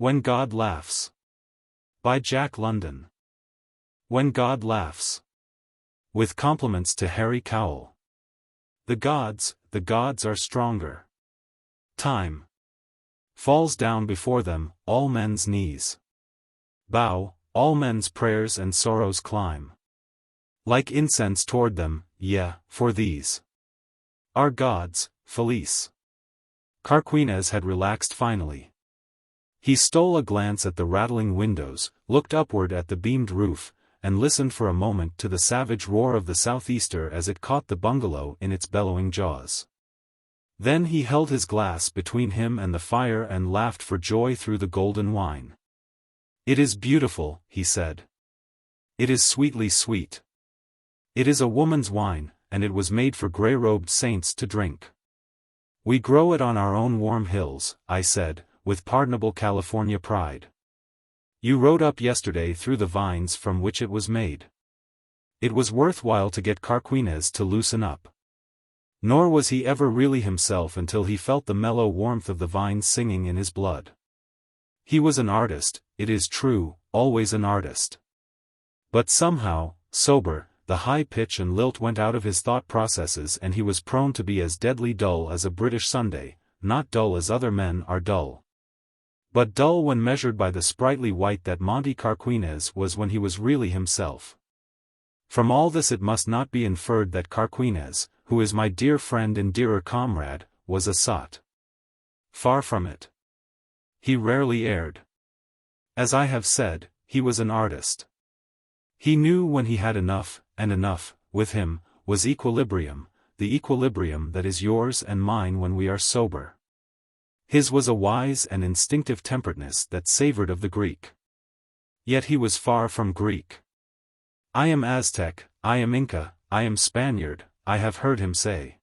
When God Laughs. By Jack London. When God Laughs. With compliments to Harry Cowell. The gods are stronger. Time falls down before them, all men's knees bow, all men's prayers and sorrows climb like incense toward them, for these are gods, Felice. Carquinez had relaxed finally. He stole a glance at the rattling windows, looked upward at the beamed roof, and listened for a moment to the savage roar of the southeaster as it caught the bungalow in its bellowing jaws. Then he held his glass between him and the fire and laughed for joy through the golden wine. "It is beautiful," he said. "It is sweetly sweet. It is a woman's wine, and it was made for grey-robed saints to drink." "We grow it on our own warm hills," I said, with pardonable California pride. "You rode up yesterday through the vines from which it was made." It was worthwhile to get Carquinez to loosen up. Nor was he ever really himself until he felt the mellow warmth of the vines singing in his blood. He was an artist, it is true, always an artist. But somehow, sober, the high pitch and lilt went out of his thought processes and he was prone to be as deadly dull as a British Sunday, not dull as other men are dull, but dull when measured by the sprightly wight that Monte Carquinez was when he was really himself. From all this it must not be inferred that Carquinez, who is my dear friend and dearer comrade, was a sot. Far from it. He rarely erred. As I have said, he was an artist. He knew when he had enough, and enough, with him, was equilibrium, the equilibrium that is yours and mine when we are sober. His was a wise and instinctive temperateness that savored of the Greek. Yet he was far from Greek. "I am Aztec, I am Inca, I am Spaniard," I have heard him say.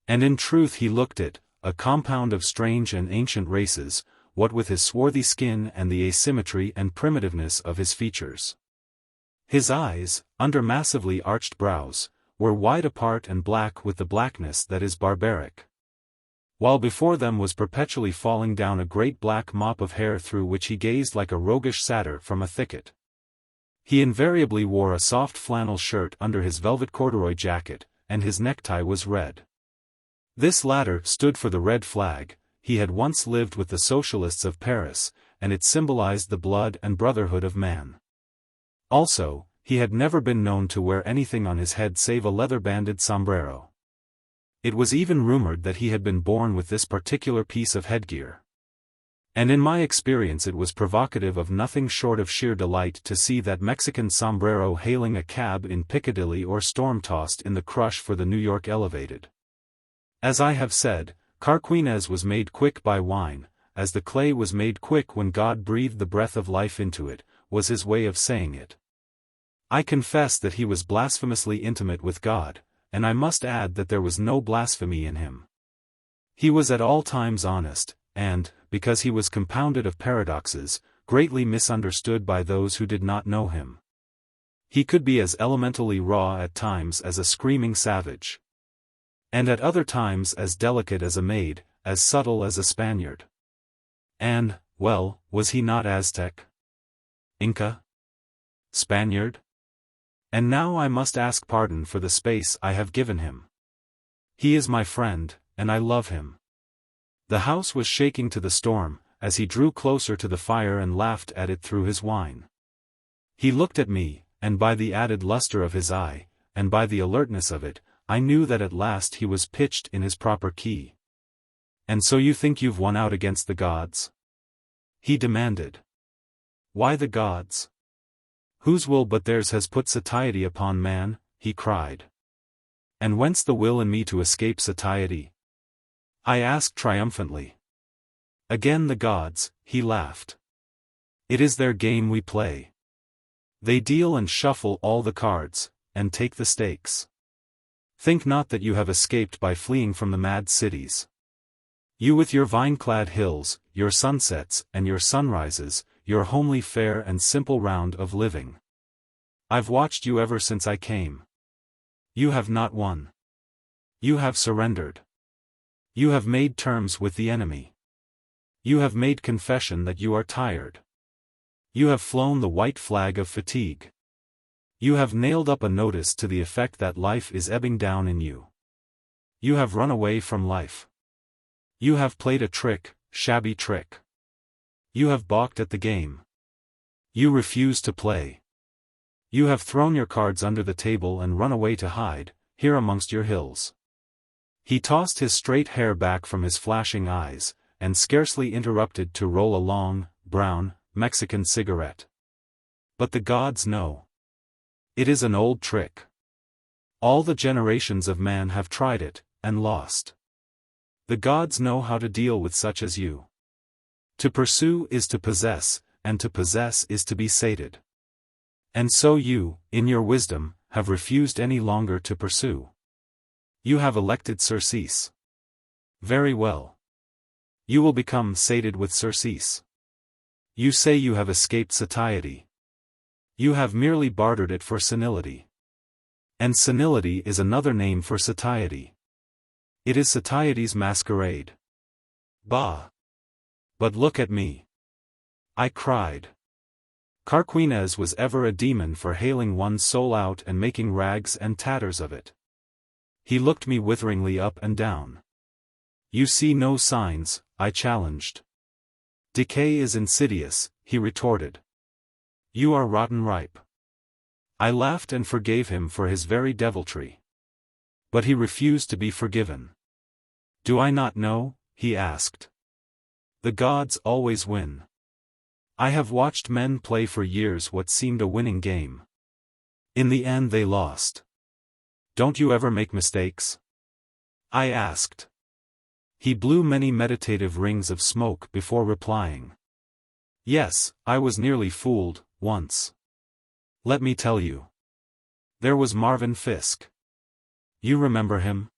And in truth he looked it, a compound of strange and ancient races, what with his swarthy skin and the asymmetry and primitiveness of his features. His eyes, under massively arched brows, were wide apart and black with the blackness that is barbaric. While before them was perpetually falling down a great black mop of hair through which he gazed like a roguish satyr from a thicket. He invariably wore a soft flannel shirt under his velvet corduroy jacket, and his necktie was red. This latter stood for the red flag. He had once lived with the socialists of Paris, and it symbolized the blood and brotherhood of man. Also, he had never been known to wear anything on his head save a leather-banded sombrero. It was even rumored that he had been born with this particular piece of headgear. And in my experience it was provocative of nothing short of sheer delight to see that Mexican sombrero hailing a cab in Piccadilly or storm-tossed in the crush for the New York Elevated. As I have said, Carquinez was made quick by wine, as the clay was made quick when God breathed the breath of life into it, was his way of saying it. I confess that he was blasphemously intimate with God, and I must add that there was no blasphemy in him. He was at all times honest, and, because he was compounded of paradoxes, greatly misunderstood by those who did not know him. He could be as elementally raw at times as a screaming savage. And at other times as delicate as a maid, as subtle as a Spaniard. And, well, was he not Aztec? Inca? Spaniard? And now I must ask pardon for the space I have given him. He is my friend, and I love him. The house was shaking to the storm, as he drew closer to the fire and laughed at it through his wine. He looked at me, and by the added luster of his eye, and by the alertness of it, I knew that at last he was pitched in his proper key. "And so you think you've won out against the gods?" he demanded. "Why the gods? Whose will but theirs has put satiety upon man?" he cried. "And whence the will in me to escape satiety?" I asked triumphantly. "Again the gods," he laughed. "It is their game we play. They deal and shuffle all the cards, and take the stakes. Think not that you have escaped by fleeing from the mad cities. You with your vine-clad hills, your sunsets and your sunrises, your homely fair and simple round of living. I've watched you ever since I came. You have not won. You have surrendered. You have made terms with the enemy. You have made confession that you are tired. You have flown the white flag of fatigue. You have nailed up a notice to the effect that life is ebbing down in you. You have run away from life. You have played a trick, shabby trick. You have balked at the game. You refuse to play. You have thrown your cards under the table and run away to hide, here amongst your hills. He tossed his straight hair back from his flashing eyes, and scarcely interrupted to roll a long, brown, Mexican cigarette. But the gods know. It is an old trick. All the generations of man have tried it, and lost. The gods know how to deal with such as you. To pursue is to possess, and to possess is to be sated. And so you, in your wisdom, have refused any longer to pursue. You have elected surcease. Very well. You will become sated with surcease. You say you have escaped satiety. You have merely bartered it for senility. And senility is another name for satiety. It is satiety's masquerade. Bah! But look at me. I cried. Carquinez was ever a demon for hailing one's soul out and making rags and tatters of it. He looked me witheringly up and down. You see no signs, I challenged. Decay is insidious, he retorted. You are rotten ripe. I laughed and forgave him for his very deviltry. But he refused to be forgiven. Do I not know? He asked. The gods always win. I have watched men play for years what seemed a winning game. In the end they lost. Don't you ever make mistakes? I asked. He blew many meditative rings of smoke before replying. Yes, I was nearly fooled, once. Let me tell you. There was Marvin Fiske. You remember him?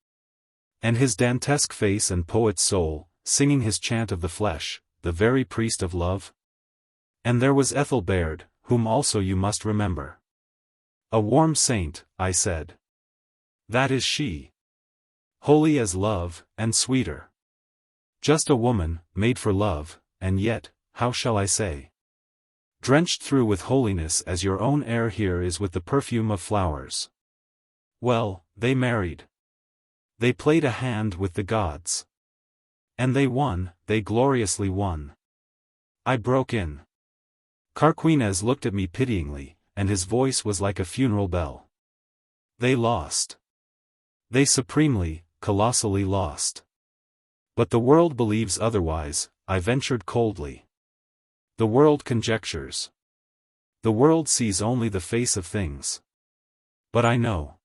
And his Dantesque face and poet's soul, singing his chant of the flesh, the very priest of love? And there was Ethel Baird, whom also you must remember. A warm saint, I said. That is she. Holy as love, and sweeter. Just a woman, made for love, and yet, how shall I say? Drenched through with holiness as your own air here is with the perfume of flowers. Well, they married. They played a hand with the gods. And they won, they gloriously won. I broke in. Carquinez looked at me pityingly, and his voice was like a funeral bell. They lost. They supremely, colossally lost. But the world believes otherwise, I ventured coldly. The world conjectures. The world sees only the face of things. But I know.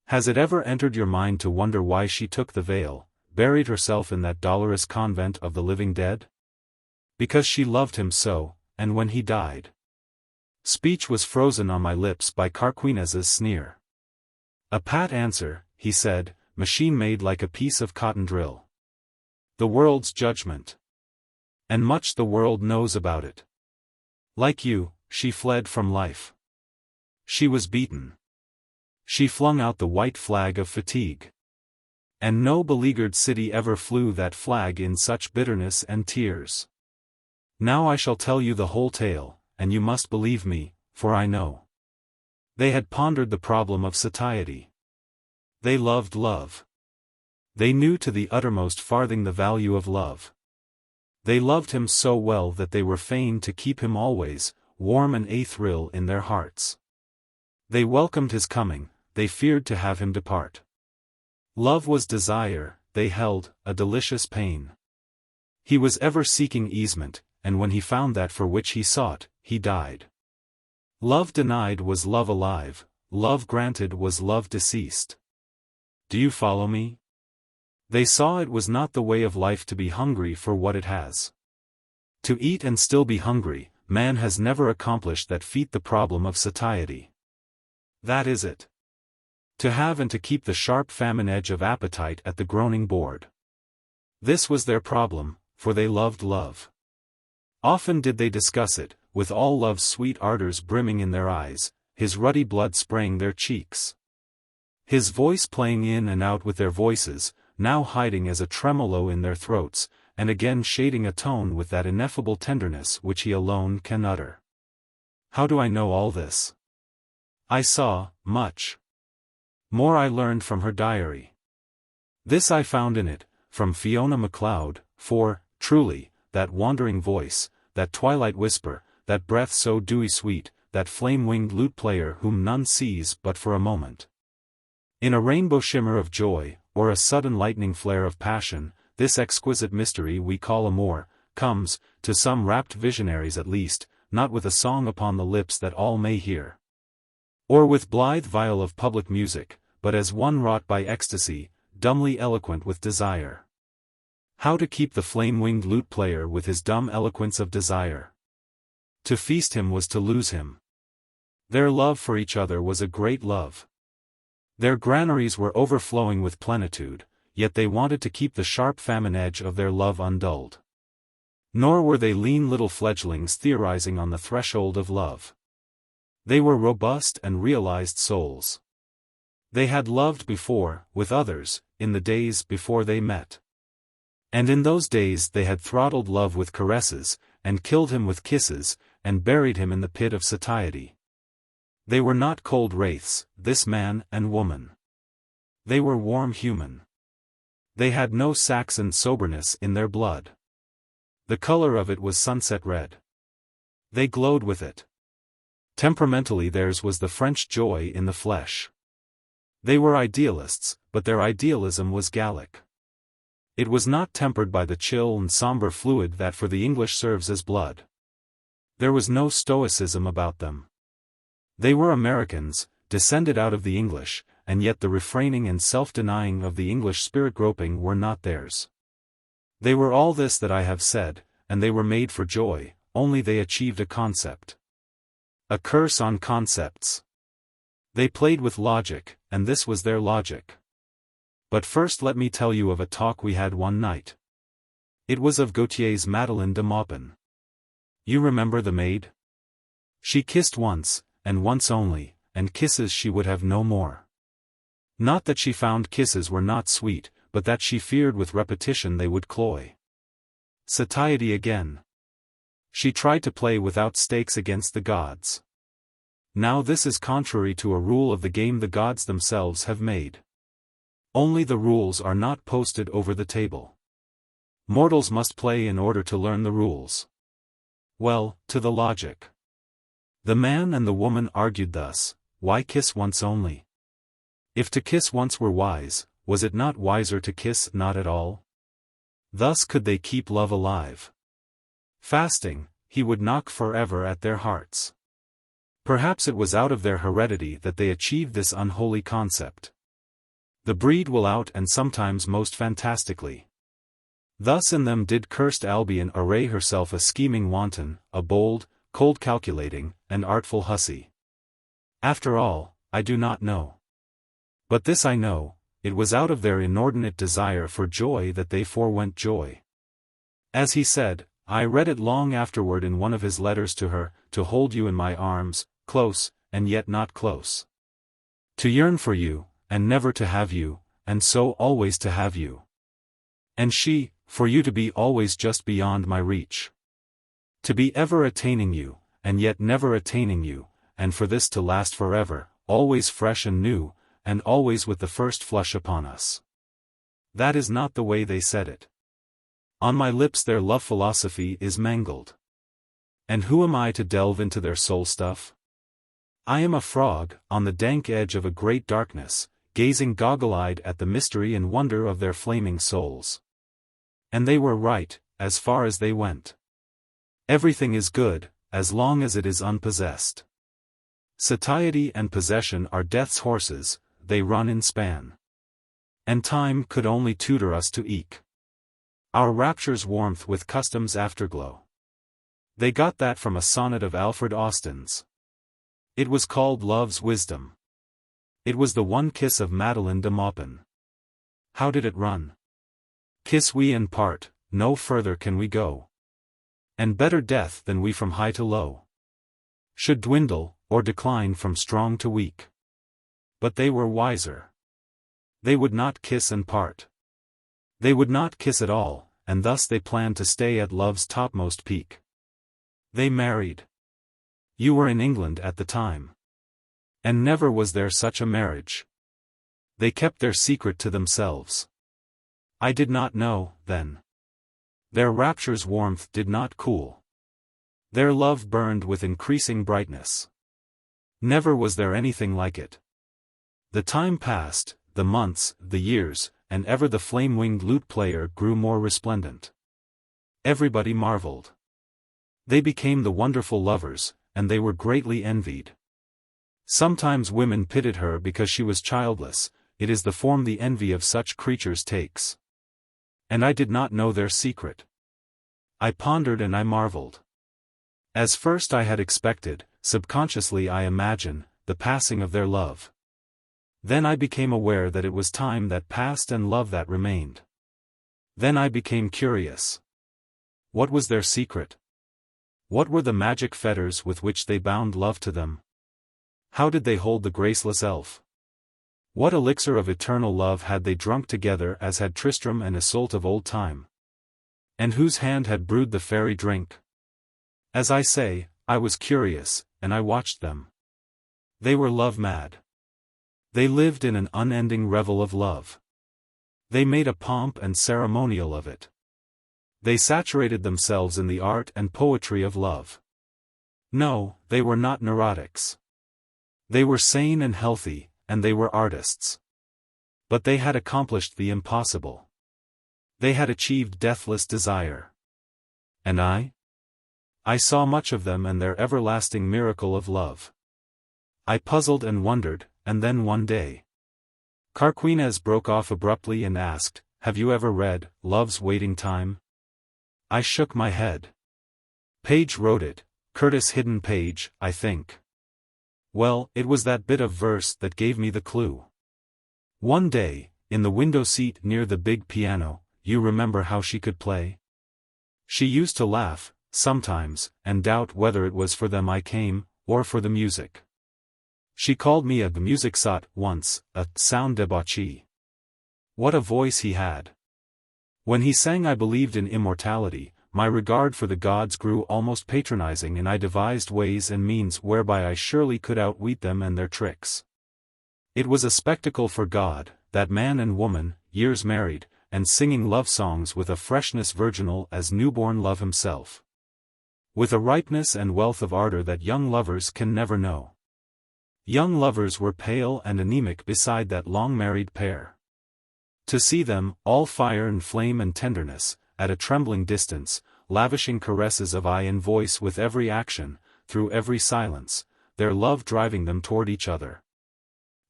Has it ever entered your mind to wonder why she took the veil, buried herself in that dolorous convent of the living dead? Because she loved him so, and when he died. Speech was frozen on my lips by Carquinez's sneer. A pat answer, he said, machine-made like a piece of cotton drill. The world's judgment. And much the world knows about it. Like you, she fled from life. She was beaten. She flung out the white flag of fatigue. And no beleaguered city ever flew that flag in such bitterness and tears. Now I shall tell you the whole tale, and you must believe me, for I know. They had pondered the problem of satiety. They loved love. They knew to the uttermost farthing the value of love. They loved him so well that they were fain to keep him always, warm and athrill in their hearts. They welcomed his coming, they feared to have him depart. Love was desire, they held, a delicious pain. He was ever seeking easement, and when he found that for which he sought, he died. Love denied was love alive, love granted was love deceased. Do you follow me? They saw it was not the way of life to be hungry for what it has. To eat and still be hungry, man has never accomplished that feat, the problem of satiety. That is it. To have and to keep the sharp famine edge of appetite at the groaning board. This was their problem, for they loved love. Often did they discuss it, with all love's sweet ardors brimming in their eyes, his ruddy blood spraying their cheeks. His voice playing in and out with their voices, now hiding as a tremolo in their throats, and again shading a tone with that ineffable tenderness which he alone can utter. How do I know all this? I saw, much more I learned from her diary. This I found in it, from Fiona MacLeod, for, truly, that wandering voice, that twilight whisper, that breath so dewy sweet, that flame-winged lute-player whom none sees but for a moment. In a rainbow shimmer of joy, or a sudden lightning flare of passion, this exquisite mystery we call amour, comes, to some rapt visionaries at least, not with a song upon the lips that all may hear, or with blithe viol of public music, but as one wrought by ecstasy, dumbly eloquent with desire. How to keep the flame-winged lute-player with his dumb eloquence of desire? To feast him was to lose him. Their love for each other was a great love. Their granaries were overflowing with plenitude, yet they wanted to keep the sharp famine edge of their love undulled. Nor were they lean little fledglings theorizing on the threshold of love. They were robust and realized souls. They had loved before, with others, in the days before they met. And in those days they had throttled love with caresses, and killed him with kisses, and buried him in the pit of satiety. They were not cold wraiths, this man and woman. They were warm human. They had no Saxon soberness in their blood. The color of it was sunset red. They glowed with it. Temperamentally theirs was the French joy in the flesh. They were idealists, but their idealism was Gallic. It was not tempered by the chill and somber fluid that for the English serves as blood. There was no stoicism about them. They were Americans, descended out of the English, and yet the refraining and self-denying of the English spirit-groping were not theirs. They were all this that I have said, and they were made for joy, only they achieved a concept. A curse on concepts. They played with logic, and this was their logic. But first let me tell you of a talk we had one night. It was of Gautier's Madeleine de Maupin. You remember the maid? She kissed once, and once only, and kisses she would have no more. Not that she found kisses were not sweet, but that she feared with repetition they would cloy. Satiety again. She tried to play without stakes against the gods. Now this is contrary to a rule of the game the gods themselves have made. Only the rules are not posted over the table. Mortals must play in order to learn the rules. Well, to the logic. The man and the woman argued thus, why kiss once only? If to kiss once were wise, was it not wiser to kiss not at all? Thus could they keep love alive. Fasting, he would knock forever at their hearts. Perhaps it was out of their heredity that they achieved this unholy concept. The breed will out and sometimes most fantastically. Thus in them did cursed Albion array herself a scheming wanton, a bold, cold calculating, and artful hussy. After all, I do not know. But this I know, it was out of their inordinate desire for joy that they forewent joy. As he said, I read it long afterward in one of his letters to her, to hold you in my arms, close, and yet not close. To yearn for you, and never to have you, and so always to have you. And she, for you to be always just beyond my reach. To be ever attaining you, and yet never attaining you, and for this to last forever, always fresh and new, and always with the first flush upon us. That is not the way they said it. On my lips their love philosophy is mangled. And who am I to delve into their soul stuff? I am a frog, on the dank edge of a great darkness, gazing goggle-eyed at the mystery and wonder of their flaming souls. And they were right, as far as they went. Everything is good, as long as it is unpossessed. Satiety and possession are death's horses, they run in span. And time could only tutor us to eke our rapture's warmth with custom's afterglow. They got that from a sonnet of Alfred Austin's. It was called Love's Wisdom. It was the one kiss of Madeleine de Maupin. How did it run? Kiss we and part, no further can we go. And better death than we from high to low should dwindle, or decline from strong to weak. But they were wiser. They would not kiss and part. They would not kiss at all, and thus they planned to stay at love's topmost peak. They married. You were in England at the time. And never was there such a marriage. They kept their secret to themselves. I did not know, then. Their rapture's warmth did not cool. Their love burned with increasing brightness. Never was there anything like it. The time passed, the months, the years, and ever the flame-winged lute player grew more resplendent. Everybody marveled. They became the wonderful lovers, and they were greatly envied. Sometimes women pitied her because she was childless. It is the form the envy of such creatures takes. And I did not know their secret. I pondered and I marveled. As first I had expected, subconsciously I imagine, the passing of their love. Then I became aware that it was time that passed and love that remained. Then I became curious. What was their secret? What were the magic fetters with which they bound love to them? How did they hold the graceless elf? What elixir of eternal love had they drunk together as had Tristram and Isolde of old time? And whose hand had brewed the fairy drink? As I say, I was curious, and I watched them. They were love-mad. They lived in an unending revel of love. They made a pomp and ceremonial of it. They saturated themselves in the art and poetry of love. No, they were not neurotics. They were sane and healthy, and they were artists. But they had accomplished the impossible. They had achieved deathless desire. And I? I saw much of them and their everlasting miracle of love. I puzzled and wondered, and then one day, Carquinez broke off abruptly and asked, "Have you ever read Love's Waiting Time?" I shook my head. Page wrote it, Curtis Hidden Page, I think. Well, it was that bit of verse that gave me the clue. One day, in the window seat near the big piano, you remember how she could play? She used to laugh, sometimes, and doubt whether it was for them I came, or for the music. She called me a music sot once, a sound debauchee. What a voice he had! When he sang I believed in immortality, my regard for the gods grew almost patronizing and I devised ways and means whereby I surely could outwit them and their tricks. It was a spectacle for God, that man and woman, years married, and singing love songs with a freshness virginal as newborn love himself. With a ripeness and wealth of ardor that young lovers can never know. Young lovers were pale and anemic beside that long-married pair. To see them, all fire and flame and tenderness, at a trembling distance, lavishing caresses of eye and voice with every action, through every silence, their love driving them toward each other.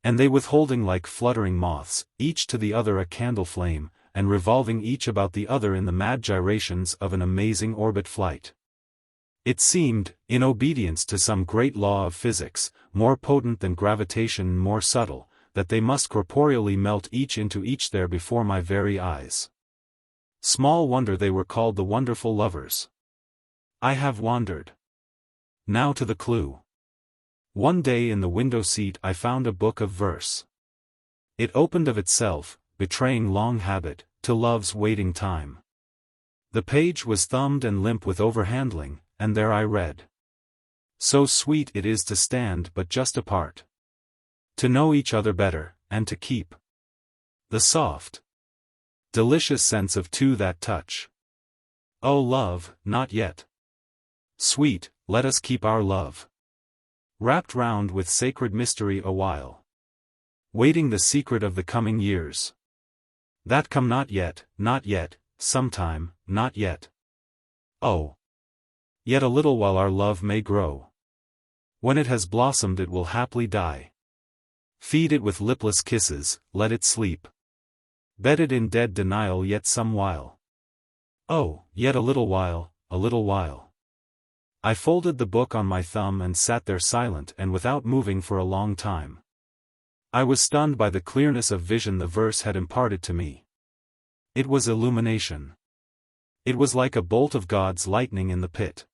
And they withholding like fluttering moths, each to the other a candle flame, and revolving each about the other in the mad gyrations of an amazing orbit flight. It seemed, in obedience to some great law of physics, more potent than gravitation and more subtle, that they must corporeally melt each into each there before my very eyes. Small wonder they were called the wonderful lovers. I have wandered. Now to the clue. One day in the window seat I found a book of verse. It opened of itself, betraying long habit, to Love's Waiting Time. The page was thumbed and limp with overhandling, and there I read. So sweet it is to stand but just apart. To know each other better, and to keep the soft, delicious sense of two that touch. Oh love, not yet. Sweet, let us keep our love wrapped round with sacred mystery a while. Waiting the secret of the coming years. That come not yet, sometime, not yet. Oh! Yet a little while our love may grow. When it has blossomed it will haply die. Feed it with lipless kisses, let it sleep. Bed it in dead denial yet some while. Oh, yet a little while, a little while. I folded the book on my thumb and sat there silent and without moving for a long time. I was stunned by the clearness of vision the verse had imparted to me. It was illumination. It was like a bolt of God's lightning in the pit.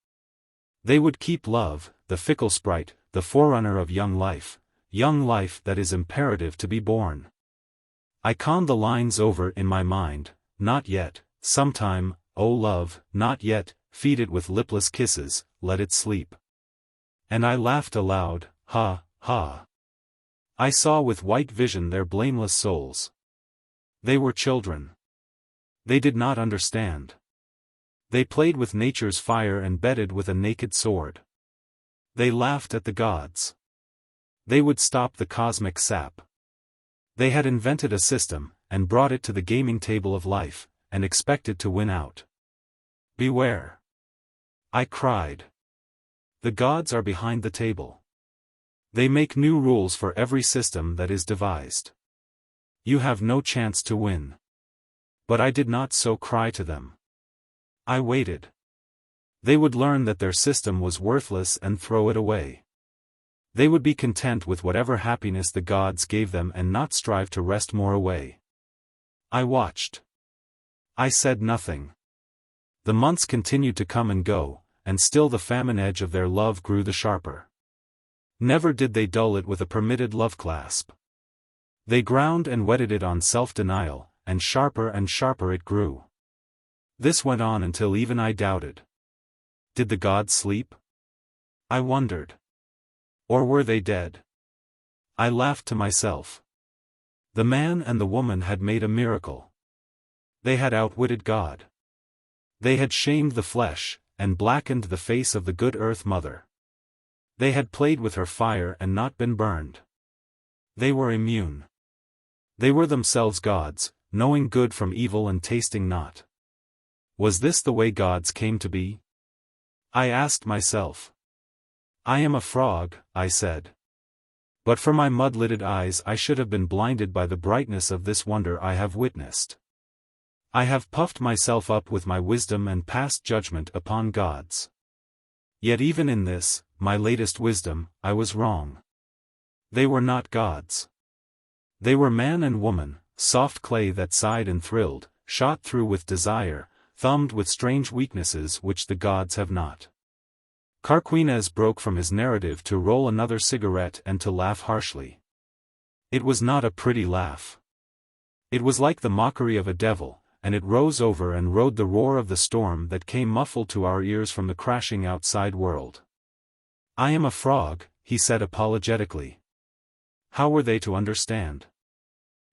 They would keep love, the fickle sprite, the forerunner of young life that is imperative to be born. I conned the lines over in my mind, not yet, sometime, O love, not yet, feed it with lipless kisses, let it sleep. And I laughed aloud, ha, ha. I saw with white vision their blameless souls. They were children. They did not understand. They played with nature's fire and bedded with a naked sword. They laughed at the gods. They would stop the cosmic sap. They had invented a system, and brought it to the gaming table of life, and expected to win out. Beware! I cried. The gods are behind the table. They make new rules for every system that is devised. You have no chance to win. But I did not so cry to them. I waited. They would learn that their system was worthless and throw it away. They would be content with whatever happiness the gods gave them and not strive to wrest more away. I watched. I said nothing. The months continued to come and go, and still the famine edge of their love grew the sharper. Never did they dull it with a permitted love clasp. They ground and whetted it on self-denial, and sharper it grew. This went on until even I doubted. Did the gods sleep? I wondered. Or were they dead? I laughed to myself. The man and the woman had made a miracle. They had outwitted God. They had shamed the flesh, and blackened the face of the good Earth Mother. They had played with her fire and not been burned. They were immune. They were themselves gods, knowing good from evil and tasting not. Was this the way gods came to be? I asked myself. I am a frog, I said. But for my mud-lidded eyes I should have been blinded by the brightness of this wonder I have witnessed. I have puffed myself up with my wisdom and passed judgment upon gods. Yet even in this, my latest wisdom, I was wrong. They were not gods. They were man and woman, soft clay that sighed and thrilled, shot through with desire, thumbed with strange weaknesses which the gods have not. Carquinez broke from his narrative to roll another cigarette and to laugh harshly. It was not a pretty laugh. It was like the mockery of a devil, and it rose over and rode the roar of the storm that came muffled to our ears from the crashing outside world. I am a frog, he said apologetically. How were they to understand?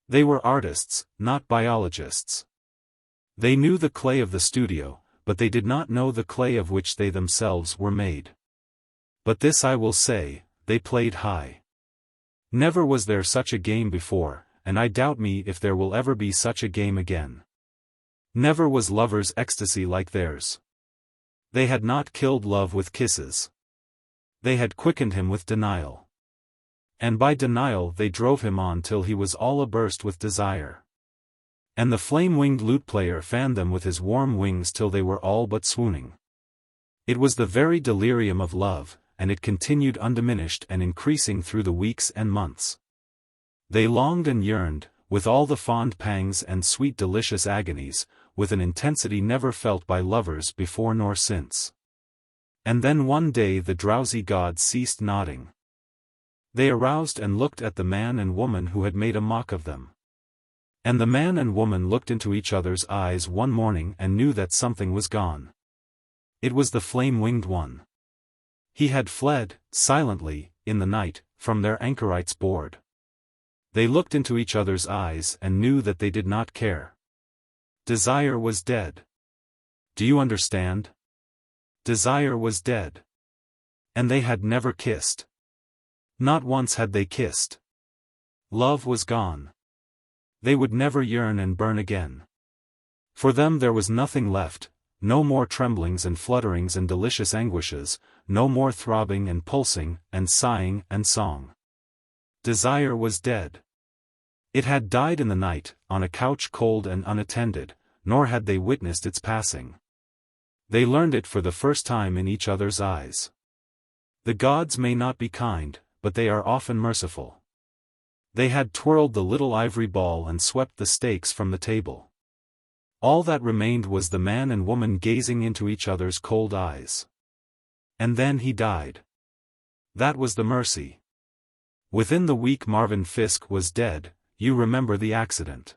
They were artists, not biologists. They knew the clay of the studio, but they did not know the clay of which they themselves were made. But this I will say, they played high. Never was there such a game before, and I doubt me if there will ever be such a game again. Never was lovers' ecstasy like theirs. They had not killed love with kisses. They had quickened him with denial. And by denial they drove him on till he was all aburst with desire. And the flame-winged lute-player fanned them with his warm wings till they were all but swooning. It was the very delirium of love, and it continued undiminished and increasing through the weeks and months. They longed and yearned, with all the fond pangs and sweet delicious agonies, with an intensity never felt by lovers before nor since. And then one day the drowsy gods ceased nodding. They aroused and looked at the man and woman who had made a mock of them. And the man and woman looked into each other's eyes one morning and knew that something was gone. It was the flame-winged one. He had fled, silently, in the night, from their anchorites' board. They looked into each other's eyes and knew that they did not care. Desire was dead. Do you understand? Desire was dead. And they had never kissed. Not once had they kissed. Love was gone. They would never yearn and burn again. For them there was nothing left, no more tremblings and flutterings and delicious anguishes, no more throbbing and pulsing, and sighing and song. Desire was dead. It had died in the night, on a couch cold and unattended, nor had they witnessed its passing. They learned it for the first time in each other's eyes. The gods may not be kind, but they are often merciful. They had twirled the little ivory ball and swept the stakes from the table. All that remained was the man and woman gazing into each other's cold eyes. And then he died. That was the mercy. Within the week Marvin Fiske was dead, you remember the accident.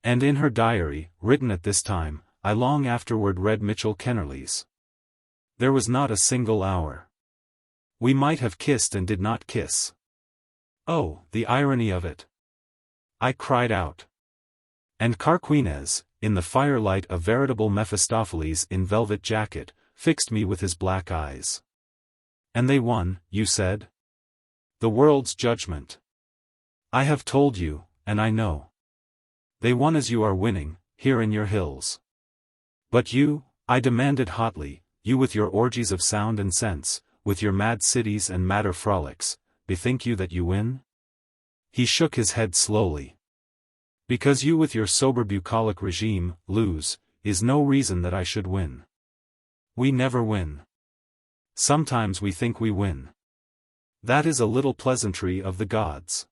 And in her diary, written at this time, I long afterward read Mitchell Kennerly's. There was not a single hour. We might have kissed and did not kiss. Oh, the irony of it! I cried out. And Carquinez, in the firelight a veritable Mephistopheles in velvet jacket, fixed me with his black eyes. And they won, you said? The world's judgment. I have told you, and I know. They won as you are winning, here in your hills. But you, I demanded hotly, you with your orgies of sound and sense, with your mad cities and madder frolics, bethink you that you win? He shook his head slowly. Because you with your sober bucolic regime, lose, is no reason that I should win. We never win. Sometimes we think we win. That is a little pleasantry of the gods.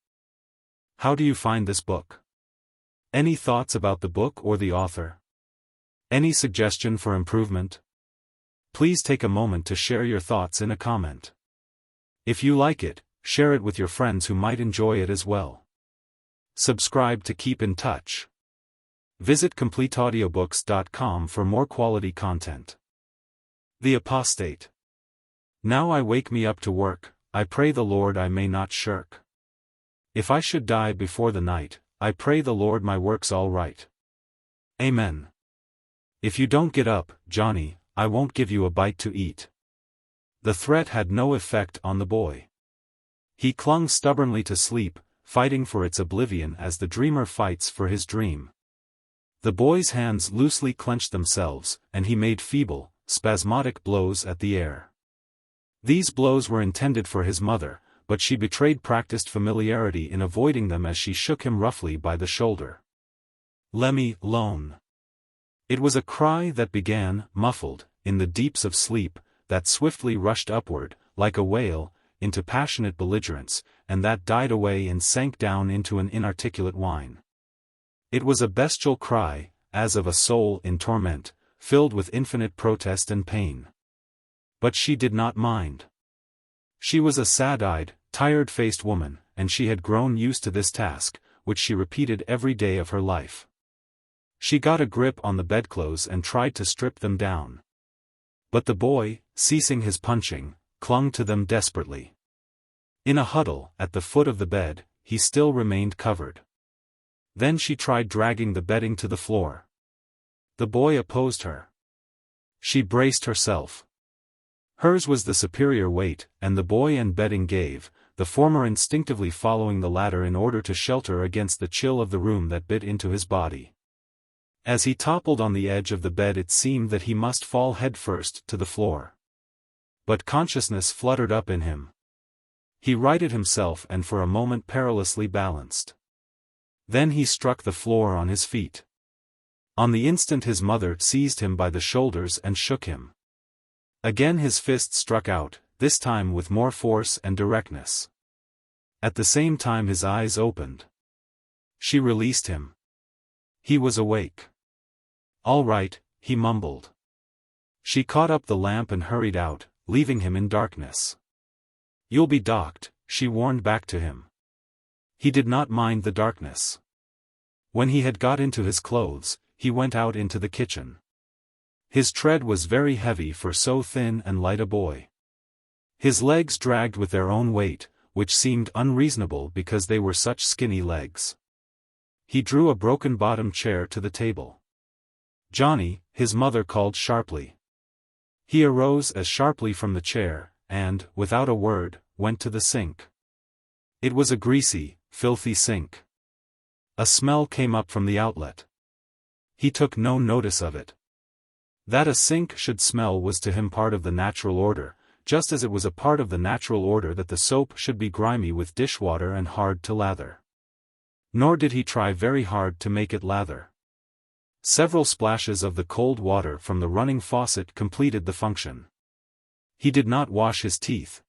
How do you find this book? Any thoughts about the book or the author? Any suggestion for improvement? Please take a moment to share your thoughts in a comment. If you like it, share it with your friends who might enjoy it as well. Subscribe to keep in touch. Visit CompleteAudiobooks.com for more quality content. The Apostate. Now I wake me up to work, I pray the Lord I may not shirk. If I should die before the night, I pray the Lord my work's all right. Amen. If you don't get up, Johnny, I won't give you a bite to eat. The threat had no effect on the boy. He clung stubbornly to sleep, fighting for its oblivion as the dreamer fights for his dream. The boy's hands loosely clenched themselves, and he made feeble, spasmodic blows at the air. These blows were intended for his mother, but she betrayed practiced familiarity in avoiding them as she shook him roughly by the shoulder. Lemme alone. It was a cry that began, muffled, in the deeps of sleep, that swiftly rushed upward, like a wail, into passionate belligerence, and that died away and sank down into an inarticulate whine. It was a bestial cry, as of a soul in torment, filled with infinite protest and pain. But she did not mind. She was a sad-eyed, tired-faced woman, and she had grown used to this task, which she repeated every day of her life. She got a grip on the bedclothes and tried to strip them down. But the boy, ceasing his punching, clung to them desperately. In a huddle, at the foot of the bed, he still remained covered. Then she tried dragging the bedding to the floor. The boy opposed her. She braced herself. Hers was the superior weight, and the boy and bedding gave, the former instinctively following the latter in order to shelter against the chill of the room that bit into his body. As he toppled on the edge of the bed it seemed that he must fall headfirst to the floor. But consciousness fluttered up in him. He righted himself and for a moment perilously balanced. Then he struck the floor on his feet. On the instant his mother seized him by the shoulders and shook him. Again his fist struck out, this time with more force and directness. At the same time his eyes opened. She released him. He was awake. All right, he mumbled. She caught up the lamp and hurried out, leaving him in darkness. You'll be docked, she warned back to him. He did not mind the darkness. When he had got into his clothes, he went out into the kitchen. His tread was very heavy for so thin and light a boy. His legs dragged with their own weight, which seemed unreasonable because they were such skinny legs. He drew a broken-bottomed chair to the table. Johnny, his mother called sharply. He arose as sharply from the chair, and, without a word, went to the sink. It was a greasy, filthy sink. A smell came up from the outlet. He took no notice of it. That a sink should smell was to him part of the natural order, just as it was a part of the natural order that the soap should be grimy with dishwater and hard to lather. Nor did he try very hard to make it lather. Several splashes of the cold water from the running faucet completed the function. He did not wash his teeth.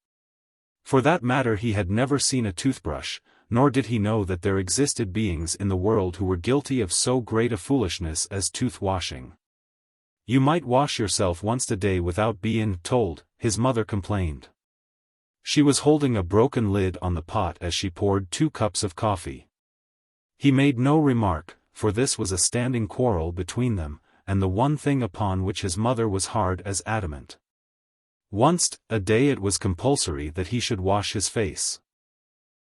For that matter he had never seen a toothbrush, nor did he know that there existed beings in the world who were guilty of so great a foolishness as tooth-washing. You might wash yourself once a day without being told, his mother complained. She was holding a broken lid on the pot as she poured 2 cups of coffee. He made no remark, for this was a standing quarrel between them, and the one thing upon which his mother was hard as adamant. Once a day it was compulsory that he should wash his face.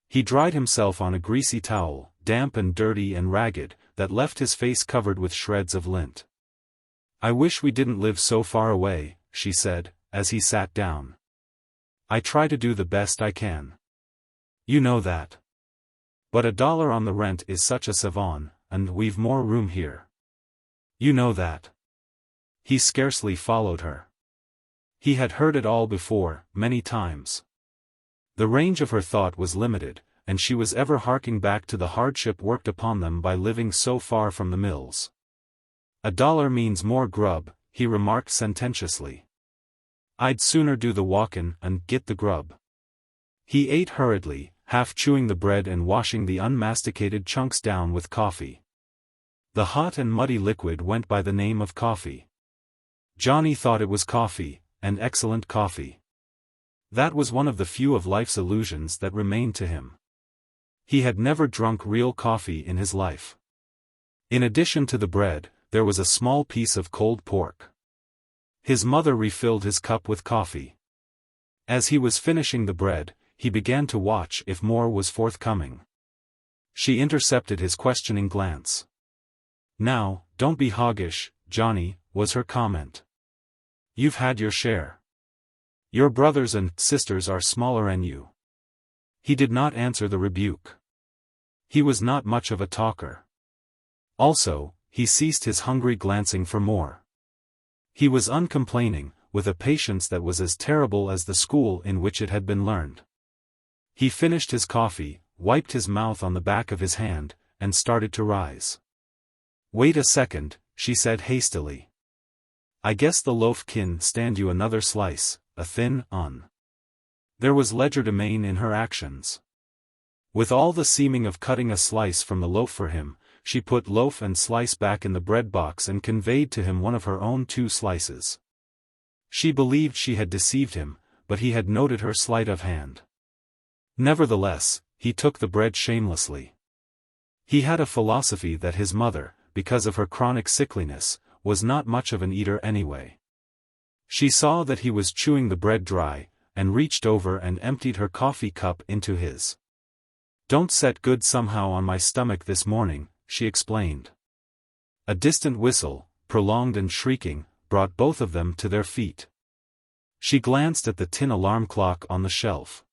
He dried himself on a greasy towel, damp and dirty and ragged, that left his face covered with shreds of lint. "I wish we didn't live so far away," she said, as he sat down. "I try to do the best I can. You know that. But $1 on the rent is such a savon, and we've more room here. You know that." He scarcely followed her. He had heard it all before, many times. The range of her thought was limited, and she was ever harking back to the hardship worked upon them by living so far from the mills. $1 means more grub," he remarked sententiously. "I'd sooner do the walkin' and git the grub." He ate hurriedly, half chewing the bread and washing the unmasticated chunks down with coffee. The hot and muddy liquid went by the name of coffee. Johnny thought it was coffee, and excellent coffee. That was one of the few of life's illusions that remained to him. He had never drunk real coffee in his life. In addition to the bread, there was a small piece of cold pork. His mother refilled his cup with coffee. As he was finishing the bread, he began to watch if more was forthcoming. She intercepted his questioning glance. "Now, don't be hoggish, Johnny," was her comment. "You've had your share. Your brothers and sisters are smaller than you." He did not answer the rebuke. He was not much of a talker. Also, he ceased his hungry glancing for more. He was uncomplaining, with a patience that was as terrible as the school in which it had been learned. He finished his coffee, wiped his mouth on the back of his hand, and started to rise. "Wait a second," she said hastily. "I guess the loaf kin stand you another slice, a thin un." There was legerdemain in her actions. With all the seeming of cutting a slice from the loaf for him, she put loaf and slice back in the bread box and conveyed to him one of her own 2 slices. She believed she had deceived him, but he had noted her sleight of hand. Nevertheless, he took the bread shamelessly. He had a philosophy that his mother, because of her chronic sickliness, was not much of an eater anyway. She saw that he was chewing the bread dry, and reached over and emptied her coffee cup into his. "Don't set good somehow on my stomach this morning," she explained. A distant whistle, prolonged and shrieking, brought both of them to their feet. She glanced at the tin alarm clock on the shelf.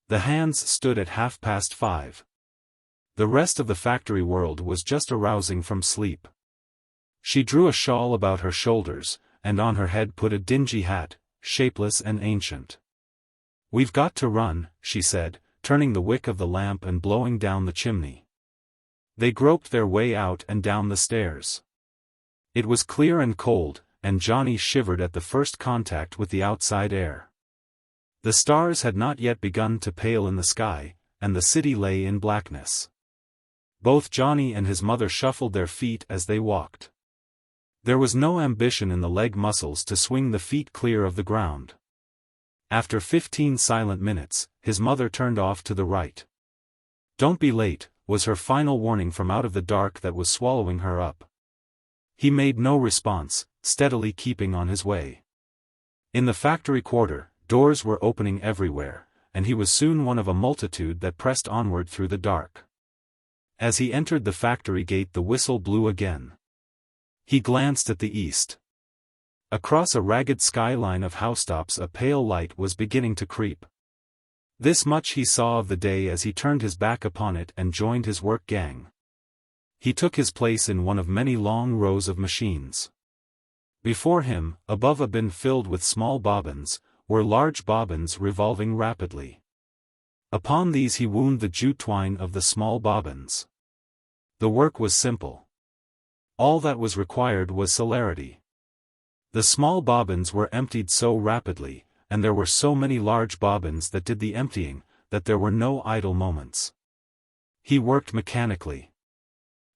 The hands stood at 5:30. The rest of the factory world was just arousing from sleep. She drew a shawl about her shoulders, and on her head put a dingy hat, shapeless and ancient. "We've got to run," she said, turning the wick of the lamp and blowing down the chimney. They groped their way out and down the stairs. It was clear and cold, and Johnny shivered at the first contact with the outside air. The stars had not yet begun to pale in the sky, and the city lay in blackness. Both Johnny and his mother shuffled their feet as they walked. There was no ambition in the leg muscles to swing the feet clear of the ground. After 15 silent minutes, his mother turned off to the right. "Don't be late," was her final warning from out of the dark that was swallowing her up. He made no response, steadily keeping on his way. In the factory quarter, doors were opening everywhere, and he was soon one of a multitude that pressed onward through the dark. As he entered the factory gate, the whistle blew again. He glanced at the east. Across a ragged skyline of housetops a pale light was beginning to creep. This much he saw of the day as he turned his back upon it and joined his work gang. He took his place in one of many long rows of machines. Before him, above a bin filled with small bobbins, were large bobbins revolving rapidly. Upon these he wound the jute twine of the small bobbins. The work was simple. All that was required was celerity. The small bobbins were emptied so rapidly, and there were so many large bobbins that did the emptying, that there were no idle moments. He worked mechanically.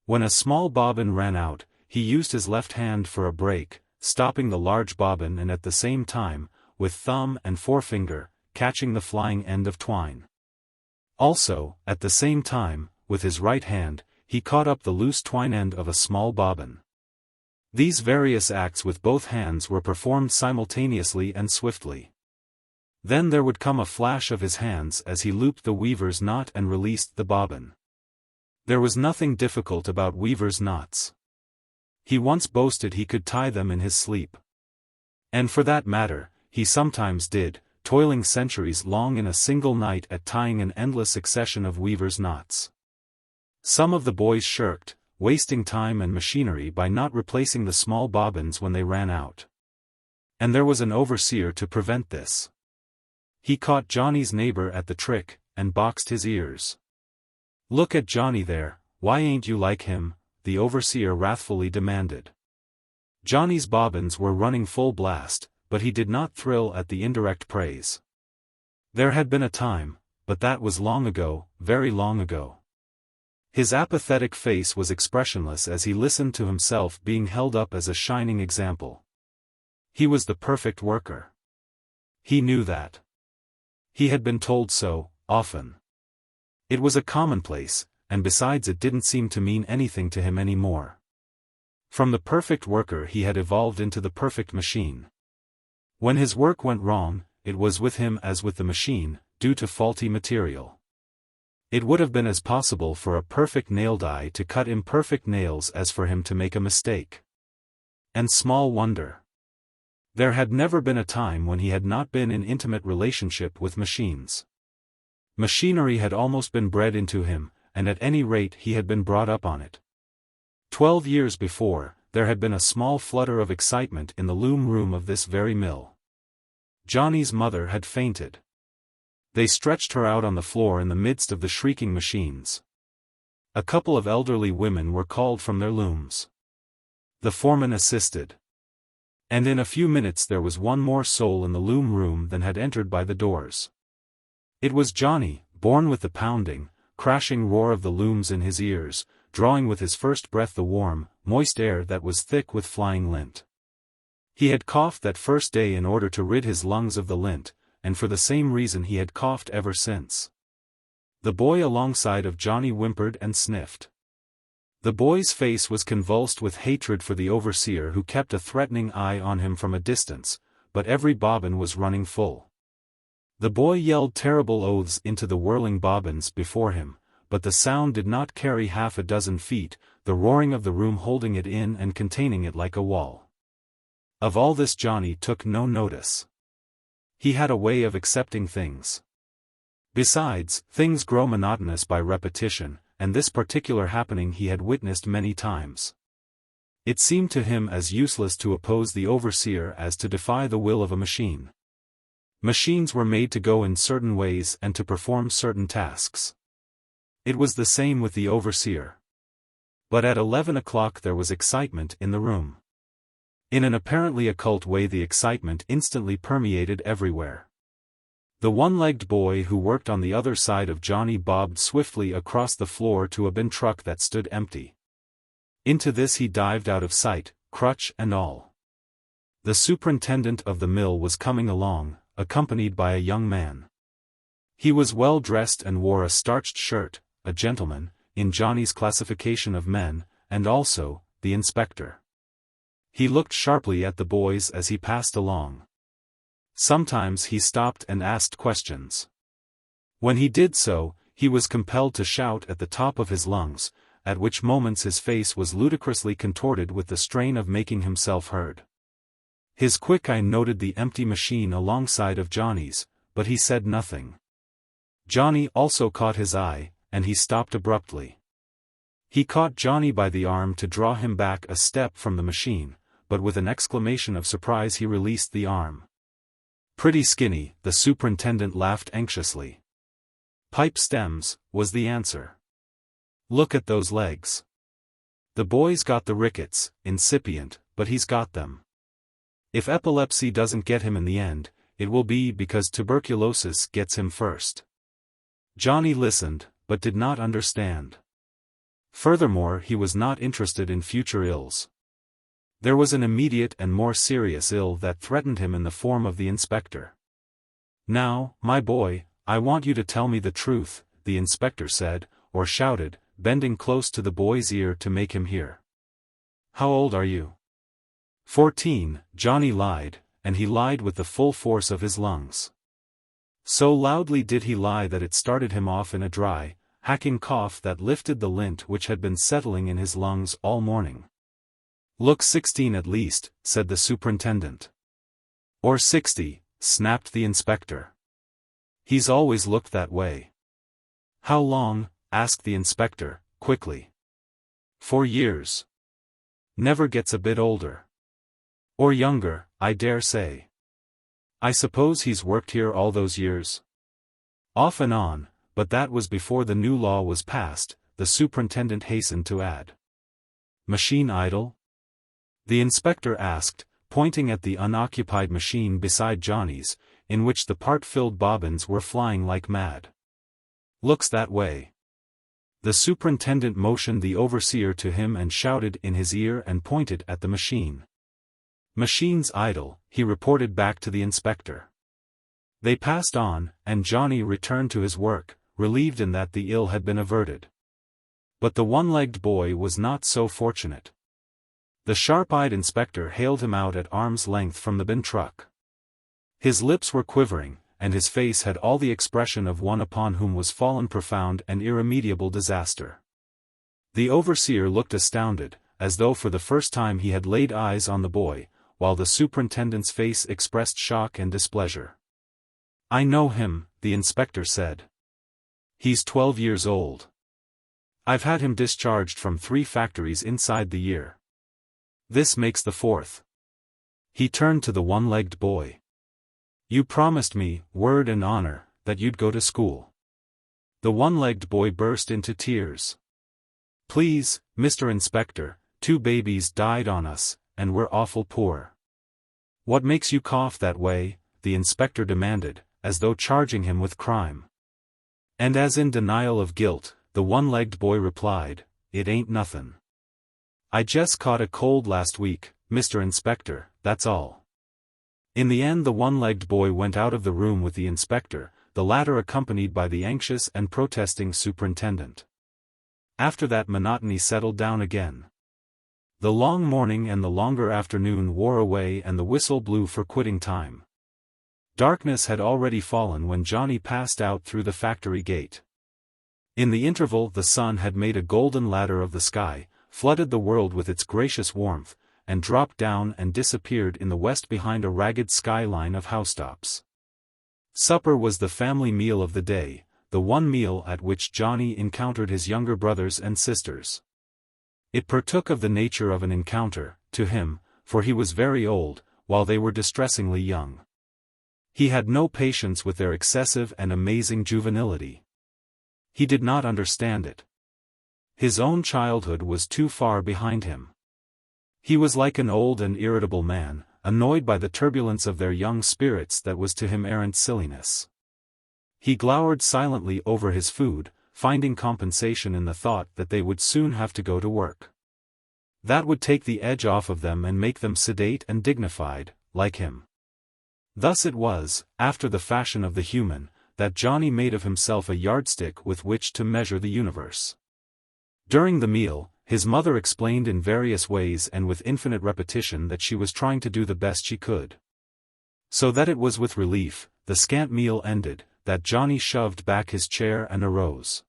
When a small bobbin ran out, he used his left hand for a brake, stopping the large bobbin and at the same time, with thumb and forefinger, catching the flying end of twine. Also, at the same time, with his right hand, he caught up the loose twine end of a small bobbin. These various acts with both hands were performed simultaneously and swiftly. Then there would come a flash of his hands as he looped the weaver's knot and released the bobbin. There was nothing difficult about weaver's knots. He once boasted he could tie them in his sleep. And for that matter, he sometimes did, toiling centuries long in a single night at tying an endless succession of weaver's knots. Some of the boys shirked, wasting time and machinery by not replacing the small bobbins when they ran out. And there was an overseer to prevent this. He caught Johnny's neighbor at the trick, and boxed his ears. "Look at Johnny there, why ain't you like him?" the overseer wrathfully demanded. Johnny's bobbins were running full blast, but he did not thrill at the indirect praise. There had been a time, but that was long ago, very long ago. His apathetic face was expressionless as he listened to himself being held up as a shining example. He was the perfect worker. He knew that. He had been told so, often. It was a commonplace, and besides it didn't seem to mean anything to him anymore. From the perfect worker he had evolved into the perfect machine. When his work went wrong, it was with him as with the machine, due to faulty material. It would have been as possible for a perfect nail die to cut imperfect nails as for him to make a mistake. And small wonder. There had never been a time when he had not been in intimate relationship with machines. Machinery had almost been bred into him, and at any rate he had been brought up on it. 12 years before, there had been a small flutter of excitement in the loom room of this very mill. Johnny's mother had fainted. They stretched her out on the floor in the midst of the shrieking machines. A couple of elderly women were called from their looms. The foreman assisted. And in a few minutes there was one more soul in the loom room than had entered by the doors. It was Johnny, born with the pounding, crashing roar of the looms in his ears, drawing with his first breath the warm, moist air that was thick with flying lint. He had coughed that first day in order to rid his lungs of the lint, and for the same reason he had coughed ever since. The boy alongside of Johnny whimpered and sniffed. The boy's face was convulsed with hatred for the overseer who kept a threatening eye on him from a distance, but every bobbin was running full. The boy yelled terrible oaths into the whirling bobbins before him, but the sound did not carry half a dozen feet, the roaring of the room holding it in and containing it like a wall. Of all this Johnny took no notice. He had a way of accepting things. Besides, things grow monotonous by repetition, and this particular happening he had witnessed many times. It seemed to him as useless to oppose the overseer as to defy the will of a machine. Machines were made to go in certain ways and to perform certain tasks. It was the same with the overseer. But at 11 o'clock there was excitement in the room. In an apparently occult way the excitement instantly permeated everywhere. The one-legged boy who worked on the other side of Johnny bobbed swiftly across the floor to a bin truck that stood empty. Into this he dived out of sight, crutch and all. The superintendent of the mill was coming along, accompanied by a young man. He was well dressed and wore a starched shirt, a gentleman, in Johnny's classification of men, and also, the inspector. He looked sharply at the boys as he passed along. Sometimes he stopped and asked questions. When he did so, he was compelled to shout at the top of his lungs, at which moments his face was ludicrously contorted with the strain of making himself heard. His quick eye noted the empty machine alongside of Johnny's, but he said nothing. Johnny also caught his eye, and he stopped abruptly. He caught Johnny by the arm to draw him back a step from the machine, but with an exclamation of surprise he released the arm. "Pretty skinny," the superintendent laughed anxiously. "Pipe stems," was the answer. "Look at those legs. The boy's got the rickets, incipient, but he's got them. If epilepsy doesn't get him in the end, it will be because tuberculosis gets him first." Johnny listened, but did not understand. Furthermore, he was not interested in future ills. There was an immediate and more serious ill that threatened him in the form of the inspector. "Now, my boy, I want you to tell me the truth," the inspector said, or shouted, bending close to the boy's ear to make him hear. "How old are you?" 14, Johnny lied, and he lied with the full force of his lungs. So loudly did he lie that it started him off in a dry, hacking cough that lifted the lint which had been settling in his lungs all morning. "Look 16 at least," said the superintendent. "Or 60, snapped the inspector. "He's always looked that way." "How long?" asked the inspector, quickly. 4 years. Never gets a bit older. Or younger, I dare say. I suppose he's worked here all those years?" "Off and on, but that was before the new law was passed," the superintendent hastened to add. "Machine idle?" the inspector asked, pointing at the unoccupied machine beside Johnny's, in which the part-filled bobbins were flying like mad. "Looks that way." The superintendent motioned the overseer to him and shouted in his ear and pointed at the machine. "Machine's idle," he reported back to the inspector. They passed on, and Johnny returned to his work, relieved in that the ill had been averted. But the one-legged boy was not so fortunate. The sharp-eyed inspector hailed him out at arm's length from the bin truck. His lips were quivering, and his face had all the expression of one upon whom was fallen profound and irremediable disaster. The overseer looked astounded, as though for the first time he had laid eyes on the boy, while the superintendent's face expressed shock and displeasure. "I know him," the inspector said. "He's 12 years old. I've had him discharged from 3 factories inside the year. This makes the 4th. He turned to the one-legged boy. "You promised me, word and honor, that you'd go to school." The one-legged boy burst into tears. "Please, Mr. Inspector, 2 babies died on us, and we're awful poor." "What makes you cough that way?" the inspector demanded, as though charging him with crime. And as in denial of guilt, the one-legged boy replied, "It ain't nothin'. I just caught a cold last week, Mr. Inspector, that's all." In the end the one-legged boy went out of the room with the inspector, the latter accompanied by the anxious and protesting superintendent. After that monotony settled down again. The long morning and the longer afternoon wore away and the whistle blew for quitting time. Darkness had already fallen when Johnny passed out through the factory gate. In the interval the sun had made a golden ladder of the sky, flooded the world with its gracious warmth, and dropped down and disappeared in the west behind a ragged skyline of housetops. Supper was the family meal of the day, the one meal at which Johnny encountered his younger brothers and sisters. It partook of the nature of an encounter, to him, for he was very old, while they were distressingly young. He had no patience with their excessive and amazing juvenility. He did not understand it. His own childhood was too far behind him. He was like an old and irritable man, annoyed by the turbulence of their young spirits that was to him errant silliness. He glowered silently over his food, finding compensation in the thought that they would soon have to go to work. That would take the edge off of them and make them sedate and dignified, like him. Thus it was, after the fashion of the human, that Johnny made of himself a yardstick with which to measure the universe. During the meal, his mother explained in various ways and with infinite repetition that she was trying to do the best she could. So that it was with relief, the scant meal ended, that Johnny shoved back his chair and arose.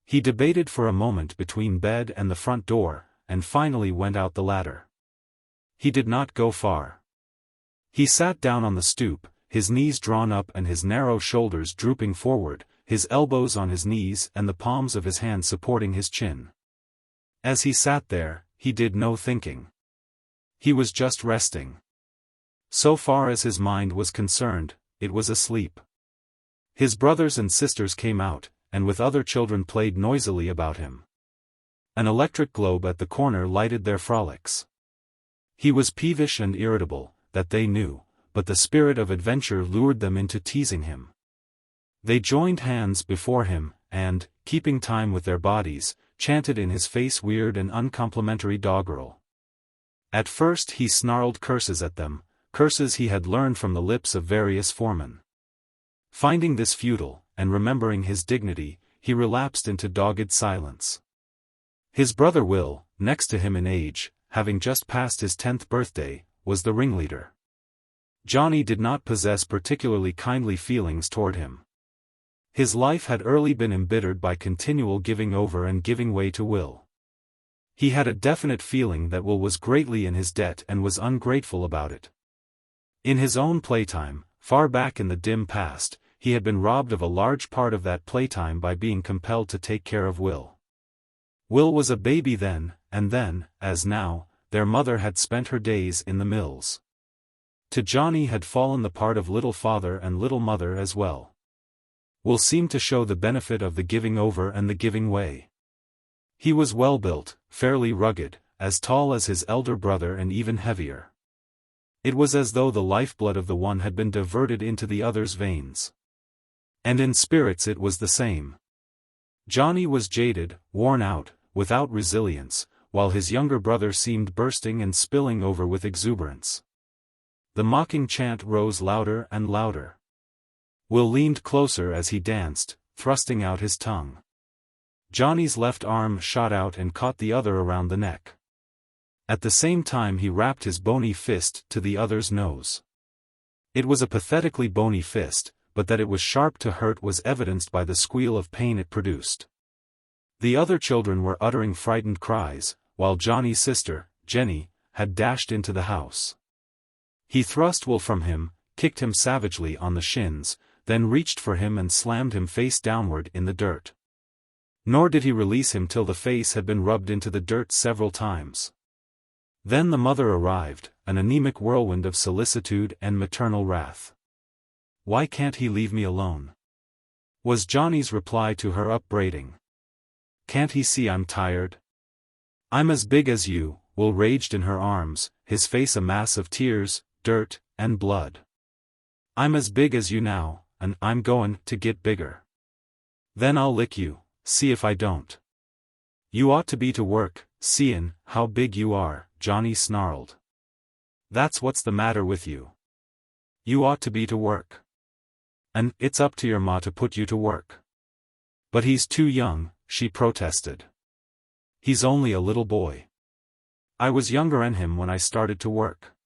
He debated for a moment between bed and the front door, and finally went out the ladder. He did not go far. He sat down on the stoop, his knees drawn up and his narrow shoulders drooping forward, his elbows on his knees and the palms of his hands supporting his chin. As he sat there, he did no thinking. He was just resting. So far as his mind was concerned, it was asleep. His brothers and sisters came out, and with other children played noisily about him. An electric globe at the corner lighted their frolics. He was peevish and irritable, that they knew, but the spirit of adventure lured them into teasing him. They joined hands before him, and, keeping time with their bodies, chanted in his face weird and uncomplimentary doggerel. At first he snarled curses at them, curses he had learned from the lips of various foremen. Finding this futile, and remembering his dignity, he relapsed into dogged silence. His brother Will, next to him in age, having just passed his 10th birthday, was the ringleader. Johnny did not possess particularly kindly feelings toward him. His life had early been embittered by continual giving over and giving way to Will. He had a definite feeling that Will was greatly in his debt and was ungrateful about it. In his own playtime, far back in the dim past, he had been robbed of a large part of that playtime by being compelled to take care of Will. Will was a baby then, and then, as now, their mother had spent her days in the mills. To Johnny had fallen the part of little father and little mother as well. Will seemed to show the benefit of the giving over and the giving way. He was well built, fairly rugged, as tall as his elder brother and even heavier. It was as though the lifeblood of the one had been diverted into the other's veins. And in spirits it was the same. Johnny was jaded, worn out, without resilience, while his younger brother seemed bursting and spilling over with exuberance. The mocking chant rose louder and louder. Will leaned closer as he danced, thrusting out his tongue. Johnny's left arm shot out and caught the other around the neck. At the same time he rapped his bony fist to the other's nose. It was a pathetically bony fist, but that it was sharp to hurt was evidenced by the squeal of pain it produced. The other children were uttering frightened cries, while Johnny's sister, Jenny, had dashed into the house. He thrust Will from him, kicked him savagely on the shins, then reached for him and slammed him face downward in the dirt. Nor did he release him till the face had been rubbed into the dirt several times. Then the mother arrived, an anemic whirlwind of solicitude and maternal wrath. "Why can't he leave me alone?" was Johnny's reply to her upbraiding. "Can't he see I'm tired? I'm as big as you," Will raged in her arms, his face a mass of tears, dirt, and blood. "I'm as big as you now, and I'm goin' to get bigger. Then I'll lick you, see if I don't. You ought to be to work, seein' how big you are," Johnny snarled. "That's what's the matter with you. You ought to be to work. And it's up to your ma to put you to work." "But he's too young," she protested. "He's only a little boy. I was younger 'n him when I started to work."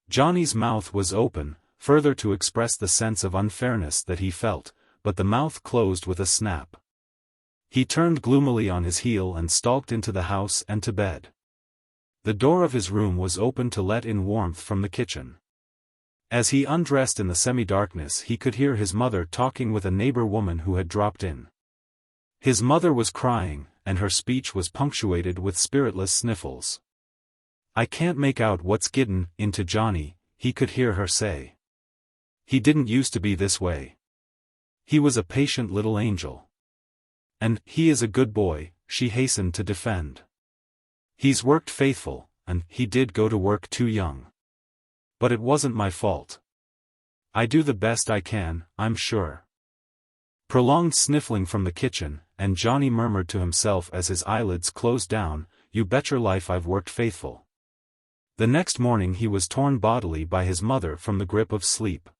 Johnny's mouth was open, further to express the sense of unfairness that he felt, but the mouth closed with a snap. He turned gloomily on his heel and stalked into the house and to bed. The door of his room was open to let in warmth from the kitchen. As he undressed in the semi-darkness he could hear his mother talking with a neighbor woman who had dropped in. His mother was crying, and her speech was punctuated with spiritless sniffles. "I can't make out what's gittin' into Johnny," he could hear her say. "He didn't used to be this way. He was a patient little angel. And he is a good boy," she hastened to defend. "He's worked faithful, and he did go to work too young. But it wasn't my fault. I do the best I can, I'm sure." Prolonged sniffling from the kitchen, and Johnny murmured to himself as his eyelids closed down, "You bet your life I've worked faithful." The next morning he was torn bodily by his mother from the grip of sleep.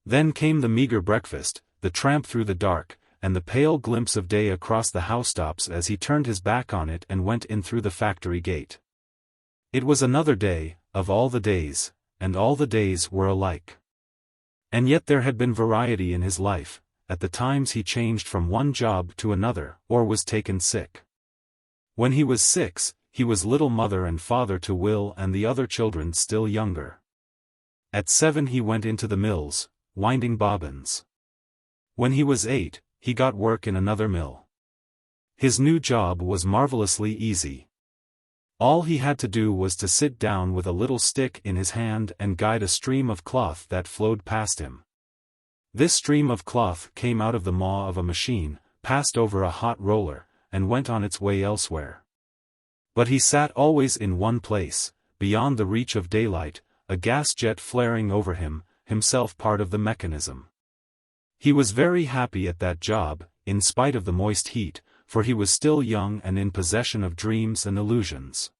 Then came the meager breakfast, the tramp through the dark, and the pale glimpse of day across the housetops as he turned his back on it and went in through the factory gate. It was another day, of all the days, and all the days were alike. And yet there had been variety in his life. At the times he changed from one job to another, or was taken sick. When he was 6, he was little mother and father to Will and the other children still younger. At 7 he went into the mills, winding bobbins. When he was 8, he got work in another mill. His new job was marvelously easy. All he had to do was to sit down with a little stick in his hand and guide a stream of cloth that flowed past him. This stream of cloth came out of the maw of a machine, passed over a hot roller, and went on its way elsewhere. But he sat always in one place, beyond the reach of daylight, a gas jet flaring over him, himself part of the mechanism. He was very happy at that job, in spite of the moist heat, for he was still young and in possession of dreams and illusions.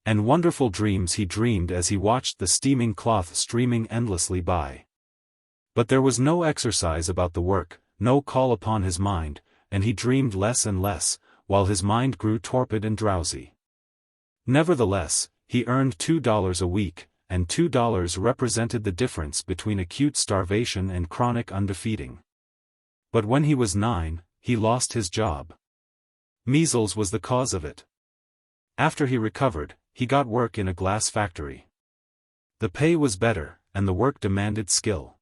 And wonderful dreams he dreamed as he watched the steaming cloth streaming endlessly by. But there was no exercise about the work, no call upon his mind, and he dreamed less and less, while his mind grew torpid and drowsy. Nevertheless, he earned $2 a week, and $2 represented the difference between acute starvation and chronic underfeeding. But when he was 9, he lost his job. Measles was the cause of it. After he recovered, he got work in a glass factory. The pay was better, and the work demanded skill.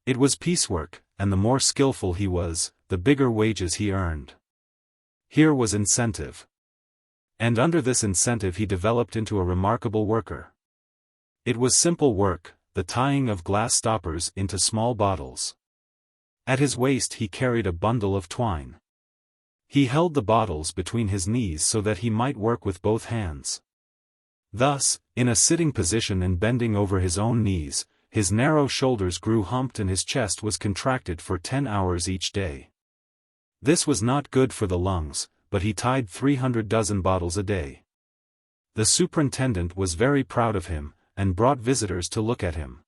It was piecework, and the more skillful he was, the bigger wages he earned. Here was incentive. And under this incentive he developed into a remarkable worker. It was simple work, the tying of glass stoppers into small bottles. At his waist he carried a bundle of twine. He held the bottles between his knees so that he might work with both hands. Thus, in a sitting position and bending over his own knees, his narrow shoulders grew humped and his chest was contracted for 10 hours each day. This was not good for the lungs, but he tied 300 dozen bottles a day. The superintendent was very proud of him, and brought visitors to look at him.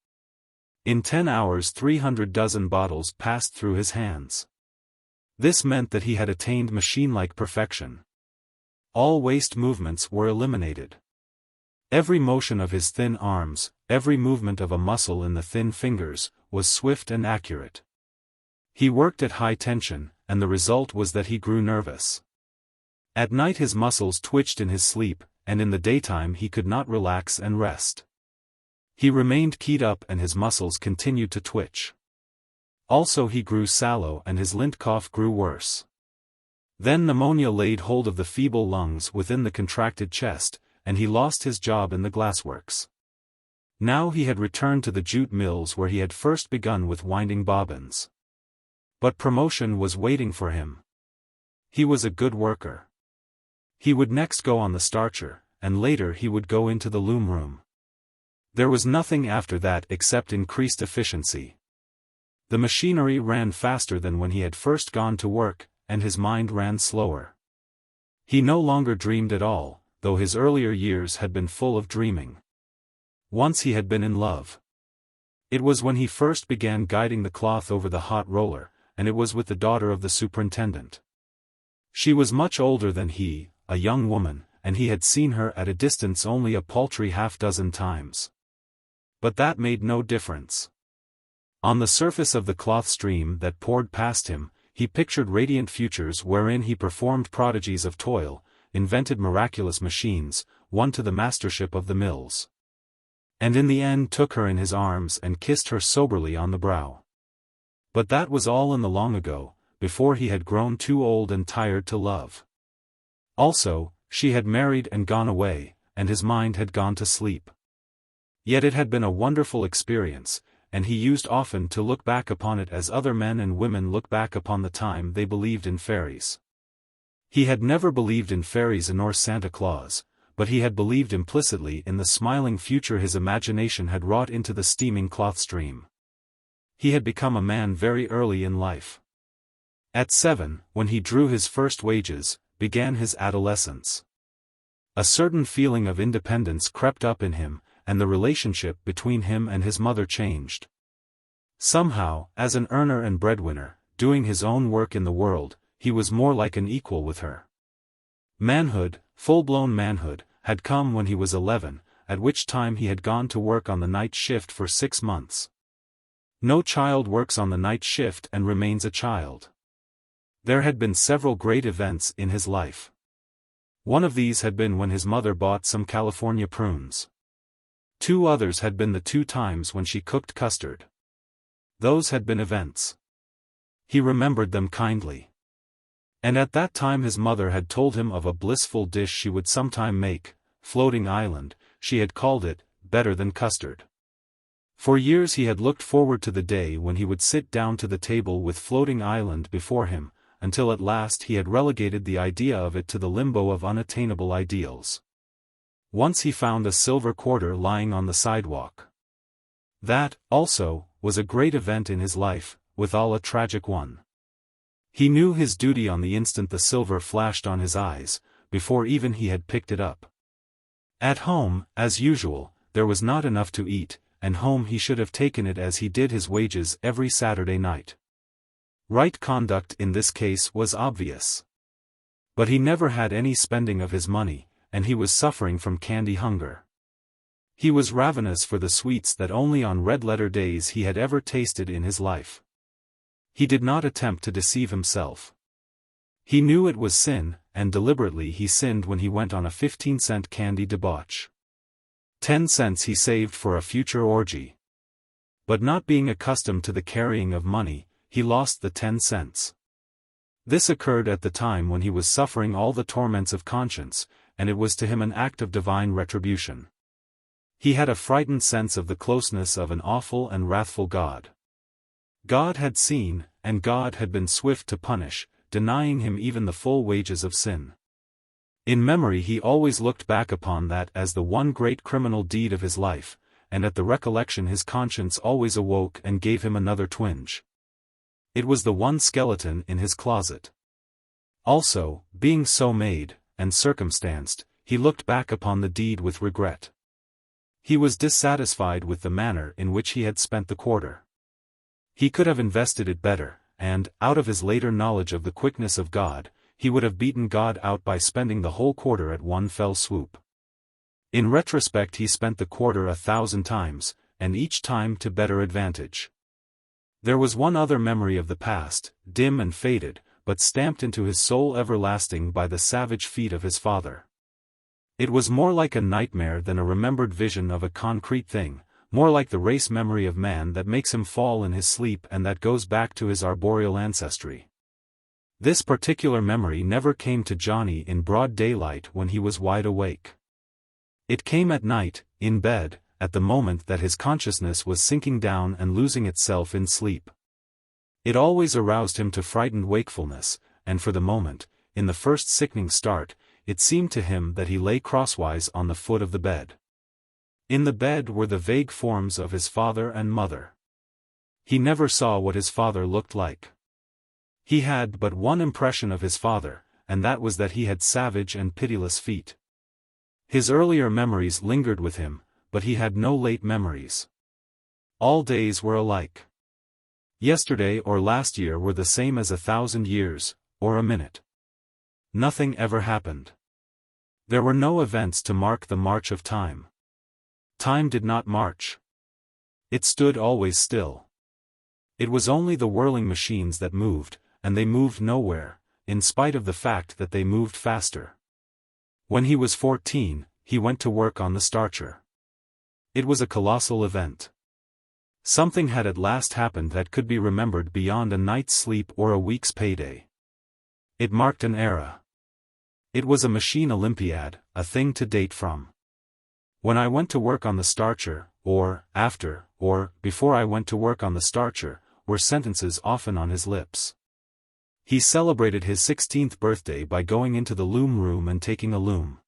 In 10 hours 300 dozen bottles passed through his hands. This meant that he had attained machine-like perfection. All waste movements were eliminated. Every motion of his thin arms, every movement of a muscle in the thin fingers, was swift and accurate. He worked at high tension, and the result was that he grew nervous. At night his muscles twitched in his sleep, and in the daytime he could not relax and rest. He remained keyed up and his muscles continued to twitch. Also he grew sallow and his lint cough grew worse. Then pneumonia laid hold of the feeble lungs within the contracted chest, and he lost his job in the glassworks. Now he had returned to the jute mills where he had first begun with winding bobbins. But promotion was waiting for him. He was a good worker. He would next go on the starcher, and later he would go into the loom room. There was nothing after that except increased efficiency. The machinery ran faster than when he had first gone to work, and his mind ran slower. He no longer dreamed at all, though his earlier years had been full of dreaming. Once he had been in love. It was when he first began guiding the cloth over the hot roller, and it was with the daughter of the superintendent. She was much older than he, a young woman, and he had seen her at a distance only a paltry half-dozen times. But that made no difference. On the surface of the cloth stream that poured past him, he pictured radiant futures wherein he performed prodigies of toil, invented miraculous machines, won to the mastership of the mills. And in the end took her in his arms and kissed her soberly on the brow. But that was all in the long ago, before he had grown too old and tired to love. Also, she had married and gone away, and his mind had gone to sleep. Yet it had been a wonderful experience, and he used often to look back upon it as other men and women look back upon the time they believed in fairies. He had never believed in fairies nor Santa Claus, but he had believed implicitly in the smiling future his imagination had wrought into the steaming cloth stream. He had become a man very early in life. At 7, when he drew his first wages, began his adolescence. A certain feeling of independence crept up in him, and the relationship between him and his mother changed. Somehow, as an earner and breadwinner, doing his own work in the world, he was more like an equal with her. Manhood, full-blown manhood, had come when he was 11, at which time he had gone to work on the night shift for 6 months. No child works on the night shift and remains a child. There had been several great events in his life. One of these had been when his mother bought some California prunes. 2 others had been the 2 times when she cooked custard. Those had been events. He remembered them kindly. And at that time his mother had told him of a blissful dish she would sometime make, floating island, she had called it, better than custard. For years he had looked forward to the day when he would sit down to the table with floating island before him, until at last he had relegated the idea of it to the limbo of unattainable ideals. Once he found a silver quarter lying on the sidewalk. That, also, was a great event in his life, withal a tragic one. He knew his duty on the instant the silver flashed on his eyes, before even he had picked it up. At home, as usual, there was not enough to eat, and home he should have taken it as he did his wages every Saturday night. Right conduct in this case was obvious. But he never had any spending of his money, and he was suffering from candy hunger. He was ravenous for the sweets that only on red-letter days he had ever tasted in his life. He did not attempt to deceive himself. He knew it was sin, and deliberately he sinned when he went on a 15-cent candy debauch. 10 cents he saved for a future orgy. But not being accustomed to the carrying of money, he lost the 10 cents. This occurred at the time when he was suffering all the torments of conscience, and it was to him an act of divine retribution. He had a frightened sense of the closeness of an awful and wrathful God. God had seen, and God had been swift to punish, denying him even the full wages of sin. In memory he always looked back upon that as the one great criminal deed of his life, and at the recollection his conscience always awoke and gave him another twinge. It was the one skeleton in his closet. Also, being so made, and circumstanced, he looked back upon the deed with regret. He was dissatisfied with the manner in which he had spent the quarter. He could have invested it better, and, out of his later knowledge of the quickness of God, he would have beaten God out by spending the whole quarter at one fell swoop. In retrospect he spent the quarter 1,000 times, and each time to better advantage. There was one other memory of the past, dim and faded, but stamped into his soul everlasting by the savage feet of his father. It was more like a nightmare than a remembered vision of a concrete thing, more like the race memory of man that makes him fall in his sleep and that goes back to his arboreal ancestry. This particular memory never came to Johnny in broad daylight when he was wide awake. It came at night, in bed, at the moment that his consciousness was sinking down and losing itself in sleep. It always aroused him to frightened wakefulness, and for the moment, in the first sickening start, it seemed to him that he lay crosswise on the foot of the bed. In the bed were the vague forms of his father and mother. He never saw what his father looked like. He had but one impression of his father, and that was that he had savage and pitiless feet. His earlier memories lingered with him, but he had no late memories. All days were alike. Yesterday or last year were the same as 1,000 years, or a minute. Nothing ever happened. There were no events to mark the march of time. Time did not march. It stood always still. It was only the whirling machines that moved, and they moved nowhere, in spite of the fact that they moved faster. When he was 14, he went to work on the starcher. It was a colossal event. Something had at last happened that could be remembered beyond a night's sleep or a week's payday. It marked an era. It was a machine Olympiad, a thing to date from. When I went to work on the starcher, or, after, or, before I went to work on the starcher, were sentences often on his lips. He celebrated his 16th birthday by going into the loom room and taking a loom.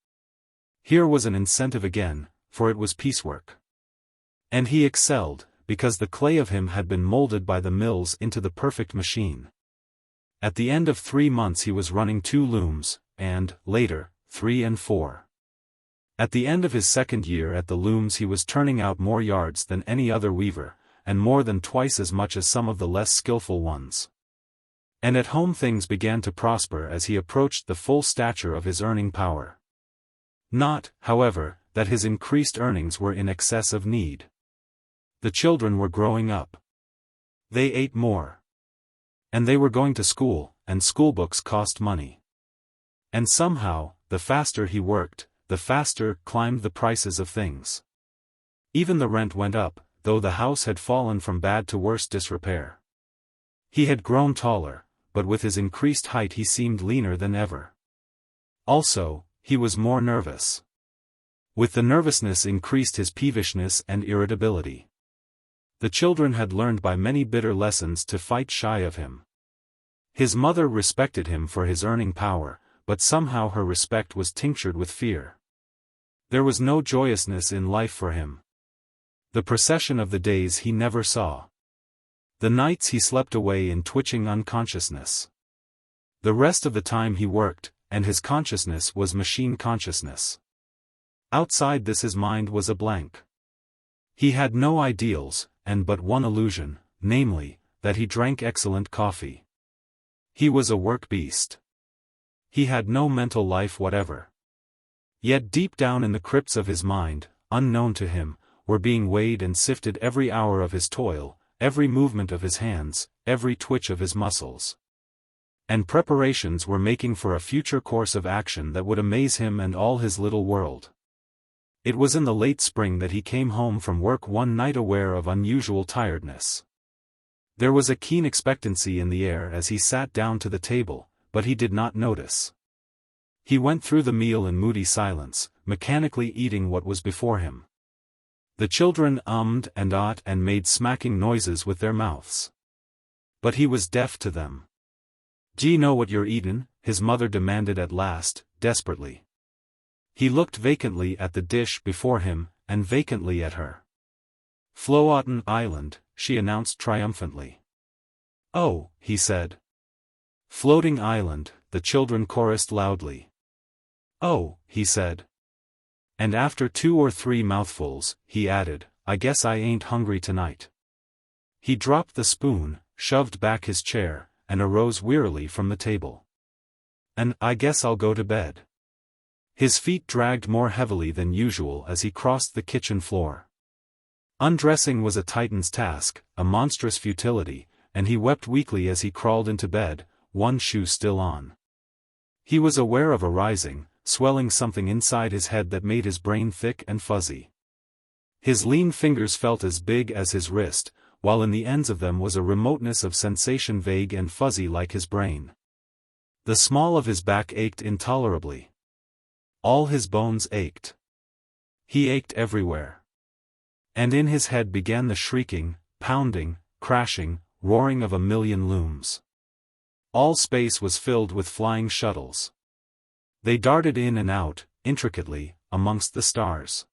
Here was an incentive again, for it was piecework. And he excelled, because the clay of him had been molded by the mills into the perfect machine. At the end of 3 months he was running 2 looms, and, later, 3 and 4. At the end of his 2nd year at the looms he was turning out more yards than any other weaver, and more than twice as much as some of the less skillful ones. And at home things began to prosper as he approached the full stature of his earning power. Not, however, that his increased earnings were in excess of need. The children were growing up. They ate more. And they were going to school, and schoolbooks cost money. And somehow, the faster he worked, the faster climbed the prices of things. Even the rent went up, though the house had fallen from bad to worse disrepair. He had grown taller, but with his increased height he seemed leaner than ever. Also, he was more nervous. With the nervousness increased his peevishness and irritability. The children had learned by many bitter lessons to fight shy of him. His mother respected him for his earning power, but somehow her respect was tinctured with fear. There was no joyousness in life for him. The procession of the days he never saw. The nights he slept away in twitching unconsciousness. The rest of the time he worked, and his consciousness was machine consciousness. Outside this his mind was a blank. He had no ideals, and but one illusion, namely, that he drank excellent coffee. He was a work beast. He had no mental life whatever. Yet deep down in the crypts of his mind, unknown to him, were being weighed and sifted every hour of his toil, every movement of his hands, every twitch of his muscles. And preparations were making for a future course of action that would amaze him and all his little world. It was in the late spring that he came home from work one night aware of unusual tiredness. There was a keen expectancy in the air as he sat down to the table, but he did not notice. He went through the meal in moody silence, mechanically eating what was before him. The children ummed and ahhed and made smacking noises with their mouths. But he was deaf to them. "D'ye know what you're eatin'?" his mother demanded at last, desperately. He looked vacantly at the dish before him, and vacantly at her. "Floatin' Island," she announced triumphantly. "Oh," he said. "Floating island," the children chorused loudly. "Oh," he said. And after 2 or 3 mouthfuls, he added, "I guess I ain't hungry tonight." He dropped the spoon, shoved back his chair, and arose wearily from the table. "And I guess I'll go to bed." His feet dragged more heavily than usual as he crossed the kitchen floor. Undressing was a Titan's task, a monstrous futility, and he wept weakly as he crawled into bed, one shoe still on. He was aware of a rising, swelling something inside his head that made his brain thick and fuzzy. His lean fingers felt as big as his wrist, while in the ends of them was a remoteness of sensation vague and fuzzy like his brain. The small of his back ached intolerably. All his bones ached. He ached everywhere. And in his head began the shrieking, pounding, crashing, roaring of a million looms. All space was filled with flying shuttles. They darted in and out, intricately, amongst the stars.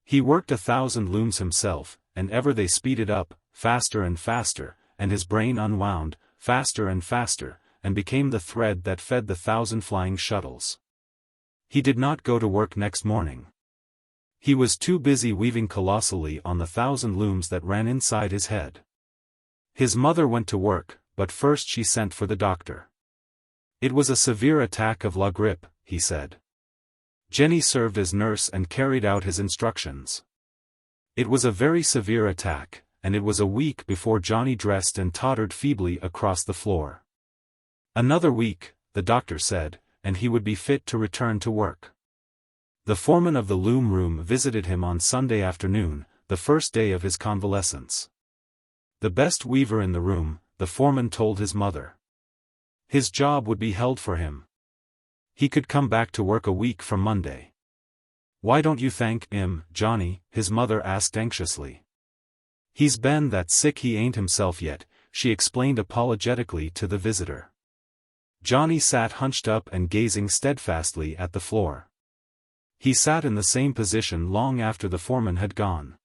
He worked 1,000 looms himself, and ever they speeded up, faster and faster, and his brain unwound, faster and faster, and became the thread that fed the 1,000 flying shuttles. He did not go to work next morning. He was too busy weaving colossally on the 1,000 looms that ran inside his head. His mother went to work, but first she sent for the doctor. It was a severe attack of la grippe, he said. Jenny served as nurse and carried out his instructions. It was a very severe attack, and it was a week before Johnny dressed and tottered feebly across the floor. Another week, the doctor said, and he would be fit to return to work. The foreman of the loom room visited him on Sunday afternoon, the first day of his convalescence. The best weaver in the room, the foreman told his mother. His job would be held for him. He could come back to work a week from Monday. "Why don't you thank him, Johnny?" his mother asked anxiously. "He's been that sick he ain't himself yet," she explained apologetically to the visitor. Johnny sat hunched up and gazing steadfastly at the floor. He sat in the same position long after the foreman had gone.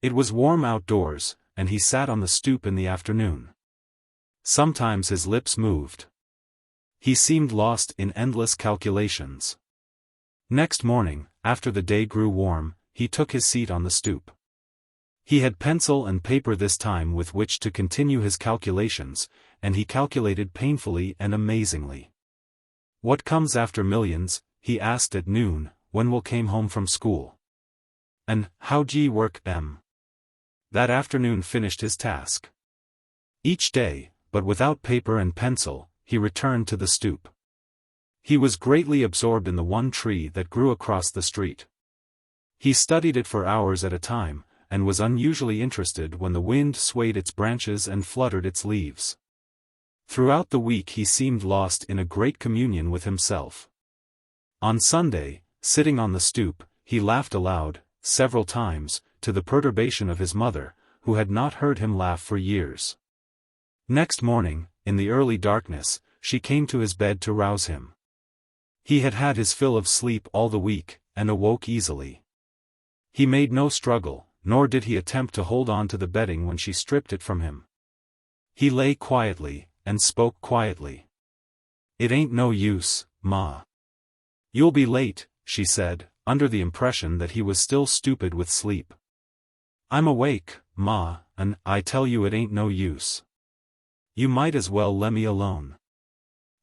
It was warm outdoors, and he sat on the stoop in the afternoon. Sometimes his lips moved. He seemed lost in endless calculations. Next morning, after the day grew warm, he took his seat on the stoop. He had pencil and paper this time with which to continue his calculations, and he calculated painfully and amazingly. "What comes after millions?" he asked at noon, when Will came home from school. "And how d'ye work 'em?" That afternoon finished his task. Each day, but without paper and pencil, he returned to the stoop. He was greatly absorbed in the one tree that grew across the street. He studied it for hours at a time, and was unusually interested when the wind swayed its branches and fluttered its leaves. Throughout the week he seemed lost in a great communion with himself. On Sunday, sitting on the stoop, he laughed aloud, several times, to the perturbation of his mother, who had not heard him laugh for years. Next morning, in the early darkness, she came to his bed to rouse him. He had had his fill of sleep all the week, and awoke easily. He made no struggle, nor did he attempt to hold on to the bedding when she stripped it from him. He lay quietly, and spoke quietly. "It ain't no use, Ma. You'll be late," she said, under the impression that he was still stupid with sleep. "I'm awake, Ma, and I tell you it ain't no use. You might as well lemme alone.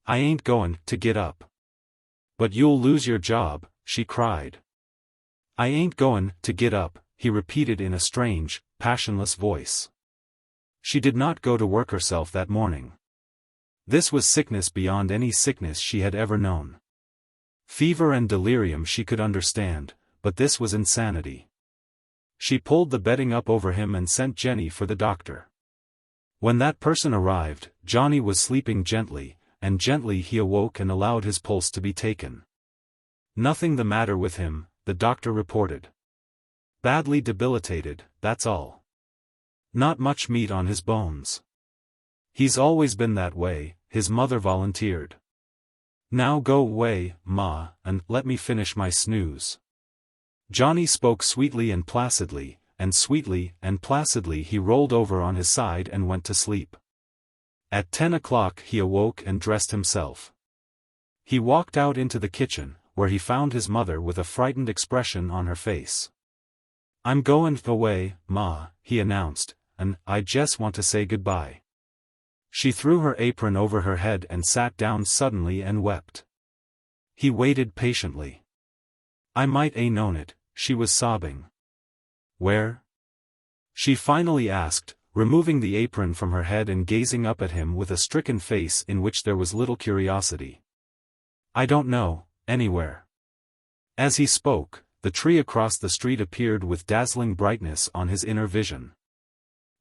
I ain't goin' to get up. But you'll lose your job, she cried. I ain't goin' to get up, he repeated in a strange, passionless voice. She did not go to work herself that morning. This was sickness beyond any sickness she had ever known. Fever and delirium she could understand, but this was insanity. She pulled the bedding up over him and sent Jenny for the doctor. When that person arrived, Johnny was sleeping gently, and gently he awoke and allowed his pulse to be taken. Nothing the matter with him, the doctor reported. Badly debilitated, that's all. Not much meat on his bones. He's always been that way, his mother volunteered. Now go away, Ma, and let me finish my snooze. Johnny spoke sweetly and placidly, and sweetly and placidly he rolled over on his side and went to sleep. At 10 o'clock he awoke and dressed himself. He walked out into the kitchen, where he found his mother with a frightened expression on her face. I'm goin' away, Ma, he announced, and I just want to say goodbye. She threw her apron over her head and sat down suddenly and wept. He waited patiently. I might a known it, she was sobbing. Where? She finally asked, removing the apron from her head and gazing up at him with a stricken face in which there was little curiosity. I don't know, anywhere. As he spoke, the tree across the street appeared with dazzling brightness on his inner vision.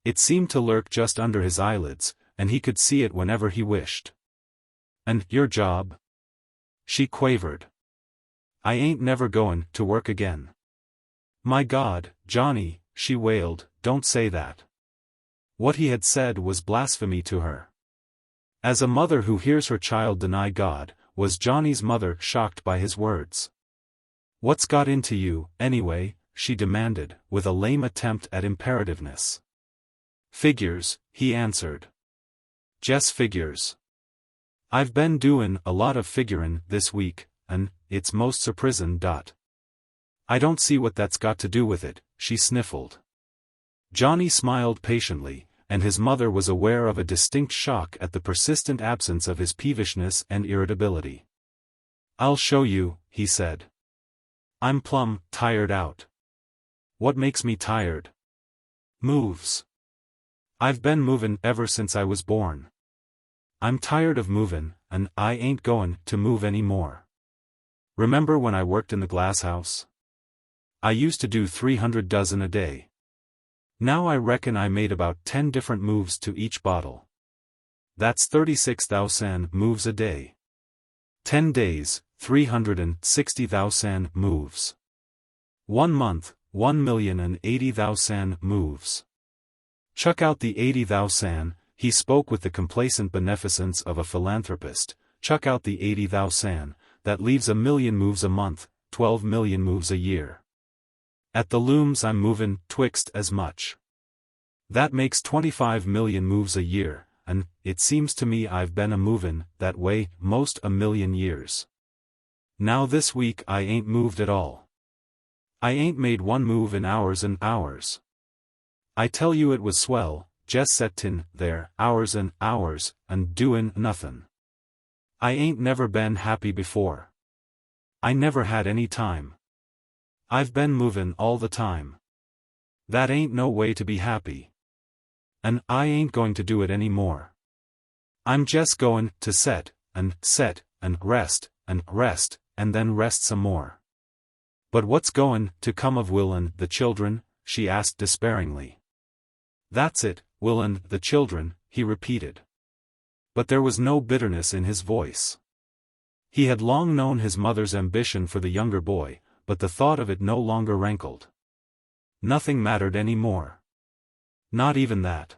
It seemed to lurk just under his eyelids, and he could see it whenever he wished. And your job? She quavered. I ain't never goin' to work again. My God, Johnny, she wailed, don't say that. What he had said was blasphemy to her. As a mother who hears her child deny God, was Johnny's mother shocked by his words. What's got into you, anyway? She demanded, with a lame attempt at imperativeness. Figures, he answered. Just figures. I've been doin' a lot of figurin' this week, and it's most surprisin'. I don't see what that's got to do with it, she sniffled. Johnny smiled patiently, and his mother was aware of a distinct shock at the persistent absence of his peevishness and irritability. I'll show you, he said. I'm plumb tired out. What makes me tired? Moves. I've been movin' ever since I was born. I'm tired of movin', and I ain't goin' to move any more. Remember when I worked in the glass house? I used to do 300 dozen a day. Now I reckon I made about 10 different moves to each bottle. That's 36,000 moves a day. 10 days, 360,000 moves. 1 month, 1,080,000 moves. Chuck out the 80,000, he spoke with the complacent beneficence of a philanthropist, chuck out the 80,000, that leaves 1 million moves a month, 12 million moves a year. At the looms I'm movin' twixt as much. That makes 25 million moves a year, and it seems to me I've been a movin' that way most 1 million years. Now this week I ain't moved at all. I ain't made one move in hours and hours. I tell you it was swell, just settin' there, hours and hours, and doin' nothin'. I ain't never been happy before. I never had any time. I've been movin' all the time. That ain't no way to be happy. And I ain't going to do it any more. I'm just goin' to set, and rest, and then rest some more. But what's goin' to come of Will and the children? She asked despairingly. That's it, Will and the children, he repeated. But there was no bitterness in his voice. He had long known his mother's ambition for the younger boy, but the thought of it no longer rankled. Nothing mattered any more. Not even that.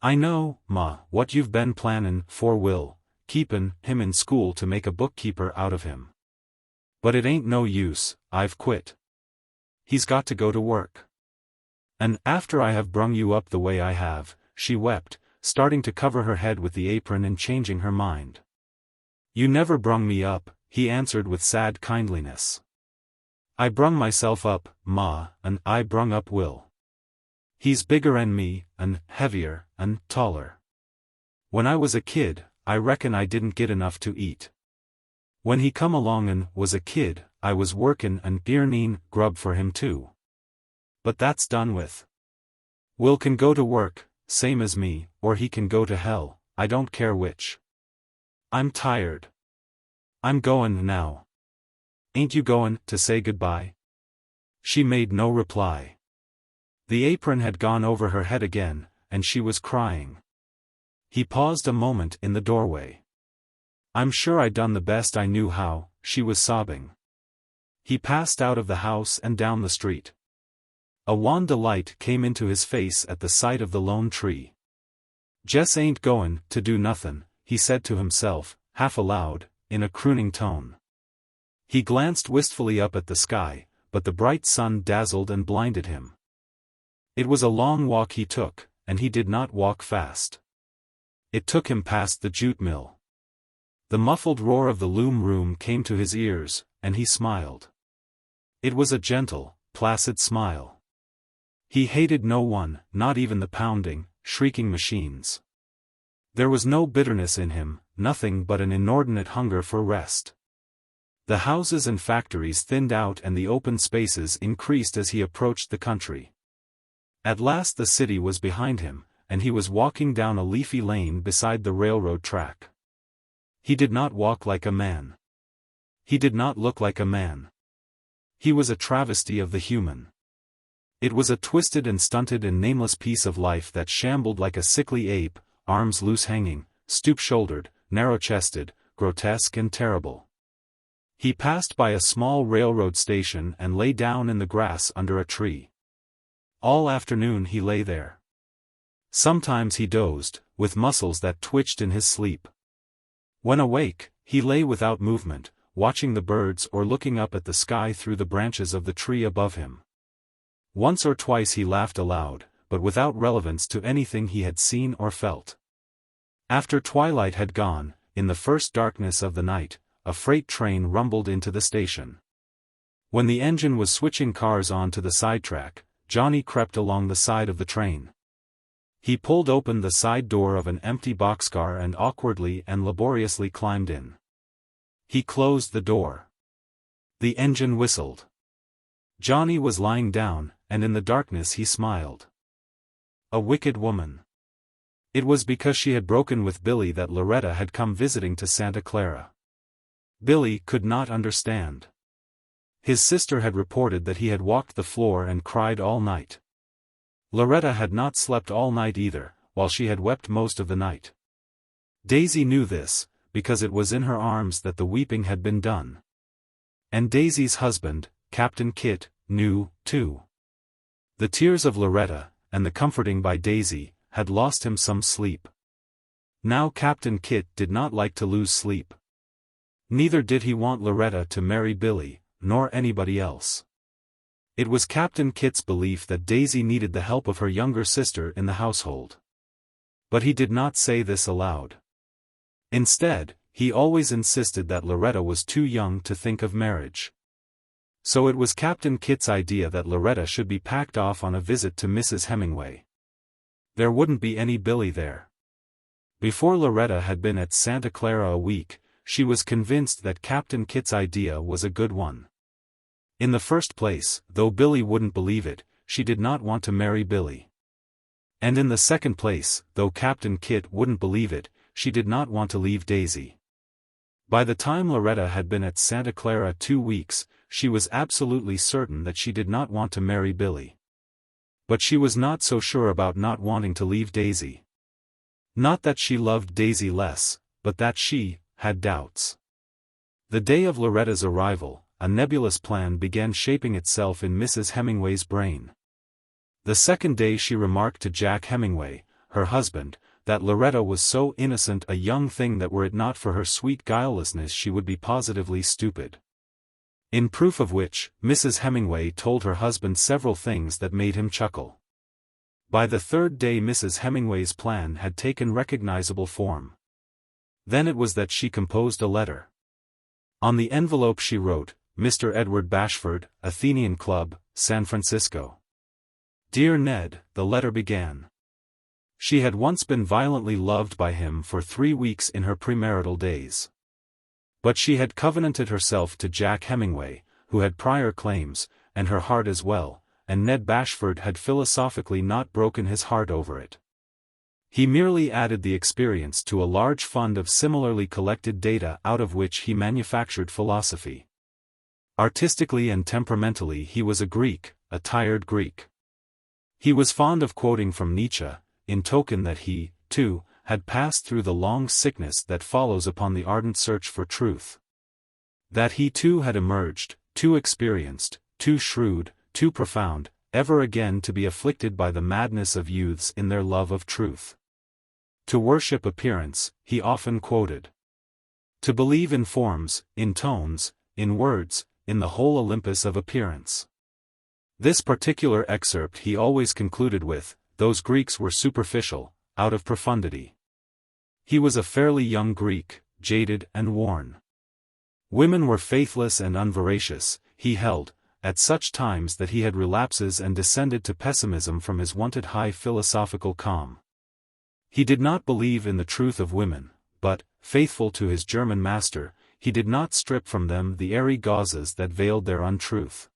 I know, Ma, what you've been plannin' for Will, keepin' him in school to make a bookkeeper out of him. But it ain't no use, I've quit. He's got to go to work. And after I have brung you up the way I have, she wept, starting to cover her head with the apron and changing her mind. You never brung me up, he answered with sad kindliness. I brung myself up, Ma, and I brung up Will. He's bigger 'n me, and heavier, and taller. When I was a kid, I reckon I didn't get enough to eat. When he come along and was a kid, I was workin' and earnin' grub for him too. But that's done with. Will can go to work, same as me, or he can go to hell, I don't care which. I'm tired. I'm goin' now. Ain't you goin' to say goodbye? She made no reply. The apron had gone over her head again, and she was crying. He paused a moment in the doorway. I'm sure I done the best I knew how, she was sobbing. He passed out of the house and down the street. A wan delight came into his face at the sight of the lone tree. Jess ain't goin' to do nothin', he said to himself, half aloud, in a crooning tone. He glanced wistfully up at the sky, but the bright sun dazzled and blinded him. It was a long walk he took, and he did not walk fast. It took him past the jute mill. The muffled roar of the loom room came to his ears, and he smiled. It was a gentle, placid smile. He hated no one, not even the pounding, shrieking machines. There was no bitterness in him, nothing but an inordinate hunger for rest. The houses and factories thinned out and the open spaces increased as he approached the country. At last the city was behind him, and he was walking down a leafy lane beside the railroad track. He did not walk like a man. He did not look like a man. He was a travesty of the human. It was a twisted and stunted and nameless piece of life that shambled like a sickly ape, arms loose hanging, stoop-shouldered, narrow-chested, grotesque and terrible. He passed by a small railroad station and lay down in the grass under a tree. All afternoon he lay there. Sometimes he dozed, with muscles that twitched in his sleep. When awake, he lay without movement, watching the birds or looking up at the sky through the branches of the tree above him. Once or twice he laughed aloud, but without relevance to anything he had seen or felt. After twilight had gone, in the first darkness of the night, a freight train rumbled into the station. When the engine was switching cars on to the sidetrack, Johnny crept along the side of the train. He pulled open the side door of an empty boxcar and awkwardly and laboriously climbed in. He closed the door. The engine whistled. Johnny was lying down, and in the darkness he smiled. A wicked woman. It was because she had broken with Billy that Loretta had come visiting to Santa Clara. Billy could not understand. His sister had reported that he had walked the floor and cried all night. Loretta had not slept all night either, while she had wept most of the night. Daisy knew this, because it was in her arms that the weeping had been done. And Daisy's husband, Captain Kit, knew, too. The tears of Loretta, and the comforting by Daisy, had lost him some sleep. Now Captain Kit did not like to lose sleep. Neither did he want Loretta to marry Billy, nor anybody else. It was Captain Kit's belief that Daisy needed the help of her younger sister in the household. But he did not say this aloud. Instead, he always insisted that Loretta was too young to think of marriage. So it was Captain Kit's idea that Loretta should be packed off on a visit to Mrs. Hemingway. There wouldn't be any Billy there. Before Loretta had been at Santa Clara a week, she was convinced that Captain Kit's idea was a good one. In the first place, though Billy wouldn't believe it, she did not want to marry Billy. And in the second place, though Captain Kit wouldn't believe it, she did not want to leave Daisy. By the time Loretta had been at Santa Clara 2 weeks, she was absolutely certain that she did not want to marry Billy. But she was not so sure about not wanting to leave Daisy. Not that she loved Daisy less, but that she had doubts. The day of Loretta's arrival, a nebulous plan began shaping itself in Mrs. Hemingway's brain. The second day she remarked to Jack Hemingway, her husband, that Loretta was so innocent a young thing that were it not for her sweet guilelessness she would be positively stupid. In proof of which, Mrs. Hemingway told her husband several things that made him chuckle. By the third day Mrs. Hemingway's plan had taken recognizable form. Then it was that she composed a letter. On the envelope she wrote, Mr. Edward Bashford, Athenian Club, San Francisco. Dear Ned, the letter began. She had once been violently loved by him for 3 weeks in her premarital days. But she had covenanted herself to Jack Hemingway, who had prior claims, and her heart as well, and Ned Bashford had philosophically not broken his heart over it. He merely added the experience to a large fund of similarly collected data out of which he manufactured philosophy. Artistically and temperamentally he was a Greek, a tired Greek. He was fond of quoting from Nietzsche, in token that he, too, had passed through the long sickness that follows upon the ardent search for truth. That he too had emerged, too experienced, too shrewd, too profound, ever again to be afflicted by the madness of youths in their love of truth. To worship appearance, he often quoted. To believe in forms, in tones, in words, in the whole Olympus of appearance. This particular excerpt he always concluded with, "Those Greeks were superficial, out of profundity." He was a fairly young Greek, jaded and worn. Women were faithless and unveracious, he held, at such times that he had relapses and descended to pessimism from his wonted high philosophical calm. He did not believe in the truth of women, but, faithful to his German master, he did not strip from them the airy gauzes that veiled their untruth.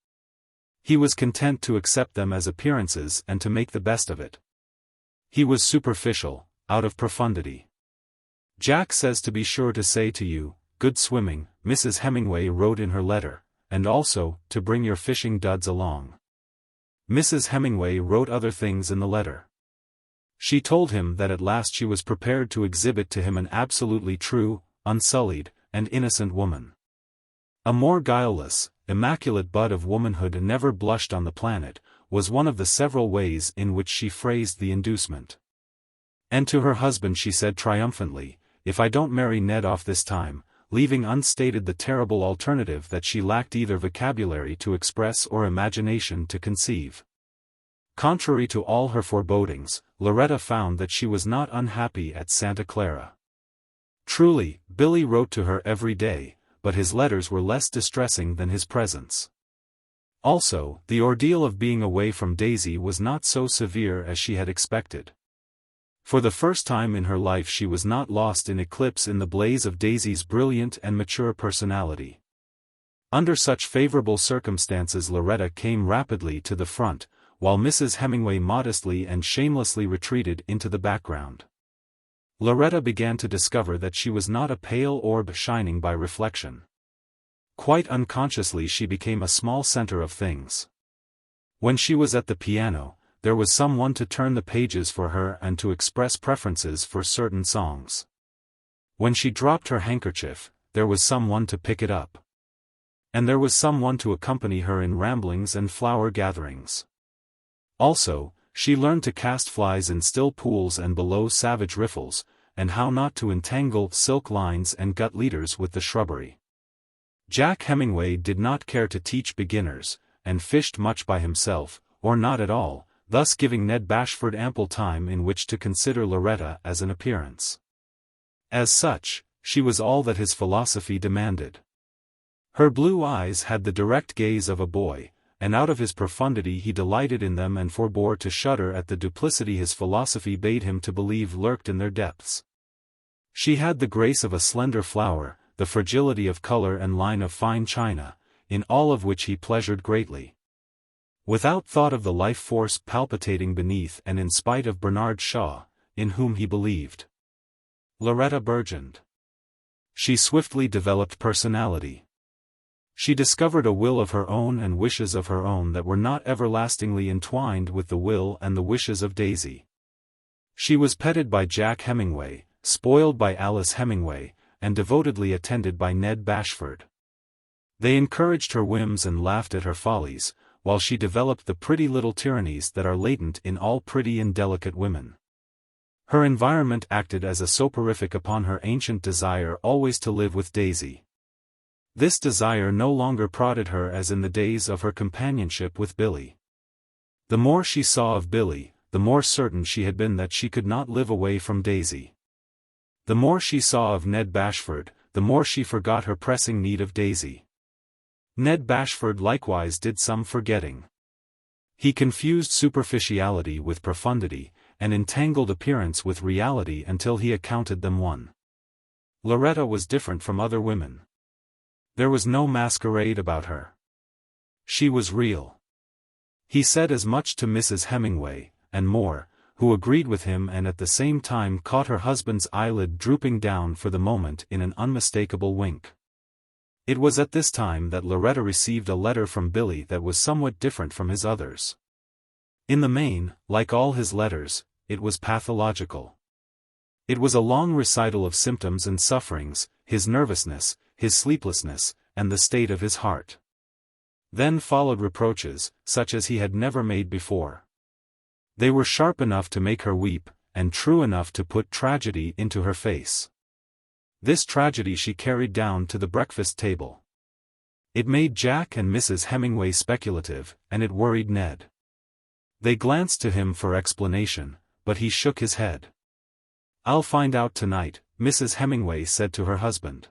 He was content to accept them as appearances and to make the best of it. He was superficial, out of profundity. Jack says to be sure to say to you, "Good swimming," Mrs. Hemingway wrote in her letter, and also, to bring your fishing duds along. Mrs. Hemingway wrote other things in the letter. She told him that at last she was prepared to exhibit to him an absolutely true, unsullied, and innocent woman. A more guileless, immaculate bud of womanhood never blushed on the planet, was one of the several ways in which she phrased the inducement. And to her husband she said triumphantly, "If I don't marry Ned off this time," leaving unstated the terrible alternative that she lacked either vocabulary to express or imagination to conceive. Contrary to all her forebodings, Loretta found that she was not unhappy at Santa Clara. Truly, Billy wrote to her every day, but his letters were less distressing than his presence. Also, the ordeal of being away from Daisy was not so severe as she had expected. For the first time in her life she was not lost in eclipse in the blaze of Daisy's brilliant and mature personality. Under such favorable circumstances Loretta came rapidly to the front, while Mrs. Hemingway modestly and shamelessly retreated into the background. Loretta began to discover that she was not a pale orb shining by reflection. Quite unconsciously she became a small center of things. When she was at the piano, there was someone to turn the pages for her and to express preferences for certain songs. When she dropped her handkerchief, there was someone to pick it up. And there was someone to accompany her in ramblings and flower gatherings. Also, she learned to cast flies in still pools and below savage riffles, and how not to entangle silk lines and gut leaders with the shrubbery. Jack Hemingway did not care to teach beginners, and fished much by himself, or not at all, thus giving Ned Bashford ample time in which to consider Loretta as an appearance. As such, she was all that his philosophy demanded. Her blue eyes had the direct gaze of a boy, and out of his profundity he delighted in them and forbore to shudder at the duplicity his philosophy bade him to believe lurked in their depths. She had the grace of a slender flower, the fragility of color and line of fine china, in all of which he pleasured greatly. Without thought of the life force palpitating beneath and in spite of Bernard Shaw, in whom he believed. Loretta burgeoned. She swiftly developed personality. She discovered a will of her own and wishes of her own that were not everlastingly entwined with the will and the wishes of Daisy. She was petted by Jack Hemingway, spoiled by Alice Hemingway, and devotedly attended by Ned Bashford. They encouraged her whims and laughed at her follies, while she developed the pretty little tyrannies that are latent in all pretty and delicate women. Her environment acted as a soporific upon her ancient desire always to live with Daisy. This desire no longer prodded her as in the days of her companionship with Billy. The more she saw of Billy, the more certain she had been that she could not live away from Daisy. The more she saw of Ned Bashford, the more she forgot her pressing need of Daisy. Ned Bashford likewise did some forgetting. He confused superficiality with profundity, and entangled appearance with reality until he accounted them one. Loretta was different from other women. There was no masquerade about her. She was real. He said as much to Mrs. Hemingway, and more, who agreed with him and at the same time caught her husband's eyelid drooping down for the moment in an unmistakable wink. It was at this time that Loretta received a letter from Billy that was somewhat different from his others. In the main, like all his letters, it was pathological. It was a long recital of symptoms and sufferings, his nervousness, his sleeplessness, and the state of his heart. Then followed reproaches, such as he had never made before. They were sharp enough to make her weep, and true enough to put tragedy into her face. This tragedy she carried down to the breakfast table. It made Jack and Mrs. Hemingway speculative, and it worried Ned. They glanced to him for explanation, but he shook his head. "I'll find out tonight," Mrs. Hemingway said to her husband.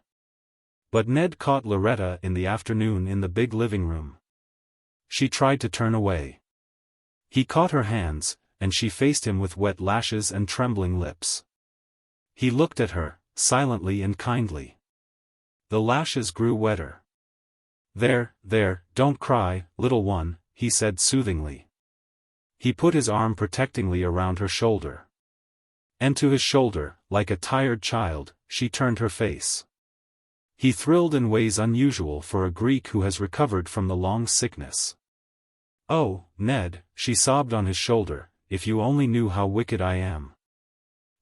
But Ned caught Loretta in the afternoon in the big living room. She tried to turn away. He caught her hands, and she faced him with wet lashes and trembling lips. He looked at her, silently and kindly. The lashes grew wetter. There, don't cry, little one," he said soothingly. He put his arm protectingly around her shoulder. And to his shoulder, like a tired child, she turned her face. He thrilled in ways unusual for a Greek who has recovered from the long sickness. "Oh, Ned," she sobbed on his shoulder, "if you only knew how wicked I am."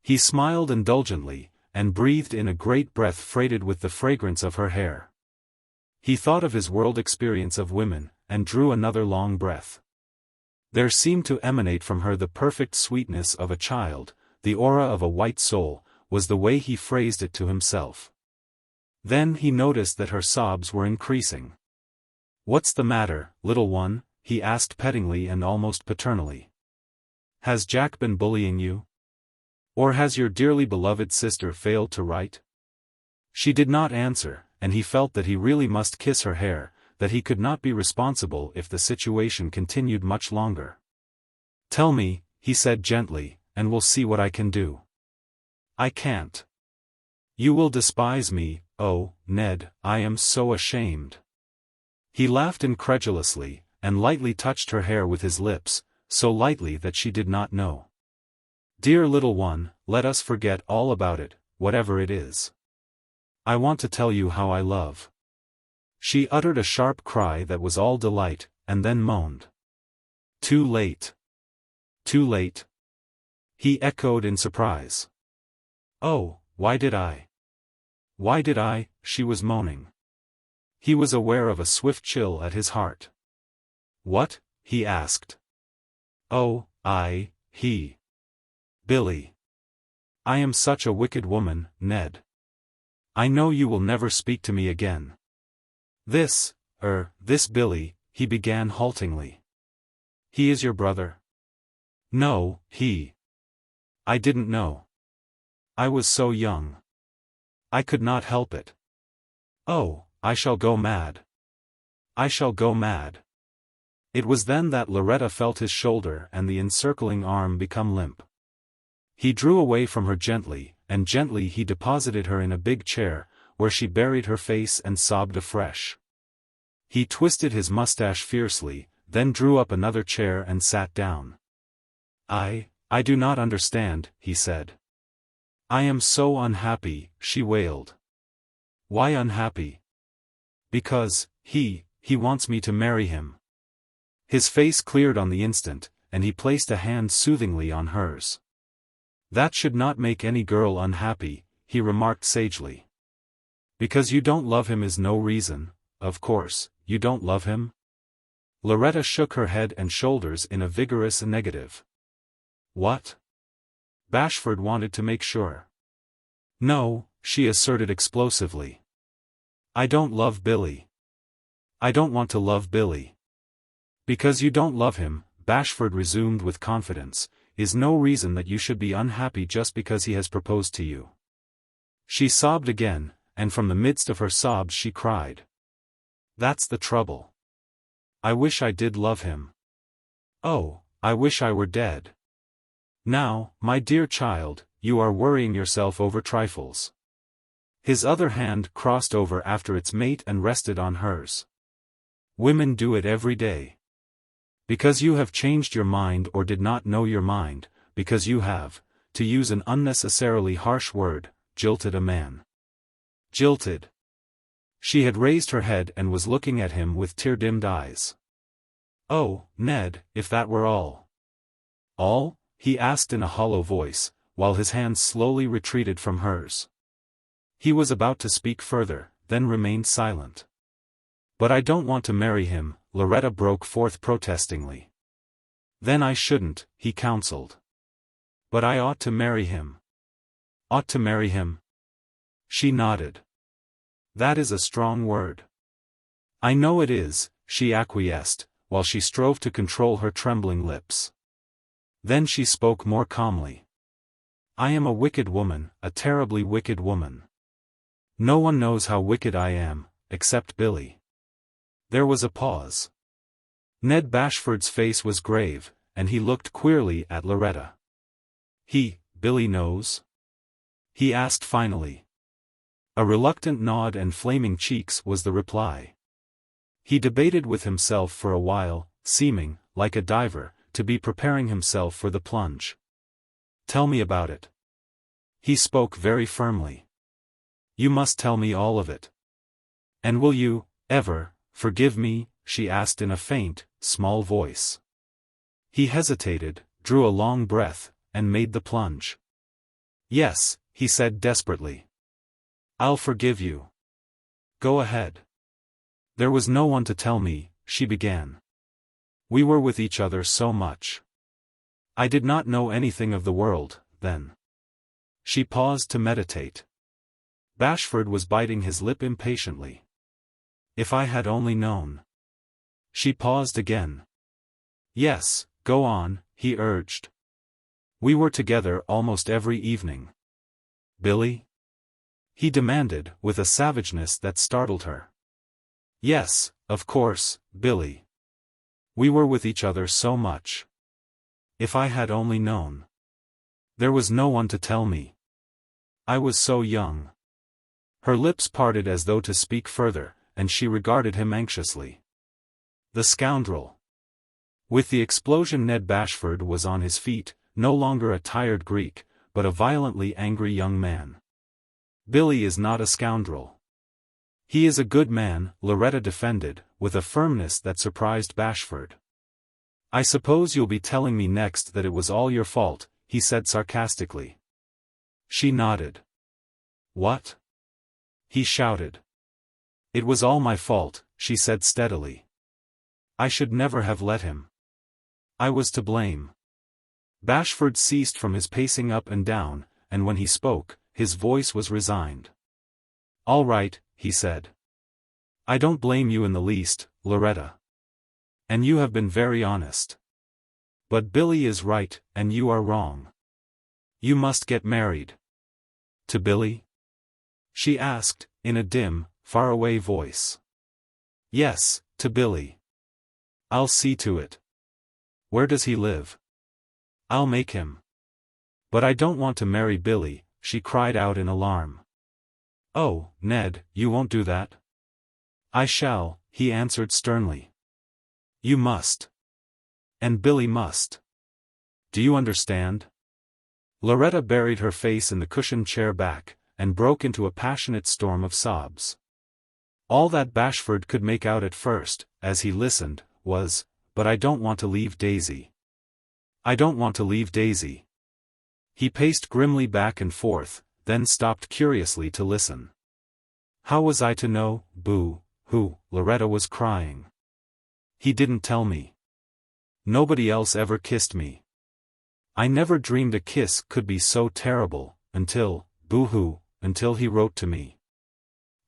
He smiled indulgently, and breathed in a great breath freighted with the fragrance of her hair. He thought of his world experience of women, and drew another long breath. There seemed to emanate from her the perfect sweetness of a child, the aura of a white soul, was the way he phrased it to himself. Then he noticed that her sobs were increasing. "What's the matter, little one?" he asked pettingly and almost paternally. "Has Jack been bullying you? Or has your dearly beloved sister failed to write?" She did not answer, and he felt that he really must kiss her hair, that he could not be responsible if the situation continued much longer. "Tell me," he said gently, "and we'll see what I can do." "I can't. You will despise me, oh, Ned, I am so ashamed." He laughed incredulously, and lightly touched her hair with his lips, so lightly that she did not know. "Dear little one, let us forget all about it, whatever it is. I want to tell you how I love." She uttered a sharp cry that was all delight, and then moaned. "Too late. Too late." He echoed in surprise. "Oh, why did I? Why did I?" she was moaning. He was aware of a swift chill at his heart. "What?" he asked. "Oh, Billy. I am such a wicked woman, Ned. I know you will never speak to me again." This Billy," he began haltingly. "He is your brother?" "No, I didn't know. I was so young. I could not help it. Oh, I shall go mad. I shall go mad." It was then that Loretta felt his shoulder and the encircling arm become limp. He drew away from her gently, and gently he deposited her in a big chair, where she buried her face and sobbed afresh. He twisted his mustache fiercely, then drew up another chair and sat down. I do not understand," he said. "I am so unhappy," she wailed. "Why unhappy?" "Because, he wants me to marry him." His face cleared on the instant, and he placed a hand soothingly on hers. "That should not make any girl unhappy," he remarked sagely. "Because you don't love him is no reason, of course, you don't love him?" Loretta shook her head and shoulders in a vigorous negative. "What?" Bashford wanted to make sure. "No," she asserted explosively. "I don't love Billy. I don't want to love Billy." "Because you don't love him," Bashford resumed with confidence, "is no reason that you should be unhappy just because he has proposed to you." She sobbed again, and from the midst of her sobs she cried. "That's the trouble. I wish I did love him. Oh, I wish I were dead." Now, my dear child, you are worrying yourself over trifles. His other hand crossed over after its mate and rested on hers. Women do it every day. Because you have changed your mind or did not know your mind, because you have, to use an unnecessarily harsh word, jilted a man. Jilted. She had raised her head and was looking at him with tear-dimmed eyes. Oh, Ned, if that were all. All? He asked in a hollow voice, while his hands slowly retreated from hers. He was about to speak further, then remained silent. But I don't want to marry him, Loretta broke forth protestingly. Then I shouldn't, he counseled. But I ought to marry him. Ought to marry him? She nodded. That is a strong word. I know it is, she acquiesced, while she strove to control her trembling lips. Then she spoke more calmly. I am a wicked woman, a terribly wicked woman. No one knows how wicked I am, except Billy. There was a pause. Ned Bashford's face was grave, and he looked queerly at Loretta. Billy knows? He asked finally. A reluctant nod and flaming cheeks was the reply. He debated with himself for a while, seeming, like a diver, to be preparing himself for the plunge. Tell me about it. He spoke very firmly. You must tell me all of it. And will you, ever, forgive me? She asked in a faint, small voice. He hesitated, drew a long breath, and made the plunge. Yes, he said desperately. I'll forgive you. Go ahead. There was no one to tell me, she began. We were with each other so much. I did not know anything of the world, then. She paused to meditate. Bashford was biting his lip impatiently. If I had only known. She paused again. Yes, go on, he urged. We were together almost every evening. Billy? He demanded, with a savageness that startled her. Yes, of course, Billy. We were with each other so much. If I had only known. There was no one to tell me. I was so young. Her lips parted as though to speak further, and she regarded him anxiously. The scoundrel. With the explosion Ned Bashford was on his feet, no longer a tired Greek, but a violently angry young man. Billy is not a scoundrel. He is a good man, Loretta defended, with a firmness that surprised Bashford. I suppose you'll be telling me next that it was all your fault, he said sarcastically. She nodded. What? He shouted. It was all my fault, she said steadily. I should never have let him. I was to blame. Bashford ceased from his pacing up and down, and when he spoke, his voice was resigned. All right, he said. I don't blame you in the least, Loretta. And you have been very honest. But Billy is right, and you are wrong. You must get married. To Billy? She asked, in a dim, faraway voice. Yes, to Billy. I'll see to it. Where does he live? I'll make him. But I don't want to marry Billy, she cried out in alarm. Oh, Ned, you won't do that? I shall, he answered sternly. You must. And Billy must. Do you understand? Loretta buried her face in the cushioned chair back, and broke into a passionate storm of sobs. All that Bashford could make out at first, as he listened, was, but I don't want to leave Daisy. I don't want to leave Daisy. He paced grimly back and forth, then stopped curiously to listen. How was I to know, boo-hoo, Loretta was crying. He didn't tell me. Nobody else ever kissed me. I never dreamed a kiss could be so terrible, until, boo-hoo, until he wrote to me.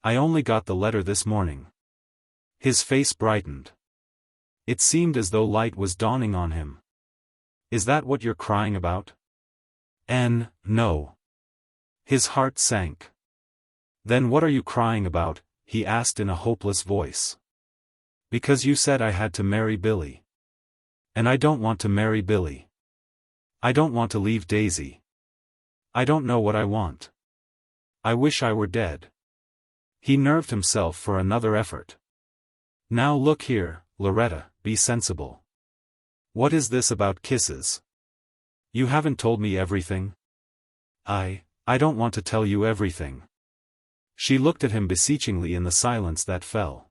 I only got the letter this morning. His face brightened. It seemed as though light was dawning on him. Is that what you're crying about? No. His heart sank. Then what are you crying about? He asked in a hopeless voice. Because you said I had to marry Billy. And I don't want to marry Billy. I don't want to leave Daisy. I don't know what I want. I wish I were dead. He nerved himself for another effort. Now look here, Loretta, be sensible. What is this about kisses? You haven't told me everything. I don't want to tell you everything. She looked at him beseechingly in the silence that fell.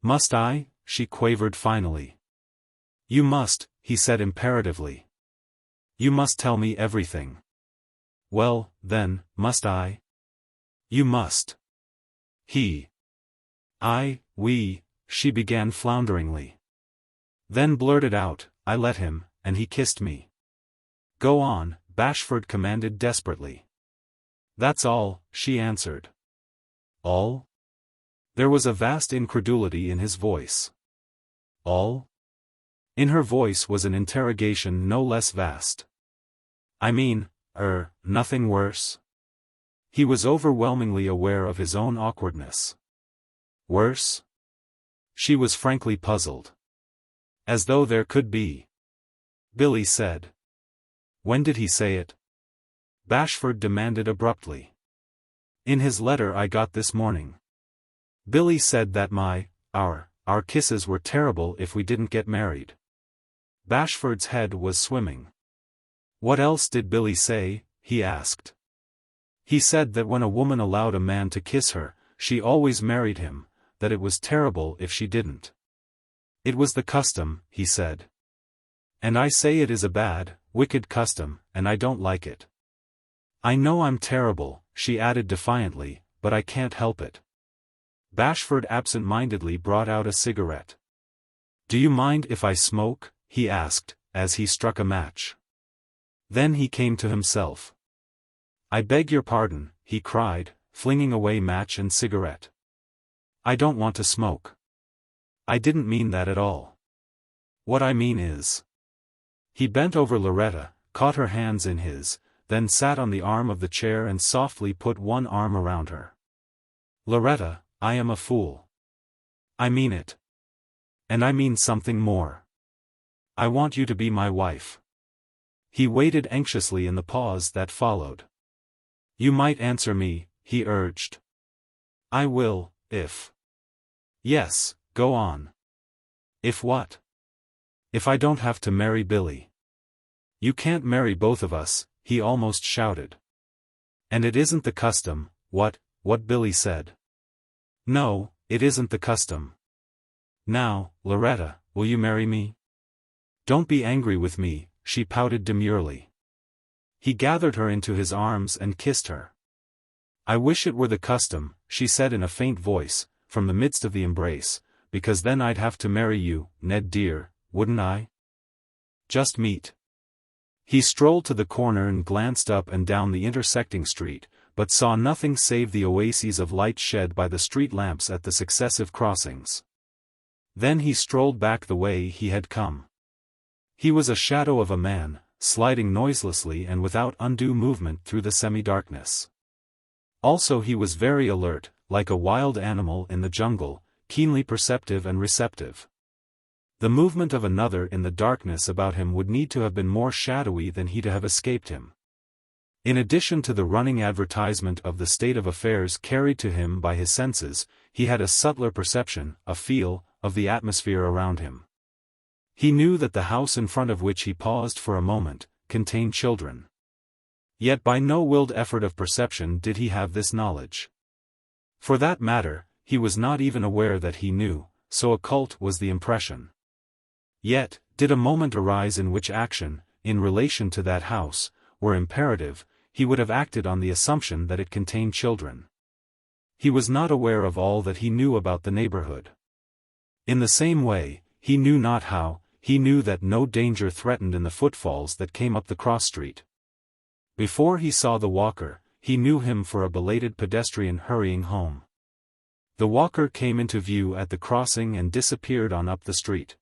Must I? She quavered finally. You must, he said imperatively. You must tell me everything. Well, then, must I? You must. We, she began flounderingly. Then blurted out, I let him, and he kissed me. Go on, Bashford commanded desperately. That's all, she answered. All? There was a vast incredulity in his voice. All? In her voice was an interrogation no less vast. I mean, nothing worse? He was overwhelmingly aware of his own awkwardness. Worse? She was frankly puzzled. As though there could be. Billy said. When did he say it? Bashford demanded abruptly. In his letter I got this morning. Billy said that our kisses were terrible if we didn't get married. Bashford's head was swimming. What else did Billy say? He asked. He said that when a woman allowed a man to kiss her, she always married him, that it was terrible if she didn't. It was the custom, he said. And I say it is a bad, wicked custom, and I don't like it. I know I'm terrible, she added defiantly, but I can't help it. Bashford absent-mindedly brought out a cigarette. Do you mind if I smoke? He asked, as he struck a match. Then he came to himself. I beg your pardon, he cried, flinging away match and cigarette. I don't want to smoke. I didn't mean that at all. What I mean is. He bent over Loretta, caught her hands in his, then sat on the arm of the chair and softly put one arm around her. Loretta, I am a fool. I mean it. And I mean something more. I want you to be my wife. He waited anxiously in the pause that followed. You might answer me, he urged. I will, if. Yes, go on. If what? If I don't have to marry Billy. You can't marry both of us, he almost shouted. And it isn't the custom, what Billy said. No, it isn't the custom. Now, Loretta, will you marry me? Don't be angry with me, she pouted demurely. He gathered her into his arms and kissed her. I wish it were the custom, she said in a faint voice, from the midst of the embrace, because then I'd have to marry you, Ned dear, wouldn't I? Just meet. He strolled to the corner and glanced up and down the intersecting street, but saw nothing save the oases of light shed by the street lamps at the successive crossings. Then he strolled back the way he had come. He was a shadow of a man, sliding noiselessly and without undue movement through the semi-darkness. Also he was very alert, like a wild animal in the jungle, keenly perceptive and receptive. The movement of another in the darkness about him would need to have been more shadowy than he to have escaped him. In addition to the running advertisement of the state of affairs carried to him by his senses, he had a subtler perception, a feel, of the atmosphere around him. He knew that the house in front of which he paused for a moment, contained children. Yet by no willed effort of perception did he have this knowledge. For that matter, he was not even aware that he knew, so occult was the impression. Yet, did a moment arise in which action, in relation to that house, were imperative, he would have acted on the assumption that it contained children. He was not aware of all that he knew about the neighborhood. In the same way, he knew not how, he knew that no danger threatened in the footfalls that came up the cross street. Before he saw the walker, he knew him for a belated pedestrian hurrying home. The walker came into view at the crossing and disappeared on up the street.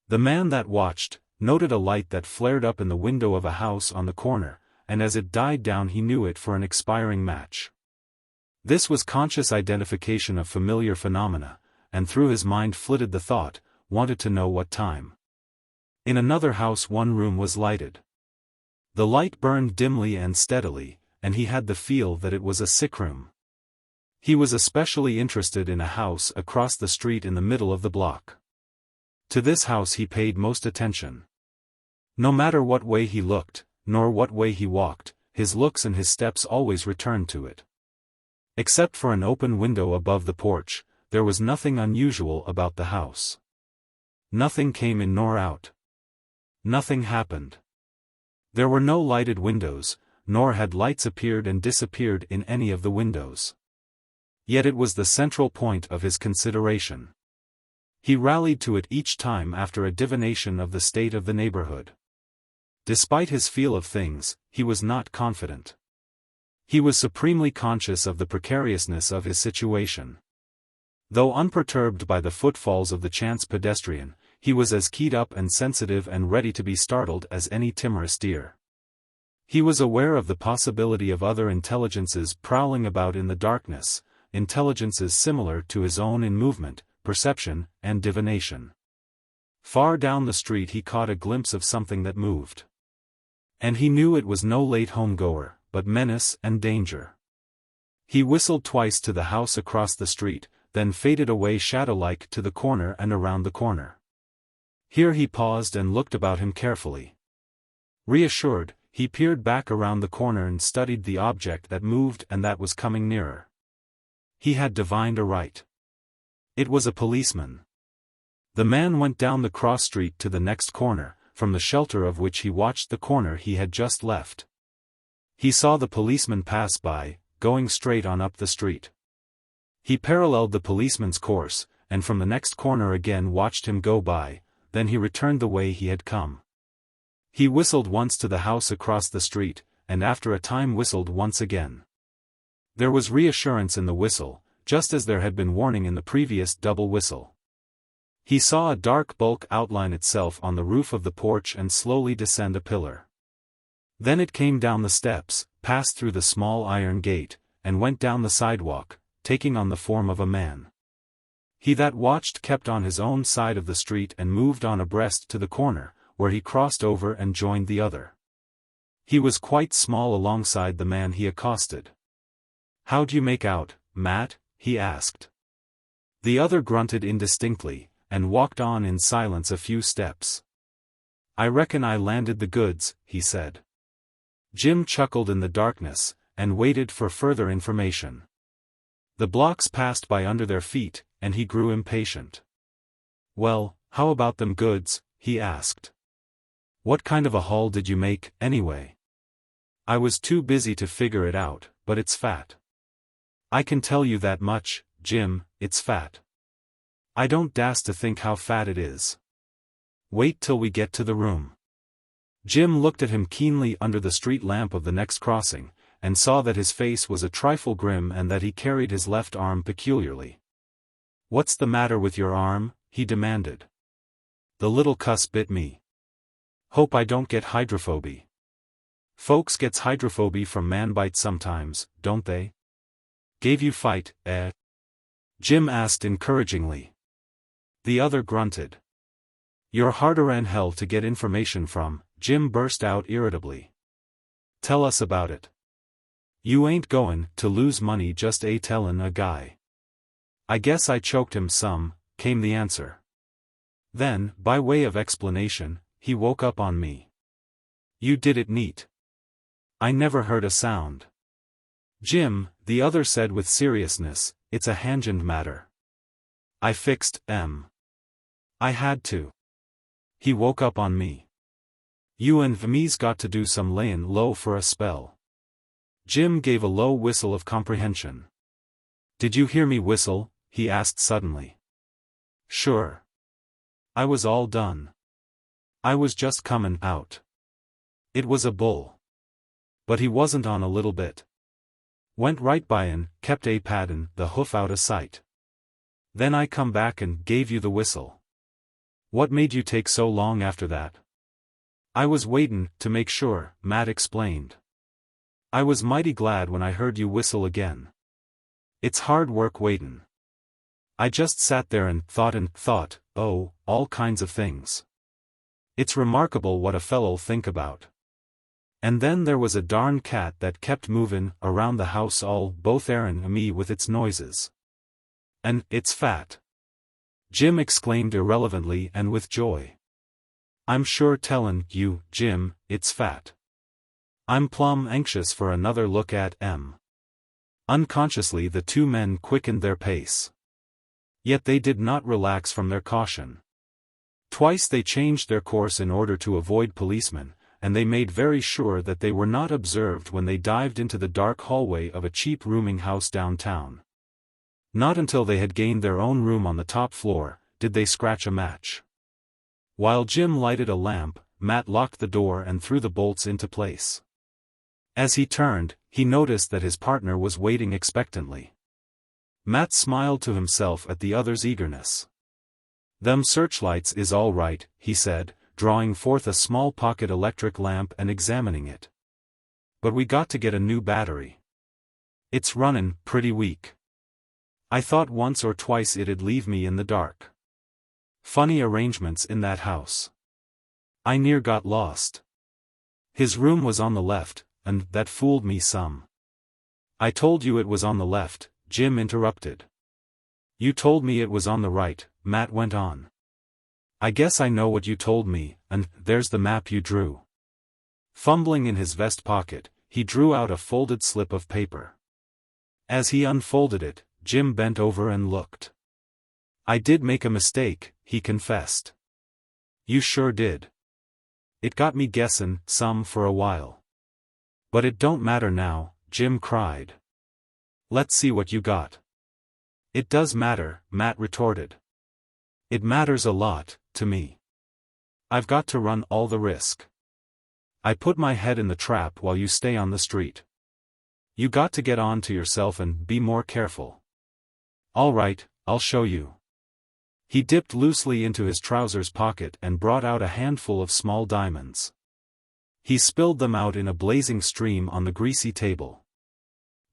The man that watched, noted a light that flared up in the window of a house on the corner, and as it died down he knew it for an expiring match. This was conscious identification of familiar phenomena, and through his mind flitted the thought, wanted to know what time. In another house one room was lighted. The light burned dimly and steadily, and he had the feel that it was a sickroom. He was especially interested in a house across the street in the middle of the block. To this house he paid most attention. No matter what way he looked, nor what way he walked, his looks and his steps always returned to it. Except for an open window above the porch, there was nothing unusual about the house. Nothing came in nor out. Nothing happened. There were no lighted windows, nor had lights appeared and disappeared in any of the windows. Yet it was the central point of his consideration. He rallied to it each time after a divination of the state of the neighborhood. Despite his feel of things, he was not confident. He was supremely conscious of the precariousness of his situation. Though unperturbed by the footfalls of the chance pedestrian, he was as keyed up and sensitive and ready to be startled as any timorous deer. He was aware of the possibility of other intelligences prowling about in the darkness, intelligences similar to his own in movement, perception, and divination. Far down the street he caught a glimpse of something that moved. And he knew it was no late homegoer, but menace and danger. He whistled twice to the house across the street, then faded away shadow-like to the corner and around the corner. Here he paused and looked about him carefully. Reassured, he peered back around the corner and studied the object that moved and that was coming nearer. He had divined aright. It was a policeman. The man went down the cross street to the next corner, from the shelter of which he watched the corner he had just left. He saw the policeman pass by, going straight on up the street. He paralleled the policeman's course, and from the next corner again watched him go by, then he returned the way he had come. He whistled once to the house across the street, and after a time whistled once again. There was reassurance in the whistle, just as there had been warning in the previous double whistle. He saw a dark bulk outline itself on the roof of the porch and slowly descend a pillar. Then it came down the steps, passed through the small iron gate, and went down the sidewalk, taking on the form of a man. He that watched kept on his own side of the street and moved on abreast to the corner, where he crossed over and joined the other. He was quite small alongside the man he accosted. "How'd you make out, Matt?" he asked. The other grunted indistinctly, and walked on in silence a few steps. "I reckon I landed the goods," he said. Jim chuckled in the darkness, and waited for further information. The blocks passed by under their feet, and he grew impatient. "Well, how about them goods?" he asked. "What kind of a haul did you make, anyway?" "I was too busy to figure it out, but it's fat. I can tell you that much, Jim, it's fat. I don't dast to think how fat it is. Wait till we get to the room." Jim looked at him keenly under the street lamp of the next crossing, and saw that his face was a trifle grim and that he carried his left arm peculiarly. "What's the matter with your arm?" he demanded. "The little cuss bit me. Hope I don't get hydrophoby." "Folks gets hydrophoby from man bites sometimes, don't they? Gave you fight, eh?" Jim asked encouragingly. The other grunted. "You're harder'n hell to get information from," Jim burst out irritably. "Tell us about it. You ain't goin' to lose money just tellin' a guy." "I guess I choked him some," came the answer. Then, by way of explanation, he woke up on me. "You did it neat. I never heard a sound." "Jim," the other said with seriousness, "it's a hand matter. I fixed I had to." He woke up on me. "You and me's got to do some layin' low for a spell." Jim gave a low whistle of comprehension. "Did you hear me whistle?" he asked suddenly. "Sure. I was all done. I was just comin' out. It was a bull. But he wasn't on a little bit. Went right by and kept paddin' the hoof out of sight. Then I come back and gave you the whistle." "What made you take so long after that?" "I was waitin' to make sure," Matt explained. "I was mighty glad when I heard you whistle again. It's hard work waitin'. I just sat there and thought, oh, all kinds of things. It's remarkable what a fellow'll think about. And then there was a darn cat that kept movin' around the house all both Aaron and me with its noises. And it's fat. Jim exclaimed irrelevantly and with joy. I'm sure tellin' you, Jim, it's fat. I'm plumb anxious for another look at em. Unconsciously the two men quickened their pace. Yet they did not relax from their caution. Twice they changed their course in order to avoid policemen, and they made very sure that they were not observed when they dived into the dark hallway of a cheap rooming house downtown. Not until they had gained their own room on the top floor, did they scratch a match. While Jim lighted a lamp, Matt locked the door and threw the bolts into place. As he turned, he noticed that his partner was waiting expectantly. Matt smiled to himself at the other's eagerness. "Them searchlights is all right," he said, drawing forth a small pocket electric lamp and examining it. "But we got to get a new battery. It's runnin' pretty weak. I thought once or twice it'd leave me in the dark. Funny arrangements in that house. I near got lost." His room was on the left, and that fooled me some. "I told you it was on the left," Jim interrupted. "You told me it was on the right," Matt went on. "I guess I know what you told me, and there's the map you drew." Fumbling in his vest pocket, he drew out a folded slip of paper. As he unfolded it, Jim bent over and looked. "I did make a mistake," he confessed. "You sure did. It got me guessin' some for a while. But it don't matter now," Jim cried. "Let's see what you got." "It does matter," Matt retorted. "It matters a lot, to me. I've got to run all the risk. I put my head in the trap while you stay on the street. You got to get on to yourself and be more careful." "All right, I'll show you." He dipped loosely into his trousers pocket and brought out a handful of small diamonds. He spilled them out in a blazing stream on the greasy table.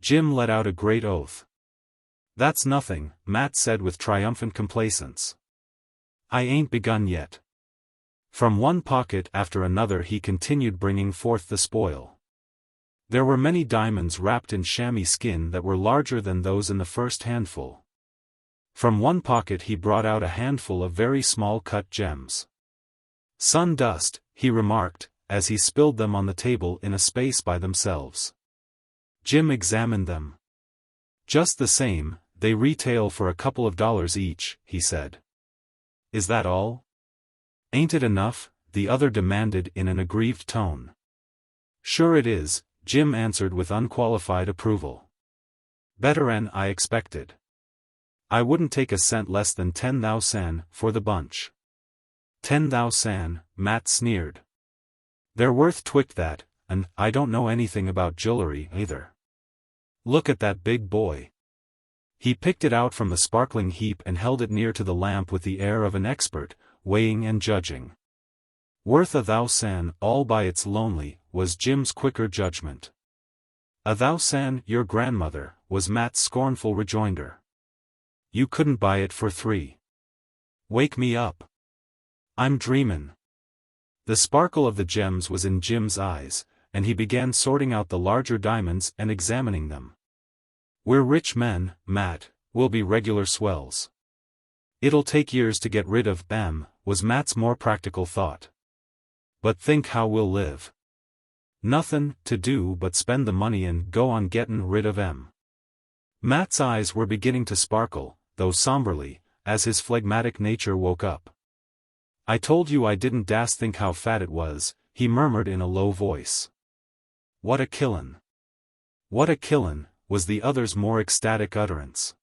Jim let out a great oath. "That's nothing," Matt said with triumphant complacence. "I ain't begun yet." From one pocket after another he continued bringing forth the spoil. There were many diamonds wrapped in chamois skin that were larger than those in the first handful. From one pocket he brought out a handful of very small cut gems. "Sun dust," he remarked, as he spilled them on the table in a space by themselves. Jim examined them. "Just the same, they retail for a couple of dollars each," he said. "Is that all?" "Ain't it enough?" the other demanded in an aggrieved tone. "Sure it is," Jim answered with unqualified approval. "Better'n I expected. I wouldn't take a cent less than 10,000 for the bunch." 10,000, Matt sneered. "They're worth twict that, and I don't know anything about jewelry either. Look at that big boy." He picked it out from the sparkling heap and held it near to the lamp with the air of an expert, weighing and judging. "Worth 1,000 all by its lonely," was Jim's quicker judgment. 1,000 your grandmother," was Matt's scornful rejoinder. "You couldn't buy it for 3. Wake me up. I'm dreamin'." The sparkle of the gems was in Jim's eyes, and he began sorting out the larger diamonds and examining them. "We're rich men, Matt, we'll be regular swells. It'll take years to get rid of them," was Matt's more practical thought. "But think how we'll live. Nothin' to do but spend the money and go on gettin' rid of 'em." Matt's eyes were beginning to sparkle, though somberly, as his phlegmatic nature woke up. "I told you I didn't dast think how fat it was," he murmured in a low voice. "What a killin'. What a killin'," was the other's more ecstatic utterance.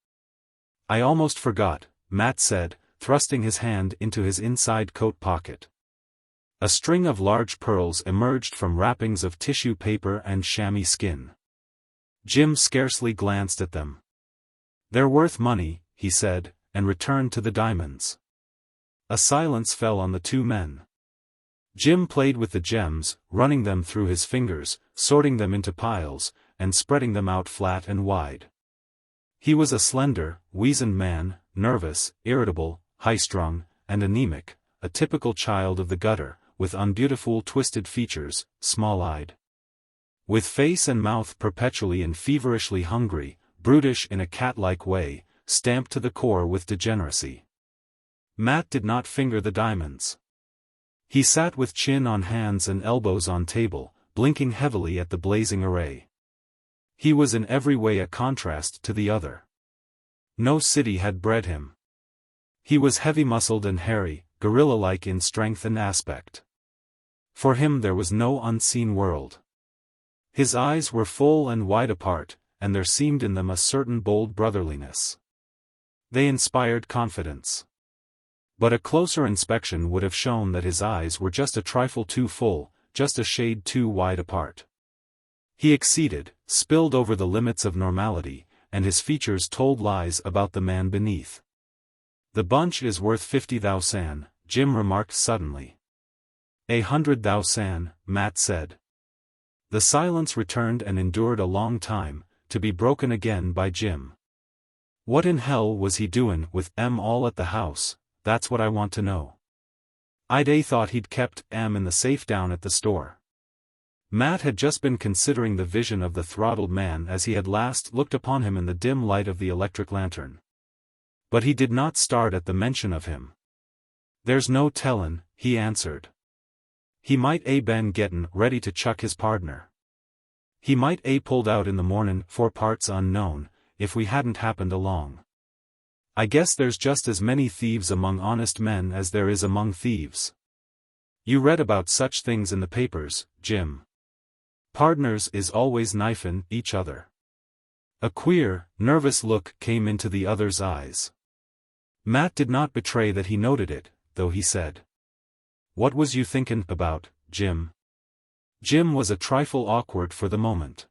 "I almost forgot," Matt said, thrusting his hand into his inside coat pocket. A string of large pearls emerged from wrappings of tissue paper and chamois skin. Jim scarcely glanced at them. "They're worth money," he said, and returned to the diamonds. A silence fell on the two men. Jim played with the gems, running them through his fingers, sorting them into piles, and spreading them out flat and wide. He was a slender, weazened man, nervous, irritable, high-strung, and anemic, a typical child of the gutter, with unbeautiful twisted features, small-eyed. With face and mouth perpetually and feverishly hungry, brutish in a cat-like way, stamped to the core with degeneracy. Matt did not finger the diamonds. He sat with chin on hands and elbows on table, blinking heavily at the blazing array. He was in every way a contrast to the other. No city had bred him. He was heavy-muscled and hairy, gorilla-like in strength and aspect. For him there was no unseen world. His eyes were full and wide apart, and there seemed in them a certain bold brotherliness. They inspired confidence. But a closer inspection would have shown that his eyes were just a trifle too full, just a shade too wide apart. He exceeded, spilled over the limits of normality, and his features told lies about the man beneath. "The bunch is worth 50,000, Jim remarked suddenly. 100,000, Matt said. The silence returned and endured a long time, to be broken again by Jim. What in hell was he doin' with 'em all at the house, that's what I want to know. I'd thought he'd kept 'em in the safe down at the store. Matt had just been considering the vision of the throttled man as he had last looked upon him in the dim light of the electric lantern. But he did not start at the mention of him. "There's no tellin'," he answered. "He might been gettin' ready to chuck his pardner. He might pulled out in the mornin' for parts unknown, if we hadn't happened along. I guess there's just as many thieves among honest men as there is among thieves. You read about such things in the papers, Jim. Pardners is always knifin' each other." A queer, nervous look came into the other's eyes. Matt did not betray that he noted it, though he said, "What was you thinkin' about, Jim?" Jim was a trifle awkward for the moment.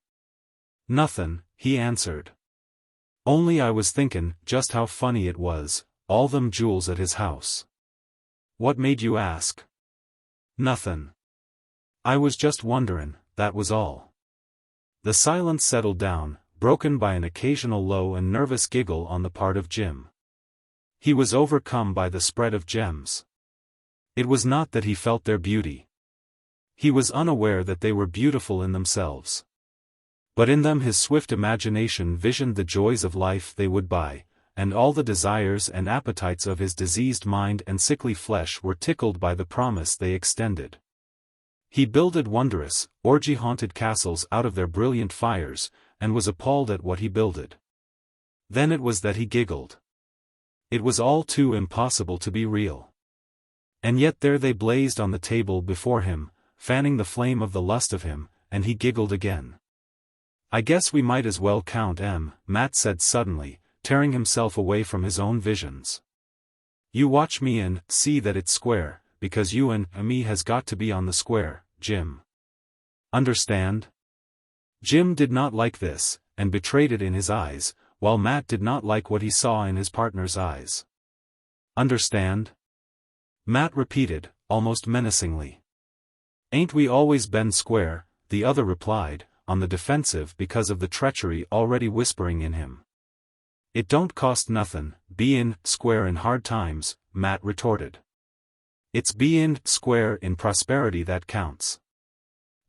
"Nothin'," he answered. "Only I was thinkin' just how funny it was, all them jewels at his house." "What made you ask?" "Nothin'. I was just wonderin', that was all." The silence settled down, broken by an occasional low and nervous giggle on the part of Jim. He was overcome by the spread of gems. It was not that he felt their beauty. He was unaware that they were beautiful in themselves. But in them his swift imagination visioned the joys of life they would buy, and all the desires and appetites of his diseased mind and sickly flesh were tickled by the promise they extended. He builded wondrous, orgy-haunted castles out of their brilliant fires, and was appalled at what he builded. Then it was that he giggled. It was all too impossible to be real. And yet there they blazed on the table before him, fanning the flame of the lust of him, and he giggled again. "I guess we might as well count 'em," Matt said suddenly, tearing himself away from his own visions. "You watch me and see that it's square, because you and me has got to be on the square, Jim. Understand?" Jim did not like this, and betrayed it in his eyes, while Matt did not like what he saw in his partner's eyes. "Understand?" Matt repeated, almost menacingly. "Ain't we always been square?" the other replied, on the defensive because of the treachery already whispering in him. "It don't cost nothin', bein' square in hard times," Matt retorted. "It's bein' square in prosperity that counts.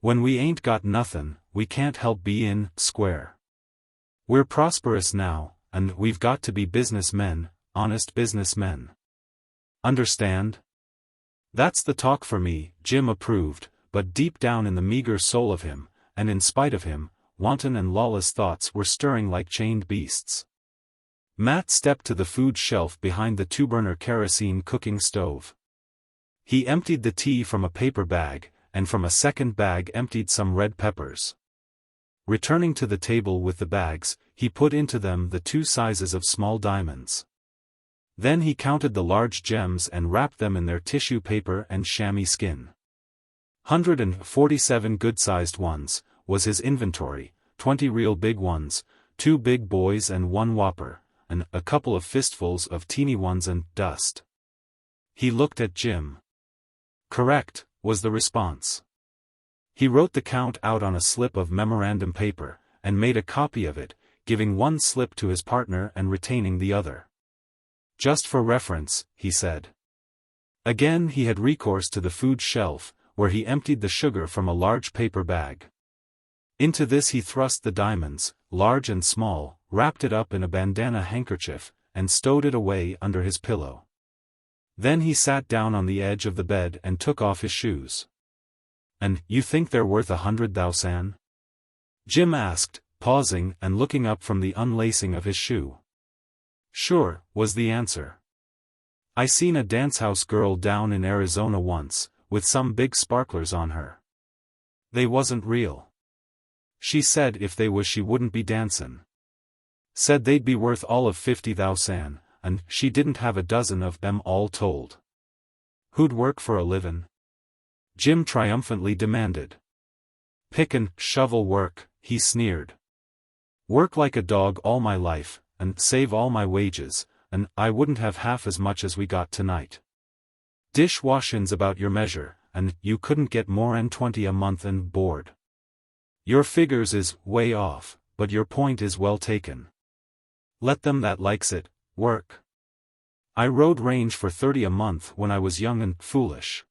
When we ain't got nothin', we can't help bein' square. We're prosperous now, and we've got to be businessmen, honest businessmen. Understand?" "That's the talk for me," Jim approved, but deep down in the meager soul of him, and in spite of him, wanton and lawless thoughts were stirring like chained beasts. Matt stepped to the food shelf behind the two-burner kerosene cooking stove. He emptied the tea from a paper bag, and from a second bag emptied some red peppers. Returning to the table with the bags, he put into them the 2 sizes of small diamonds. Then he counted the large gems and wrapped them in their tissue paper and chamois skin. 147 good-sized ones, was his inventory, 20 real big ones, 2 big boys and 1 whopper, and a couple of fistfuls of teeny ones and dust. He looked at Jim. "Correct," was the response. He wrote the count out on a slip of memorandum paper, and made a copy of it, giving 1 slip to his partner and retaining the other. "Just for reference," he said. Again he had recourse to the food shelf, where he emptied the sugar from a large paper bag. Into this he thrust the diamonds, large and small, wrapped it up in a bandana handkerchief, and stowed it away under his pillow. Then he sat down on the edge of the bed and took off his shoes. "And you think they're worth 100,000? Jim asked, pausing and looking up from the unlacing of his shoe. "Sure," was the answer. "I seen a dancehouse girl down in Arizona once, with some big sparklers on her. They wasn't real. She said if they was she wouldn't be dancin'. Said they'd be worth all of 50,000, and she didn't have a dozen of them all told." "Who'd work for a livin'?" Jim triumphantly demanded. "Pick and shovel work," he sneered. "Work like a dog all my life, and save all my wages, and I wouldn't have half as much as we got tonight. Dish-washin's about your measure, and you couldn't get more'n 20 a month and board. Your figures is way off, but your point is well taken. Let them that likes it, work. I rode range for 30 a month when I was young and foolish.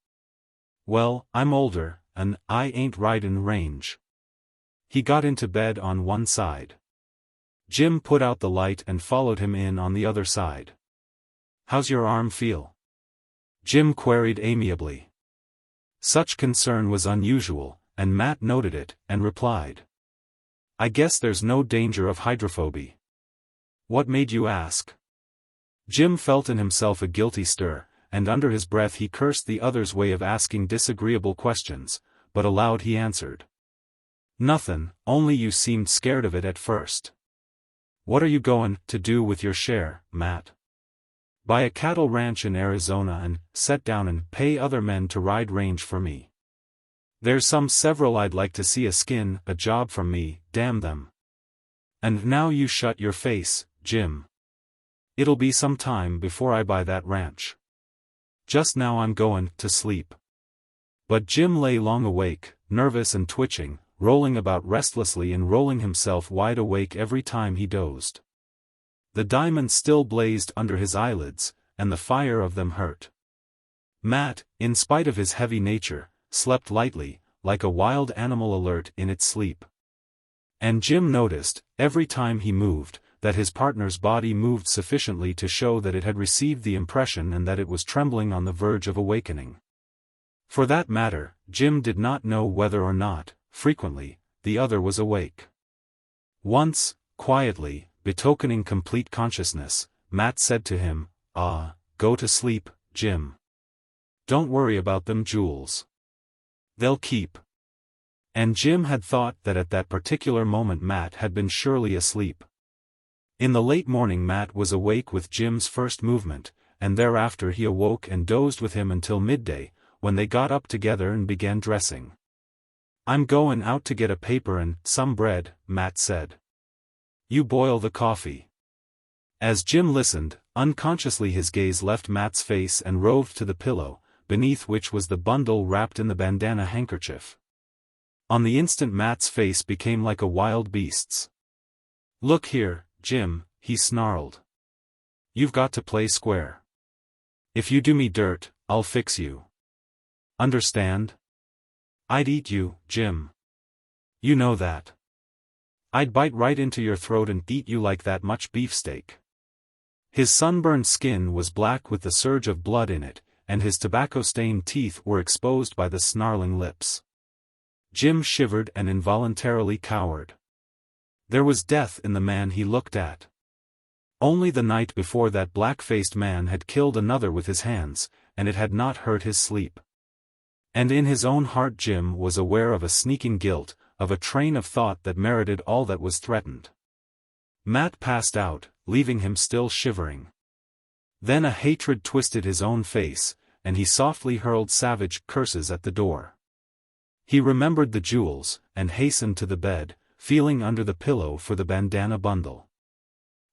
Well, I'm older, and I ain't ridin' range." He got into bed on one side. Jim put out the light and followed him in on the other side. "How's your arm feel?" Jim queried amiably. Such concern was unusual, and Matt noted it, and replied. "I guess there's no danger of hydrophobia." "What made you ask?" Jim felt in himself a guilty stir, and under his breath he cursed the other's way of asking disagreeable questions, but aloud he answered. "Nothin', only you seemed scared of it at first." "What are you goin' to do with your share, Matt?" "Buy a cattle ranch in Arizona and set down and pay other men to ride range for me. There's several I'd like to see skin a job from me, damn them. And now you shut your face, Jim. It'll be some time before I buy that ranch. Just now I'm goin' to sleep." But Jim lay long awake, nervous and twitching, rolling about restlessly and rolling himself wide awake every time he dozed. The diamonds still blazed under his eyelids, and the fire of them hurt. Matt, in spite of his heavy nature, slept lightly, like a wild animal alert in its sleep. And Jim noticed, every time he moved, that his partner's body moved sufficiently to show that it had received the impression and that it was trembling on the verge of awakening. For that matter, Jim did not know whether or not, frequently, the other was awake. Once, quietly, betokening complete consciousness, Matt said to him, "Go to sleep, Jim. Don't worry about them jewels. They'll keep." And Jim had thought that at that particular moment Matt had been surely asleep. In the late morning Matt was awake with Jim's first movement, and thereafter he awoke and dozed with him until midday, when they got up together and began dressing. "I'm goin' out to get a paper and some bread," Matt said. "You boil the coffee." As Jim listened, unconsciously his gaze left Matt's face and roved to the pillow, beneath which was the bundle wrapped in the bandana handkerchief. On the instant Matt's face became like a wild beast's. "Look here, Jim," he snarled. "You've got to play square. If you do me dirt, I'll fix you. Understand? I'd eat you, Jim. You know that. I'd bite right into your throat and eat you like that much beefsteak." His sunburned skin was black with the surge of blood in it, and his tobacco-stained teeth were exposed by the snarling lips. Jim shivered and involuntarily cowered. There was death in the man he looked at. Only the night before that black-faced man had killed another with his hands, and it had not hurt his sleep. And in his own heart Jim was aware of a sneaking guilt, of a train of thought that merited all that was threatened. Matt passed out, leaving him still shivering. Then a hatred twisted his own face, and he softly hurled savage curses at the door. He remembered the jewels, and hastened to the bed, feeling under the pillow for the bandana bundle.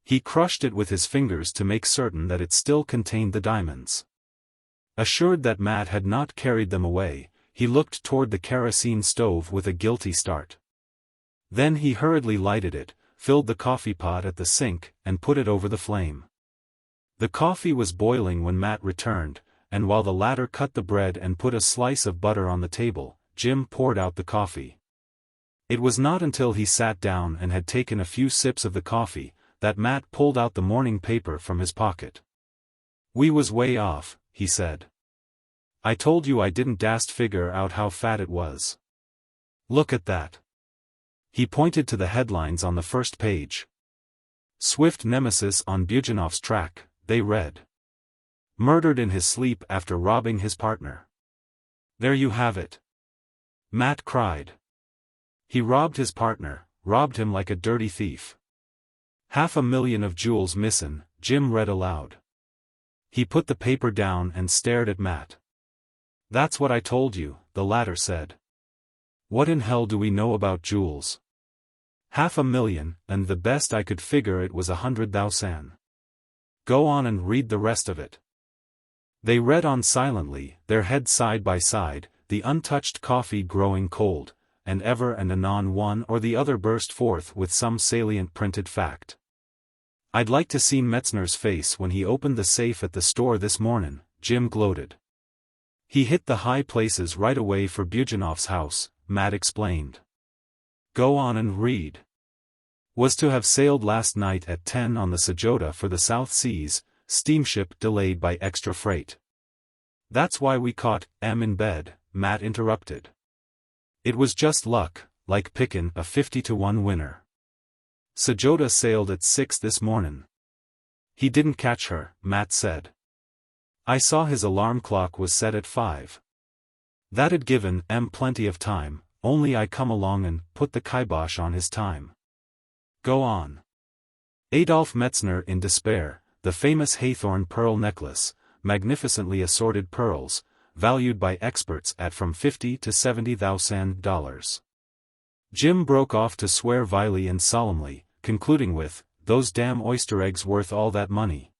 He crushed it with his fingers to make certain that it still contained the diamonds. Assured that Matt had not carried them away, he looked toward the kerosene stove with a guilty start. Then he hurriedly lighted it, filled the coffee pot at the sink, and put it over the flame. The coffee was boiling when Matt returned, and while the latter cut the bread and put a slice of butter on the table, Jim poured out the coffee. It was not until he sat down and had taken a few sips of the coffee, that Matt pulled out the morning paper from his pocket. "We was way off," he said. "I told you I didn't dast figure out how fat it was. Look at that." He pointed to the headlines on the first page. "Swift nemesis on Bujanov's track," they read. "Murdered in his sleep after robbing his partner." "There you have it," Matt cried. "He robbed his partner, robbed him like a dirty thief. $500,000 of jewels missin'," Jim read aloud. He put the paper down and stared at Matt. "That's what I told you," the latter said. "What in hell do we know about jewels? $500,000, and the best I could figure it was 100,000. Go on and read the rest of it." They read on silently, their heads side by side, the untouched coffee growing cold, and ever and anon one or the other burst forth with some salient printed fact. "I'd like to see Metzner's face when he opened the safe at the store this mornin'," Jim gloated. "He hit the high places right away for Bujanov's house," Matt explained. "Go on and read. Was to have sailed last night at 10 on the Sajota for the South Seas, steamship delayed by extra freight." "That's why we caught M in bed," Matt interrupted. "It was just luck, like pickin' a 50-to-1 winner. Sajota sailed at 6 this mornin'. He didn't catch her," Matt said. "I saw his alarm clock was set at 5. That'd given M plenty of time, only I come along and put the kibosh on his time. Go on." Adolf Metzner in despair, the famous Haythorn pearl necklace, magnificently assorted pearls, valued by experts at from $50,000 to $70,000. Jim broke off to swear vilely and solemnly, concluding with, "Those damn oyster eggs worth all that money."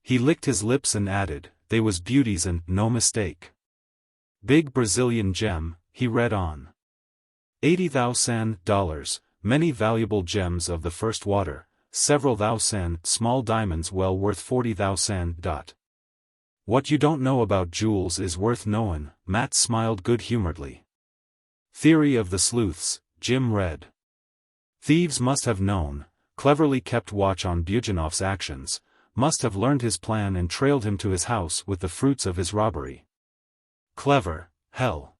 He licked his lips and added, "They was beauties and no mistake. Big Brazilian gem," he read on. $80,000, many valuable gems of the first water, several thousand small diamonds well worth $40,000. "What you don't know about jewels is worth knowin'," Matt smiled good-humoredly. "Theory of the sleuths," Jim read. "Thieves must have known, cleverly kept watch on Bujanov's actions, must have learned his plan and trailed him to his house with the fruits of his robbery." "Clever, hell!"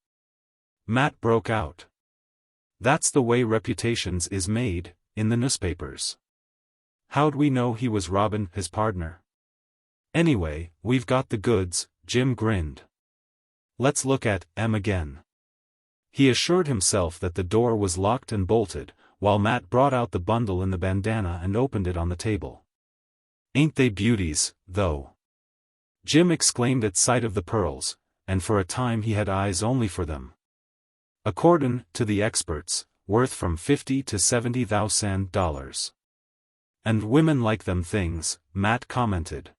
Matt broke out. "That's the way reputations is made, in the newspapers. How'd we know he was robbin' his pardner? Anyway, we've got the goods," Jim grinned. "Let's look at M again." He assured himself that the door was locked and bolted, while Matt brought out the bundle in the bandana and opened it on the table. "Ain't they beauties, though?" Jim exclaimed at sight of the pearls, and for a time he had eyes only for them. "Accordin' to the experts, worth from $50,000 to $70,000. And women like them things," Matt commented.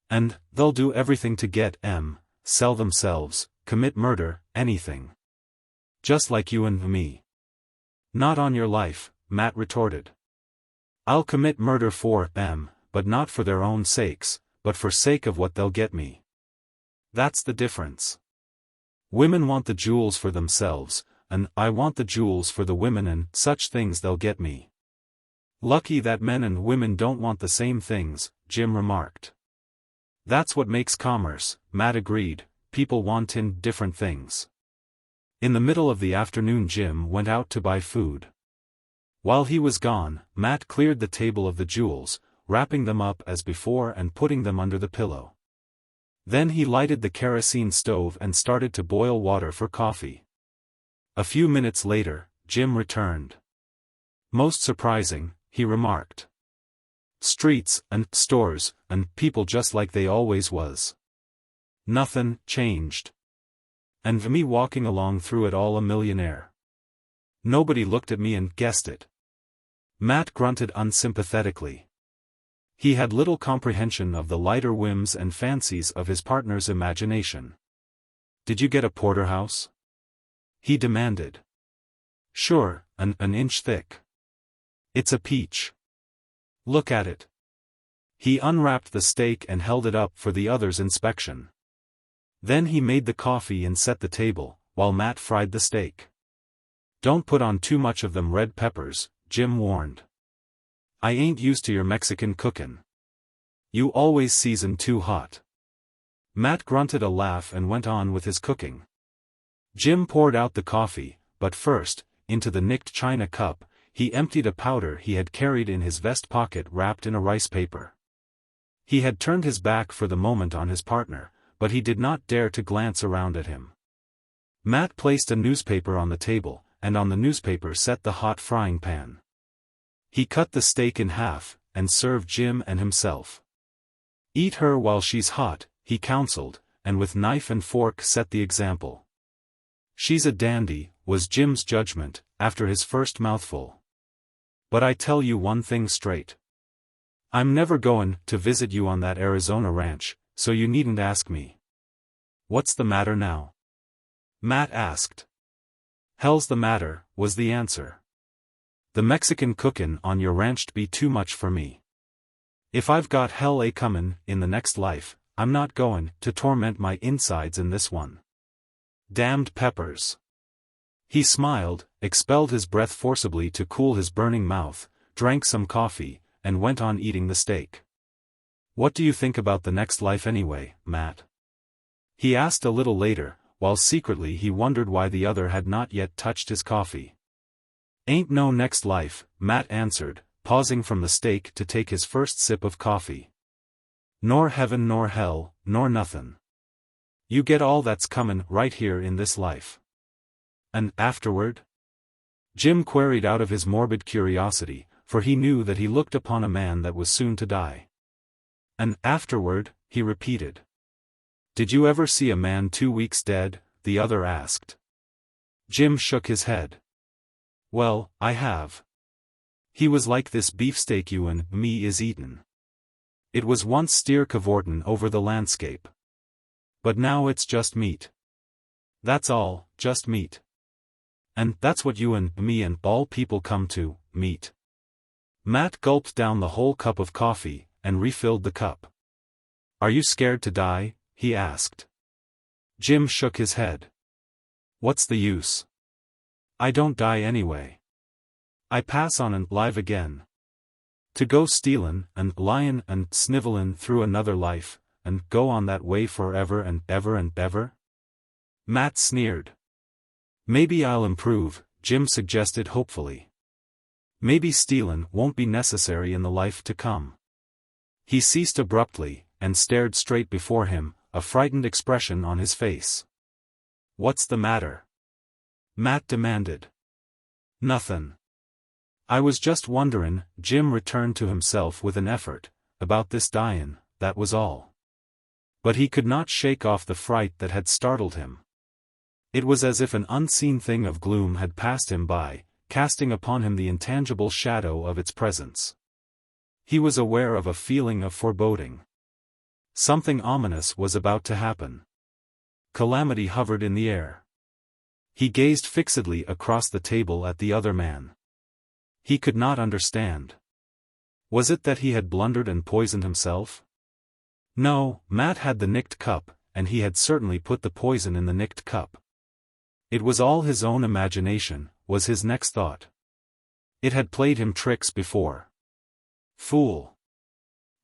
"And they'll do everything to get M, sell themselves, commit murder, anything. Just like you and me." "Not on your life," Matt retorted. "I'll commit murder for M, but not for their own sakes, but for sake of what they'll get me. That's the difference. Women want the jewels for themselves, and I want the jewels for the women and such things they'll get me." "Lucky that men and women don't want the same things," Jim remarked. "That's what makes commerce," Matt agreed, "people wantin' different things." In the middle of the afternoon Jim went out to buy food. While he was gone, Matt cleared the table of the jewels, wrapping them up as before and putting them under the pillow. Then he lighted the kerosene stove and started to boil water for coffee. A few minutes later, Jim returned. "Most surprising," he remarked. "Streets, and stores, and people just like they always was. Nothin' changed. And me walking along through it all a millionaire. Nobody looked at me and guessed it." Matt grunted unsympathetically. He had little comprehension of the lighter whims and fancies of his partner's imagination. "Did you get a porterhouse?" he demanded. "Sure, an inch thick. It's a peach. Look at it." He unwrapped the steak and held it up for the other's inspection. Then he made the coffee and set the table, while Matt fried the steak. Don't put on too much of them red peppers, Jim warned. I ain't used to your Mexican cookin'. You always season too hot. Matt grunted a laugh and went on with his cooking. Jim poured out the coffee, but first, into the nicked china cup, he emptied a powder he had carried in his vest pocket wrapped in a rice paper. He had turned his back for the moment on his partner, but he did not dare to glance around at him. Matt placed a newspaper on the table, and on the newspaper set the hot frying pan. He cut the steak in half, and served Jim and himself. Eat her while she's hot, he counseled, and with knife and fork set the example. She's a dandy, was Jim's judgment, after his first mouthful. But I tell you one thing straight. I'm never goin' to visit you on that Arizona ranch, so you needn't ask me. What's the matter now? Matt asked. Hell's the matter, was the answer. The Mexican cookin' on your ranch'd be too much for me. If I've got hell a-comin' in the next life, I'm not goin' to torment my insides in this one. Damned peppers. He smiled, expelled his breath forcibly to cool his burning mouth, drank some coffee, and went on eating the steak. What do you think about the next life anyway, Matt? He asked a little later, while secretly he wondered why the other had not yet touched his coffee. Ain't no next life, Matt answered, pausing from the steak to take his first sip of coffee. Nor heaven nor hell, nor nothin'. You get all that's comin' right here in this life. And afterward? Jim queried out of his morbid curiosity, for he knew that he looked upon a man that was soon to die. And afterward, he repeated. Did you ever see a man 2 weeks dead? The other asked. Jim shook his head. Well, I have. He was like this beefsteak you and me is eatin'. It was once steer cavortin' over the landscape. But now it's just meat. That's all, just meat. And that's what you and me and all people come to, meat. Matt gulped down the whole cup of coffee, and refilled the cup. Are you scared to die? He asked. Jim shook his head. What's the use? I don't die anyway. I pass on and live again. To go stealin', and lyin', and snivelin' through another life, and go on that way forever and ever and ever? Matt sneered. Maybe I'll improve, Jim suggested hopefully. Maybe stealin' won't be necessary in the life to come. He ceased abruptly, and stared straight before him, a frightened expression on his face. What's the matter? Matt demanded. Nothin'. I was just wonderin', Jim returned to himself with an effort, about this dyin', that was all. But he could not shake off the fright that had startled him. It was as if an unseen thing of gloom had passed him by, casting upon him the intangible shadow of its presence. He was aware of a feeling of foreboding. Something ominous was about to happen. Calamity hovered in the air. He gazed fixedly across the table at the other man. He could not understand. Was it that he had blundered and poisoned himself? No, Matt had the nicked cup, and he had certainly put the poison in the nicked cup. It was all his own imagination, was his next thought. It had played him tricks before. Fool.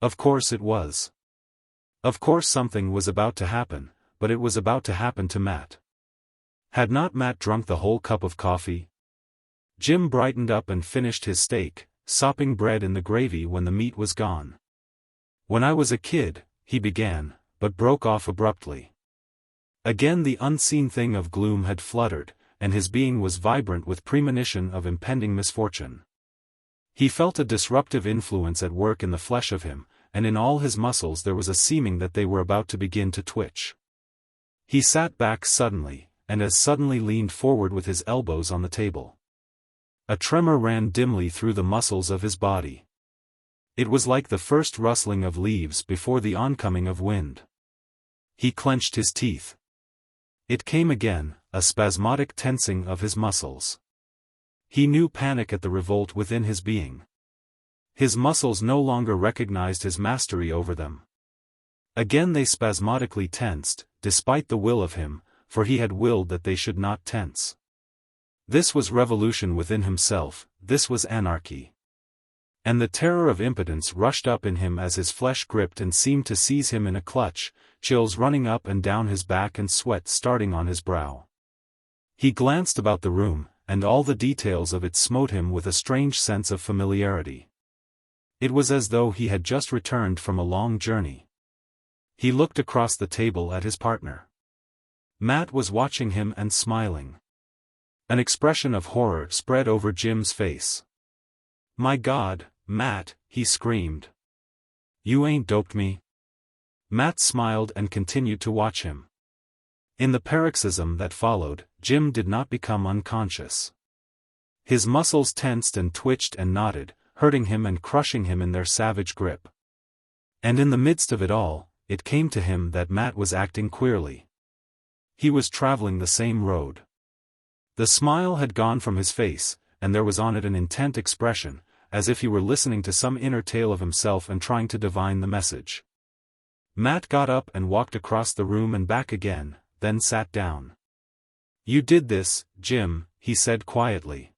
Of course it was. Of course something was about to happen, but it was about to happen to Matt. Had not Matt drunk the whole cup of coffee? Jim brightened up and finished his steak, sopping bread in the gravy when the meat was gone. When I was a kid, he began, but broke off abruptly. Again the unseen thing of gloom had fluttered, and his being was vibrant with premonition of impending misfortune. He felt a disruptive influence at work in the flesh of him, and in all his muscles there was a seeming that they were about to begin to twitch. He sat back suddenly, and as suddenly leaned forward with his elbows on the table. A tremor ran dimly through the muscles of his body. It was like the first rustling of leaves before the oncoming of wind. He clenched his teeth. It came again, a spasmodic tensing of his muscles. He knew panic at the revolt within his being. His muscles no longer recognized his mastery over them. Again they spasmodically tensed, despite the will of him, for he had willed that they should not tense. This was revolution within himself, this was anarchy. And the terror of impotence rushed up in him as his flesh gripped and seemed to seize him in a clutch, chills running up and down his back and sweat starting on his brow. He glanced about the room, and all the details of it smote him with a strange sense of familiarity. It was as though he had just returned from a long journey. He looked across the table at his partner. Matt was watching him and smiling. An expression of horror spread over Jim's face. "My God, Matt," he screamed. "You ain't doped me?" Matt smiled and continued to watch him. In the paroxysm that followed, Jim did not become unconscious. His muscles tensed and twitched and knotted, hurting him and crushing him in their savage grip. And in the midst of it all, it came to him that Matt was acting queerly. He was traveling the same road. The smile had gone from his face, and there was on it an intent expression, as if he were listening to some inner tale of himself and trying to divine the message. Matt got up and walked across the room and back again, then sat down. "You did this, Jim," he said quietly.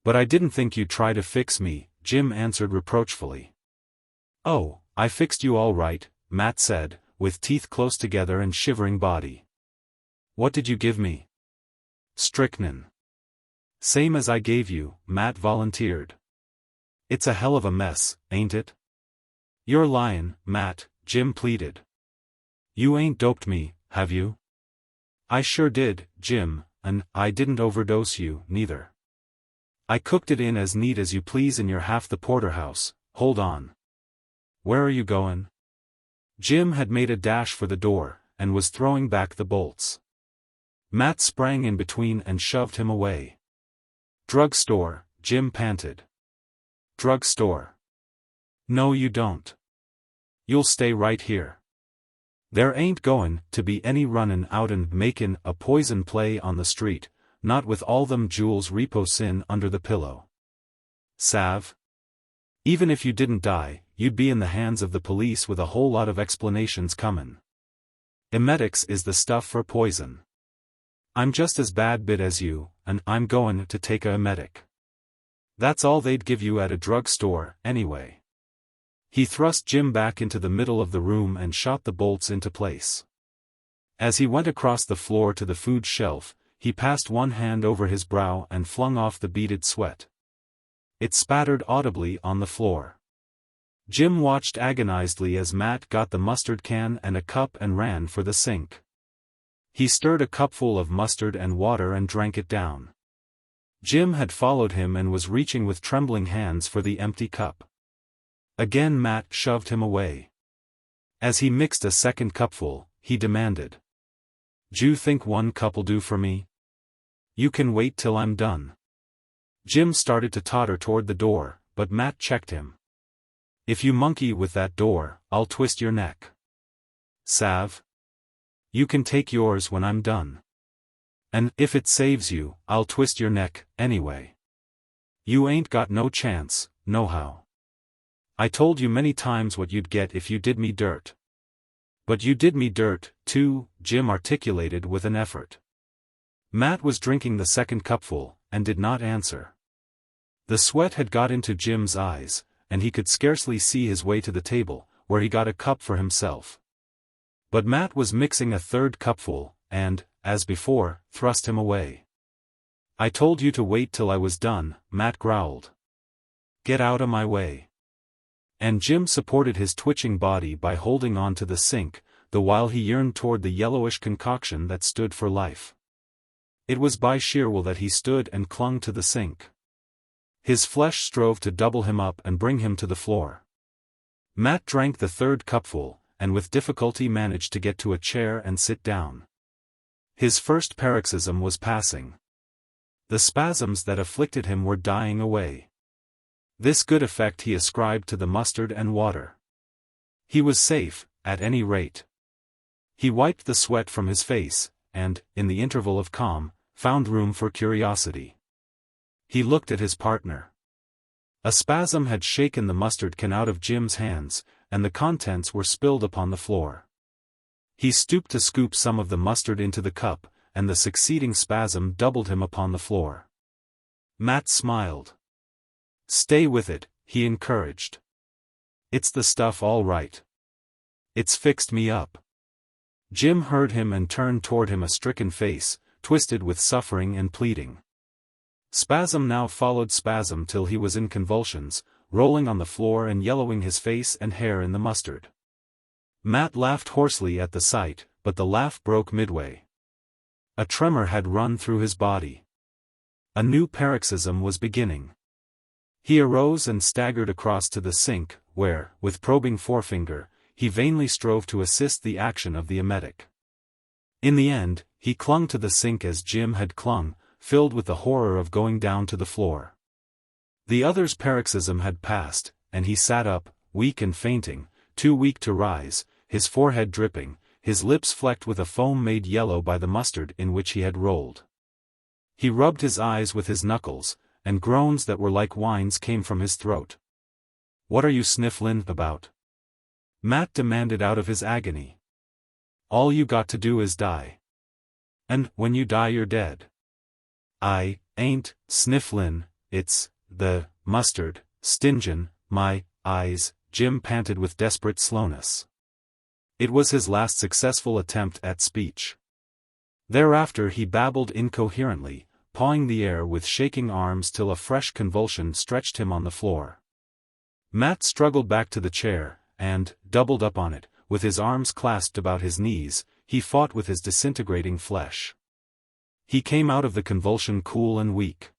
"But I didn't think you'd try to fix me," Jim answered reproachfully. "Oh, I fixed you all right," Matt said, with teeth close together and shivering body. "What did you give me?" "Strychnine." "Same as I gave you," Matt volunteered. "It's a hell of a mess, ain't it?" "You're lyin', Matt," Jim pleaded. "You ain't doped me, have you?" "I sure did, Jim, and I didn't overdose you, neither. I cooked it in as neat as you please in your half the porterhouse. Hold on. Where are you goin'?" Jim had made a dash for the door, and was throwing back the bolts. Matt sprang in between and shoved him away. "Drugstore," Jim panted. "Drugstore? No you don't. You'll stay right here. There ain't goin' to be any runnin' out and makin' a poison play on the street, not with all them jewels reposin' under the pillow. Sav? Even if you didn't die, you'd be in the hands of the police with a whole lot of explanations comin'. Emetics is the stuff for poison. I'm just as bad bit as you, and I'm goin' to take a emetic. That's all they'd give you at a drugstore, anyway." He thrust Jim back into the middle of the room and shot the bolts into place. As he went across the floor to the food shelf, he passed one hand over his brow and flung off the beaded sweat. It spattered audibly on the floor. Jim watched agonizedly as Matt got the mustard can and a cup and ran for the sink. He stirred a cupful of mustard and water and drank it down. Jim had followed him and was reaching with trembling hands for the empty cup. Again Matt shoved him away. As he mixed a second cupful, he demanded, "'D'you think one cup'll do for me? You can wait till I'm done." Jim started to totter toward the door, but Matt checked him. "If you monkey with that door, I'll twist your neck. Sav? You can take yours when I'm done. And if it saves you, I'll twist your neck, anyway. You ain't got no chance, nohow. I told you many times what you'd get if you did me dirt." "But you did me dirt, too," Jim articulated with an effort. Matt was drinking the second cupful, and did not answer. The sweat had got into Jim's eyes, and he could scarcely see his way to the table, where he got a cup for himself. But Matt was mixing a third cupful, and, as before, thrust him away. "I told you to wait till I was done," Matt growled. "Get out of my way." And Jim supported his twitching body by holding on to the sink, the while he yearned toward the yellowish concoction that stood for life. It was by sheer will that he stood and clung to the sink. His flesh strove to double him up and bring him to the floor. Matt drank the third cupful, and with difficulty managed to get to a chair and sit down. His first paroxysm was passing. The spasms that afflicted him were dying away. This good effect he ascribed to the mustard and water. He was safe, at any rate. He wiped the sweat from his face, and, in the interval of calm, found room for curiosity. He looked at his partner. A spasm had shaken the mustard can out of Jim's hands, and the contents were spilled upon the floor. He stooped to scoop some of the mustard into the cup, and the succeeding spasm doubled him upon the floor. Matt smiled. "Stay with it," he encouraged. "It's the stuff all right. It's fixed me up." Jim heard him and turned toward him a stricken face, twisted with suffering and pleading. Spasm now followed spasm till he was in convulsions, rolling on the floor and yellowing his face and hair in the mustard. Matt laughed hoarsely at the sight, but the laugh broke midway. A tremor had run through his body. A new paroxysm was beginning. He arose and staggered across to the sink, where, with probing forefinger, he vainly strove to assist the action of the emetic. In the end, he clung to the sink as Jim had clung, filled with the horror of going down to the floor. The other's paroxysm had passed, and he sat up, weak and fainting, too weak to rise, his forehead dripping, his lips flecked with a foam made yellow by the mustard in which he had rolled. He rubbed his eyes with his knuckles, and groans that were like whines came from his throat. "What are you snifflin' about?" Matt demanded out of his agony. "All you got to do is die. And when you die you're dead." "I ain't snifflin', it's the mustard, stingin' my eyes," Jim panted with desperate slowness. It was his last successful attempt at speech. Thereafter he babbled incoherently, pawing the air with shaking arms till a fresh convulsion stretched him on the floor. Matt struggled back to the chair, and, doubled up on it, with his arms clasped about his knees, he fought with his disintegrating flesh. He came out of the convulsion cool and weak.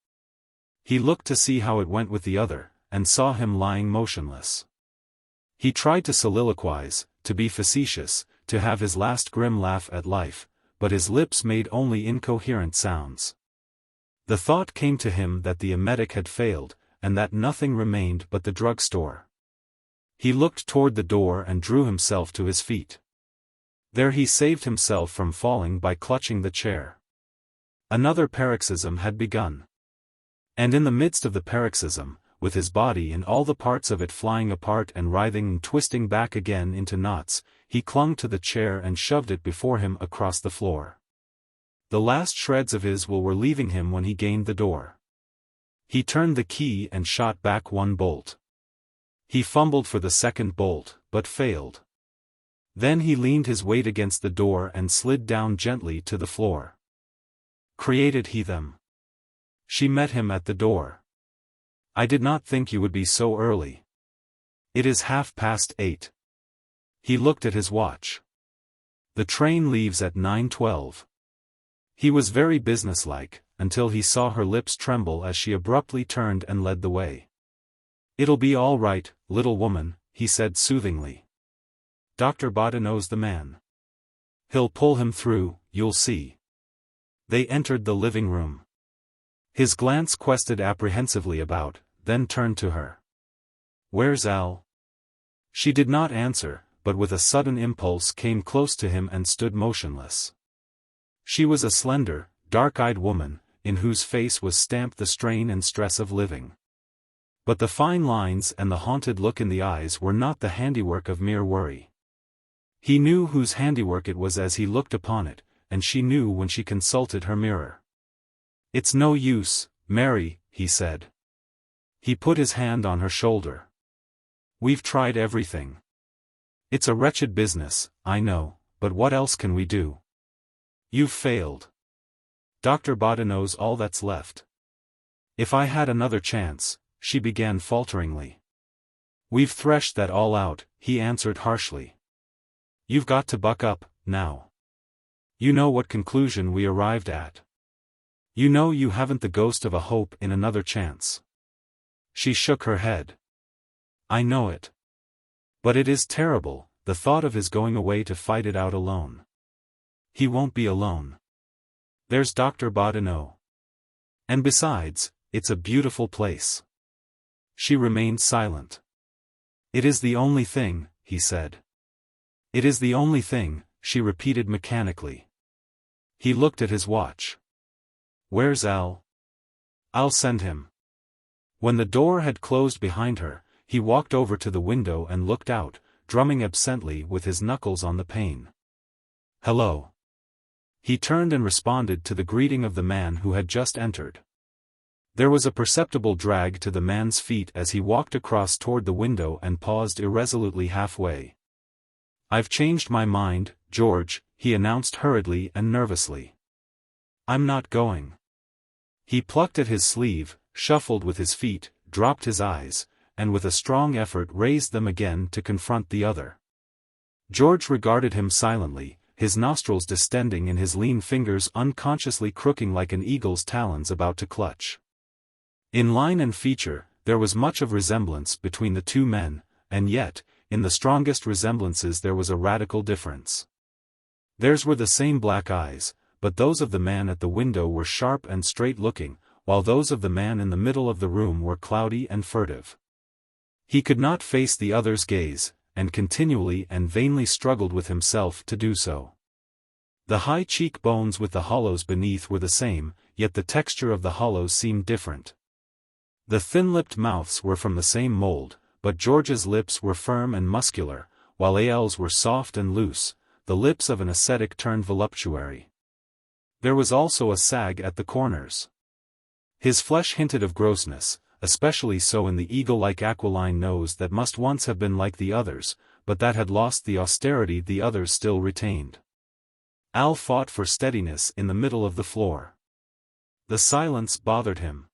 He looked to see how it went with the other, and saw him lying motionless. He tried to soliloquize, to be facetious, to have his last grim laugh at life, but his lips made only incoherent sounds. The thought came to him that the emetic had failed, and that nothing remained but the drugstore. He looked toward the door and drew himself to his feet. There he saved himself from falling by clutching the chair. Another paroxysm had begun. And in the midst of the paroxysm, with his body and all the parts of it flying apart and writhing and twisting back again into knots, he clung to the chair and shoved it before him across the floor. The last shreds of his will were leaving him when he gained the door. He turned the key and shot back one bolt. He fumbled for the second bolt, but failed. Then he leaned his weight against the door and slid down gently to the floor. "Created he them?" She met him at the door. "I did not think you would be so early. It is 8:30. He looked at his watch. "The train leaves at 9:12. He was very businesslike, until he saw her lips tremble as she abruptly turned and led the way. "It'll be all right, little woman," he said soothingly. "Dr. Boudinot's the man. He'll pull him through, you'll see." They entered the living room. His glance quested apprehensively about, then turned to her. "Where's Al?" She did not answer, but with a sudden impulse came close to him and stood motionless. She was a slender, dark-eyed woman, in whose face was stamped the strain and stress of living. But the fine lines and the haunted look in the eyes were not the handiwork of mere worry. He knew whose handiwork it was as he looked upon it, and she knew when she consulted her mirror. "It's no use, Mary," he said. He put his hand on her shoulder. "We've tried everything. It's a wretched business, I know, but what else can we do? You've failed. Dr. Boudinot's all that's left." "If I had another chance," she began falteringly. "We've threshed that all out," he answered harshly. "You've got to buck up, now. You know what conclusion we arrived at. You know you haven't the ghost of a hope in another chance." She shook her head. "I know it. But it is terrible, the thought of his going away to fight it out alone. He won't be alone. There's Dr. Boudinot. And besides, it's a beautiful place." She remained silent. "It is the only thing," he said. "It is the only thing," she repeated mechanically. He looked at his watch. "Where's Al?" "I'll send him." When the door had closed behind her, he walked over to the window and looked out, drumming absently with his knuckles on the pane. "Hello. He turned and responded to the greeting of the man who had just entered. There was a perceptible drag to the man's feet as he walked across toward the window and paused irresolutely halfway. "I've changed my mind, George," he announced hurriedly and nervously. "I'm not going." He plucked at his sleeve, shuffled with his feet, dropped his eyes, and with a strong effort raised them again to confront the other. George regarded him silently, his nostrils distending and his lean fingers unconsciously crooking like an eagle's talons about to clutch. In line and feature, there was much of resemblance between the two men, and yet, in the strongest resemblances there was a radical difference. Theirs were the same black eyes, but those of the man at the window were sharp and straight-looking, while those of the man in the middle of the room were cloudy and furtive. He could not face the other's gaze, and continually and vainly struggled with himself to do so. The high cheek-bones with the hollows beneath were the same, yet the texture of the hollows seemed different. The thin-lipped mouths were from the same mold, but George's lips were firm and muscular, while Al's were soft and loose, the lips of an ascetic turned voluptuary. There was also a sag at the corners. His flesh hinted of grossness, especially so in the eagle-like aquiline nose that must once have been like the others, but that had lost the austerity the others still retained. Al fought for steadiness in the middle of the floor. The silence bothered him.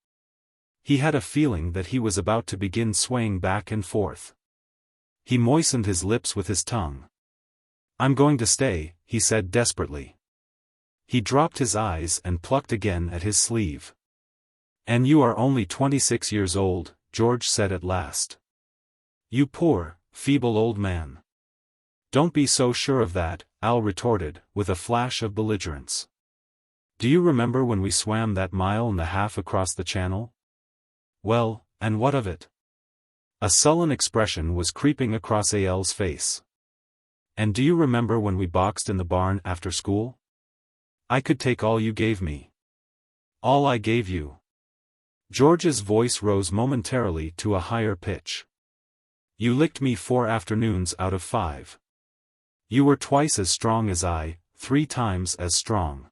He had a feeling that he was about to begin swaying back and forth. He moistened his lips with his tongue. "I'm going to stay," he said desperately. He dropped his eyes and plucked again at his sleeve. "And you are only 26 years old," George said at last. "You poor, feeble old man." "Don't be so sure of that," Al retorted, with a flash of belligerence. "Do you remember when we swam that 1.5 miles across the channel? Well, and what of it?" A sullen expression was creeping across Al's face. "And do you remember when we boxed in the barn after school? I could take all you gave me. All I gave you." George's voice rose momentarily to a higher pitch. "You licked me 4 afternoons out of 5. You were twice as strong as I, 3 times as strong.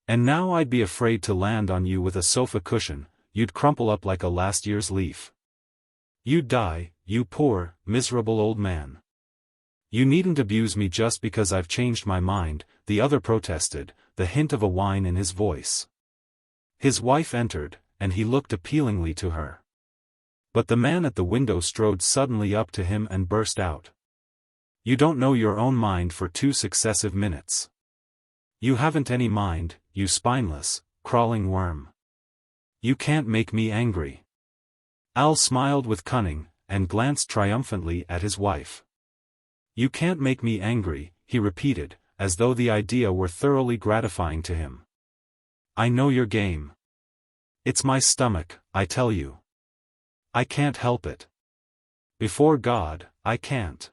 And now I'd be afraid to land on you with a sofa cushion, you'd crumple up like a last year's leaf. You'd die, you poor, miserable old man." "You needn't abuse me just because I've changed my mind," the other protested, the hint of a whine in his voice. His wife entered, and he looked appealingly to her. But the man at the window strode suddenly up to him and burst out. "You don't know your own mind for 2 successive minutes. You haven't any mind, you spineless, crawling worm. You can't make me angry." Al smiled with cunning, and glanced triumphantly at his wife. "You can't make me angry," he repeated, as though the idea were thoroughly gratifying to him. "I know your game. It's my stomach, I tell you. I can't help it. Before God, I can't.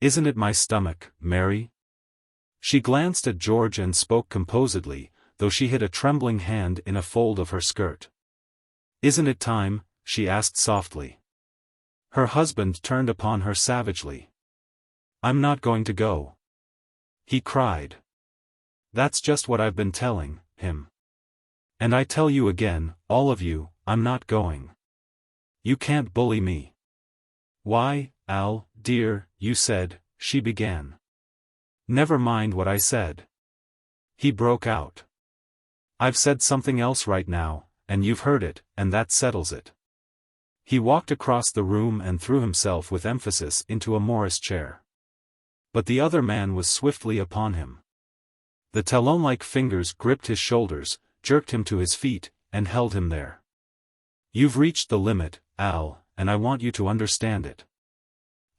Isn't it my stomach, Mary?" She glanced at George and spoke composedly, though she hid a trembling hand in a fold of her skirt. "Isn't it time?" she asked softly. Her husband turned upon her savagely. "I'm not going to go," he cried. "That's just what I've been telling him. And I tell you again, all of you, I'm not going. You can't bully me." "Why, Al, dear, you said," she began. "Never mind what I said," he broke out. "I've said something else right now, and you've heard it, and that settles it." He walked across the room and threw himself with emphasis into a Morris chair. But the other man was swiftly upon him. The talon-like fingers gripped his shoulders, jerked him to his feet, and held him there. "You've reached the limit, Al, and I want you to understand it.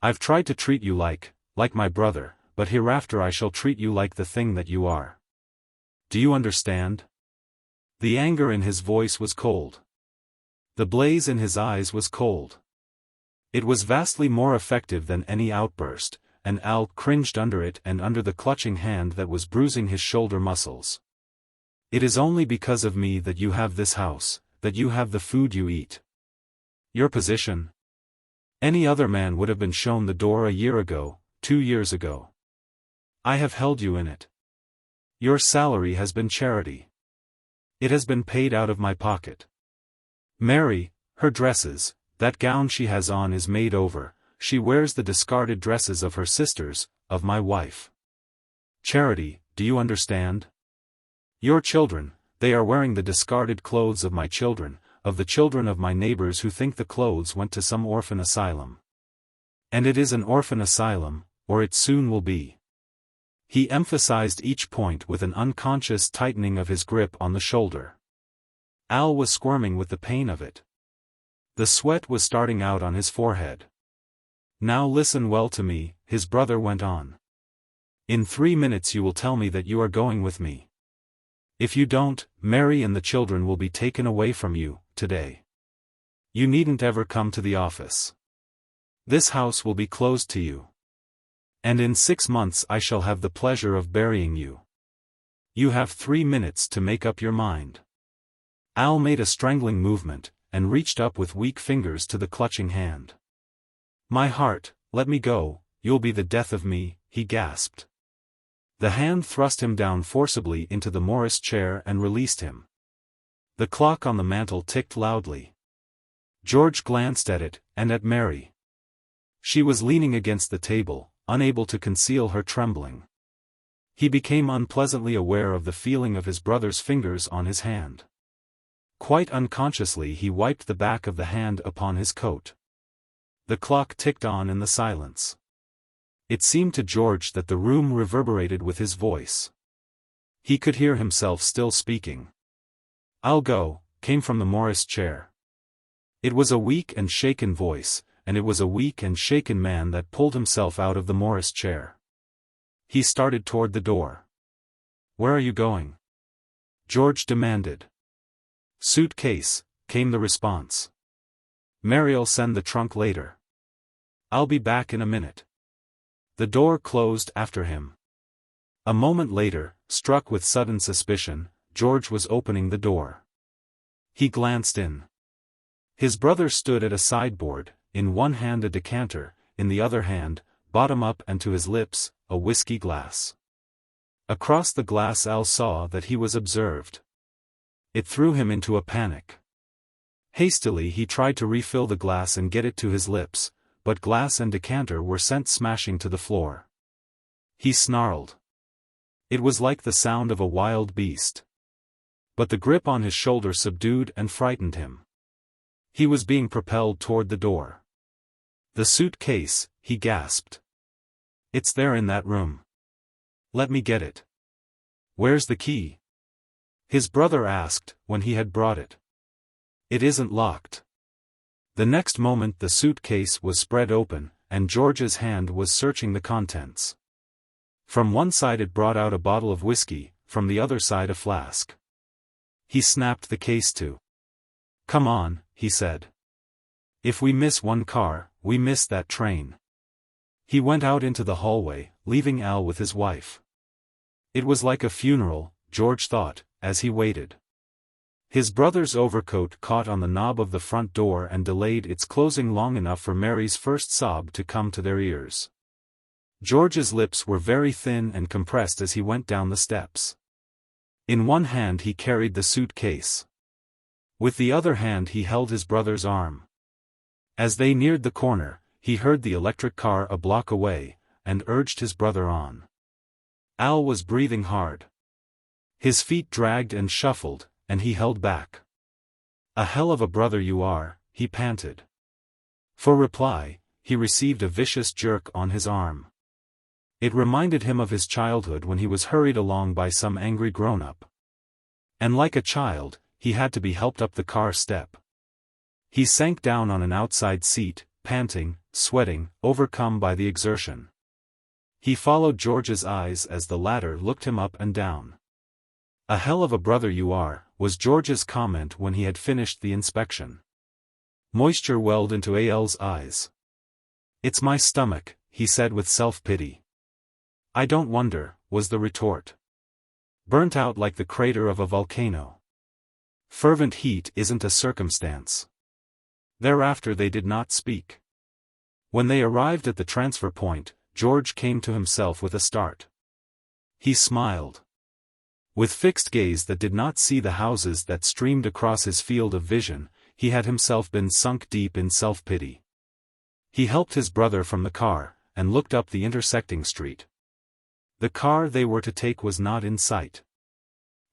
I've tried to treat you like my brother, but hereafter I shall treat you like the thing that you are. Do you understand?" The anger in his voice was cold. The blaze in his eyes was cold. It was vastly more effective than any outburst, and Al cringed under it and under the clutching hand that was bruising his shoulder muscles. "It is only because of me that you have this house, that you have the food you eat. Your position? Any other man would have been shown the door a year ago, 2 years ago. I have held you in it. Your salary has been charity. It has been paid out of my pocket. Mary, her dresses, that gown she has on is made over, she wears the discarded dresses of her sisters, of my wife. Charity, do you understand? Your children, they are wearing the discarded clothes of my children, of the children of my neighbors who think the clothes went to some orphan asylum. And it is an orphan asylum, or it soon will be. He emphasized each point with an unconscious tightening of his grip on the shoulder. Al was squirming with the pain of it. The sweat was starting out on his forehead. Now listen well to me, his brother went on. In 3 minutes you will tell me that you are going with me. If you don't, Mary and the children will be taken away from you, today. You needn't ever come to the office. This house will be closed to you. And in 6 months I shall have the pleasure of burying you. You have 3 minutes to make up your mind. Al made a strangling movement, and reached up with weak fingers to the clutching hand. My heart, let me go, you'll be the death of me, he gasped. The hand thrust him down forcibly into the Morris chair and released him. The clock on the mantel ticked loudly. George glanced at it, and at Mary. She was leaning against the table, unable to conceal her trembling. He became unpleasantly aware of the feeling of his brother's fingers on his hand. Quite unconsciously he wiped the back of the hand upon his coat. The clock ticked on in the silence. It seemed to George that the room reverberated with his voice. He could hear himself still speaking. I'll go, came from the Morris chair. It was a weak and shaken voice, and it was a weak and shaken man that pulled himself out of the Morris chair. He started toward the door. Where are you going? George demanded. Suitcase, came the response. Mary'll send the trunk later. I'll be back in a minute. The door closed after him. A moment later, struck with sudden suspicion, George was opening the door. He glanced in. His brother stood at a sideboard, in one hand a decanter, in the other hand, bottom up and to his lips, a whiskey glass. Across the glass Al saw that he was observed. It threw him into a panic. Hastily he tried to refill the glass and get it to his lips, but glass and decanter were sent smashing to the floor. He snarled. It was like the sound of a wild beast. But the grip on his shoulder subdued and frightened him. He was being propelled toward the door. The suitcase, he gasped. It's there in that room. Let me get it. Where's the key? His brother asked, when he had brought it. It isn't locked. The next moment the suitcase was spread open, and George's hand was searching the contents. From one side it brought out a bottle of whiskey, from the other side a flask. He snapped the case to. Come on, he said. If we miss one car, we miss that train. He went out into the hallway, leaving Al with his wife. It was like a funeral, George thought, as he waited. His brother's overcoat caught on the knob of the front door and delayed its closing long enough for Mary's first sob to come to their ears. George's lips were very thin and compressed as he went down the steps. In one hand he carried the suitcase. With the other hand he held his brother's arm. As they neared the corner, he heard the electric car a block away, and urged his brother on. Al was breathing hard. His feet dragged and shuffled, and he held back. A hell of a brother you are, he panted. For reply, he received a vicious jerk on his arm. It reminded him of his childhood when he was hurried along by some angry grown-up. And like a child, he had to be helped up the car step. He sank down on an outside seat, panting, sweating, overcome by the exertion. He followed George's eyes as the latter looked him up and down. A hell of a brother you are, was George's comment when he had finished the inspection. Moisture welled into Al's eyes. It's my stomach, he said with self-pity. I don't wonder, was the retort. Burnt out like the crater of a volcano. Fervent heat isn't a circumstance. Thereafter they did not speak. When they arrived at the transfer point, George came to himself with a start. He smiled. With fixed gaze that did not see the houses that streamed across his field of vision, he had himself been sunk deep in self-pity. He helped his brother from the car, and looked up the intersecting street. The car they were to take was not in sight.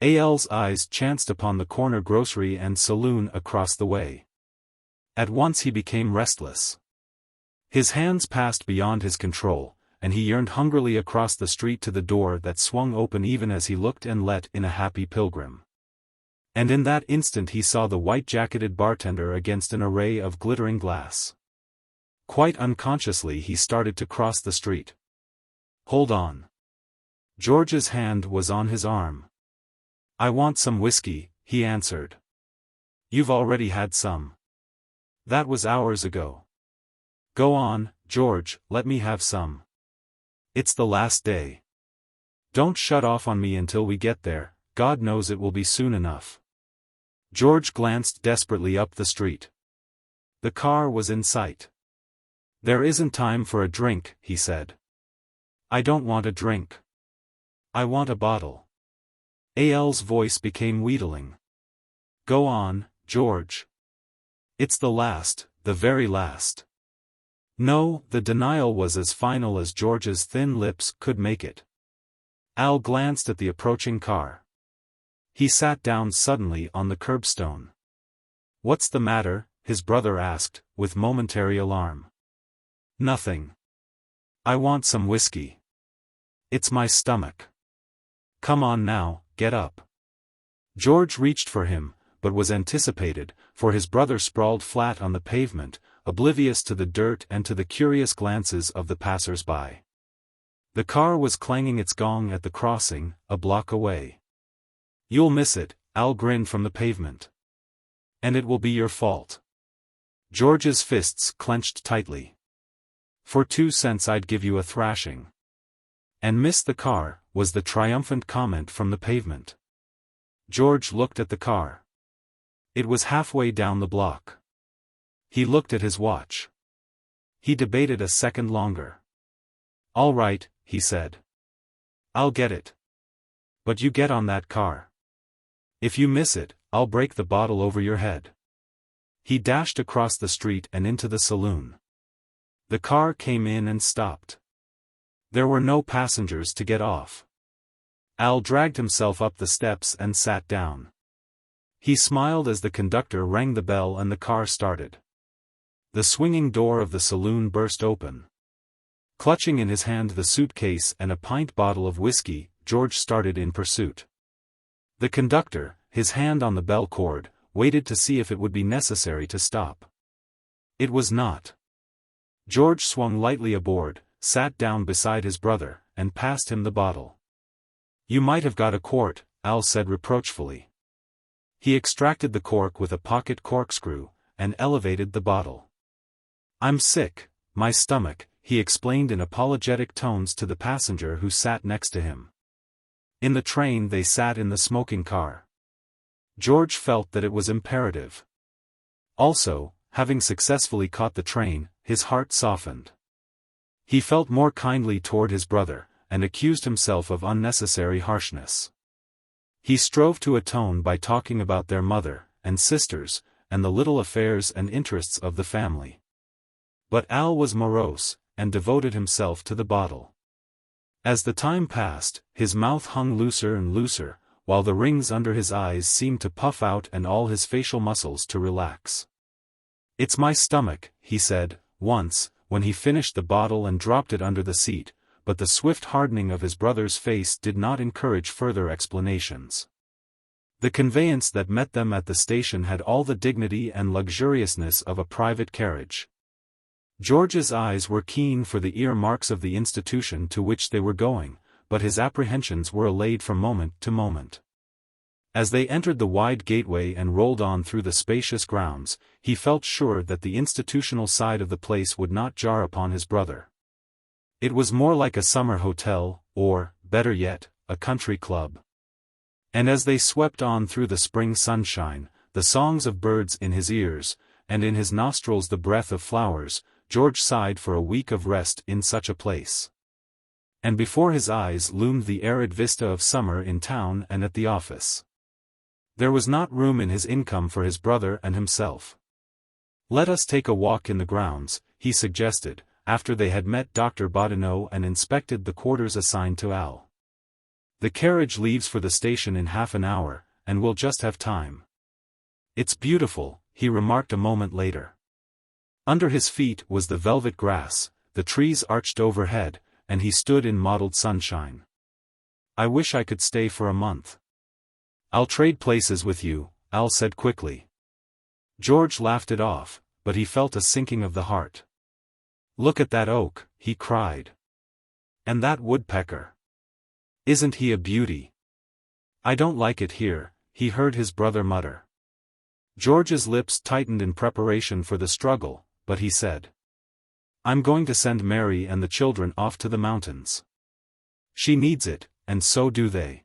Al's eyes chanced upon the corner grocery and saloon across the way. At once he became restless. His hands passed beyond his control, and he yearned hungrily across the street to the door that swung open even as he looked and let in a happy pilgrim. And in that instant he saw the white-jacketed bartender against an array of glittering glass. Quite unconsciously he started to cross the street. "Hold on." George's hand was on his arm. "I want some whiskey," he answered. "You've already had some. That was hours ago." "Go on, George, let me have some. It's the last day. Don't shut off on me until we get there, God knows it will be soon enough." George glanced desperately up the street. The car was in sight. "There isn't time for a drink," he said. "I don't want a drink. I want a bottle." Al's voice became wheedling. "Go on, George. It's the last, the very last." No, the denial was as final as George's thin lips could make it. Al glanced at the approaching car. He sat down suddenly on the curbstone. "What's the matter?" his brother asked, with momentary alarm. "Nothing. I want some whiskey. It's my stomach. Come on now, get up." George reached for him, but was anticipated, for his brother sprawled flat on the pavement, oblivious to the dirt and to the curious glances of the passers-by. The car was clanging its gong at the crossing, a block away. "You'll miss it," Al grinned from the pavement. "And it will be your fault." George's fists clenched tightly. "For 2 cents I'd give you a thrashing." "And miss the car," was the triumphant comment from the pavement. George looked at the car. It was halfway down the block. He looked at his watch. He debated a second longer. "All right," he said. "I'll get it. But you get on that car. If you miss it, I'll break the bottle over your head." He dashed across the street and into the saloon. The car came in and stopped. There were no passengers to get off. Al dragged himself up the steps and sat down. He smiled as the conductor rang the bell and the car started. The swinging door of the saloon burst open. Clutching in his hand the suitcase and a pint bottle of whiskey, George started in pursuit. The conductor, his hand on the bell cord, waited to see if it would be necessary to stop. It was not. George swung lightly aboard, sat down beside his brother, and passed him the bottle. "You might have got a quart," Al said reproachfully. He extracted the cork with a pocket corkscrew, and elevated the bottle. "I'm sick, my stomach," he explained in apologetic tones to the passenger who sat next to him. In the train they sat in the smoking car. George felt that it was imperative. Also, having successfully caught the train, his heart softened. He felt more kindly toward his brother, and accused himself of unnecessary harshness. He strove to atone by talking about their mother, and sisters, and the little affairs and interests of the family. But Al was morose, and devoted himself to the bottle. As the time passed, his mouth hung looser and looser, while the rings under his eyes seemed to puff out and all his facial muscles to relax. "It's my stomach," he said, once, when he finished the bottle and dropped it under the seat, but the swift hardening of his brother's face did not encourage further explanations. The conveyance that met them at the station had all the dignity and luxuriousness of a private carriage. George's eyes were keen for the earmarks of the institution to which they were going, but his apprehensions were allayed from moment to moment. As they entered the wide gateway and rolled on through the spacious grounds, he felt sure that the institutional side of the place would not jar upon his brother. It was more like a summer hotel, or, better yet, a country club. And as they swept on through the spring sunshine, the songs of birds in his ears, and in his nostrils the breath of flowers, George sighed for a week of rest in such a place. And before his eyes loomed the arid vista of summer in town and at the office. There was not room in his income for his brother and himself. "Let us take a walk in the grounds," he suggested, after they had met Dr. Bodineau and inspected the quarters assigned to Al. "The carriage leaves for the station in half an hour, and we'll just have time." "It's beautiful," he remarked a moment later. Under his feet was the velvet grass, the trees arched overhead, and he stood in mottled sunshine. "I wish I could stay for a month." "I'll trade places with you," Al said quickly. George laughed it off, but he felt a sinking of the heart. "Look at that oak," he cried. "And that woodpecker. Isn't he a beauty?" "I don't like it here," he heard his brother mutter. George's lips tightened in preparation for the struggle, but he said, "I'm going to send Mary and the children off to the mountains. She needs it, and so do they.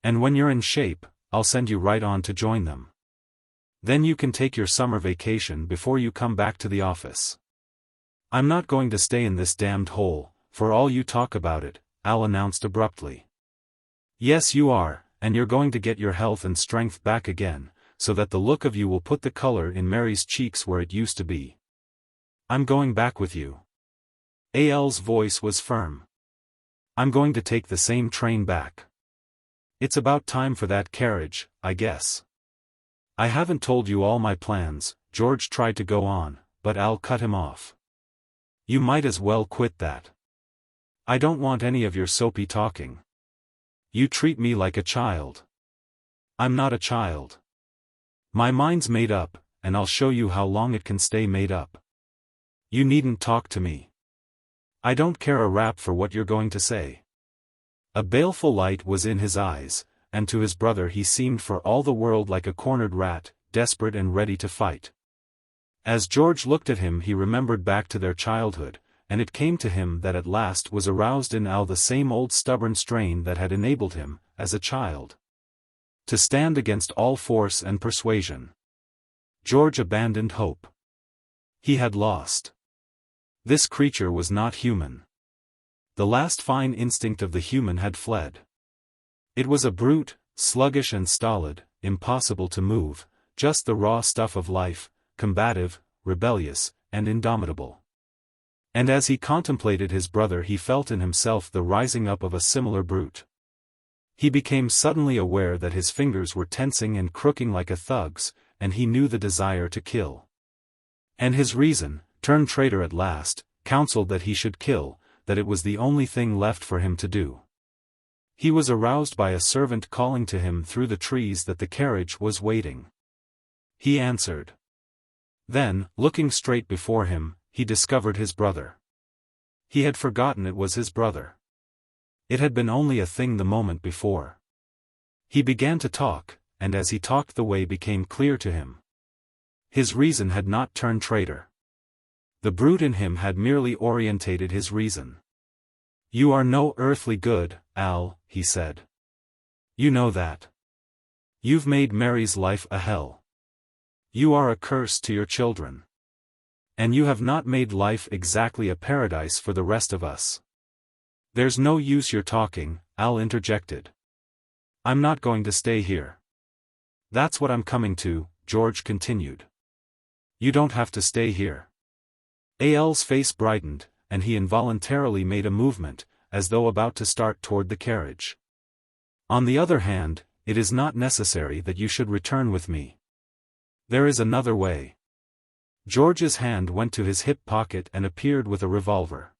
And when you're in shape, I'll send you right on to join them. Then you can take your summer vacation before you come back to the office." "I'm not going to stay in this damned hole, for all you talk about it," Al announced abruptly. "Yes you are, and you're going to get your health and strength back again, so that the look of you will put the color in Mary's cheeks where it used to be. I'm going back with you." Al's voice was firm. "I'm going to take the same train back. It's about time for that carriage, I guess." "I haven't told you all my plans," George tried to go on, but Al cut him off. "You might as well quit that. I don't want any of your soapy talking. You treat me like a child. I'm not a child. My mind's made up, and I'll show you how long it can stay made up. You needn't talk to me. I don't care a rap for what you're going to say." A baleful light was in his eyes, and to his brother he seemed for all the world like a cornered rat, desperate and ready to fight. As George looked at him he remembered back to their childhood, and it came to him that at last was aroused in Al the same old stubborn strain that had enabled him, as a child, to stand against all force and persuasion. George abandoned hope. He had lost. This creature was not human. The last fine instinct of the human had fled. It was a brute, sluggish and stolid, impossible to move, just the raw stuff of life, combative, rebellious, and indomitable. And as he contemplated his brother he felt in himself the rising up of a similar brute. He became suddenly aware that his fingers were tensing and crooking like a thug's, and he knew the desire to kill. And his reason, turned traitor at last, counseled that he should kill, that it was the only thing left for him to do. He was aroused by a servant calling to him through the trees that the carriage was waiting. He answered. Then, looking straight before him, he discovered his brother. He had forgotten it was his brother. It had been only a thing the moment before. He began to talk, and as he talked the way became clear to him. His reason had not turned traitor. The brute in him had merely orientated his reason. "You are no earthly good, Al," he said. "You know that. You've made Mary's life a hell. You are a curse to your children. And you have not made life exactly a paradise for the rest of us." "There's no use your talking," Al interjected. "I'm not going to stay here." "That's what I'm coming to," George continued. "You don't have to stay here." Al's face brightened, and he involuntarily made a movement, as though about to start toward the carriage. "On the other hand, it is not necessary that you should return with me. There is another way." George's hand went to his hip pocket and appeared with a revolver.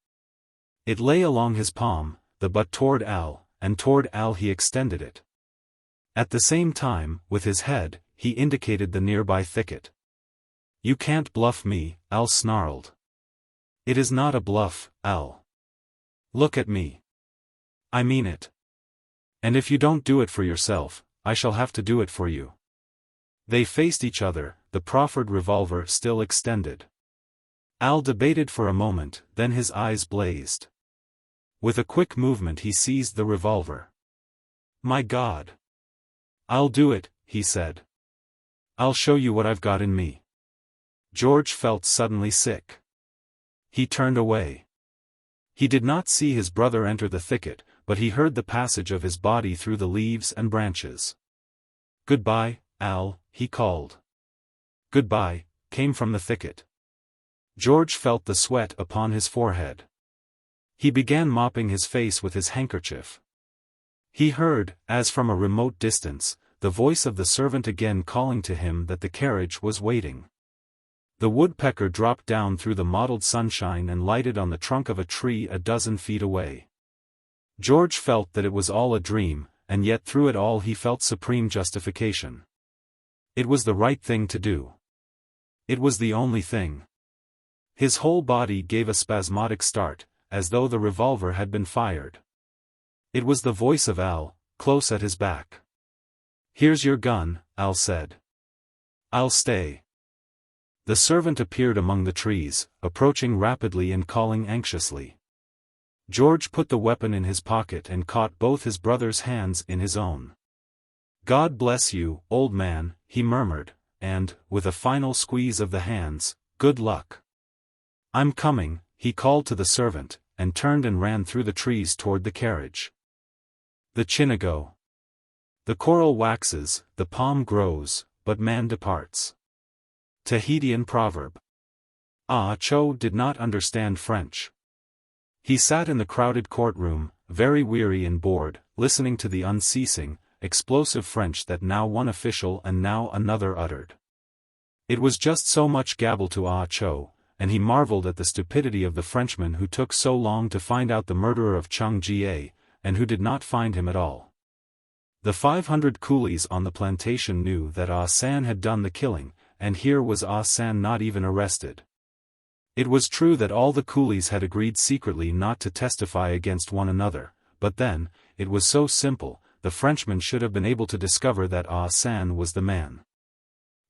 It lay along his palm, the butt toward Al, and toward Al he extended it. At the same time, with his head, he indicated the nearby thicket. "You can't bluff me," Al snarled. "It is not a bluff, Al. Look at me. I mean it. And if you don't do it for yourself, I shall have to do it for you." They faced each other, the proffered revolver still extended. Al debated for a moment, then his eyes blazed. With a quick movement he seized the revolver. "My God. I'll do it," he said. "I'll show you what I've got in me." George felt suddenly sick. He turned away. He did not see his brother enter the thicket, but he heard the passage of his body through the leaves and branches. "Goodbye, Al," he called. "Goodbye," came from the thicket. George felt the sweat upon his forehead. He began mopping his face with his handkerchief. He heard, as from a remote distance, the voice of the servant again calling to him that the carriage was waiting. The woodpecker dropped down through the mottled sunshine and lighted on the trunk of a tree a dozen feet away. George felt that it was all a dream, and yet through it all he felt supreme justification. It was the right thing to do. It was the only thing. His whole body gave a spasmodic start, as though the revolver had been fired. It was the voice of Al, close at his back. "Here's your gun," Al said. "I'll stay." The servant appeared among the trees, approaching rapidly and calling anxiously. George put the weapon in his pocket and caught both his brother's hands in his own. "God bless you, old man," he murmured, and, with a final squeeze of the hands, "good luck." "I'm coming," he called to the servant, and turned and ran through the trees toward the carriage. The Chinago. The coral waxes, the palm grows, but man departs. Tahitian proverb. Ah Cho did not understand French. He sat in the crowded courtroom, very weary and bored, listening to the unceasing, explosive French that now one official and now another uttered. It was just so much gabble to Ah Cho, and he marveled at the stupidity of the Frenchman who took so long to find out the murderer of Chung Jie, and who did not find him at all. The 500 coolies on the plantation knew that Ah San had done the killing, and here was Ah San not even arrested. It was true that all the coolies had agreed secretly not to testify against one another, but then, it was so simple, the Frenchman should have been able to discover that Ah San was the man.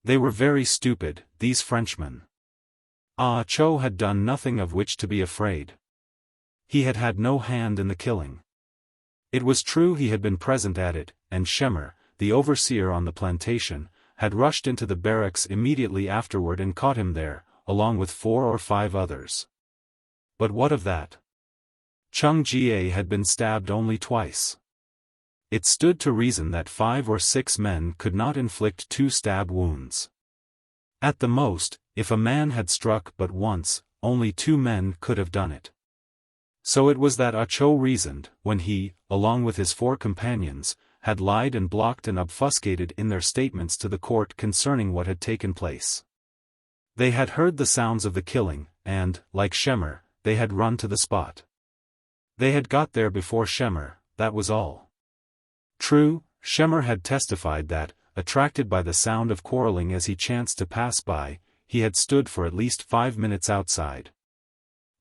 They were very stupid, these Frenchmen. Ah Cho had done nothing of which to be afraid. He had had no hand in the killing. It was true he had been present at it, and Semper, the overseer on the plantation, had rushed into the barracks immediately afterward and caught him there, along with 4 or 5 others. But what of that? Chung Jie had been stabbed only twice. It stood to reason that 5 or 6 men could not inflict 2 stab wounds. At the most, if a man had struck but once, only 2 men could have done it. So it was that Ah Cho reasoned, when he, along with his 4 companions, had lied and blocked and obfuscated in their statements to the court concerning what had taken place. They had heard the sounds of the killing, and, like Semper, they had run to the spot. They had got there before Semper, that was all. True, Semper had testified that, attracted by the sound of quarreling as he chanced to pass by, he had stood for at least 5 minutes outside.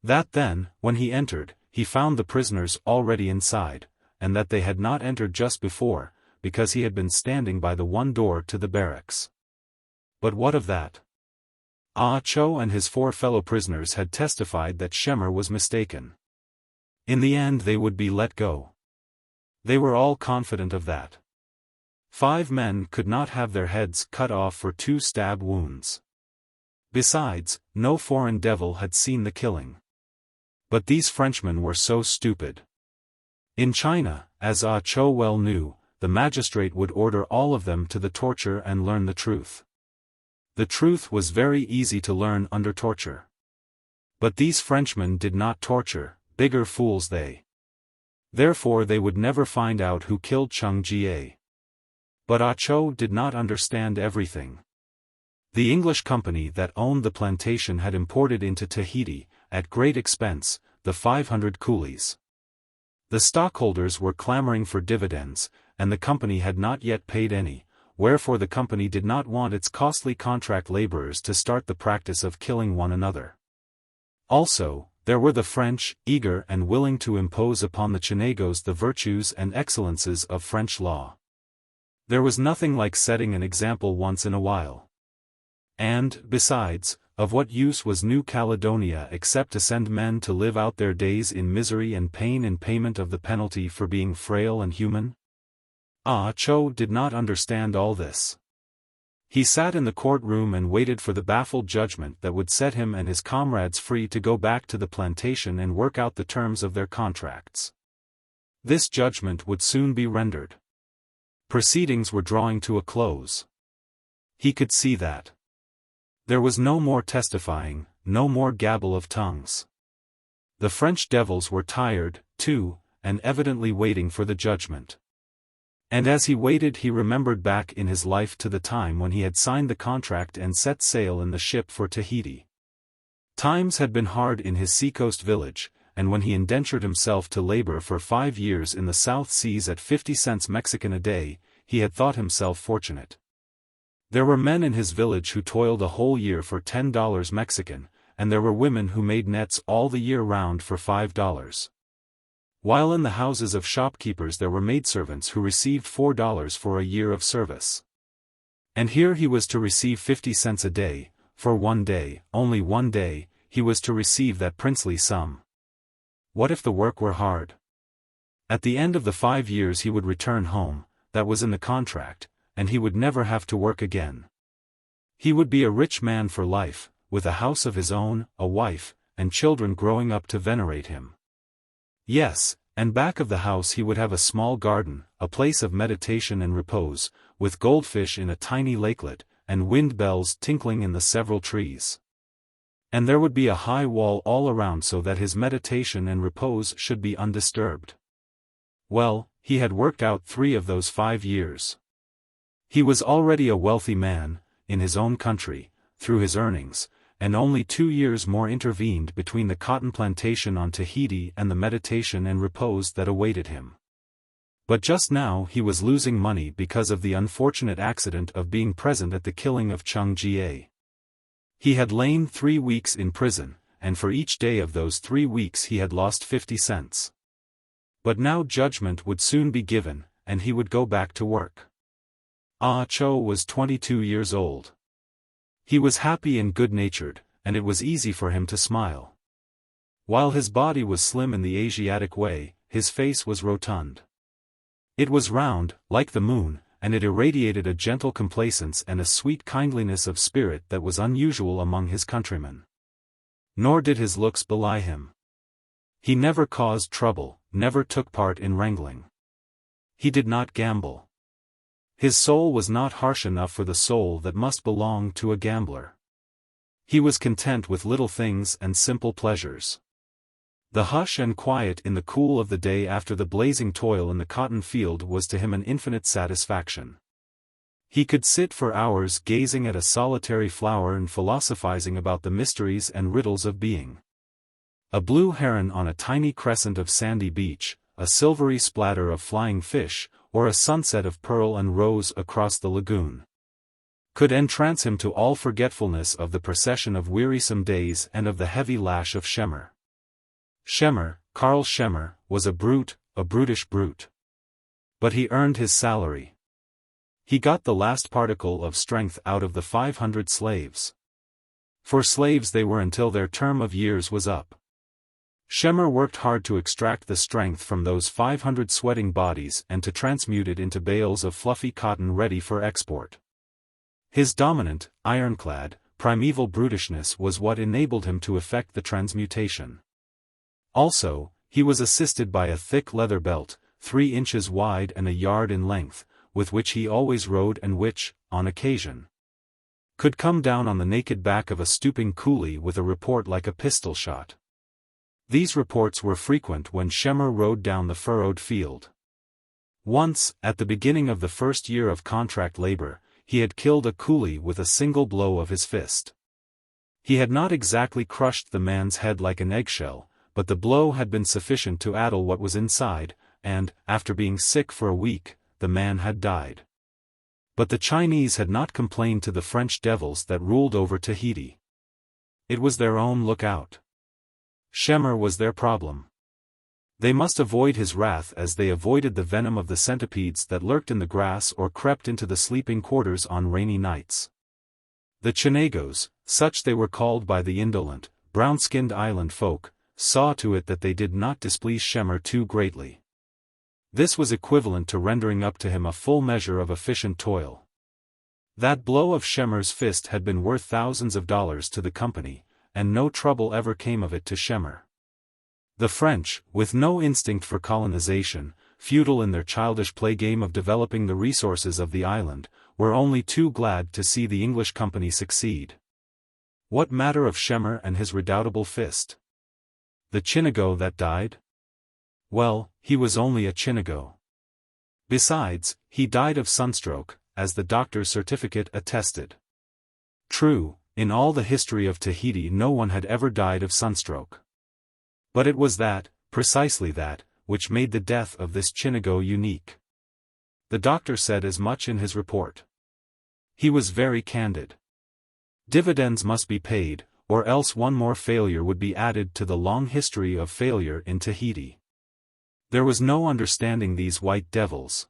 That then, when he entered, he found the prisoners already inside, and that they had not entered just before, because he had been standing by the one door to the barracks. But what of that? Ah Cho and his 4 fellow prisoners had testified that Semper was mistaken. In the end they would be let go. They were all confident of that. 5 men could not have their heads cut off for 2 stab wounds. Besides, no foreign devil had seen the killing. But these Frenchmen were so stupid. In China, as Ah Cho well knew, the magistrate would order all of them to the torture and learn the truth. The truth was very easy to learn under torture. But these Frenchmen did not torture, bigger fools they. Therefore they would never find out who killed Chung Jie. But Ah Cho did not understand everything. The English company that owned the plantation had imported into Tahiti, at great expense, the 500 coolies. The stockholders were clamoring for dividends, and the company had not yet paid any, wherefore the company did not want its costly contract laborers to start the practice of killing one another. Also, there were the French, eager and willing to impose upon the Chinagos the virtues and excellences of French law. There was nothing like setting an example once in a while. And, besides, of what use was New Caledonia except to send men to live out their days in misery and pain in payment of the penalty for being frail and human? Ah Cho did not understand all this. He sat in the courtroom and waited for the baffled judgment that would set him and his comrades free to go back to the plantation and work out the terms of their contracts. This judgment would soon be rendered. Proceedings were drawing to a close. He could see that. There was no more testifying, no more gabble of tongues. The French devils were tired, too, and evidently waiting for the judgment. And as he waited, he remembered back in his life to the time when he had signed the contract and set sail in the ship for Tahiti. Times had been hard in his seacoast village, and when he indentured himself to labor for 5 years in the South Seas at 50 cents Mexican a day, he had thought himself fortunate. There were men in his village who toiled a whole year for $10 Mexican, and there were women who made nets all the year round for $5. While in the houses of shopkeepers there were maidservants who received $4 for a year of service. And here he was to receive 50 cents a day, for 1 day, only 1 day, he was to receive that princely sum. What if the work were hard? At the end of the 5 years he would return home, that was in the contract, and he would never have to work again. He would be a rich man for life, with a house of his own, a wife, and children growing up to venerate him. Yes, and back of the house he would have a small garden, a place of meditation and repose, with goldfish in a tiny lakelet, and wind bells tinkling in the several trees. And there would be a high wall all around so that his meditation and repose should be undisturbed. Well, he had worked out 3 of those 5 years. He was already a wealthy man, in his own country, through his earnings, and only 2 years more intervened between the cotton plantation on Tahiti and the meditation and repose that awaited him. But just now he was losing money because of the unfortunate accident of being present at the killing of Chung Jie. He had lain 3 weeks in prison, and for each day of those 3 weeks he had lost 50 cents. But now judgment would soon be given, and he would go back to work. Ah Cho was 22 years old. He was happy and good-natured, and it was easy for him to smile. While his body was slim in the Asiatic way, his face was rotund. It was round, like the moon, and it irradiated a gentle complacence and a sweet kindliness of spirit that was unusual among his countrymen. Nor did his looks belie him. He never caused trouble, never took part in wrangling. He did not gamble. His soul was not harsh enough for the soul that must belong to a gambler. He was content with little things and simple pleasures. The hush and quiet in the cool of the day after the blazing toil in the cotton field was to him an infinite satisfaction. He could sit for hours gazing at a solitary flower and philosophizing about the mysteries and riddles of being. A blue heron on a tiny crescent of sandy beach, a silvery splatter of flying fish, or a sunset of pearl and rose across the lagoon, could entrance him to all forgetfulness of the procession of wearisome days and of the heavy lash of Schemmer. Schemmer, Karl Schemmer, was a brute, a brutish brute. But he earned his salary. He got the last particle of strength out of the 500 slaves. For slaves they were until their term of years was up. Schemmer worked hard to extract the strength from those 500 sweating bodies and to transmute it into bales of fluffy cotton ready for export. His dominant, ironclad, primeval brutishness was what enabled him to effect the transmutation. Also, he was assisted by a thick leather belt, 3 inches wide and a yard in length, with which he always rode and which, on occasion, could come down on the naked back of a stooping coolie with a report like a pistol shot. These reports were frequent when Schemmer rode down the furrowed field. Once, at the beginning of the first year of contract labor, he had killed a coolie with a single blow of his fist. He had not exactly crushed the man's head like an eggshell, but the blow had been sufficient to addle what was inside, and, after being sick for a week, the man had died. But the Chinese had not complained to the French devils that ruled over Tahiti. It was their own lookout. Schemmer was their problem. They must avoid his wrath as they avoided the venom of the centipedes that lurked in the grass or crept into the sleeping quarters on rainy nights. The Chinagos, such they were called by the indolent, brown-skinned island folk, saw to it that they did not displease Schemmer too greatly. This was equivalent to rendering up to him a full measure of efficient toil. That blow of Schemer's fist had been worth thousands of dollars to the company, and no trouble ever came of it to Schemer. The French, with no instinct for colonization, futile in their childish play game of developing the resources of the island, were only too glad to see the English company succeed. What matter of Schemer and his redoubtable fist? The Chinago that died? Well, he was only a Chinago. Besides, he died of sunstroke, as the doctor's certificate attested. True, in all the history of Tahiti no one had ever died of sunstroke. But it was that, precisely that, which made the death of this Chinago unique. The doctor said as much in his report. He was very candid. Dividends must be paid, or else one more failure would be added to the long history of failure in Tahiti. There was no understanding these white devils.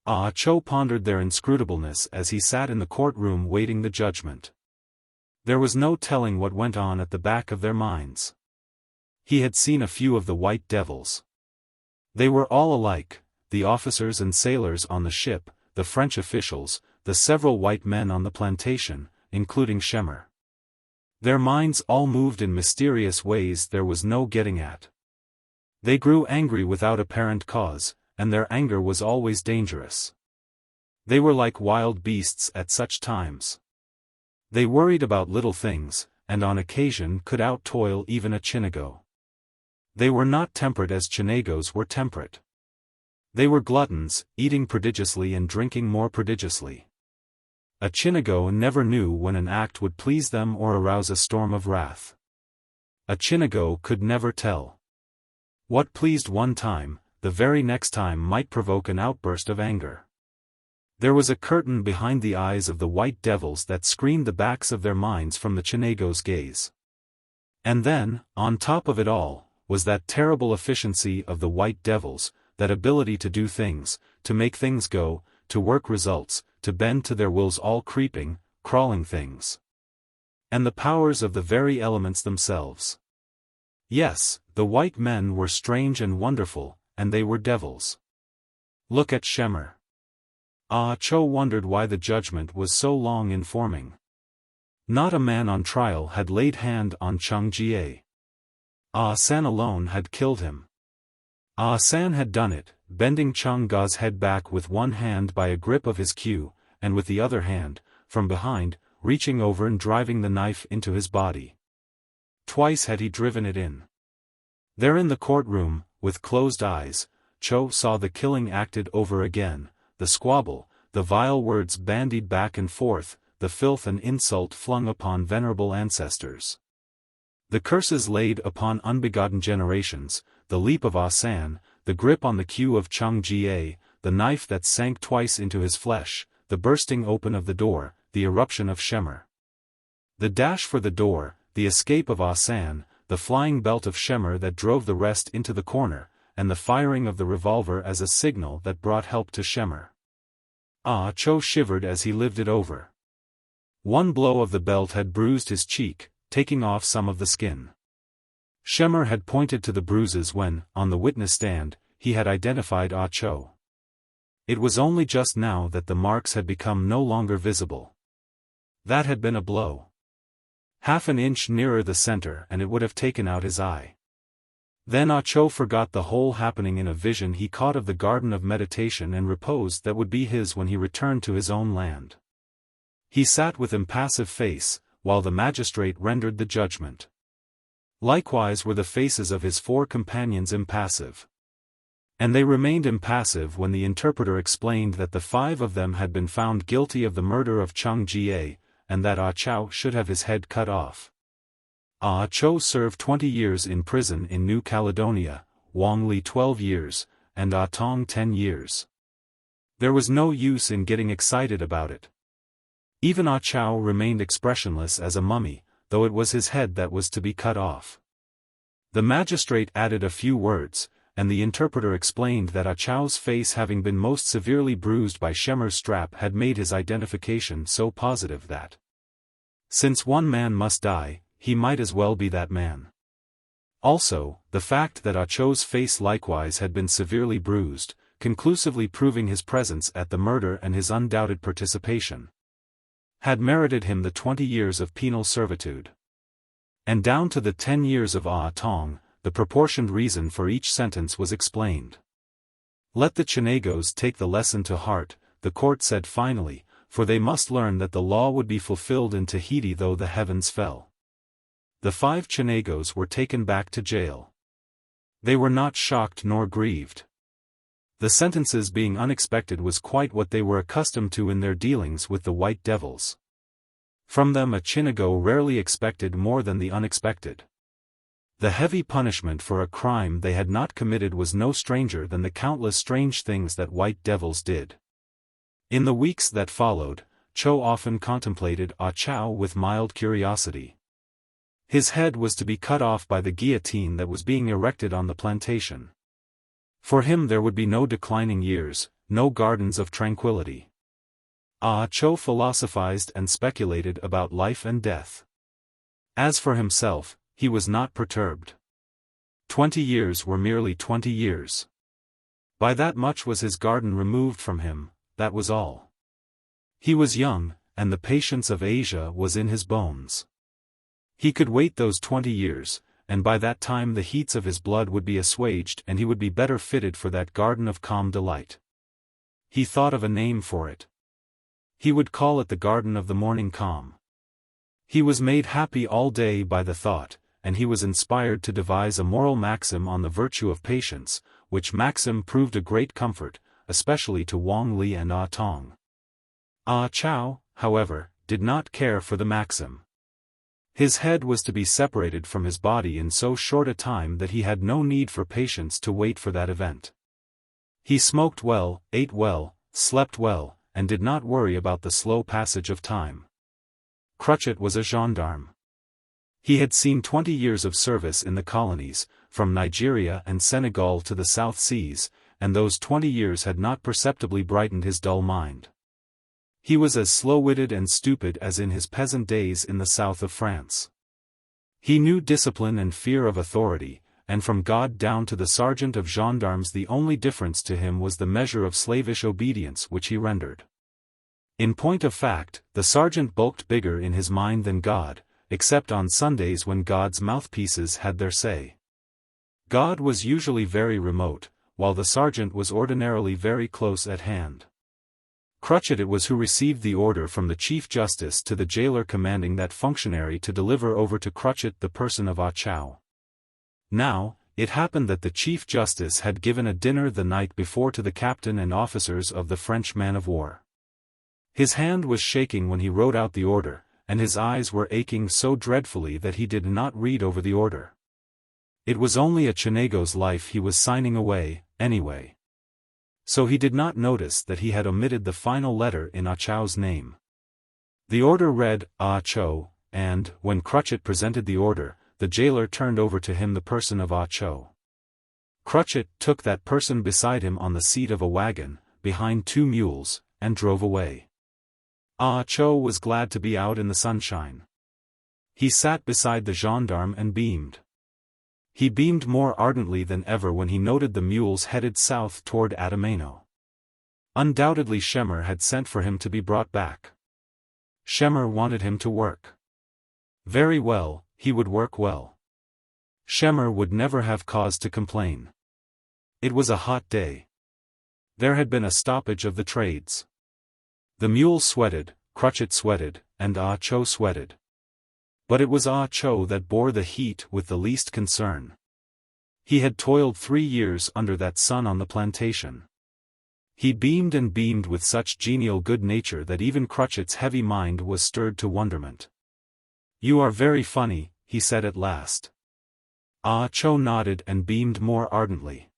Ah Cho pondered their inscrutableness as he sat in the courtroom waiting the judgment. There was no telling what went on at the back of their minds. He had seen a few of the white devils. They were all alike, the officers and sailors on the ship, the French officials, the several white men on the plantation, including Schemer. Their minds all moved in mysterious ways there was no getting at. They grew angry without apparent cause, and their anger was always dangerous. They were like wild beasts at such times. They worried about little things, and on occasion could out-toil even a Chinago. They were not temperate as Chinagos were temperate. They were gluttons, eating prodigiously and drinking more prodigiously. A Chinago never knew when an act would please them or arouse a storm of wrath. A Chinago could never tell. What pleased one time, the very next time might provoke an outburst of anger. There was a curtain behind the eyes of the white devils that screened the backs of their minds from the Chinago's gaze. And then, on top of it all, was that terrible efficiency of the white devils, that ability to do things, to make things go, to work results, to bend to their wills all creeping, crawling things. And the powers of the very elements themselves. Yes, the white men were strange and wonderful, and they were devils. Look at Schemer. Ah Cho wondered why the judgment was so long in forming. Not a man on trial had laid hand on Chung Jie. Ah San alone had killed him. Ah San had done it, bending Chung Ga's head back with one hand by a grip of his queue, and with the other hand, from behind, reaching over and driving the knife into his body. Twice had he driven it in. There in the courtroom, with closed eyes, Cho saw the killing acted over again, the squabble, the vile words bandied back and forth, the filth and insult flung upon venerable ancestors. The curses laid upon unbegotten generations, the leap of Ah San, the grip on the queue of Chung Jie, the knife that sank twice into his flesh, the bursting open of the door, the eruption of Schemer. The dash for the door, the escape of Ah San, the flying belt of Schemer that drove the rest into the corner, and the firing of the revolver as a signal that brought help to Schemer. Ah Cho shivered as he lived it over. One blow of the belt had bruised his cheek, taking off some of the skin. Schemer had pointed to the bruises when, on the witness stand, he had identified Ah Cho. It was only just now that the marks had become no longer visible. That had been a blow. Half an inch nearer the center and it would have taken out his eye. Then Ah Cho forgot the whole happening in a vision he caught of the garden of meditation and repose that would be his when he returned to his own land. He sat with impassive face, while the magistrate rendered the judgment. Likewise were the faces of his 4 companions impassive. And they remained impassive when the interpreter explained that the 5 of them had been found guilty of the murder of Chung Jie, and that Ah Chow should have his head cut off. Ah Cho served 20 years in prison in New Caledonia, Wong Li 12 years, and Ah Tong 10 years. There was no use in getting excited about it. Even Ah Chow remained expressionless as a mummy, though it was his head that was to be cut off. The magistrate added a few words, and the interpreter explained that Ah Chow's face having been most severely bruised by Schemer's strap had made his identification so positive that, since one man must die, he might as well be that man. Also, the fact that Ah Cho's face likewise had been severely bruised, conclusively proving his presence at the murder and his undoubted participation. had merited him the 20 years of penal servitude. And down to the 10 years of Tong, the proportioned reason for each sentence was explained. Let the Chinagos take the lesson to heart, the court said finally, for they must learn that the law would be fulfilled in Tahiti though the heavens fell. The 5 Chinagos were taken back to jail. They were not shocked nor grieved. The sentences being unexpected was quite what they were accustomed to in their dealings with the white devils. From them a Chinago rarely expected more than the unexpected. The heavy punishment for a crime they had not committed was no stranger than the countless strange things that white devils did. In the weeks that followed, Cho often contemplated Ah Chow with mild curiosity. His head was to be cut off by the guillotine that was being erected on the plantation. For him there would be no declining years, no gardens of tranquility. Ah Cho philosophized and speculated about life and death. As for himself, he was not perturbed. 20 years were merely 20 years. By that much was his garden removed from him, that was all. He was young, and the patience of Asia was in his bones. He could wait those 20 years, and by that time the heats of his blood would be assuaged and he would be better fitted for that garden of calm delight. He thought of a name for it. He would call it the Garden of the Morning Calm. He was made happy all day by the thought, and he was inspired to devise a moral maxim on the virtue of patience, which maxim proved a great comfort, especially to Wang Li and Ah Tong. Ah Chow, however, did not care for the maxim. His head was to be separated from his body in so short a time that he had no need for patience to wait for that event. He smoked well, ate well, slept well, and did not worry about the slow passage of time. Crutchet was a gendarme. He had seen 20 years of service in the colonies, from Nigeria and Senegal to the South Seas, and those 20 years had not perceptibly brightened his dull mind. He was as slow-witted and stupid as in his peasant days in the south of France. He knew discipline and fear of authority, and from God down to the sergeant of gendarmes the only difference to him was the measure of slavish obedience which he rendered. In point of fact, the sergeant bulked bigger in his mind than God, except on Sundays when God's mouthpieces had their say. God was usually very remote, while the sergeant was ordinarily very close at hand. Crutchet it was who received the order from the Chief Justice to the jailer commanding that functionary to deliver over to Crutchet the person of Ah Chow. Now, it happened that the Chief Justice had given a dinner the night before to the captain and officers of the French man-of-war. His hand was shaking when he wrote out the order, and his eyes were aching so dreadfully that he did not read over the order. It was only a Chinago's life he was signing away, anyway. So he did not notice that he had omitted the final letter in Ah Chow's name. The order read, Ah Cho, and, when Crutchet presented the order, the jailer turned over to him the person of Ah Cho. Crutchet took that person beside him on the seat of a wagon, behind 2 mules, and drove away. Ah Cho was glad to be out in the sunshine. He sat beside the gendarme and beamed. He beamed more ardently than ever when he noted the mules headed south toward Atamano. Undoubtedly Shemer had sent for him to be brought back. Shemer wanted him to work. Very well, he would work well. Shemer would never have cause to complain. It was a hot day. There had been a stoppage of the trades. The mules sweated, Crutchet sweated, and Ah Cho sweated. But it was Ah Cho that bore the heat with the least concern. He had toiled 3 years under that sun on the plantation. He beamed and beamed with such genial good nature that even Crutchet's heavy mind was stirred to wonderment. "You are very funny," he said at last. Ah Cho nodded and beamed more ardently.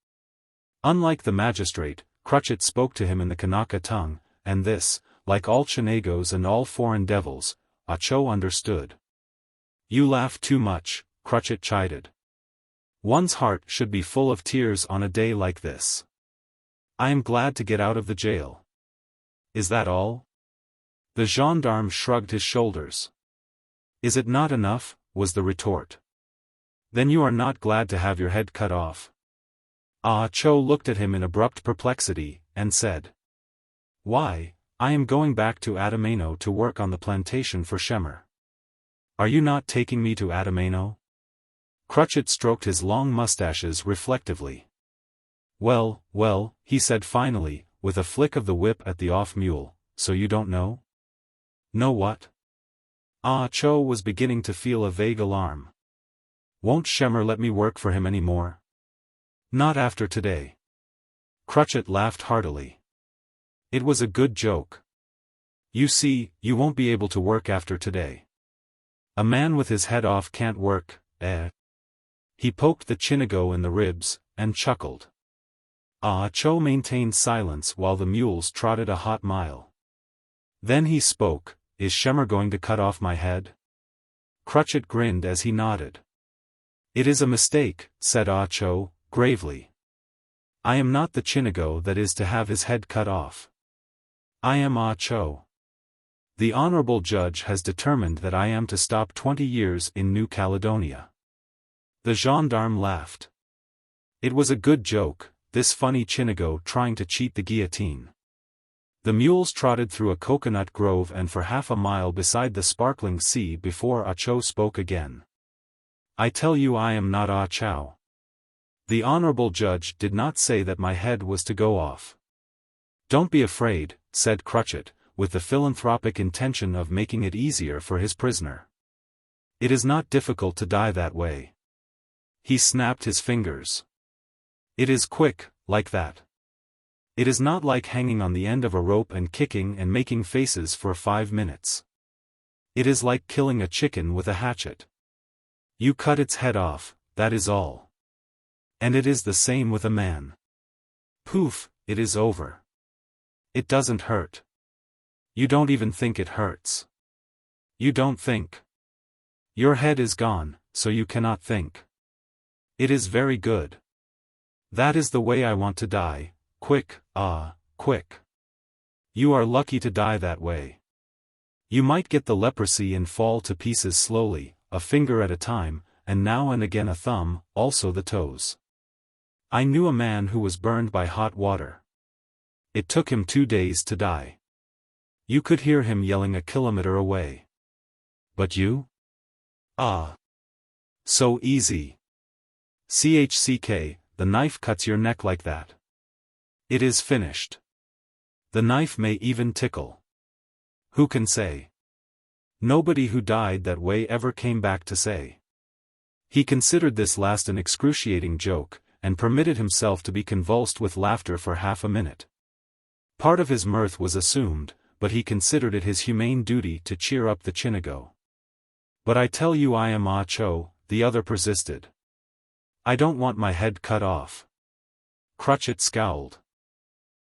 Unlike the magistrate, Crutchet spoke to him in the Kanaka tongue, and this, like all Chinagos and all foreign devils, Ah Cho understood. "You laugh too much," Crutchet chided. "One's heart should be full of tears on a day like this. I am glad to get out of the jail." "Is that all?" The gendarme shrugged his shoulders. "Is it not enough?" was the retort. "Then you are not glad to have your head cut off." Ah Cho looked at him in abrupt perplexity, and said, "Why, I am going back to Adamano to work on the plantation for Semper. Are you not taking me to Adamano? Cruchot stroked his long mustaches reflectively. Well, well, he said finally, with a flick of the whip at the off-mule, so you don't know? Know what? Ah Cho was beginning to feel a vague alarm. Won't Semper let me work for him any more? Not after today. Cruchot laughed heartily. It was a good joke. You see, you won't be able to work after today. A man with his head off can't work, eh? He poked the Chinago in the ribs, and chuckled. Ah Cho maintained silence while the mules trotted a hot mile. Then he spoke, is Semper going to cut off my head? Cruchot grinned as he nodded. It is a mistake, said Ah Cho, gravely. I am not the Chinago that is to have his head cut off. I am Ah Cho. The honorable judge has determined that I am to stop 20 years in New Caledonia. The gendarme laughed. It was a good joke, this funny Chinago trying to cheat the guillotine. The mules trotted through a coconut grove and for half a mile beside the sparkling sea before Ah Cho spoke again. I tell you I am not Ah Chow. The honorable judge did not say that my head was to go off. Don't be afraid, said Cruchot, with the philanthropic intention of making it easier for his prisoner. It is not difficult to die that way. He snapped his fingers. It is quick, like that. It is not like hanging on the end of a rope and kicking and making faces for 5 minutes. It is like killing a chicken with a hatchet. You cut its head off, that is all. And it is the same with a man. Poof, it is over. It doesn't hurt. You don't even think it hurts. You don't think. Your head is gone, so you cannot think. It is very good. That is the way I want to die, quick, quick. You are lucky to die that way. You might get the leprosy and fall to pieces slowly, a finger at a time, and now and again a thumb, also the toes. I knew a man who was burned by hot water. It took him 2 days to die. You could hear him yelling a kilometer away. But you? Ah. So easy. CHCK, the knife cuts your neck like that. It is finished. The knife may even tickle. Who can say? Nobody who died that way ever came back to say. He considered this last an excruciating joke, and permitted himself to be convulsed with laughter for half a minute. Part of his mirth was assumed, but he considered it his humane duty to cheer up the Chinago. But I tell you I am Ah Cho, the other persisted. I don't want my head cut off. Cruchot scowled.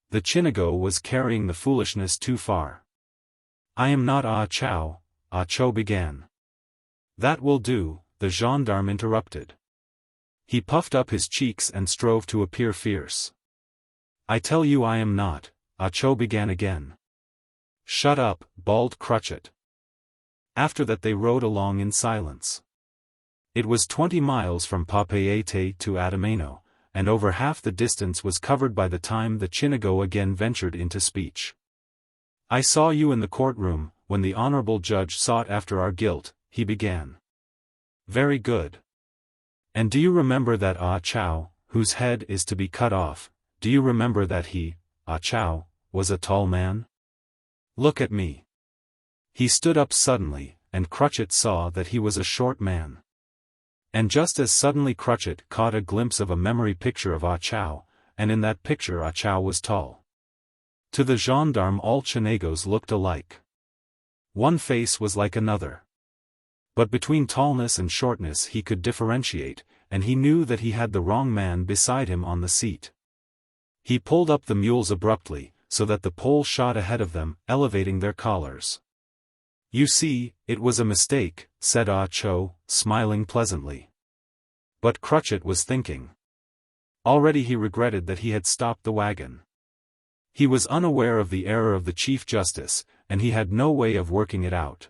The Chinago was carrying the foolishness too far. I am not Ah Chow, Ah Cho began. That will do, the gendarme interrupted. He puffed up his cheeks and strove to appear fierce. I tell you I am not, Ah Cho began again. Shut up, bawled Cruchot. After that they rode along in silence. It was 20 miles from Papeete to Adamano, and over half the distance was covered by the time the Chinago again ventured into speech. I saw you in the courtroom, when the honorable judge sought after our guilt, he began. Very good. And do you remember that Ah Chow, whose head is to be cut off, do you remember that he, Ah Chow, was a tall man? Look at me. He stood up suddenly, and Cruchot saw that he was a short man. And just as suddenly Cruchot caught a glimpse of a memory picture of Ah Chow, and in that picture Ah Chow was tall. To the gendarme all Chinagos looked alike. One face was like another. But between tallness and shortness he could differentiate, and he knew that he had the wrong man beside him on the seat. He pulled up the mules abruptly, so that the pole shot ahead of them, elevating their collars. You see, it was a mistake, said Ah Cho, smiling pleasantly. But Cruchot was thinking. Already he regretted that he had stopped the wagon. He was unaware of the error of the Chief Justice, and he had no way of working it out.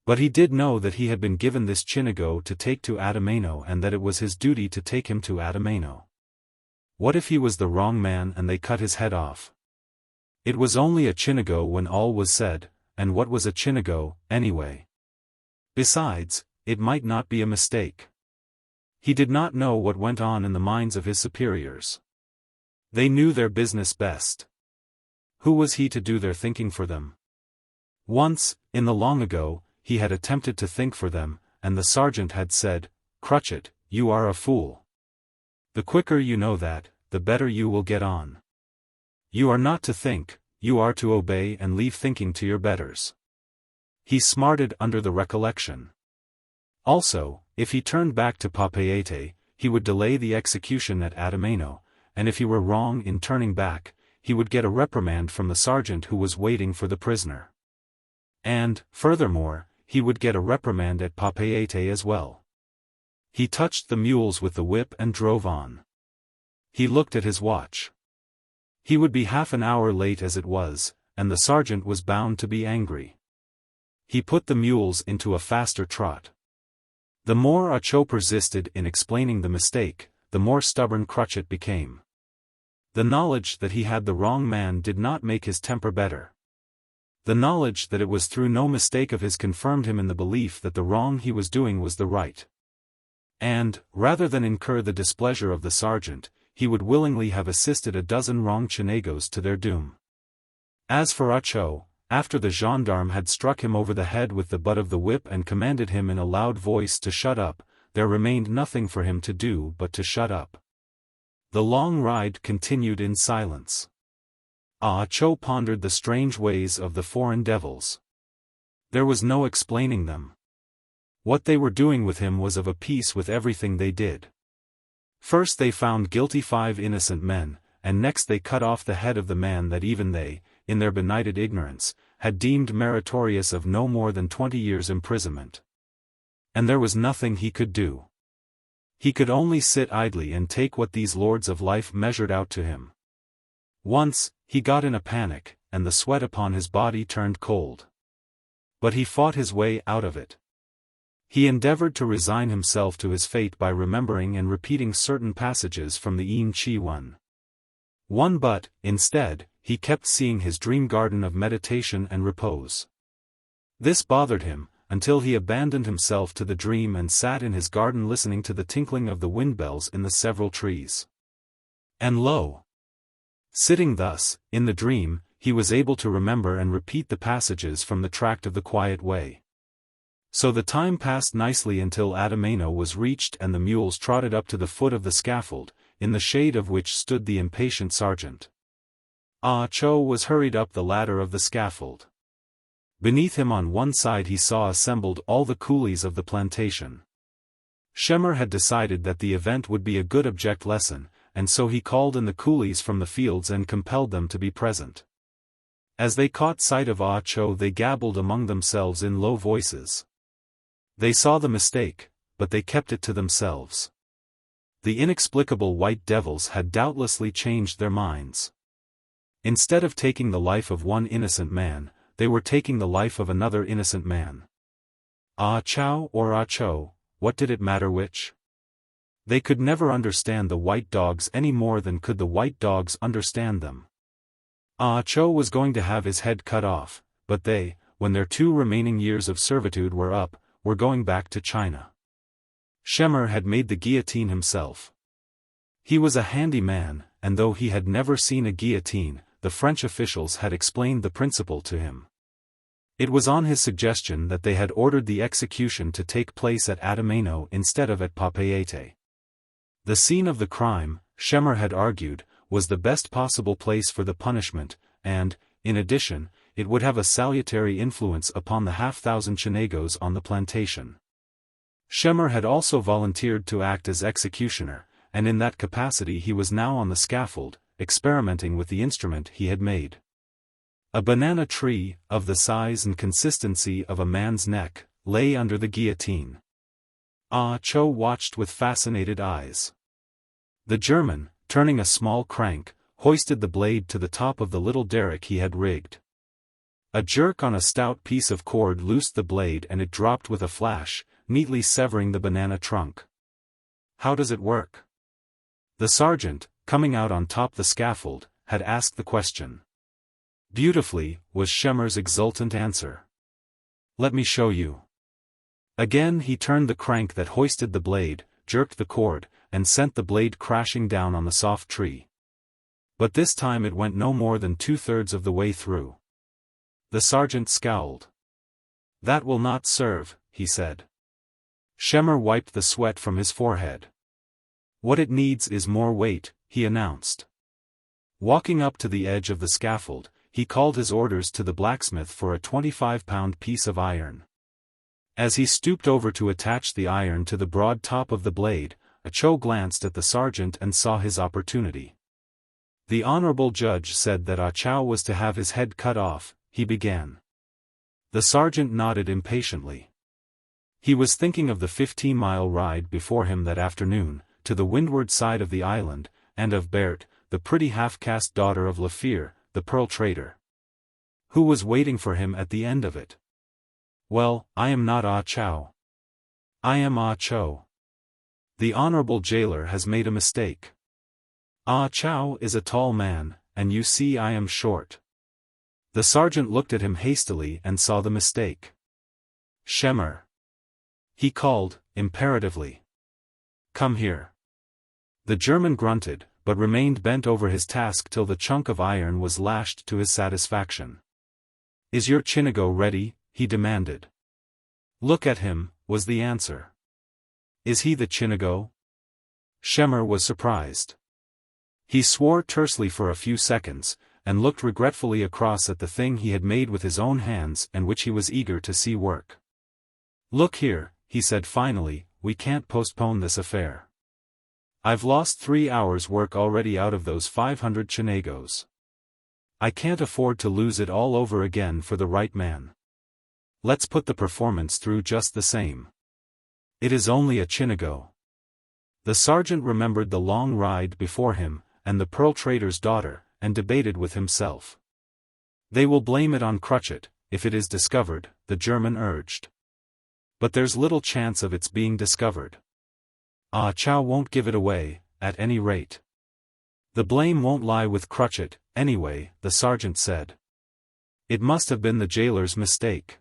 But he did know that he had been given this Chinago to take to Adamano and that it was his duty to take him to Adamano. What if he was the wrong man and they cut his head off? It was only a Chinago when all was said, and what was a Chinago, anyway? Besides, it might not be a mistake. He did not know what went on in the minds of his superiors. They knew their business best. Who was he to do their thinking for them? Once, in the long ago, he had attempted to think for them, and the sergeant had said, "Crutchet, you are a fool. The quicker you know that, the better you will get on. You are not to think, you are to obey and leave thinking to your betters." He smarted under the recollection. Also, if he turned back to Papeete, he would delay the execution at Adamano, and if he were wrong in turning back, he would get a reprimand from the sergeant who was waiting for the prisoner. And, furthermore, he would get a reprimand at Papeete as well. He touched the mules with the whip and drove on. He looked at his watch. He would be half an hour late as it was, and the sergeant was bound to be angry. He put the mules into a faster trot. The more Acho persisted in explaining the mistake, the more stubborn Crutchet became. The knowledge that he had the wrong man did not make his temper better. The knowledge that it was through no mistake of his confirmed him in the belief that the wrong he was doing was the right. And, rather than incur the displeasure of the sergeant, he would willingly have assisted a dozen wrong Chinagos to their doom. As for Acho, after the gendarme had struck him over the head with the butt of the whip and commanded him in a loud voice to shut up, there remained nothing for him to do but to shut up. The long ride continued in silence. Acho pondered the strange ways of the foreign devils. There was no explaining them. What they were doing with him was of a piece with everything they did. First they found guilty 5 innocent men, and next they cut off the head of the man that even they, in their benighted ignorance, had deemed meritorious of no more than 20 years' imprisonment. And there was nothing he could do. He could only sit idly and take what these lords of life measured out to him. Once, he got in a panic, and the sweat upon his body turned cold. But he fought his way out of it. He endeavored to resign himself to his fate by remembering and repeating certain passages from the Yin Chi One but, instead, he kept seeing his dream garden of meditation and repose. This bothered him, until he abandoned himself to the dream and sat in his garden listening to the tinkling of the windbells in the several trees. And lo! Sitting thus, in the dream, he was able to remember and repeat the passages from the Tract of the Quiet Way. So the time passed nicely until Adamano was reached and the mules trotted up to the foot of the scaffold, in the shade of which stood the impatient sergeant. Acho was hurried up the ladder of the scaffold. Beneath him on one side he saw assembled all the coolies of the plantation. Semper had decided that the event would be a good object lesson, and so he called in the coolies from the fields and compelled them to be present. As they caught sight of Acho they gabbled among themselves in low voices. They saw the mistake, but they kept it to themselves. The inexplicable white devils had doubtlessly changed their minds. Instead of taking the life of one innocent man, they were taking the life of another innocent man. Acho or Acho, what did it matter which? They could never understand the white dogs any more than could the white dogs understand them. Acho was going to have his head cut off, but they, when their 2 remaining years of servitude were up, were going back to China. Semper had made the guillotine himself. He was a handy man, and though he had never seen a guillotine, the French officials had explained the principle to him. It was on his suggestion that they had ordered the execution to take place at Adamano instead of at Papeete. The scene of the crime, Semper had argued, was the best possible place for the punishment, and, in addition, it would have a salutary influence upon the 500 Chinagos on the plantation. Semper had also volunteered to act as executioner, and in that capacity he was now on the scaffold, experimenting with the instrument he had made. A banana tree, of the size and consistency of a man's neck, lay under the guillotine. Acho watched with fascinated eyes. The German, turning a small crank, hoisted the blade to the top of the little derrick he had rigged. A jerk on a stout piece of cord loosed the blade and it dropped with a flash, neatly severing the banana trunk. How does it work? The sergeant, coming out on top the scaffold, had asked the question. Beautifully, was Schemer's exultant answer. Let me show you. Again he turned the crank that hoisted the blade, jerked the cord, and sent the blade crashing down on the soft tree. But this time it went no more than 2/3 of the way through. The sergeant scowled. That will not serve, he said. Schemer wiped the sweat from his forehead. What it needs is more weight, he announced. Walking up to the edge of the scaffold, he called his orders to the blacksmith for a 25-pound piece of iron. As he stooped over to attach the iron to the broad top of the blade, Cho glanced at the sergeant and saw his opportunity. The honorable judge said that Chow was to have his head cut off, he began. The sergeant nodded impatiently. He was thinking of the 15-mile ride before him that afternoon, to the windward side of the island, and of Berthe, the pretty half-caste daughter of Lafere, the pearl trader. Who was waiting for him at the end of it? Well, I am not Chow. I am Cho. The honorable jailer has made a mistake. Chow is a tall man, and you see I am short. The sergeant looked at him hastily and saw the mistake. Schemer, he called, imperatively. Come here. The German grunted, but remained bent over his task till the chunk of iron was lashed to his satisfaction. Is your Chinago ready? He demanded. Look at him, was the answer. Is he the Chinago? Schemer was surprised. He swore tersely for a few seconds, and looked regretfully across at the thing he had made with his own hands and which he was eager to see work. Look here, he said finally, we can't postpone this affair. I've lost 3 hours' work already out of those 500 Chinagos. I can't afford to lose it all over again for the right man. Let's put the performance through just the same. It is only a Chinago. The sergeant remembered the long ride before him, and the pearl trader's daughter, and debated with himself. They will blame it on Crutchet, if it is discovered, the German urged. But there's little chance of its being discovered. Chow won't give it away, at any rate. The blame won't lie with Crutchet, anyway, the sergeant said. It must have been the jailer's mistake.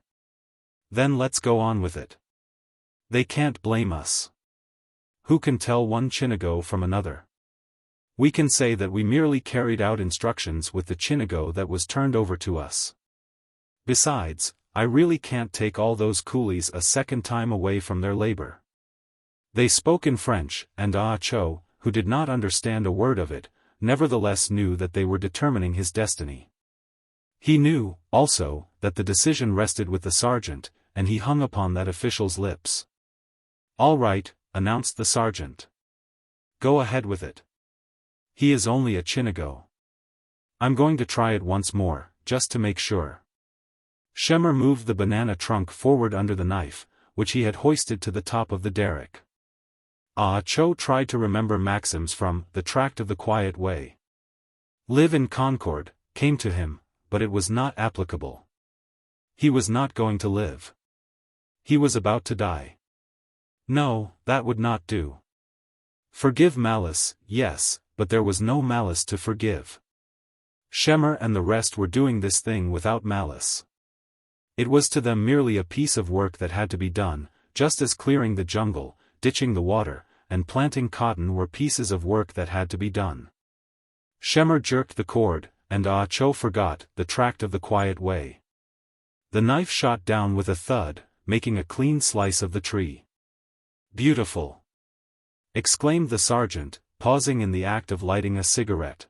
Then let's go on with it. They can't blame us. Who can tell one Chinago from another? We can say that we merely carried out instructions with the Chinago that was turned over to us. Besides, I really can't take all those coolies a second time away from their labor. They spoke in French, and Cho, who did not understand a word of it, nevertheless knew that they were determining his destiny. He knew, also, that the decision rested with the sergeant, and he hung upon that official's lips. All right, announced the sergeant. Go ahead with it. He is only a Chinago. I'm going to try it once more, just to make sure. Schemer moved the banana trunk forward under the knife, which he had hoisted to the top of the derrick. Cho tried to remember maxims from The Tract of the Quiet Way. Live in Concord, came to him, but it was not applicable. He was not going to live. He was about to die. No, that would not do. Forgive malice, yes, but there was no malice to forgive. Schemer and the rest were doing this thing without malice. It was to them merely a piece of work that had to be done, just as clearing the jungle, ditching the water, and planting cotton were pieces of work that had to be done. Schemer jerked the cord, and Cho forgot The Tract of the Quiet Way. The knife shot down with a thud, making a clean slice of the tree. Beautiful! Exclaimed the sergeant, pausing in the act of lighting a cigarette.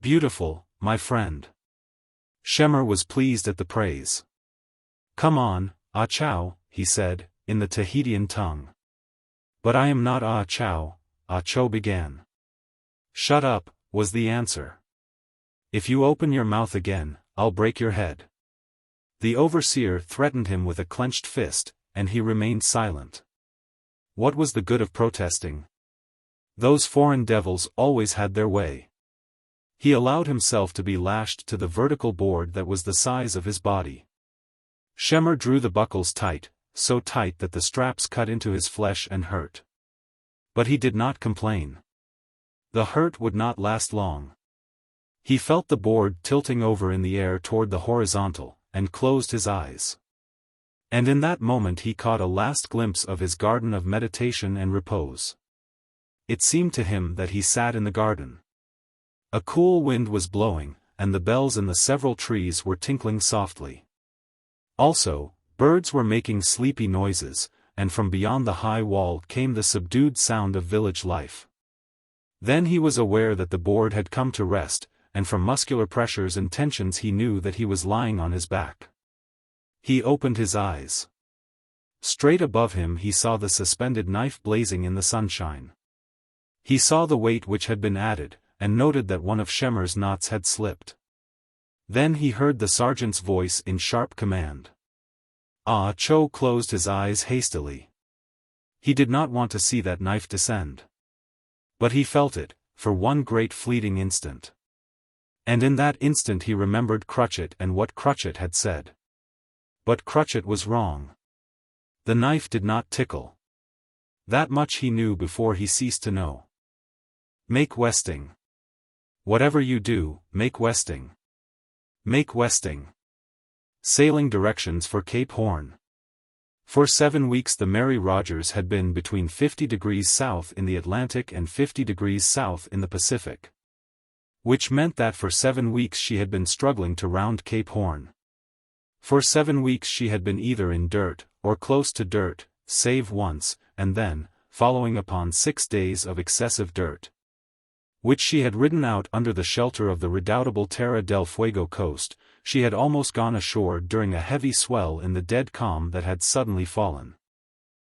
Beautiful, my friend. Schemer was pleased at the praise. Come on, Chow, he said, in the Tahitian tongue. But I am not Chow, Cho began. Shut up, was the answer. If you open your mouth again, I'll break your head. The overseer threatened him with a clenched fist, and he remained silent. What was the good of protesting? Those foreign devils always had their way. He allowed himself to be lashed to the vertical board that was the size of his body. Schemer drew the buckles tight, so tight that the straps cut into his flesh and hurt. But he did not complain. The hurt would not last long. He felt the board tilting over in the air toward the horizontal, and closed his eyes. And in that moment he caught a last glimpse of his garden of meditation and repose. It seemed to him that he sat in the garden. A cool wind was blowing, and the bells in the several trees were tinkling softly. Also, birds were making sleepy noises, and from beyond the high wall came the subdued sound of village life. Then he was aware that the board had come to rest, and from muscular pressures and tensions he knew that he was lying on his back. He opened his eyes. Straight above him he saw the suspended knife blazing in the sunshine. He saw the weight which had been added, and noted that one of Schemmer's knots had slipped. Then he heard the sergeant's voice in sharp command. Ah Cho closed his eyes hastily. He did not want to see that knife descend. But he felt it, for one great fleeting instant. And in that instant he remembered Crutchet and what Crutchet had said. But Crutchet was wrong. The knife did not tickle. That much he knew before he ceased to know. Make westing. Whatever you do, make westing. Make westing. Sailing directions for Cape Horn. For 7 weeks the Mary Rogers had been between 50 degrees south in the Atlantic and 50 degrees south in the Pacific. Which meant that for 7 weeks she had been struggling to round Cape Horn. For 7 weeks she had been either in dirt, or close to dirt, save once, and then, following upon 6 days of excessive dirt, which she had ridden out under the shelter of the redoubtable Terra del Fuego coast, she had almost gone ashore during a heavy swell in the dead calm that had suddenly fallen.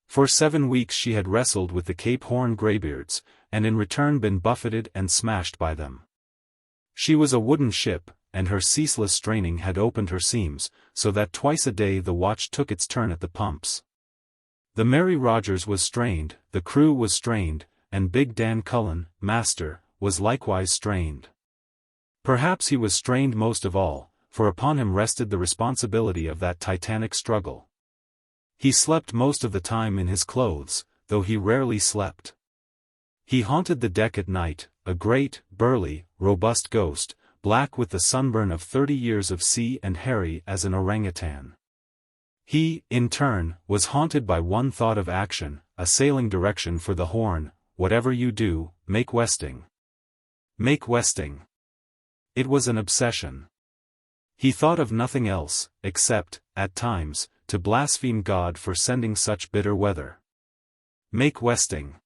For 7 weeks she had wrestled with the Cape Horn graybeards, and in return been buffeted and smashed by them. She was a wooden ship, and her ceaseless straining had opened her seams, so that twice a day the watch took its turn at the pumps. The Mary Rogers was strained, the crew was strained, and Big Dan Cullen, master, was likewise strained. Perhaps he was strained most of all, for upon him rested the responsibility of that titanic struggle. He slept most of the time in his clothes, though he rarely slept. He haunted the deck at night, a great, burly, robust ghost, black with the sunburn of 30 years of sea and hairy as an orangutan. He, in turn, was haunted by one thought of action, a sailing direction for the Horn: whatever you do, make westing. Make westing. It was an obsession. He thought of nothing else, except, at times, to blaspheme God for sending such bitter weather. Make westing.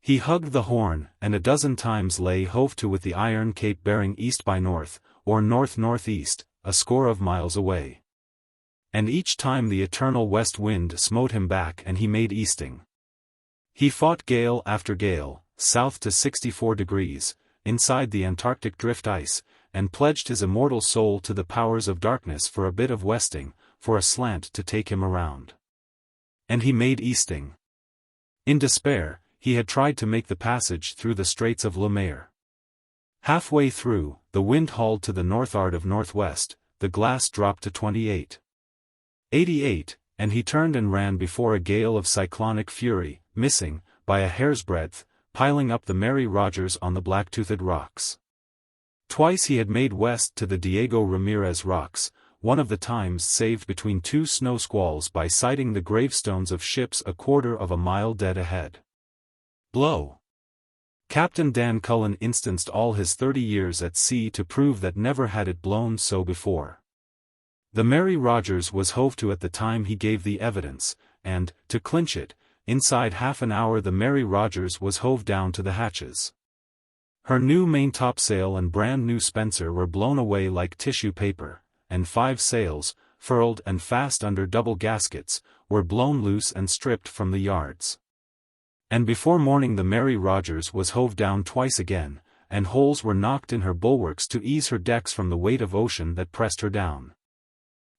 He hugged the Horn, and a dozen times lay hove to with the iron cape bearing east by north, or north-northeast, a score of miles away. And each time the eternal west wind smote him back and he made easting. He fought gale after gale, south to 64 degrees, inside the Antarctic drift ice, and pledged his immortal soul to the powers of darkness for a bit of westing, for a slant to take him around. And he made easting. In despair, he had tried to make the passage through the Straits of Le Maire. Halfway through, the wind hauled to the northward of northwest, the glass dropped to 28.88, and he turned and ran before a gale of cyclonic fury, missing, by a hair's breadth, piling up the Mary Rogers on the black-toothed rocks. Twice he had made west to the Diego Ramirez rocks, one of the times saved between 2 snow squalls by sighting the gravestones of ships a quarter of a mile dead ahead. Blow. Captain Dan Cullen instanced all his 30 years at sea to prove that never had it blown so before. The Mary Rogers was hove to at the time he gave the evidence, and, to clinch it, inside half an hour the Mary Rogers was hove down to the hatches. Her new maintopsail and brand new spencer were blown away like tissue paper, and 5 sails, furled and fast under double gaskets, were blown loose and stripped from the yards. And before morning the Mary Rogers was hove down twice again, and holes were knocked in her bulwarks to ease her decks from the weight of ocean that pressed her down.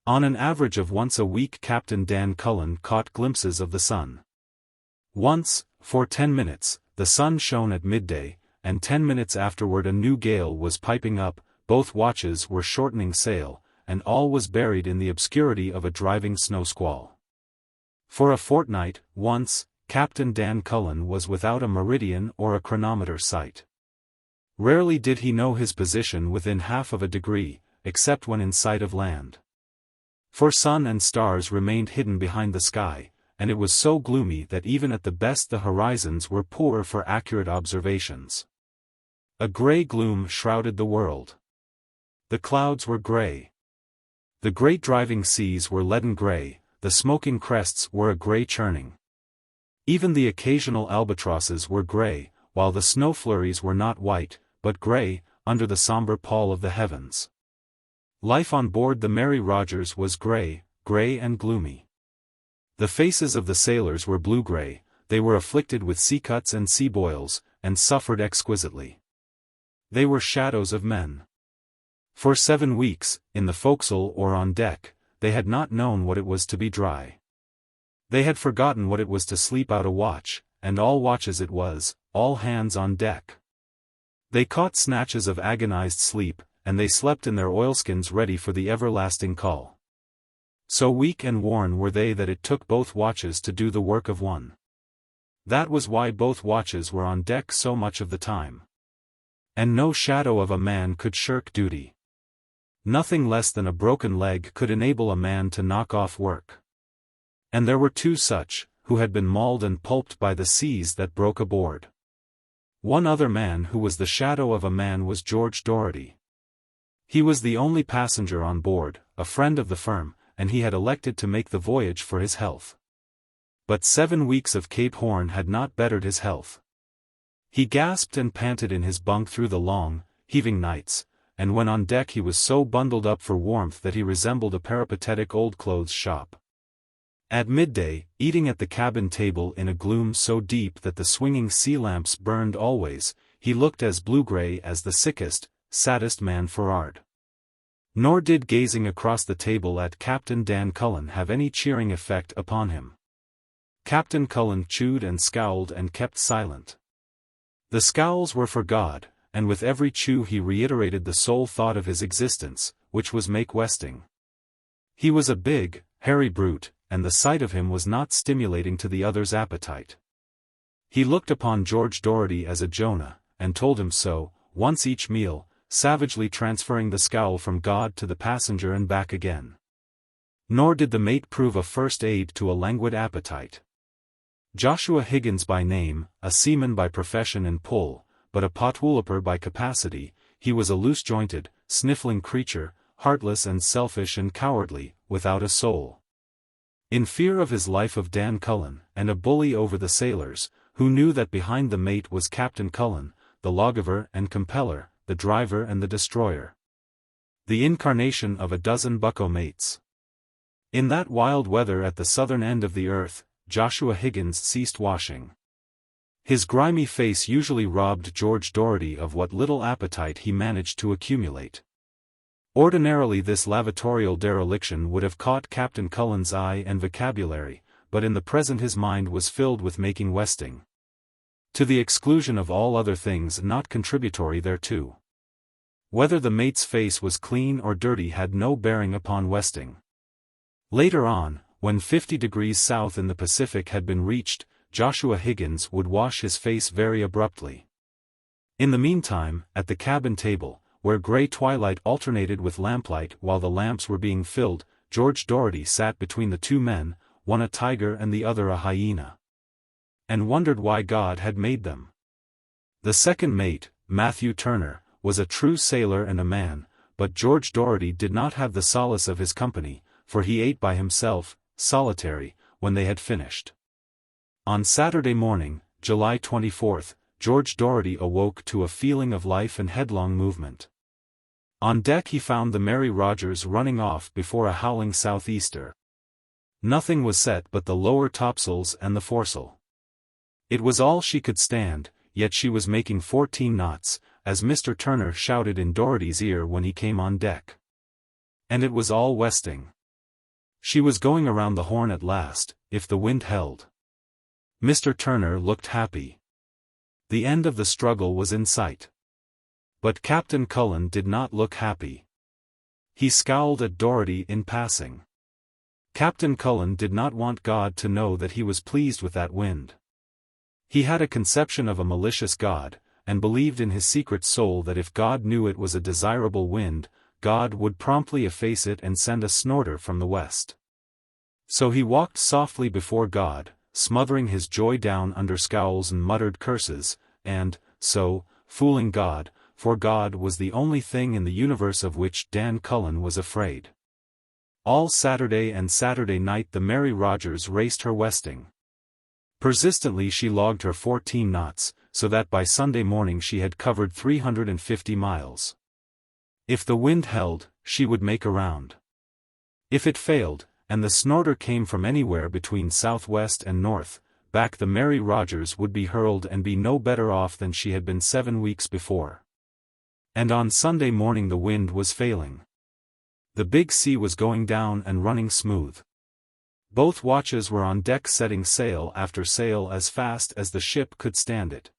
On an average of once a week Captain Dan Cullen caught glimpses of the sun. Once, for 10 minutes, the sun shone at midday, and 10 minutes afterward a new gale was piping up, both watches were shortening sail, and all was buried in the obscurity of a driving snow squall. For a fortnight, once, Captain Dan Cullen was without a meridian or a chronometer sight. Rarely did he know his position within half of a degree, except when in sight of land. For sun and stars remained hidden behind the sky, and it was so gloomy that even at the best the horizons were poor for accurate observations. A grey gloom shrouded the world. The clouds were grey. The great driving seas were leaden grey, the smoking crests were a grey churning. Even the occasional albatrosses were grey, while the snow flurries were not white, but grey, under the sombre pall of the heavens. Life on board the Mary Rogers was grey, grey and gloomy. The faces of the sailors were blue-grey, they were afflicted with sea cuts and sea boils, and suffered exquisitely. They were shadows of men. For 7 weeks, in the forecastle or on deck, they had not known what it was to be dry. They had forgotten what it was to sleep out a watch, and all watches it was, all hands on deck. They caught snatches of agonized sleep, and they slept in their oilskins ready for the everlasting call. So weak and worn were they that it took both watches to do the work of one. That was why both watches were on deck so much of the time. And no shadow of a man could shirk duty. Nothing less than a broken leg could enable a man to knock off work. And there were 2 such, who had been mauled and pulped by the seas that broke aboard. One other man who was the shadow of a man was George Doherty. He was the only passenger on board, a friend of the firm, and he had elected to make the voyage for his health. But 7 weeks of Cape Horn had not bettered his health. He gasped and panted in his bunk through the long, heaving nights, and when on deck he was so bundled up for warmth that he resembled a peripatetic old clothes shop. At midday, eating at the cabin table in a gloom so deep that the swinging sea lamps burned always, he looked as blue-grey as the sickest, saddest man for'ard. Nor did gazing across the table at Captain Dan Cullen have any cheering effect upon him. Captain Cullen chewed and scowled and kept silent. The scowls were for God, and with every chew he reiterated the sole thought of his existence, which was make westing. He was a big, hairy brute, and the sight of him was not stimulating to the other's appetite. He looked upon George Doherty as a Jonah, and told him so, once each meal, savagely transferring the scowl from God to the passenger and back again. Nor did the mate prove a first aid to a languid appetite. Joshua Higgins by name, a seaman by profession and pull, but a potwoolaper by capacity, he was a loose-jointed, sniffling creature, heartless and selfish and cowardly, without a soul. In fear of his life of Dan Cullen, and a bully over the sailors, who knew that behind the mate was Captain Cullen, the lawgiver and compeller, the driver and the destroyer. The incarnation of a dozen bucko mates. In that wild weather at the southern end of the earth, Joshua Higgins ceased washing. His grimy face usually robbed George Doherty of what little appetite he managed to accumulate. Ordinarily this lavatorial dereliction would have caught Captain Cullen's eye and vocabulary, but in the present his mind was filled with making westing. To the exclusion of all other things not contributory thereto. Whether the mate's face was clean or dirty had no bearing upon westing. Later on, when 50 degrees south in the Pacific had been reached, Joshua Higgins would wash his face very abruptly. In the meantime, at the cabin table, where grey twilight alternated with lamplight while the lamps were being filled, George Doherty sat between the 2 men, one a tiger and the other a hyena. And wondered why God had made them. The second mate, Matthew Turner, was a true sailor and a man, but George Doherty did not have the solace of his company, for he ate by himself, solitary, when they had finished. On Saturday morning, July 24th, George Doherty awoke to a feeling of life and headlong movement. On deck he found the Mary Rogers running off before a howling southeaster. Nothing was set but the lower topsails and the foresail. It was all she could stand, yet she was making 14 knots, as Mr. Turner shouted in Doherty's ear when he came on deck. And it was all westing. She was going around the Horn at last, if the wind held. Mr. Turner looked happy. The end of the struggle was in sight. But Captain Cullen did not look happy. He scowled at Doherty in passing. Captain Cullen did not want God to know that he was pleased with that wind. He had a conception of a malicious God, and believed in his secret soul that if God knew it was a desirable wind, God would promptly efface it and send a snorter from the west. So he walked softly before God, smothering his joy down under scowls and muttered curses, and, so, fooling God, for God was the only thing in the universe of which Dan Cullen was afraid. All Saturday and Saturday night the Mary Rogers raced her westing. Persistently she logged her 14 knots, so that by Sunday morning she had covered 350 miles. If the wind held, she would make around. If it failed, and the snorter came from anywhere between southwest and north, back the Mary Rogers would be hurled and be no better off than she had been 7 weeks before. And on Sunday morning the wind was failing. The big sea was going down and running smooth. Both watches were on deck setting sail after sail as fast as the ship could stand it.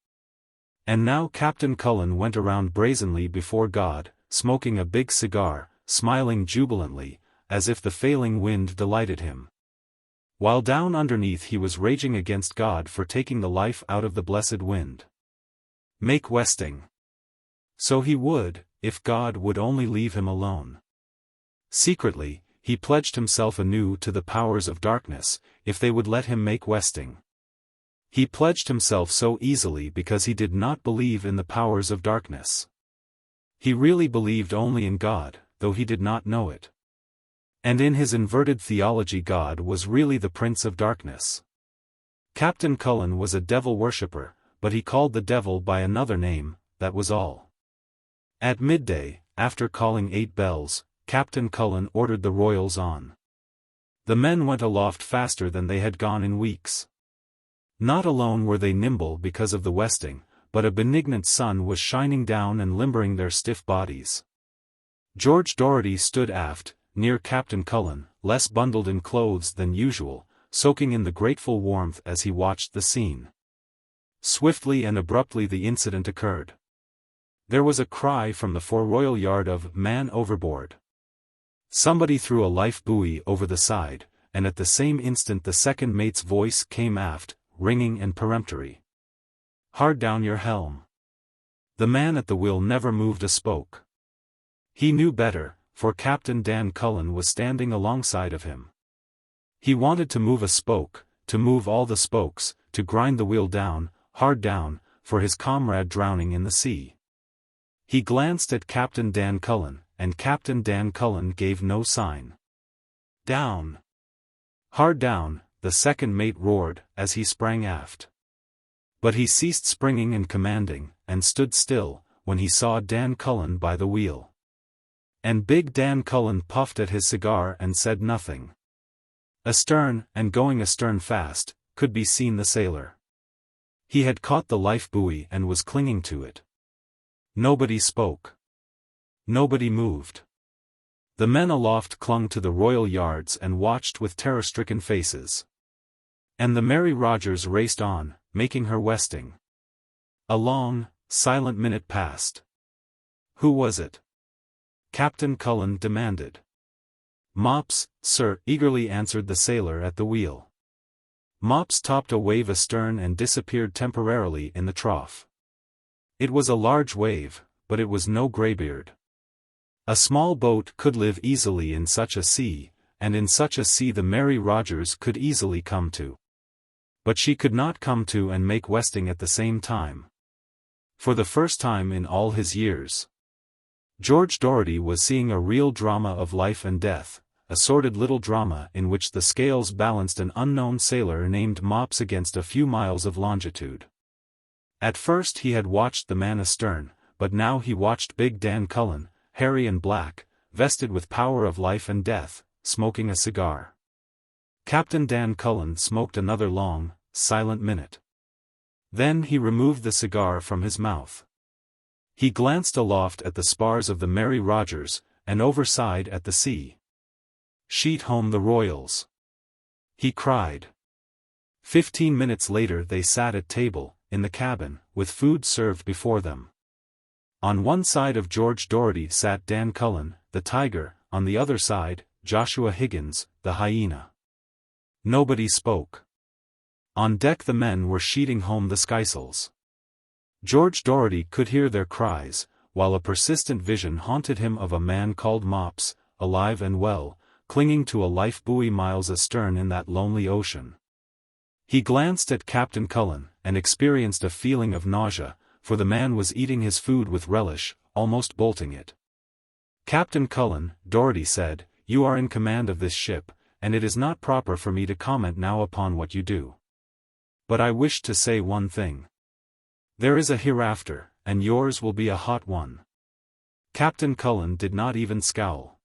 And now Captain Cullen went around brazenly before God, smoking a big cigar, smiling jubilantly, as if the failing wind delighted him. While down underneath he was raging against God for taking the life out of the blessed wind. Make westing. So he would, if God would only leave him alone. Secretly, he pledged himself anew to the powers of darkness, if they would let him make westing. He pledged himself so easily because he did not believe in the powers of darkness. He really believed only in God, though he did not know it. And in his inverted theology God was really the Prince of Darkness. Captain Cullen was a devil worshipper, but he called the devil by another name, that was all. At midday, after calling 8 bells, Captain Cullen ordered the royals on. The men went aloft faster than they had gone in weeks. Not alone were they nimble because of the westing, but a benignant sun was shining down and limbering their stiff bodies. George Doherty stood aft, near Captain Cullen, less bundled in clothes than usual, soaking in the grateful warmth as he watched the scene. Swiftly and abruptly the incident occurred. There was a cry from the foreroyal yard of "Man overboard." Somebody threw a life buoy over the side, and at the same instant the second mate's voice came aft, ringing and peremptory. "Hard down your helm." The man at the wheel never moved a spoke. He knew better, for Captain Dan Cullen was standing alongside of him. He wanted to move a spoke, to move all the spokes, to grind the wheel down, hard down, for his comrade drowning in the sea. He glanced at Captain Dan Cullen, and Captain Dan Cullen gave no sign. "Down! Hard down," the second mate roared, as he sprang aft. But he ceased springing and commanding, and stood still, when he saw Dan Cullen by the wheel. And big Dan Cullen puffed at his cigar and said nothing. Astern, and going astern fast, could be seen the sailor. He had caught the life buoy and was clinging to it. Nobody spoke. Nobody moved. The men aloft clung to the royal yards and watched with terror-stricken faces. And the Mary Rogers raced on, making her westing. A long, silent minute passed. "Who was it?" Captain Cullen demanded. "Mops, sir," eagerly answered the sailor at the wheel. Mops topped a wave astern and disappeared temporarily in the trough. It was a large wave, but it was no graybeard. A small boat could live easily in such a sea, and in such a sea the Mary Rogers could easily come to. But she could not come to and make westing at the same time. For the first time in all his years, George Doherty was seeing a real drama of life and death, a sordid little drama in which the scales balanced an unknown sailor named Mops against a few miles of longitude. At first he had watched the man astern, but now he watched big Dan Cullen, hairy and black, vested with power of life and death, smoking a cigar. Captain Dan Cullen smoked another long, silent minute. Then he removed the cigar from his mouth. He glanced aloft at the spars of the Mary Rogers, and overside at the sea. "Sheet home the royals!" he cried. 15 minutes later they sat at table, in the cabin, with food served before them. On one side of George Doherty sat Dan Cullen, the tiger, on the other side, Joshua Higgins, the hyena. Nobody spoke. On deck the men were sheeting home the skysails. George Doherty could hear their cries, while a persistent vision haunted him of a man called Mops, alive and well, clinging to a life buoy miles astern in that lonely ocean. He glanced at Captain Cullen, and experienced a feeling of nausea, for the man was eating his food with relish, almost bolting it. "Captain Cullen," Doherty said, "you are in command of this ship, and it is not proper for me to comment now upon what you do. But I wish to say one thing. There is a hereafter, and yours will be a hot one." Captain Cullen did not even scowl.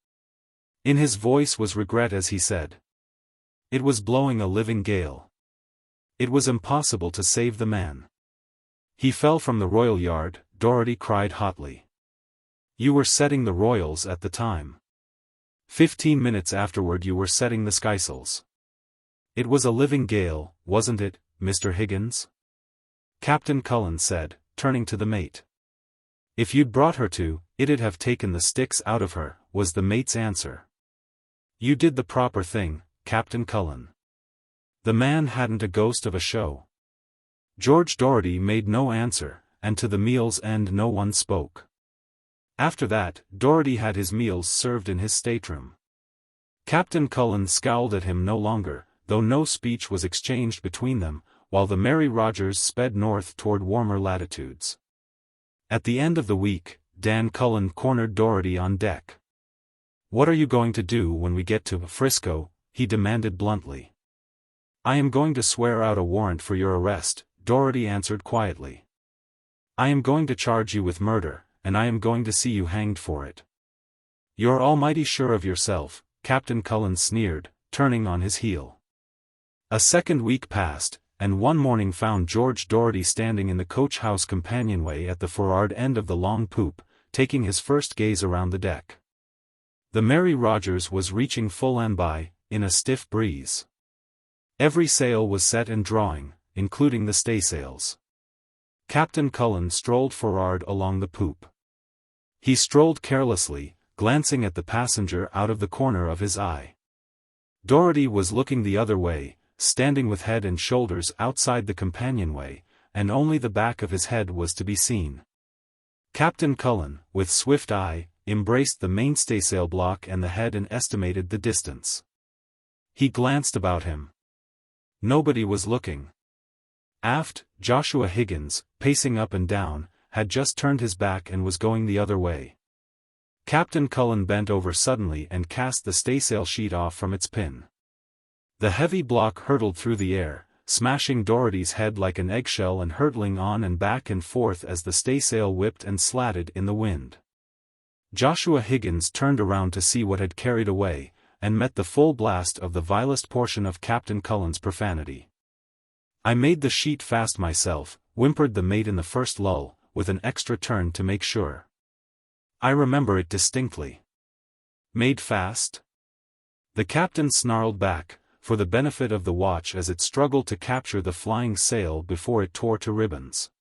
In his voice was regret as he said. It was blowing a living gale. It was impossible to save the man. He fell from the royal yard, Doherty cried hotly. You were setting the royals at the time. 15 minutes afterward you were setting the skysails. It was a living gale, wasn't it, Mr. Higgins? Captain Cullen said, turning to the mate. If you'd brought her to, it'd have taken the sticks out of her, was the mate's answer. You did the proper thing, Captain Cullen. The man hadn't a ghost of a show. George Doherty made no answer, and to the meal's end no one spoke. After that, Doherty had his meals served in his stateroom. Captain Cullen scowled at him no longer, though no speech was exchanged between them, while the Mary Rogers sped north toward warmer latitudes. At the end of the week, Dan Cullen cornered Doherty on deck. What are you going to do when we get to Frisco? He demanded bluntly. I am going to swear out a warrant for your arrest, Doherty answered quietly. I am going to charge you with murder, and I am going to see you hanged for it. You're almighty sure of yourself, Captain Cullen sneered, turning on his heel. A second week passed, and one morning found George Doherty standing in the coach-house companionway at the forward end of the long poop, taking his first gaze around the deck. The Mary Rogers was reaching full and by, in a stiff breeze. Every sail was set and drawing, including the staysails. Captain Cullen strolled forward along the poop. He strolled carelessly, glancing at the passenger out of the corner of his eye. Doherty was looking the other way, standing with head and shoulders outside the companionway, and only the back of his head was to be seen. Captain Cullen, with swift eye, embraced the mainstaysail block and the head and estimated the distance. He glanced about him. Nobody was looking. Aft, Joshua Higgins, pacing up and down, had just turned his back and was going the other way. Captain Cullen bent over suddenly and cast the staysail sheet off from its pin. The heavy block hurtled through the air, smashing Doherty's head like an eggshell and hurtling on and back and forth as the staysail whipped and slatted in the wind. Joshua Higgins turned around to see what had carried away, and met the full blast of the vilest portion of Captain Cullen's profanity. I made the sheet fast myself, whimpered the mate in the first lull, with an extra turn to make sure. I remember it distinctly. Made fast? The captain snarled back, for the benefit of the watch as it struggled to capture the flying sail before it tore to ribbons.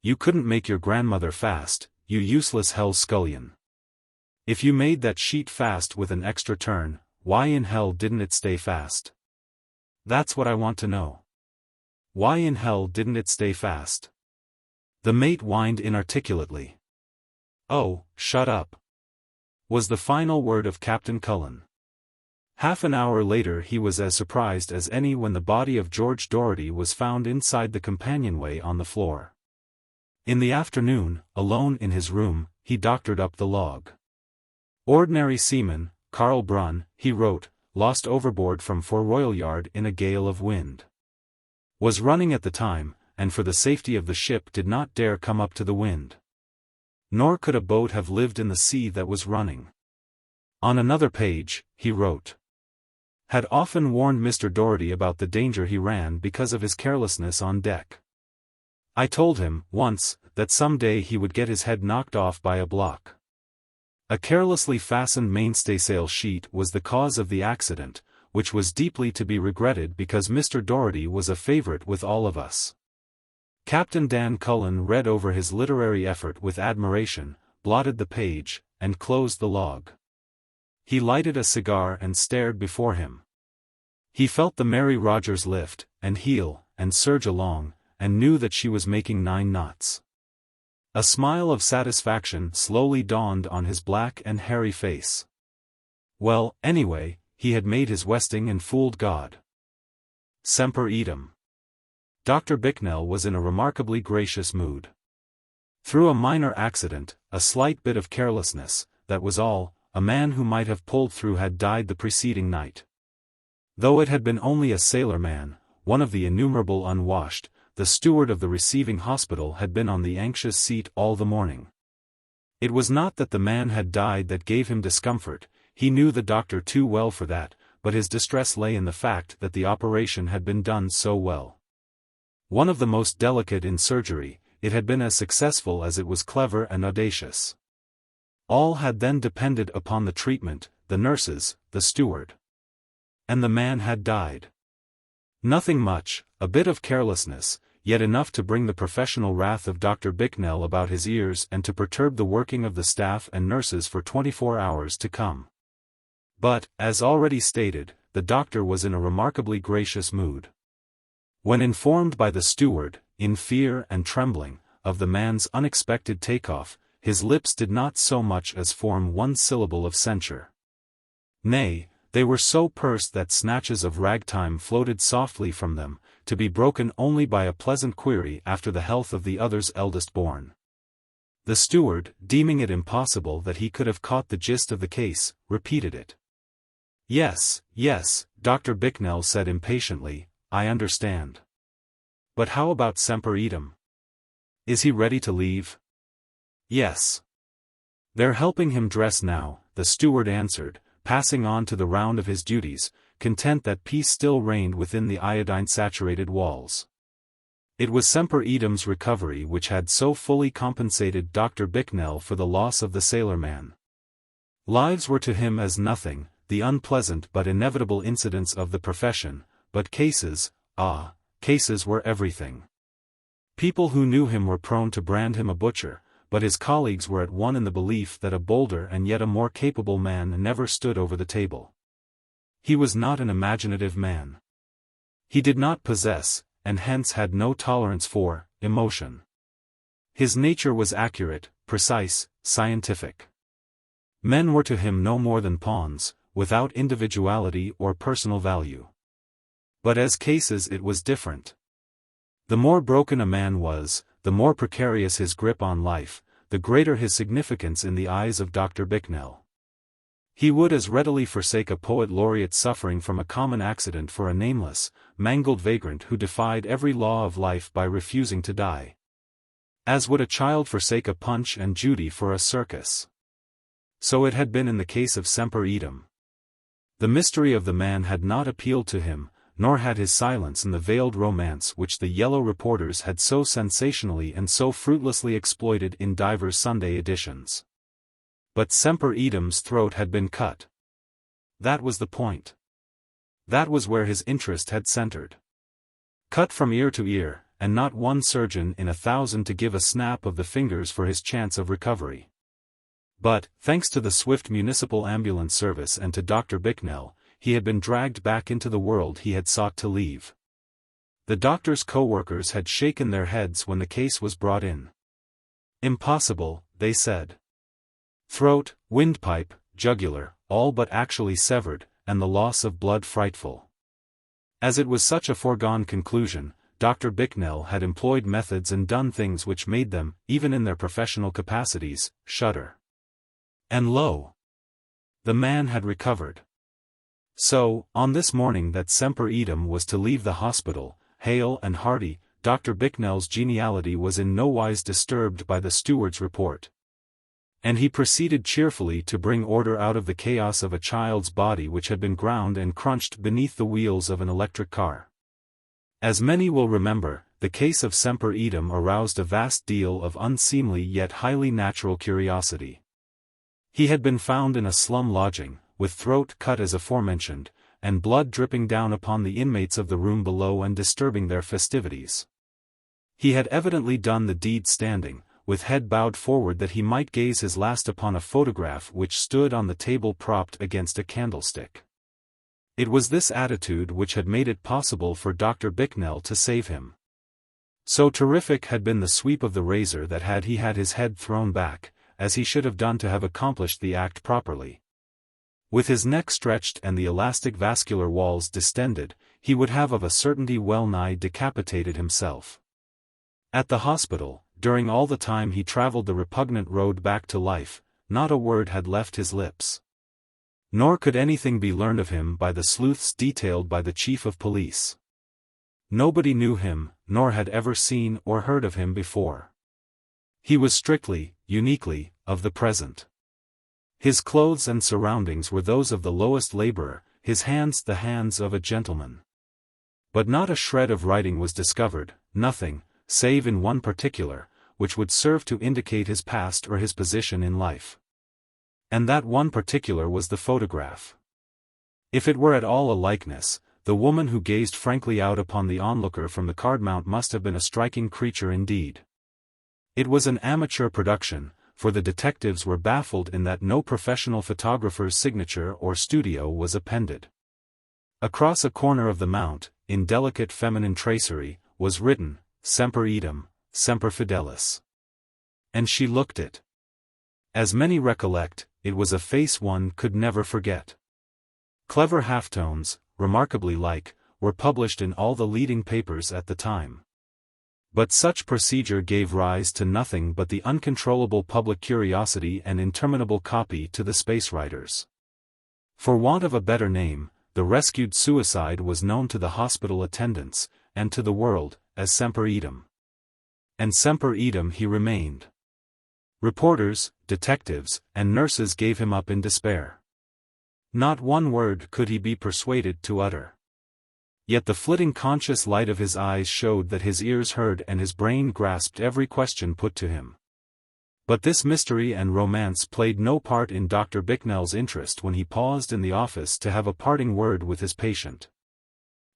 You couldn't make your grandmother fast, you useless hell scullion. If you made that sheet fast with an extra turn, why in hell didn't it stay fast? That's what I want to know. Why in hell didn't it stay fast? The mate whined inarticulately. Oh, shut up, was the final word of Captain Cullen. Half an hour later he was as surprised as any when the body of George Doherty was found inside the companionway on the floor. In the afternoon, alone in his room, he doctored up the log. Ordinary seaman, Carl Brunn, he wrote, lost overboard from Fore-Royal Yard in a gale of wind. Was running at the time, and for the safety of the ship did not dare come up to the wind. Nor could a boat have lived in the sea that was running. On another page, he wrote. Had often warned Mr. Doherty about the danger he ran because of his carelessness on deck. I told him, once, that some day he would get his head knocked off by a block. A carelessly fastened mainstaysail sheet was the cause of the accident, which was deeply to be regretted because Mr. Doherty was a favorite with all of us. Captain Dan Cullen read over his literary effort with admiration, blotted the page, and closed the log. He lighted a cigar and stared before him. He felt the Mary Rogers lift, and heel, and surge along, and knew that she was making 9 knots. A smile of satisfaction slowly dawned on his black and hairy face. Well, anyway, he had made his westing and fooled God. Semper Idem. Dr. Bicknell was in a remarkably gracious mood. Through a minor accident, a slight bit of carelessness, that was all, a man who might have pulled through had died the preceding night. Though it had been only a sailor man, one of the innumerable unwashed, the steward of the receiving hospital had been on the anxious seat all the morning. It was not that the man had died that gave him discomfort, he knew the doctor too well for that, but his distress lay in the fact that the operation had been done so well. One of the most delicate in surgery, it had been as successful as it was clever and audacious. All had then depended upon the treatment, the nurses, the steward. And the man had died. Nothing much, a bit of carelessness, yet enough to bring the professional wrath of Dr. Bicknell about his ears and to perturb the working of the staff and nurses for 24 hours to come. But, as already stated, the doctor was in a remarkably gracious mood. When informed by the steward, in fear and trembling, of the man's unexpected takeoff, his lips did not so much as form one syllable of censure. Nay, they were so pursed that snatches of ragtime floated softly from them, to be broken only by a pleasant query after the health of the other's eldest born. The steward, deeming it impossible that he could have caught the gist of the case, repeated it. Yes, Dr. Bicknell said impatiently, I understand. But how about Semper Idem? Is he ready to leave? Yes. They're helping him dress now, the steward answered, passing on to the round of his duties, content that peace still reigned within the iodine-saturated walls. It was Semper Idem's recovery which had so fully compensated Dr. Bicknell for the loss of the sailorman. Lives were to him as nothing, the unpleasant but inevitable incidents of the profession, but cases, cases were everything. People who knew him were prone to brand him a butcher, but his colleagues were at one in the belief that a bolder and yet a more capable man never stood over the table. He was not an imaginative man. He did not possess, and hence had no tolerance for, emotion. His nature was accurate, precise, scientific. Men were to him no more than pawns, without individuality or personal value. But as cases it was different. The more broken a man was, the more precarious his grip on life, the greater his significance in the eyes of Dr. Bicknell. He would as readily forsake a poet laureate suffering from a common accident for a nameless, mangled vagrant who defied every law of life by refusing to die. As would a child forsake a Punch and Judy for a circus. So it had been in the case of Semper Idem. The mystery of the man had not appealed to him, nor had his silence and the veiled romance which the yellow reporters had so sensationally and so fruitlessly exploited in divers Sunday editions. But Semper Idem's throat had been cut. That was the point. That was where his interest had centered. Cut from ear to ear, and not one surgeon in 1,000 to give a snap of the fingers for his chance of recovery. But, thanks to the swift municipal ambulance service and to Dr. Bicknell, he had been dragged back into the world he had sought to leave. The doctor's co-workers had shaken their heads when the case was brought in. Impossible, they said. Throat, windpipe, jugular, all but actually severed, and the loss of blood frightful. As it was such a foregone conclusion, Dr. Bicknell had employed methods and done things which made them, even in their professional capacities, shudder. And lo! The man had recovered. So, on this morning that Semper Idem was to leave the hospital, hale and hearty, Dr. Bicknell's geniality was in no wise disturbed by the steward's report. And he proceeded cheerfully to bring order out of the chaos of a child's body which had been ground and crunched beneath the wheels of an electric car. As many will remember, the case of Semper Idem aroused a vast deal of unseemly yet highly natural curiosity. He had been found in a slum lodging, with throat cut as aforementioned, and blood dripping down upon the inmates of the room below and disturbing their festivities. He had evidently done the deed standing, with head bowed forward that he might gaze his last upon a photograph which stood on the table propped against a candlestick. It was this attitude which had made it possible for Dr. Bicknell to save him. So terrific had been the sweep of the razor that had he had his head thrown back, as he should have done to have accomplished the act properly. With his neck stretched and the elastic vascular walls distended, he would have of a certainty well nigh decapitated himself. At the hospital, during all the time he traveled the repugnant road back to life, not a word had left his lips. Nor could anything be learned of him by the sleuths detailed by the chief of police. Nobody knew him, nor had ever seen or heard of him before. He was strictly, uniquely, of the present. His clothes and surroundings were those of the lowest laborer, his hands the hands of a gentleman. But not a shred of writing was discovered, nothing, save in one particular, which would serve to indicate his past or his position in life. And that one particular was the photograph. If it were at all a likeness, the woman who gazed frankly out upon the onlooker from the card mount must have been a striking creature indeed. It was an amateur production, for the detectives were baffled in that no professional photographer's signature or studio was appended. Across a corner of the mount, in delicate feminine tracery, was written, Semper Idem, Semper Fidelis. And she looked it. As many recollect, it was a face one could never forget. Clever halftones, remarkably like, were published in all the leading papers at the time. But such procedure gave rise to nothing but the uncontrollable public curiosity and interminable copy to the space writers. For want of a better name, the rescued suicide was known to the hospital attendants, and to the world, as Semper Idem. And Semper Idem he remained. Reporters, detectives, and nurses gave him up in despair. Not one word could he be persuaded to utter. Yet the flitting conscious light of his eyes showed that his ears heard and his brain grasped every question put to him. But this mystery and romance played no part in Dr. Bicknell's interest when he paused in the office to have a parting word with his patient.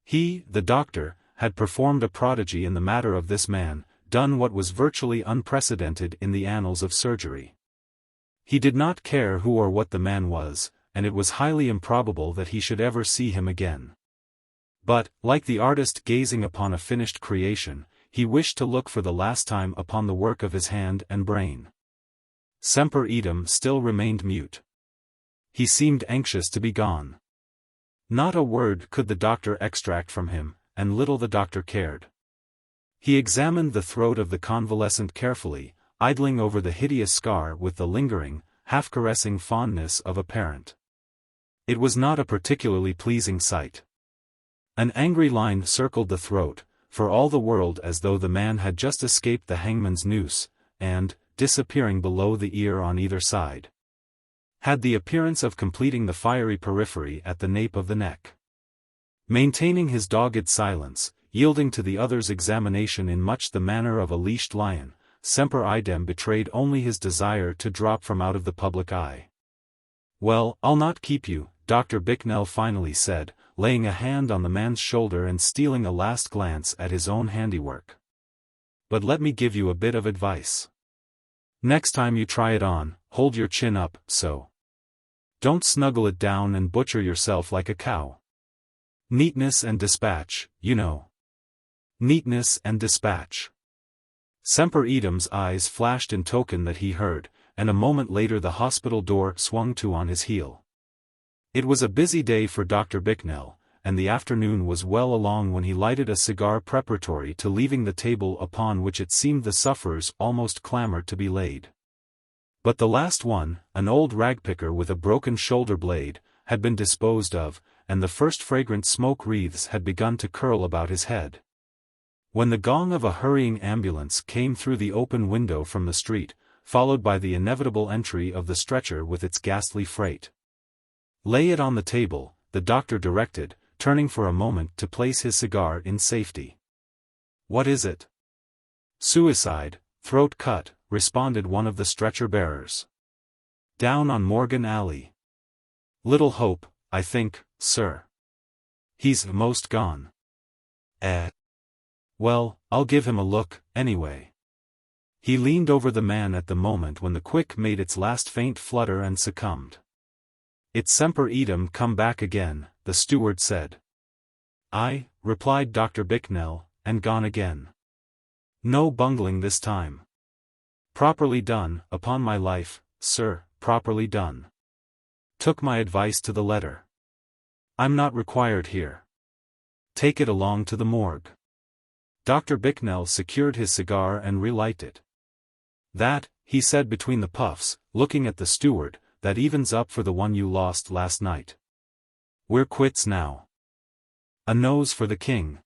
He, the doctor, had performed a prodigy in the matter of this man, done what was virtually unprecedented in the annals of surgery. He did not care who or what the man was, and it was highly improbable that he should ever see him again. But, like the artist gazing upon a finished creation, he wished to look for the last time upon the work of his hand and brain. Semper Idem still remained mute. He seemed anxious to be gone. Not a word could the doctor extract from him, and little the doctor cared. He examined the throat of the convalescent carefully, idling over the hideous scar with the lingering, half-caressing fondness of a parent. It was not a particularly pleasing sight. An angry line circled the throat, for all the world as though the man had just escaped the hangman's noose, and, disappearing below the ear on either side, had the appearance of completing the fiery periphery at the nape of the neck. Maintaining his dogged silence, yielding to the other's examination in much the manner of a leashed lion, Semper Idem betrayed only his desire to drop from out of the public eye. "Well, I'll not keep you," Dr. Bicknell finally said, laying a hand on the man's shoulder and stealing a last glance at his own handiwork. "But let me give you a bit of advice. Next time you try it on, hold your chin up, so. Don't snuggle it down and butcher yourself like a cow. Neatness and dispatch, you know. Neatness and dispatch." Semper Idem's eyes flashed in token that he heard, and a moment later the hospital door swung to on his heel. It was a busy day for Dr. Bicknell, and the afternoon was well along when he lighted a cigar preparatory to leaving the table upon which it seemed the sufferers almost clamored to be laid. But the last one, an old ragpicker with a broken shoulder blade, had been disposed of, and the first fragrant smoke wreaths had begun to curl about his head. When the gong of a hurrying ambulance came through the open window from the street, followed by the inevitable entry of the stretcher with its ghastly freight. "Lay it on the table," the doctor directed, turning for a moment to place his cigar in safety. "What is it?" "Suicide, throat cut," responded one of the stretcher-bearers. "Down on Morgan Alley. Little hope, I think, sir. He's most gone." "Well, I'll give him a look, anyway." He leaned over the man at the moment when the quick made its last faint flutter and succumbed. "It's Semper Idem come back again," the steward said. "Aye," replied Dr. Bicknell, "and gone again." No bungling this time. Properly done, upon my life, sir, properly done. Took my advice to the letter. I'm not required here. Take it along to the morgue. Dr. Bicknell secured his cigar and relighted it. That, he said between the puffs, looking at the steward, that evens up for the one you lost last night. We're quits now. A nose for the king.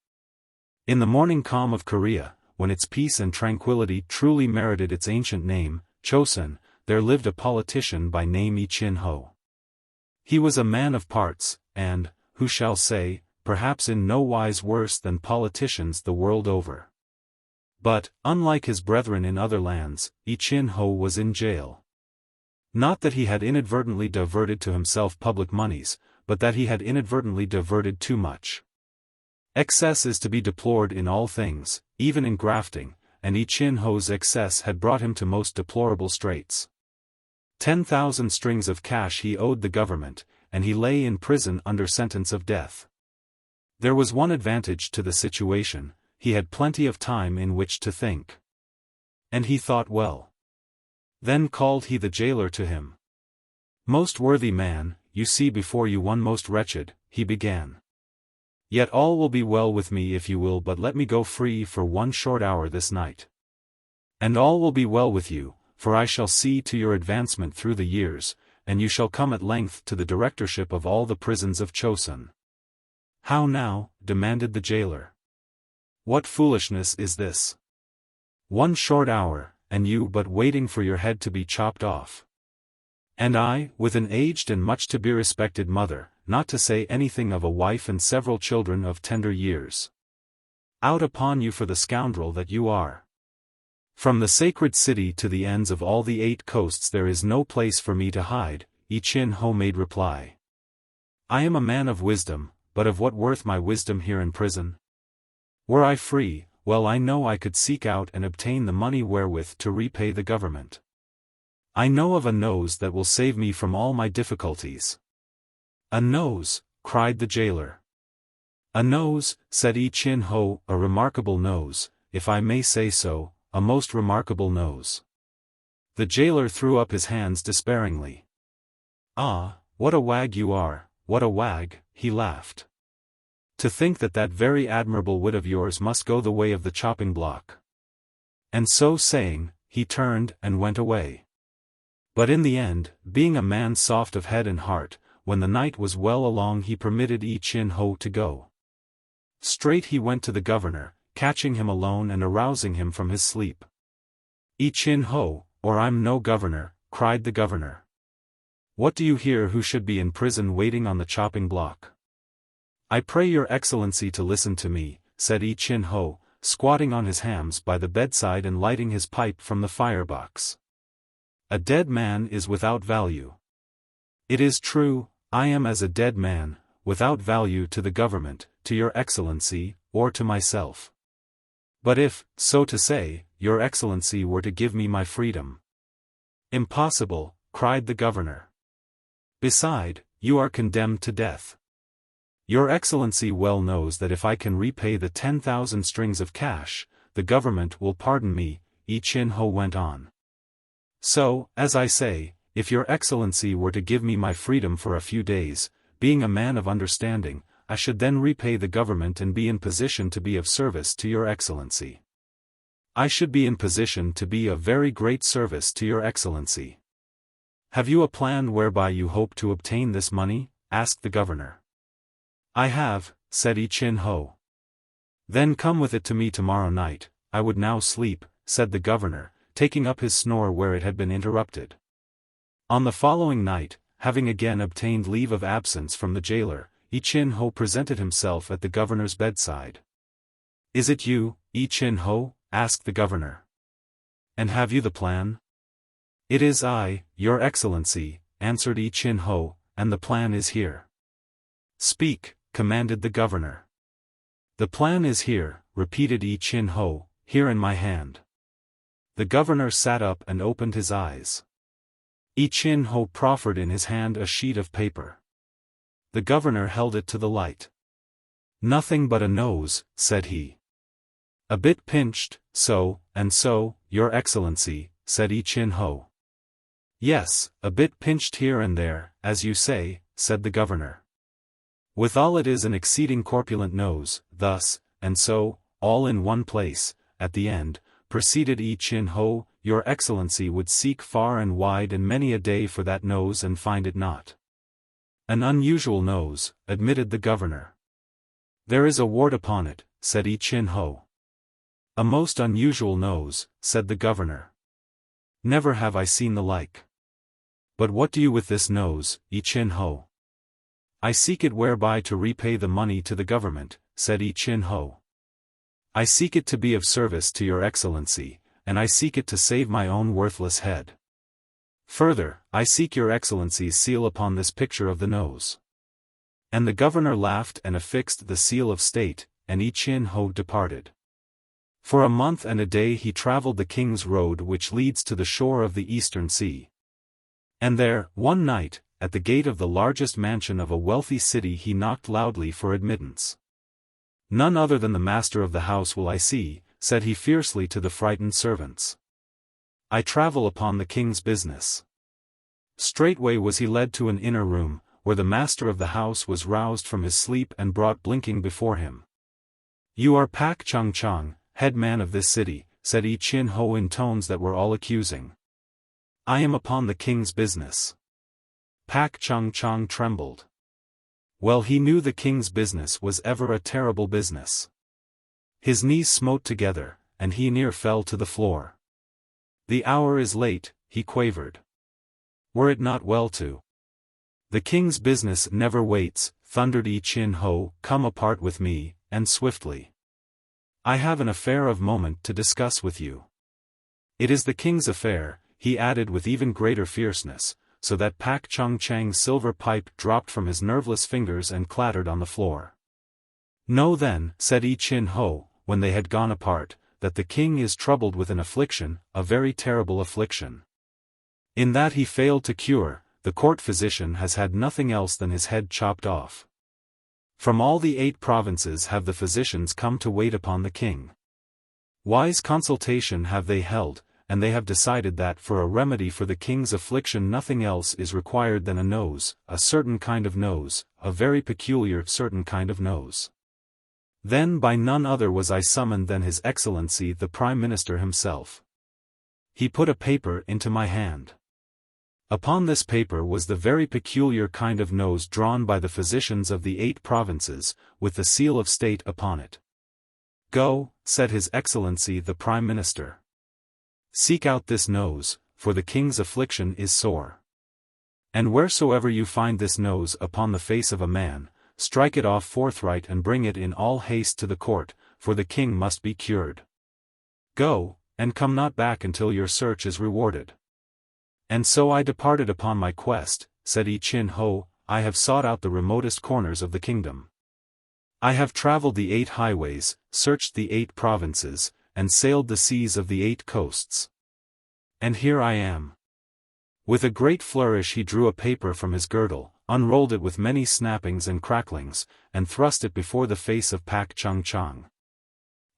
In the morning calm of Korea, when its peace and tranquility truly merited its ancient name, Chosun, there lived a politician by name Lee Chin-ho. He was a man of parts, and, who shall say, perhaps in no wise worse than politicians the world over. But, unlike his brethren in other lands, Lee Chin-ho was in jail. Not that he had inadvertently diverted to himself public moneys, but that he had inadvertently diverted too much. Excess is to be deplored in all things, even in grafting, and Lee Chin-ho's excess had brought him to most deplorable straits. 10,000 strings of cash he owed the government, and he lay in prison under sentence of death. There was one advantage to the situation: he had plenty of time in which to think. And he thought well. Then called he the jailer to him. "Most worthy man, you see before you one most wretched," he began. "Yet all will be well with me if you will but let me go free for 1 short hour this night. And all will be well with you, for I shall see to your advancement through the years, and you shall come at length to the directorship of all the prisons of Chosun." "How now?" demanded the jailer. "What foolishness is this? 1 short hour, and you but waiting for your head to be chopped off. And I, with an aged and much to be respected mother, not to say anything of a wife and several children of tender years. Out upon you for the scoundrel that you are. From the sacred city to the ends of all the 8 coasts there is no place for me to hide," Lee Chin-ho made reply. "I am a man of wisdom, but of what worth my wisdom here in prison? Were I free, well I know I could seek out and obtain the money wherewith to repay the government. I know of a nose that will save me from all my difficulties." "A nose?" cried the jailer. "A nose," said Lee Chin-ho, "a remarkable nose, if I may say so, a most remarkable nose." The jailer threw up his hands despairingly. "Ah, what a wag you are, what a wag," he laughed. "To think that that very admirable wit of yours must go the way of the chopping block." And so saying, he turned and went away. But in the end, being a man soft of head and heart, when the night was well along he permitted Lee Chin-ho to go. Straight he went to the governor, catching him alone and arousing him from his sleep. "Lee Chin-ho, or I'm no governor," cried the governor. "What do you hear who should be in prison waiting on the chopping block?" "I pray your excellency to listen to me," said Lee Chin-ho, squatting on his hams by the bedside and lighting his pipe from the firebox. "A dead man is without value. It is true, I am as a dead man, without value to the government, to your excellency, or to myself. But if, so to say, your excellency were to give me my freedom—" "Impossible," cried the governor. "Beside, you are condemned to death. Your excellency well knows that if I can repay the 10,000 strings of cash, the government will pardon me," Lee Chin-ho went on. "So, as I say, if your excellency were to give me my freedom for a few days, being a man of understanding, I should then repay the government and be in position to be of service to your excellency. I should be in position to be of very great service to your excellency." "Have you a plan whereby you hope to obtain this money?" asked the governor. "I have," said Lee Chin-ho. "Then come with it to me tomorrow night. I would now sleep," said the governor, taking up his snore where it had been interrupted. On the following night, having again obtained leave of absence from the jailer, Lee Chin-ho presented himself at the governor's bedside. "Is it you, Lee Chin-ho?" asked the governor. "And have you the plan?" "It is I, your excellency," answered Lee Chin-ho, "and the plan is here." "Speak," commanded the governor. "The plan is here," repeated Lee Chin-ho, "here in my hand." The governor sat up and opened his eyes. Lee Chin-ho proffered in his hand a sheet of paper. The governor held it to the light. "Nothing but a nose," said he. A bit pinched, so, and so, Your Excellency, said I Chin Ho. Yes, a bit pinched here and there, as you say, said the governor. Withal it is an exceeding corpulent nose, thus, and so, all in one place, at the end, proceeded I Chin Ho, Your Excellency would seek far and wide and many a day for that nose and find it not. An unusual nose, admitted the governor. There is a wart upon it, said I Chin Ho. A most unusual nose, said the governor. Never have I seen the like. But what do you with this nose, I Chin Ho? I seek it whereby to repay the money to the government, said I Chin Ho. I seek it to be of service to Your Excellency, and I seek it to save my own worthless head. Further, I seek Your Excellency's seal upon this picture of the nose. And the governor laughed and affixed the seal of state, and I Chin Ho departed. For a month and a day he travelled the king's road which leads to the shore of the eastern sea. And there, one night, at the gate of the largest mansion of a wealthy city he knocked loudly for admittance. None other than the master of the house will I see, said he fiercely to the frightened servants. I travel upon the king's business. Straightway was he led to an inner room, where the master of the house was roused from his sleep and brought blinking before him. You are Pak Chung Chung, head man of this city, said I Chin Ho in tones that were all accusing. I am upon the king's business. Pak Chung Chung trembled. Well, he knew the king's business was ever a terrible business. His knees smote together, and he near fell to the floor. The hour is late, he quavered. Were it not well to? The king's business never waits, thundered I Chin Ho, come apart with me, and swiftly. I have an affair of moment to discuss with you. It is the king's affair, he added with even greater fierceness, so that Pak Chung Chang's silver pipe dropped from his nerveless fingers and clattered on the floor. Know then, said I Chin Ho, when they had gone apart, that the king is troubled with an affliction, a very terrible affliction. In that he failed to cure, the court physician has had nothing else than his head chopped off. From all the 8 provinces have the physicians come to wait upon the king. Wise consultation have they held, and they have decided that for a remedy for the king's affliction nothing else is required than a nose, a certain kind of nose, a very peculiar certain kind of nose. Then by none other was I summoned than His Excellency the Prime Minister himself. He put a paper into my hand. Upon this paper was the very peculiar kind of nose drawn by the physicians of the 8 provinces, with the seal of state upon it. Go, said His Excellency the Prime Minister. Seek out this nose, for the king's affliction is sore. And wheresoever you find this nose upon the face of a man, strike it off forthright and bring it in all haste to the court, for the king must be cured. Go, and come not back until your search is rewarded. And so I departed upon my quest, said I Chin Ho, I have sought out the remotest corners of the kingdom. I have travelled the 8 highways, searched the 8 provinces, and sailed the seas of the 8 coasts. And here I am. With a great flourish he drew a paper from his girdle, unrolled it with many snappings and cracklings, and thrust it before the face of Pak Chung Chung.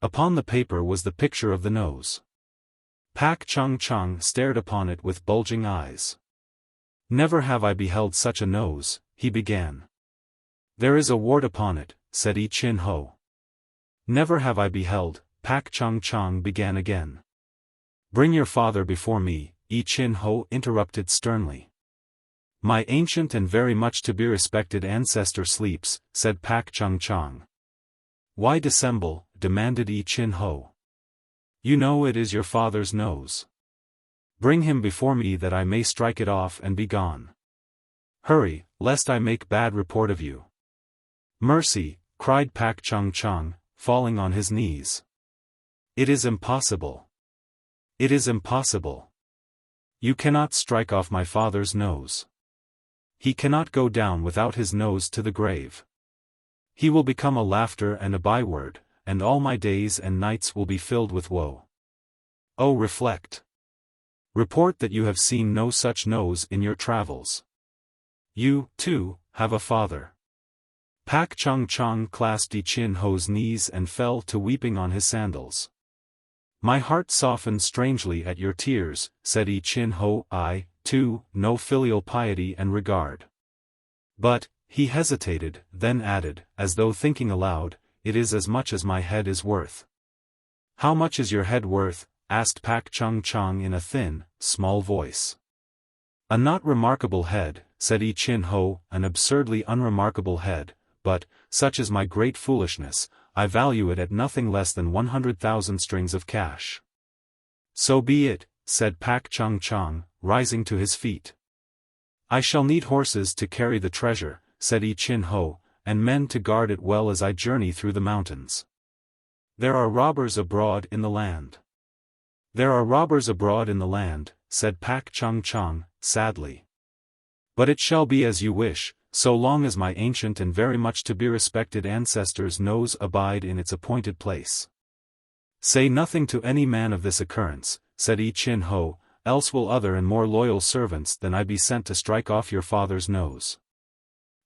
Upon the paper was the picture of the nose. Pak Chung Chung stared upon it with bulging eyes. Never have I beheld such a nose, he began. There is a wart upon it, said I Chin Ho. Never have I beheld, Pak Chung Chung began again. Bring your father before me, I Chin Ho interrupted sternly. My ancient and very much to be respected ancestor sleeps, said Pak Chung Chung. Why dissemble, demanded I Chin Ho. You know it is your father's nose. Bring him before me that I may strike it off and be gone. Hurry, lest I make bad report of you. Mercy, cried Pak Chung Chung, falling on his knees. It is impossible. It is impossible. You cannot strike off my father's nose. He cannot go down without his nose to the grave. He will become a laughter and a byword, and all my days and nights will be filled with woe. Oh, reflect. Report that you have seen no such nose in your travels. You, too, have a father. Pak Chung Chang clasped I Chin Ho's knees and fell to weeping on his sandals. My heart softened strangely at your tears, said I Chin Ho. I, too, know filial piety and regard. But, he hesitated, then added, as though thinking aloud, it is as much as my head is worth. How much is your head worth? Asked Pak Chung Chang in a thin, small voice. A not remarkable head, said I Chin Ho, an absurdly unremarkable head, but, such is my great foolishness, I value it at nothing less than 100,000 strings of cash. So be it, said Pak Chung Chang, rising to his feet. I shall need horses to carry the treasure, said I Chin Ho, and men to guard it well as I journey through the mountains. There are robbers abroad in the land. There are robbers abroad in the land, said Pak Chung Chang, sadly. But it shall be as you wish, so long as my ancient and very much to be respected ancestors' nose abide in its appointed place. Say nothing to any man of this occurrence, said I Chin Ho, else will other and more loyal servants than I be sent to strike off your father's nose.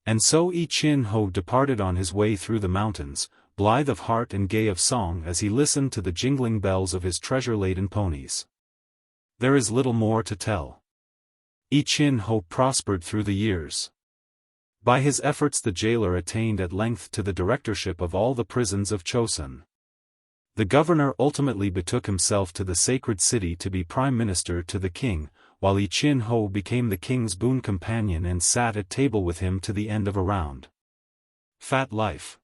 And so I Chin Ho departed on his way through the mountains, blithe of heart and gay of song as he listened to the jingling bells of his treasure-laden ponies. There is little more to tell. I Chin Ho prospered through the years. By his efforts the jailer attained at length to the directorship of all the prisons of Chosun. The governor ultimately betook himself to the sacred city to be prime minister to the king, while I Chin Ho became the king's boon companion and sat at table with him to the end of a round. Fat life.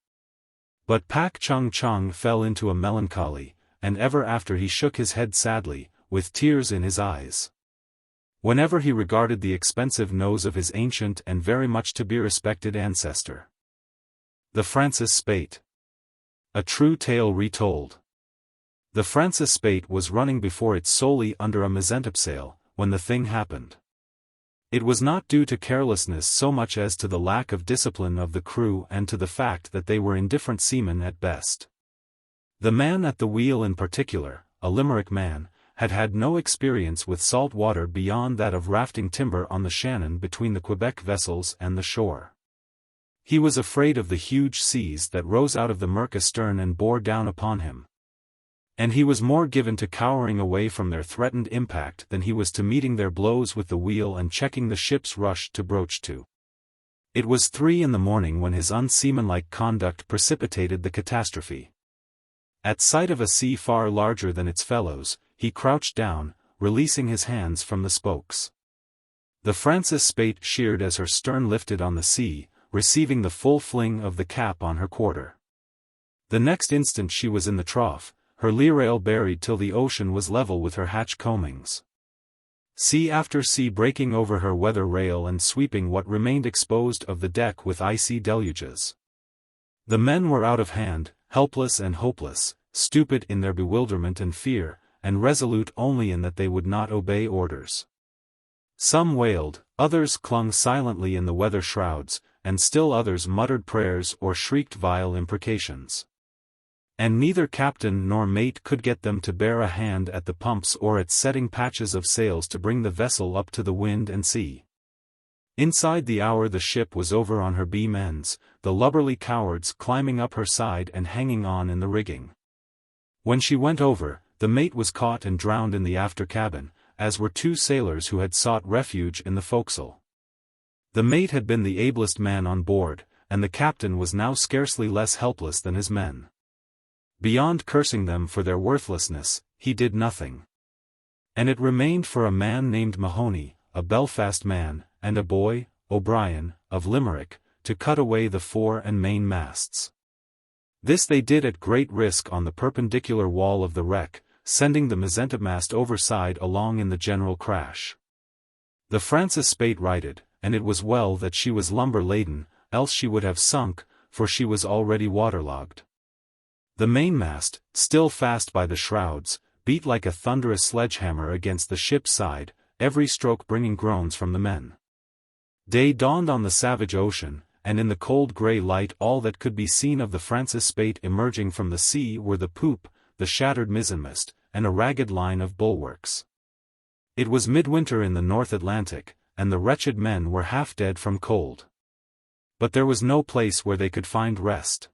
But Pak Chung Chang fell into a melancholy, and ever after he shook his head sadly, with tears in his eyes. Whenever he regarded the expensive nose of his ancient and very much to be respected ancestor. The Francis Spaight. A true tale retold. The Francis Spaight was running before it solely under a mizentopsail, when the thing happened. It was not due to carelessness so much as to the lack of discipline of the crew and to the fact that they were indifferent seamen at best. The man at the wheel in particular, a Limerick man, had had no experience with salt water beyond that of rafting timber on the Shannon between the Quebec vessels and the shore. He was afraid of the huge seas that rose out of the murk astern and bore down upon him. And he was more given to cowering away from their threatened impact than he was to meeting their blows with the wheel and checking the ship's rush to broach to. It was 3 a.m. when his unseamanlike conduct precipitated the catastrophe. At sight of a sea far larger than its fellows, he crouched down, releasing his hands from the spokes. The Francis Spaight sheered as her stern lifted on the sea, receiving the full fling of the cap on her quarter. The next instant she was in the trough, her lee rail buried till the ocean was level with her hatch coamings. Sea after sea breaking over her weather rail and sweeping what remained exposed of the deck with icy deluges. The men were out of hand, helpless and hopeless, stupid in their bewilderment and fear, and resolute only in that they would not obey orders. Some wailed, others clung silently in the weather shrouds, and still others muttered prayers or shrieked vile imprecations. And neither captain nor mate could get them to bear a hand at the pumps or at setting patches of sails to bring the vessel up to the wind and sea. Inside the hour the ship was over on her beam ends, the lubberly cowards climbing up her side and hanging on in the rigging. When she went over, the mate was caught and drowned in the after cabin, as were 2 sailors who had sought refuge in the forecastle. The mate had been the ablest man on board, and the captain was now scarcely less helpless than his men. Beyond cursing them for their worthlessness, he did nothing. And it remained for a man named Mahoney, a Belfast man, and a boy, O'Brien, of Limerick, to cut away the fore and main masts. This they did at great risk on the perpendicular wall of the wreck, sending the mizentopmast overside along in the general crash. The Francis Spaight righted, and it was well that she was lumber-laden, else she would have sunk, for she was already waterlogged. The mainmast, still fast by the shrouds, beat like a thunderous sledgehammer against the ship's side, every stroke bringing groans from the men. Day dawned on the savage ocean, and in the cold grey light all that could be seen of the Francis Spaight emerging from the sea were the poop, the shattered mizzenmast, and a ragged line of bulwarks. It was midwinter in the North Atlantic, and the wretched men were half dead from cold. But there was no place where they could find rest.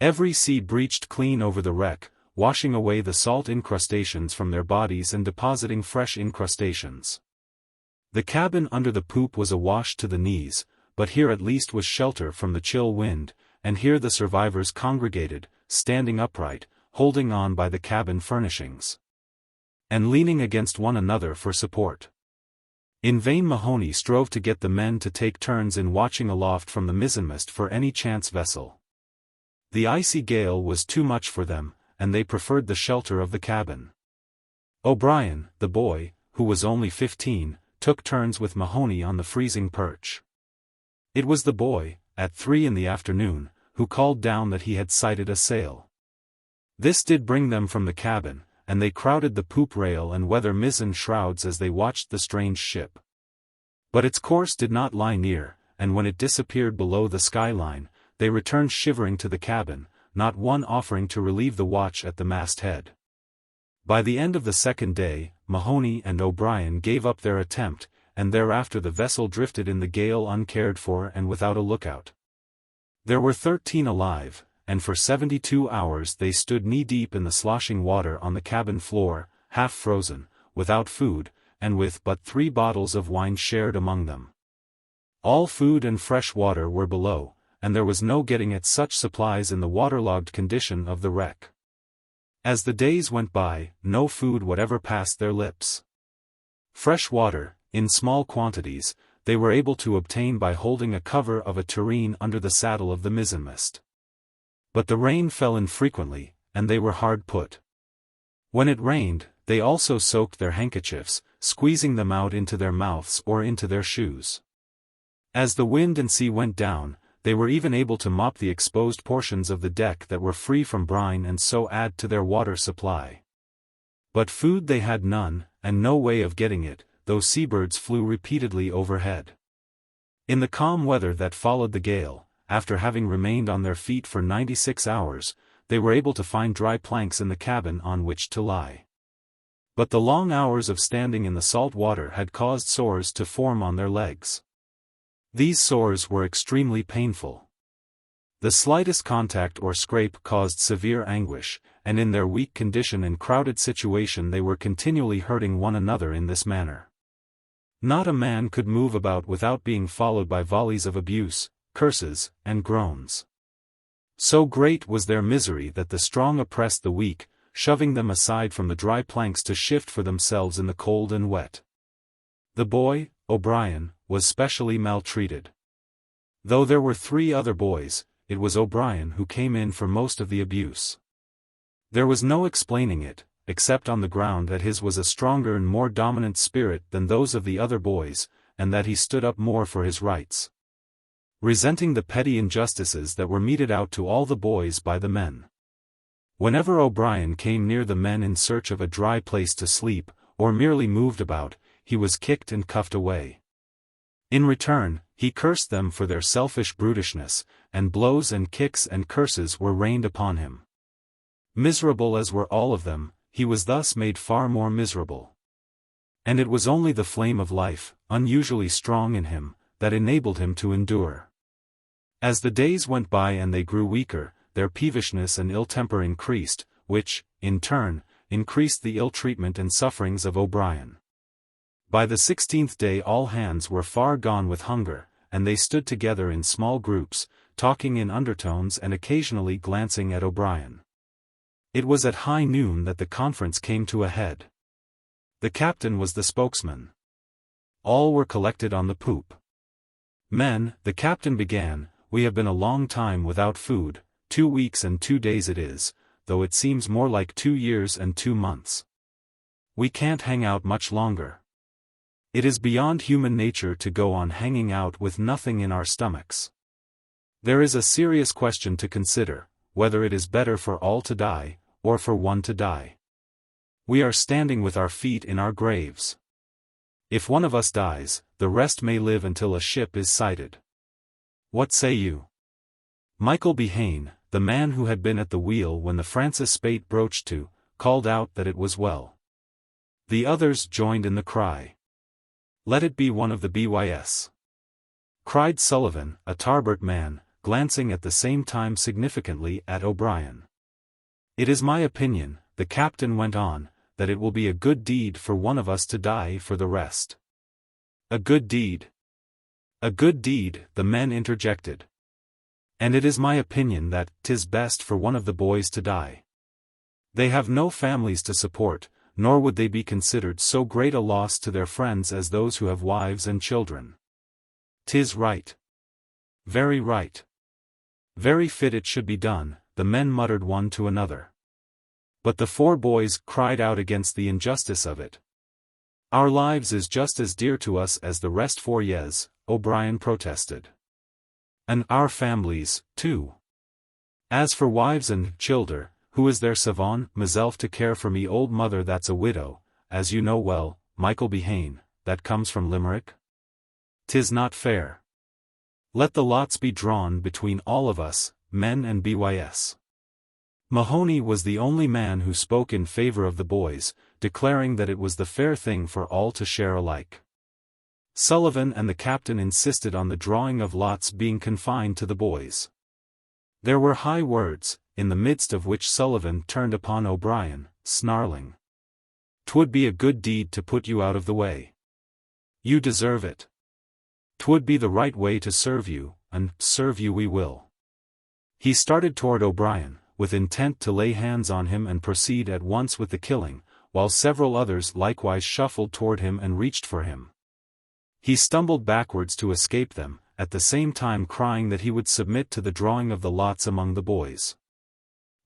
Every sea breached clean over the wreck, washing away the salt incrustations from their bodies and depositing fresh incrustations. The cabin under the poop was awash to the knees, but here at least was shelter from the chill wind, and here the survivors congregated, standing upright, holding on by the cabin furnishings, and leaning against one another for support. In vain Mahoney strove to get the men to take turns in watching aloft from the mizzenmast for any chance vessel. The icy gale was too much for them, and they preferred the shelter of the cabin. O'Brien, the boy, who was only 15, took turns with Mahoney on the freezing perch. It was the boy, at 3 in the afternoon, who called down that he had sighted a sail. This did bring them from the cabin, and they crowded the poop rail and weather mizzen shrouds as they watched the strange ship. But its course did not lie near, and when it disappeared below the skyline, they returned shivering to the cabin, not one offering to relieve the watch at the masthead. By the end of the second day, Mahoney and O'Brien gave up their attempt, and thereafter the vessel drifted in the gale uncared for and without a lookout. There were 13 alive, and for 72 hours they stood knee-deep in the sloshing water on the cabin floor, half frozen, without food, and with but 3 bottles of wine shared among them. All food and fresh water were below, and there was no getting at such supplies in the waterlogged condition of the wreck. As the days went by, no food whatever passed their lips. Fresh water, in small quantities, they were able to obtain by holding a cover of a tureen under the saddle of the mizzenmast. But the rain fell infrequently, and they were hard put. When it rained, they also soaked their handkerchiefs, squeezing them out into their mouths or into their shoes. As the wind and sea went down, they were even able to mop the exposed portions of the deck that were free from brine and so add to their water supply. But food they had none, and no way of getting it, though seabirds flew repeatedly overhead. In the calm weather that followed the gale, after having remained on their feet for 96 hours, they were able to find dry planks in the cabin on which to lie. But the long hours of standing in the salt water had caused sores to form on their legs. These sores were extremely painful. The slightest contact or scrape caused severe anguish, and in their weak condition and crowded situation they were continually hurting one another in this manner. Not a man could move about without being followed by volleys of abuse, curses, and groans. So great was their misery that the strong oppressed the weak, shoving them aside from the dry planks to shift for themselves in the cold and wet. The boy, O'Brien, was specially maltreated. Though there were 3 other boys, it was O'Brien who came in for most of the abuse. There was no explaining it, except on the ground that his was a stronger and more dominant spirit than those of the other boys, and that he stood up more for his rights, resenting the petty injustices that were meted out to all the boys by the men. Whenever O'Brien came near the men in search of a dry place to sleep, or merely moved about, he was kicked and cuffed away. In return, he cursed them for their selfish brutishness, and blows and kicks and curses were rained upon him. Miserable as were all of them, he was thus made far more miserable. And it was only the flame of life, unusually strong in him, that enabled him to endure. As the days went by and they grew weaker, their peevishness and ill temper increased, which, in turn, increased the ill treatment and sufferings of O'Brien. By the 16th day all hands were far gone with hunger, and they stood together in small groups, talking in undertones and occasionally glancing at O'Brien. It was at high noon that the conference came to a head. The captain was the spokesman. All were collected on the poop. "Men," the captain began, "we have been a long time without food, 2 weeks and 2 days it is, though it seems more like 2 years and 2 months. We can't hang out much longer. It is beyond human nature to go on hanging out with nothing in our stomachs. There is a serious question to consider, whether it is better for all to die, or for one to die. We are standing with our feet in our graves. If one of us dies, the rest may live until a ship is sighted. What say you?" Michael Behane, the man who had been at the wheel when the Francis Spaight broached to, called out that it was well. The others joined in the cry. "Let it be one of the BYS. cried Sullivan, a Tarbert man, glancing at the same time significantly at O'Brien. It is my opinion, the captain went on, that it will be a good deed for one of us to die for the rest. A good deed. A good deed, the men interjected. And it is my opinion that 'tis best for one of the boys to die. They have no families to support, nor would they be considered so great a loss to their friends as those who have wives and children. 'Tis right. Very right. Very fit it should be done, the men muttered one to another. But the 4 boys cried out against the injustice of it. Our lives is just as dear to us as the rest 4 yes, O'Brien protested. And our families, too. As for wives and children, who is there savon, myself to care for me old mother that's a widow, as you know well, Michael Behane, that comes from Limerick? 'Tis not fair. Let the lots be drawn between all of us, men and bys. Mahoney was the only man who spoke in favor of the boys, declaring that it was the fair thing for all to share alike. Sullivan and the captain insisted on the drawing of lots being confined to the boys. There were high words, in the midst of which Sullivan turned upon O'Brien, snarling. "'Twould be a good deed to put you out of the way. You deserve it. 'Twould be the right way to serve you, and serve you we will." He started toward O'Brien, with intent to lay hands on him and proceed at once with the killing, while several others likewise shuffled toward him and reached for him. He stumbled backwards to escape them, at the same time crying that he would submit to the drawing of the lots among the boys.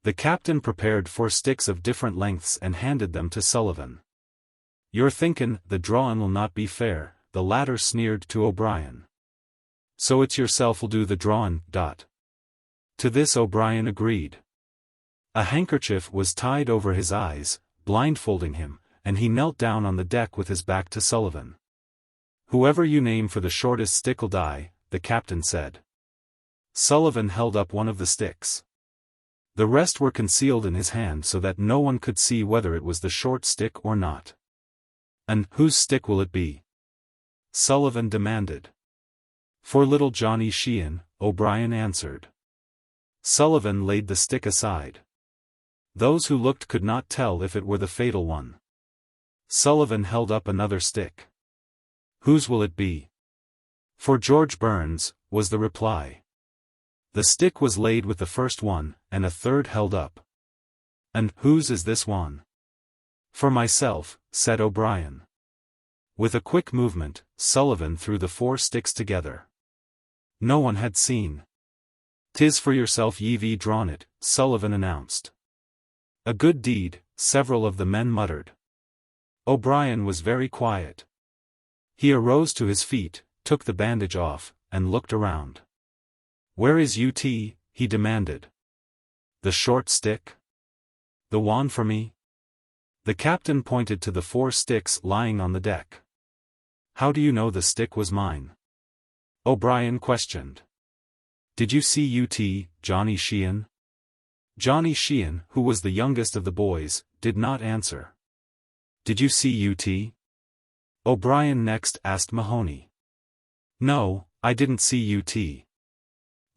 The captain prepared 4 sticks of different lengths and handed them to Sullivan. "You're thinkin' the drawin' will not be fair," the latter sneered to O'Brien. "So it's yourself'll do the drawin', dot." To this O'Brien agreed. A handkerchief was tied over his eyes, blindfolding him, and he knelt down on the deck with his back to Sullivan. "Whoever you name for the shortest stick'll die," the captain said. Sullivan held up one of the sticks. The rest were concealed in his hand so that no one could see whether it was the short stick or not. "And whose stick will it be?" Sullivan demanded. "For little Johnny Sheehan," O'Brien answered. Sullivan laid the stick aside. Those who looked could not tell if it were the fatal one. Sullivan held up another stick. "Whose will it be?" "For George Burns," was the reply. The stick was laid with the first one, and a third held up. "And whose is this one?" "For myself," said O'Brien. With a quick movement, Sullivan threw the 4 sticks together. No one had seen. "'Tis for yourself ye've drawn it," Sullivan announced. "A good deed," several of the men muttered. O'Brien was very quiet. He arose to his feet, took the bandage off, and looked around. "Where is ut?" he demanded. "The short stick? The one for me?" The captain pointed to the 4 sticks lying on the deck. "How do you know the stick was mine?" O'Brien questioned. "Did you see ut, Johnny Sheehan?" Johnny Sheehan, who was the youngest of the boys, did not answer. "Did you see ut?" O'Brien next asked Mahoney. "No, I didn't see ut."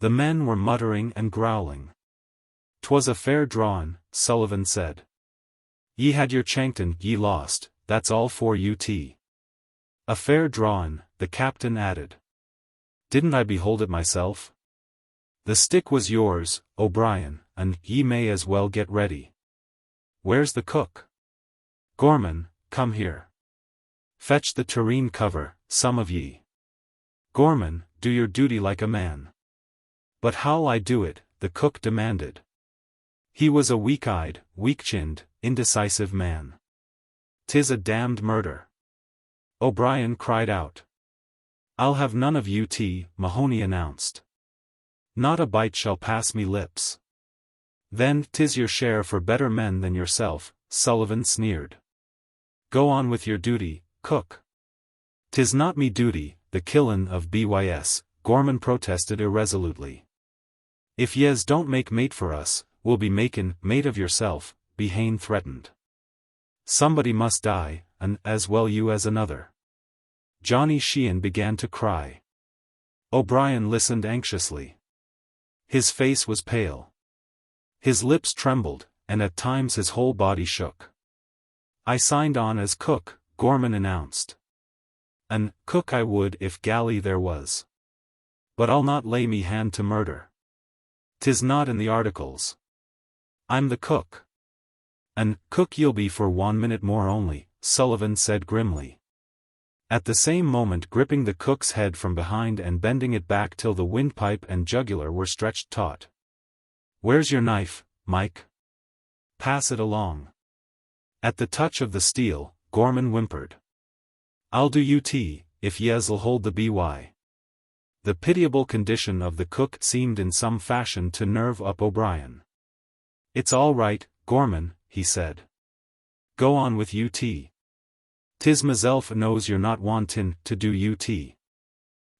The men were muttering and growling. "'Twas a fair drawin'," Sullivan said. "Ye had your chankton, ye lost, that's all for ut." "A fair drawin'," the captain added. "Didn't I behold it myself?" "The stick was yours, O'Brien, and ye may as well get ready. Where's the cook? Gorman, come here. Fetch the tureen cover, some of ye. Gorman, do your duty like a man." "But how'll I do it?" the cook demanded. He was a weak-eyed, weak-chinned, indecisive man. "'Tis a damned murder." O'Brien cried out. "I'll have none of ut," Mahoney announced. "Not a bite shall pass me lips." "Then 'tis your share for better men than yourself," Sullivan sneered. "Go on with your duty, cook." "'Tis not me duty, the killin' of bys," Gorman protested irresolutely. "If yez don't make mate for us, we'll be makin' mate of yourself," Behane threatened. "Somebody must die, and as well you as another." Johnny Sheehan began to cry. O'Brien listened anxiously. His face was pale. His lips trembled, and at times his whole body shook. "I signed on as cook," Gorman announced. "An cook I would if galley there was. But I'll not lay me hand to murder. 'Tis not in the articles. I'm the cook." "An cook you'll be for 1 minute more only," Sullivan said grimly. At the same moment gripping the cook's head from behind and bending it back till the windpipe and jugular were stretched taut. "Where's your knife, Mike? Pass it along." At the touch of the steel, Gorman whimpered. "I'll do UT, if yes'll hold the BY." The pitiable condition of the cook seemed in some fashion to nerve up O'Brien. "It's all right, Gorman," he said. "Go on with UT. 'Tis meself knows you're not wantin' to do UT."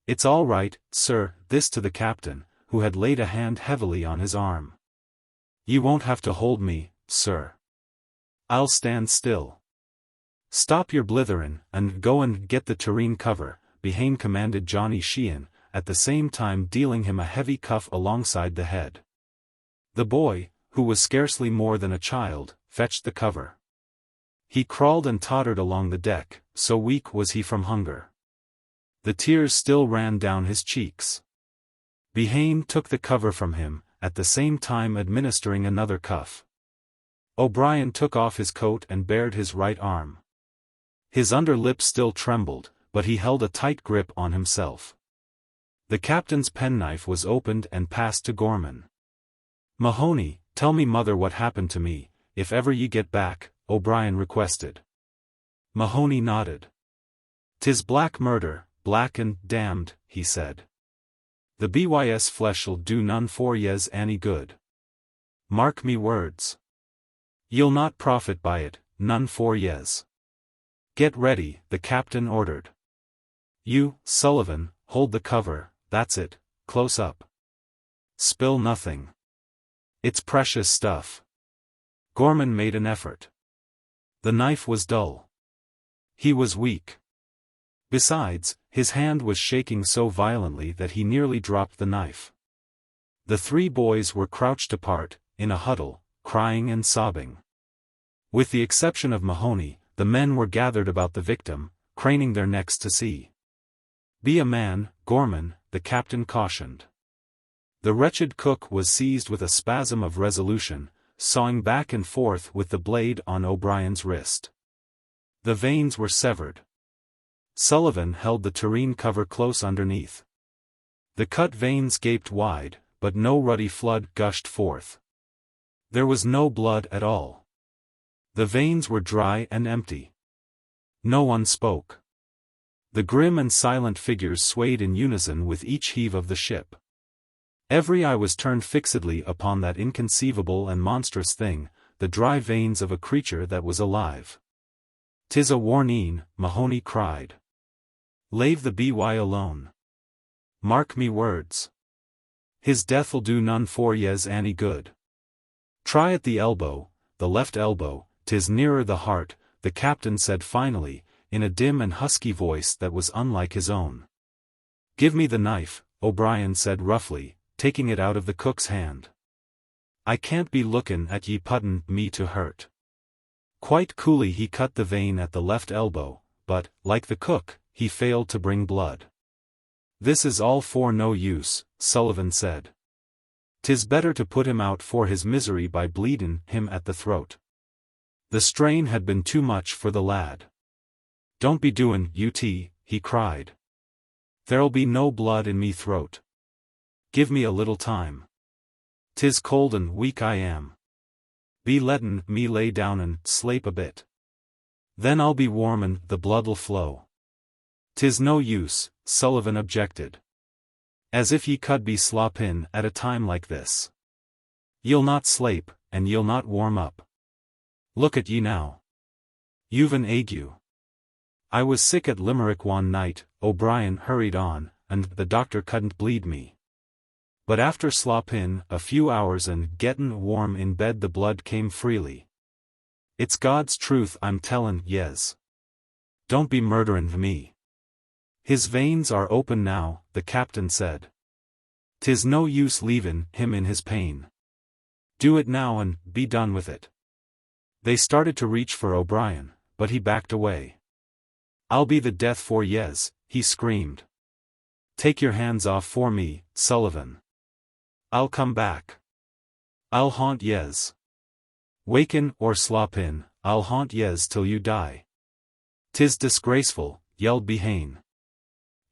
"It's all right, sir," this to the captain, who had laid a hand heavily on his arm. "You won't have to hold me, sir. I'll stand still." "Stop your blitherin', and go and get the tureen cover," Behane commanded Johnny Sheehan, at the same time dealing him a heavy cuff alongside the head. The boy, who was scarcely more than a child, fetched the cover. He crawled and tottered along the deck, so weak was he from hunger. The tears still ran down his cheeks. Behane took the cover from him, at the same time administering another cuff. O'Brien took off his coat and bared his right arm. His under lip still trembled, but he held a tight grip on himself. The captain's penknife was opened and passed to Gorman. "Mahoney, tell me mother what happened to me, if ever ye get back," O'Brien requested. Mahoney nodded. "'Tis black murder, black and damned," he said. "The BYS flesh'll do none for yez any good. Mark me words. Ye'll not profit by it, none for yez." "Get ready," the captain ordered. "You, Sullivan, hold the cover, that's it, close up. Spill nothing. It's precious stuff." Gorman made an effort. The knife was dull. He was weak. Besides, his hand was shaking so violently that he nearly dropped the knife. The three boys were crouched apart, in a huddle, crying and sobbing. With the exception of Mahoney, the men were gathered about the victim, craning their necks to see. "Be a man, Gorman," the captain cautioned. The wretched cook was seized with a spasm of resolution, sawing back and forth with the blade on O'Brien's wrist. The veins were severed. Sullivan held the tureen cover close underneath. The cut veins gaped wide, but no ruddy flood gushed forth. There was no blood at all. The veins were dry and empty. No one spoke. The grim and silent figures swayed in unison with each heave of the ship. Every eye was turned fixedly upon that inconceivable and monstrous thing, the dry veins of a creature that was alive. "'Tis a warning," Mahoney cried. "Lave the BY alone. Mark me words. His death'll do none for yez any good. Try at the elbow, the left elbow, 'tis nearer the heart," the captain said finally, in a dim and husky voice that was unlike his own. "Give me the knife," O'Brien said roughly, taking it out of the cook's hand. "I can't be lookin' at ye puttin' me to hurt." Quite coolly he cut the vein at the left elbow, but, like the cook, he failed to bring blood. "This is all for no use," Sullivan said. "'Tis better to put him out for his misery by bleedin' him at the throat." The strain had been too much for the lad. "Don't be doin' UT, he cried. "There'll be no blood in me throat. Give me a little time. 'Tis cold and weak I am. Be lettin' me lay down and slape a bit. Then I'll be warm and the blood'll flow." "'Tis no use," Sullivan objected. "As if ye could be sloppin' at a time like this. Ye'll not slape, and ye'll not warm up. Look at ye now. You've an ague." "I was sick at Limerick one night," O'Brien hurried on, "and the doctor couldn't bleed me. But after sloppin' a few hours and gettin' warm in bed the blood came freely. It's God's truth I'm tellin' yez. Don't be murderin' me." His veins are open now, the captain said. 'Tis no use leavin' him in his pain. Do it now and be done with it. They started to reach for O'Brien, but he backed away. I'll be the death for yez, he screamed. Take your hands off for me, Sullivan. I'll come back. I'll haunt yez. Waken or slop in, I'll haunt yez till you die. 'Tis disgraceful, yelled Behane.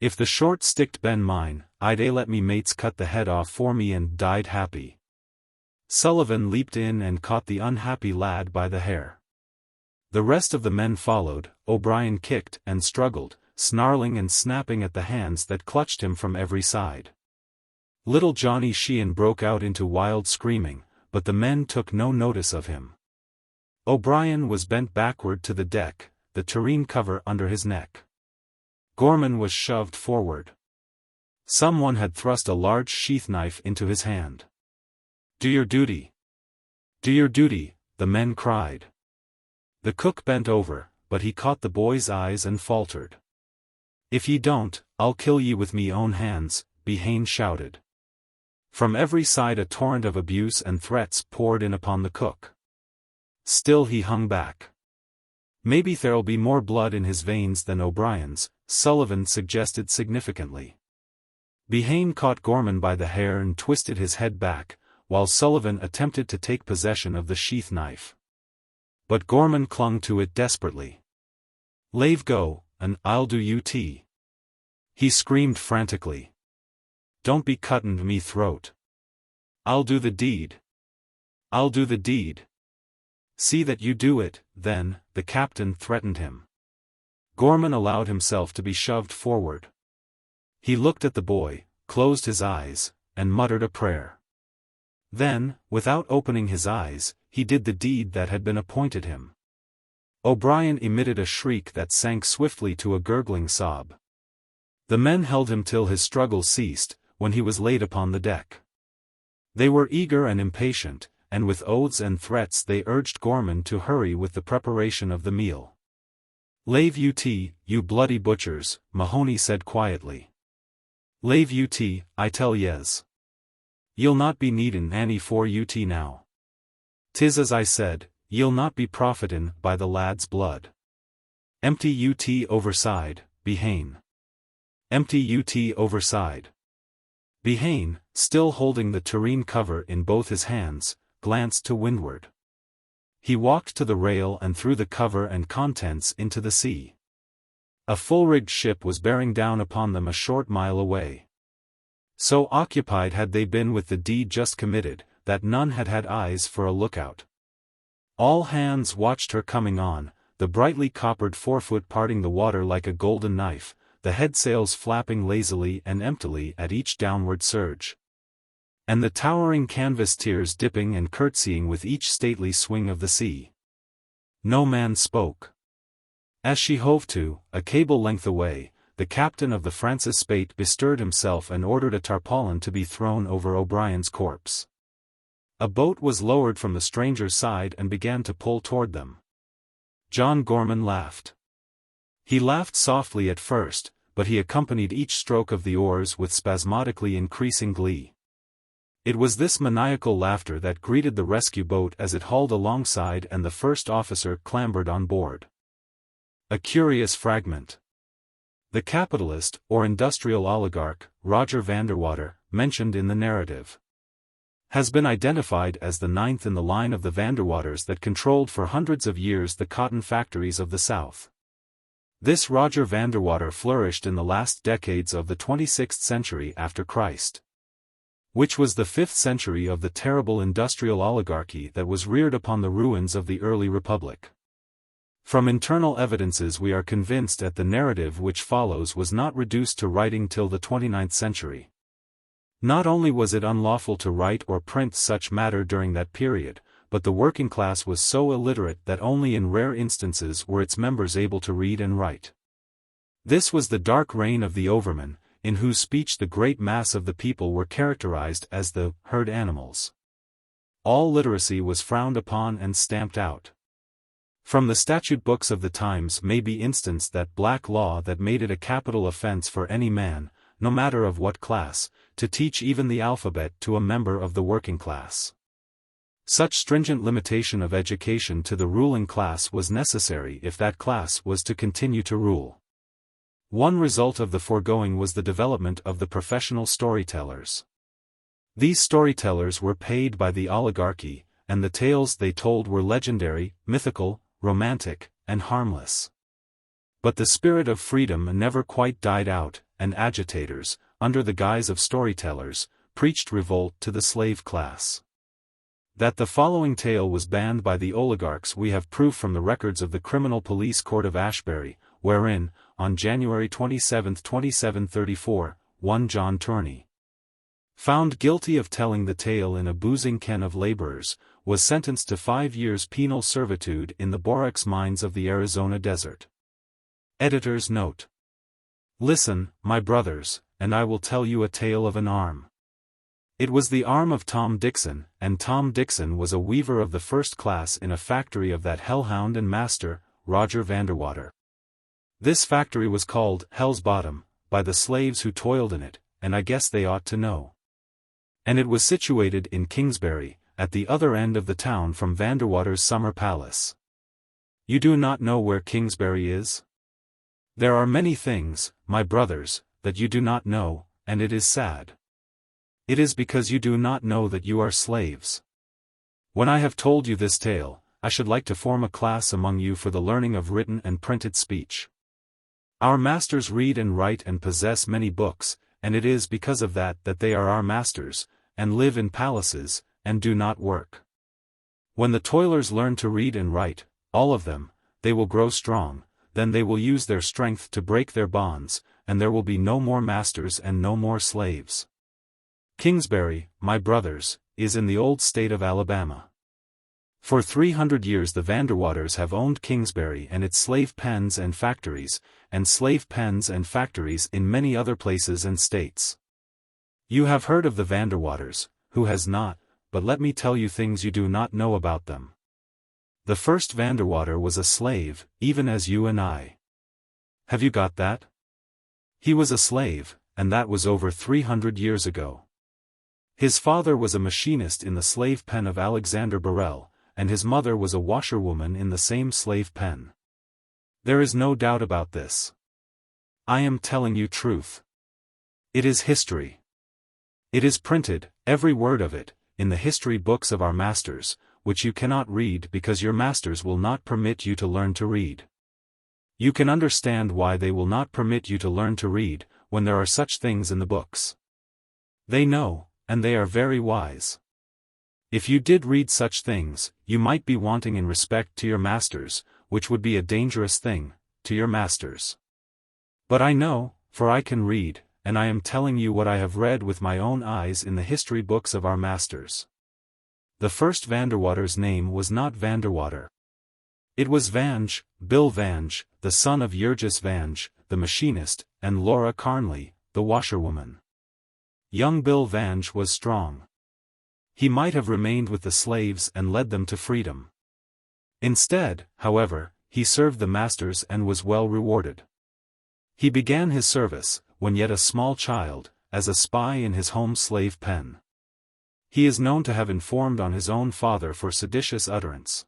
If the short-sticked ben mine, I'd let me mates cut the head off for me and died happy. Sullivan leaped in and caught the unhappy lad by the hair. The rest of the men followed. O'Brien kicked and struggled, snarling and snapping at the hands that clutched him from every side. Little Johnny Sheehan broke out into wild screaming, but the men took no notice of him. O'Brien was bent backward to the deck, the tureen cover under his neck. Gorman was shoved forward. Someone had thrust a large sheath knife into his hand. Do your duty. Do your duty, the men cried. The cook bent over, but he caught the boy's eyes and faltered. If ye don't, I'll kill ye with me own hands, Behane shouted. From every side a torrent of abuse and threats poured in upon the cook. Still he hung back. Maybe there'll be more blood in his veins than O'Brien's, Sullivan suggested significantly. Behane caught Gorman by the hair and twisted his head back, while Sullivan attempted to take possession of the sheath knife. But Gorman clung to it desperately. Lave go, and I'll do you tea. He screamed frantically. Don't be cuttin' me throat. I'll do the deed. I'll do the deed. See that you do it, then, the captain threatened him. Gorman allowed himself to be shoved forward. He looked at the boy, closed his eyes, and muttered a prayer. Then, without opening his eyes, he did the deed that had been appointed him. O'Brien emitted a shriek that sank swiftly to a gurgling sob. The men held him till his struggle ceased, when he was laid upon the deck. They were eager and impatient, and with oaths and threats they urged Gorman to hurry with the preparation of the meal. Lave ut, you bloody butchers, Mahoney said quietly. Lave ut, I tell yez. Ye'll not be needin' any for ut now. 'Tis as I said, ye'll not be profitin' by the lad's blood. Empty ut overside, Behane. Empty ut overside. Behane, still holding the tureen cover in both his hands, glanced to windward. He walked to the rail and threw the cover and contents into the sea. A full-rigged ship was bearing down upon them a short mile away. So occupied had they been with the deed just committed, that none had had eyes for a lookout. All hands watched her coming on, the brightly coppered forefoot parting the water like a golden knife, the headsails flapping lazily and emptily at each downward surge. And the towering canvas tiers dipping and curtsying with each stately swing of the sea. No man spoke. As she hove to, a cable length away, the captain of the Francis Spaight bestirred himself and ordered a tarpaulin to be thrown over O'Brien's corpse. A boat was lowered from the stranger's side and began to pull toward them. John Gorman laughed. He laughed softly at first, but he accompanied each stroke of the oars with spasmodically increasing glee. It was this maniacal laughter that greeted the rescue boat as it hauled alongside and the first officer clambered on board. A curious fragment. The capitalist, or industrial oligarch, Roger Vanderwater, mentioned in the narrative, has been identified as the ninth in the line of the Vanderwaters that controlled for hundreds of years the cotton factories of the South. This Roger Vanderwater flourished in the last decades of the 26th century after Christ, which was the 5th century of the terrible industrial oligarchy that was reared upon the ruins of the early republic. From internal evidences we are convinced that the narrative which follows was not reduced to writing till the 29th century. Not only was it unlawful to write or print such matter during that period, but the working class was so illiterate that only in rare instances were its members able to read and write. This was the dark reign of the overmen, in whose speech the great mass of the people were characterized as the herd animals. All literacy was frowned upon and stamped out. From the statute books of the times may be instanced that black law that made it a capital offense for any man, no matter of what class, to teach even the alphabet to a member of the working class. Such stringent limitation of education to the ruling class was necessary if that class was to continue to rule. One result of the foregoing was the development of the professional storytellers. These storytellers were paid by the oligarchy, and the tales they told were legendary, mythical, romantic, and harmless. But the spirit of freedom never quite died out, and agitators, under the guise of storytellers, preached revolt to the slave class. That the following tale was banned by the oligarchs we have proof from the records of the Criminal Police Court of Ashbury, wherein, on January 27, 2734, one John Turney, found guilty of telling the tale in a boozing ken of laborers, was sentenced to 5 years penal servitude in the borax mines of the Arizona desert. Editor's note. Listen, my brothers, and I will tell you a tale of an arm. It was the arm of Tom Dixon, and Tom Dixon was a weaver of the first class in a factory of that hellhound and master, Roger Vanderwater. This factory was called Hell's Bottom, by the slaves who toiled in it, and I guess they ought to know. And it was situated in Kingsbury, at the other end of the town from Vanderwater's summer palace. You do not know where Kingsbury is? There are many things, my brothers, that you do not know, and it is sad. It is because you do not know that you are slaves. When I have told you this tale, I should like to form a class among you for the learning of written and printed speech. Our masters read and write and possess many books, and it is because of that that they are our masters, and live in palaces, and do not work. When the toilers learn to read and write, all of them, they will grow strong, then they will use their strength to break their bonds, and there will be no more masters and no more slaves. Kingsbury, my brothers, is in the old state of Alabama. For 300 years the Vanderwaters have owned Kingsbury and its slave pens and factories, and slave pens and factories in many other places and states. You have heard of the Vanderwaters, who has not, but let me tell you things you do not know about them. The first Vanderwater was a slave, even as you and I. Have you got that? He was a slave, and that was over 300 years ago. His father was a machinist in the slave pen of Alexander Burrell, and his mother was a washerwoman in the same slave pen. There is no doubt about this. I am telling you truth. It is history. It is printed, every word of it, in the history books of our masters, which you cannot read because your masters will not permit you to learn to read. You can understand why they will not permit you to learn to read, when there are such things in the books. They know, and they are very wise. If you did read such things, you might be wanting in respect to your masters, which would be a dangerous thing, to your masters. But I know, for I can read, and I am telling you what I have read with my own eyes in the history books of our masters. The first Vanderwater's name was not Vanderwater. It was Vange, Bill Vange, the son of Yergis Vange, the machinist, and Laura Carnley, the washerwoman. Young Bill Vange was strong. He might have remained with the slaves and led them to freedom. Instead, however, he served the masters and was well rewarded. He began his service, when yet a small child, as a spy in his home slave pen. He is known to have informed on his own father for seditious utterance.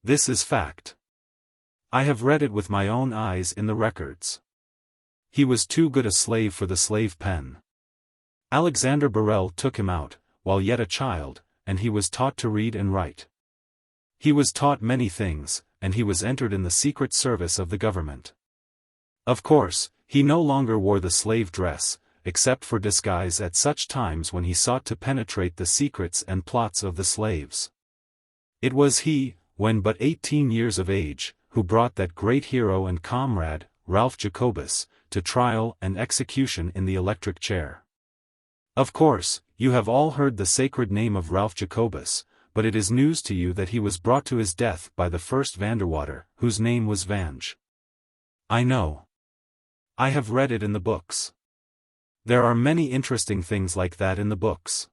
This is fact. I have read it with my own eyes in the records. He was too good a slave for the slave pen. Alexander Burrell took him out, while yet a child, and he was taught to read and write. He was taught many things, and he was entered in the secret service of the government. Of course, he no longer wore the slave dress, except for disguise at such times when he sought to penetrate the secrets and plots of the slaves. It was he, when but 18 years of age, who brought that great hero and comrade, Ralph Jacobus, to trial and execution in the electric chair. Of course, you have all heard the sacred name of Ralph Jacobus, but it is news to you that he was brought to his death by the first Vanderwater, whose name was Vange. I know. I have read it in the books. There are many interesting things like that in the books.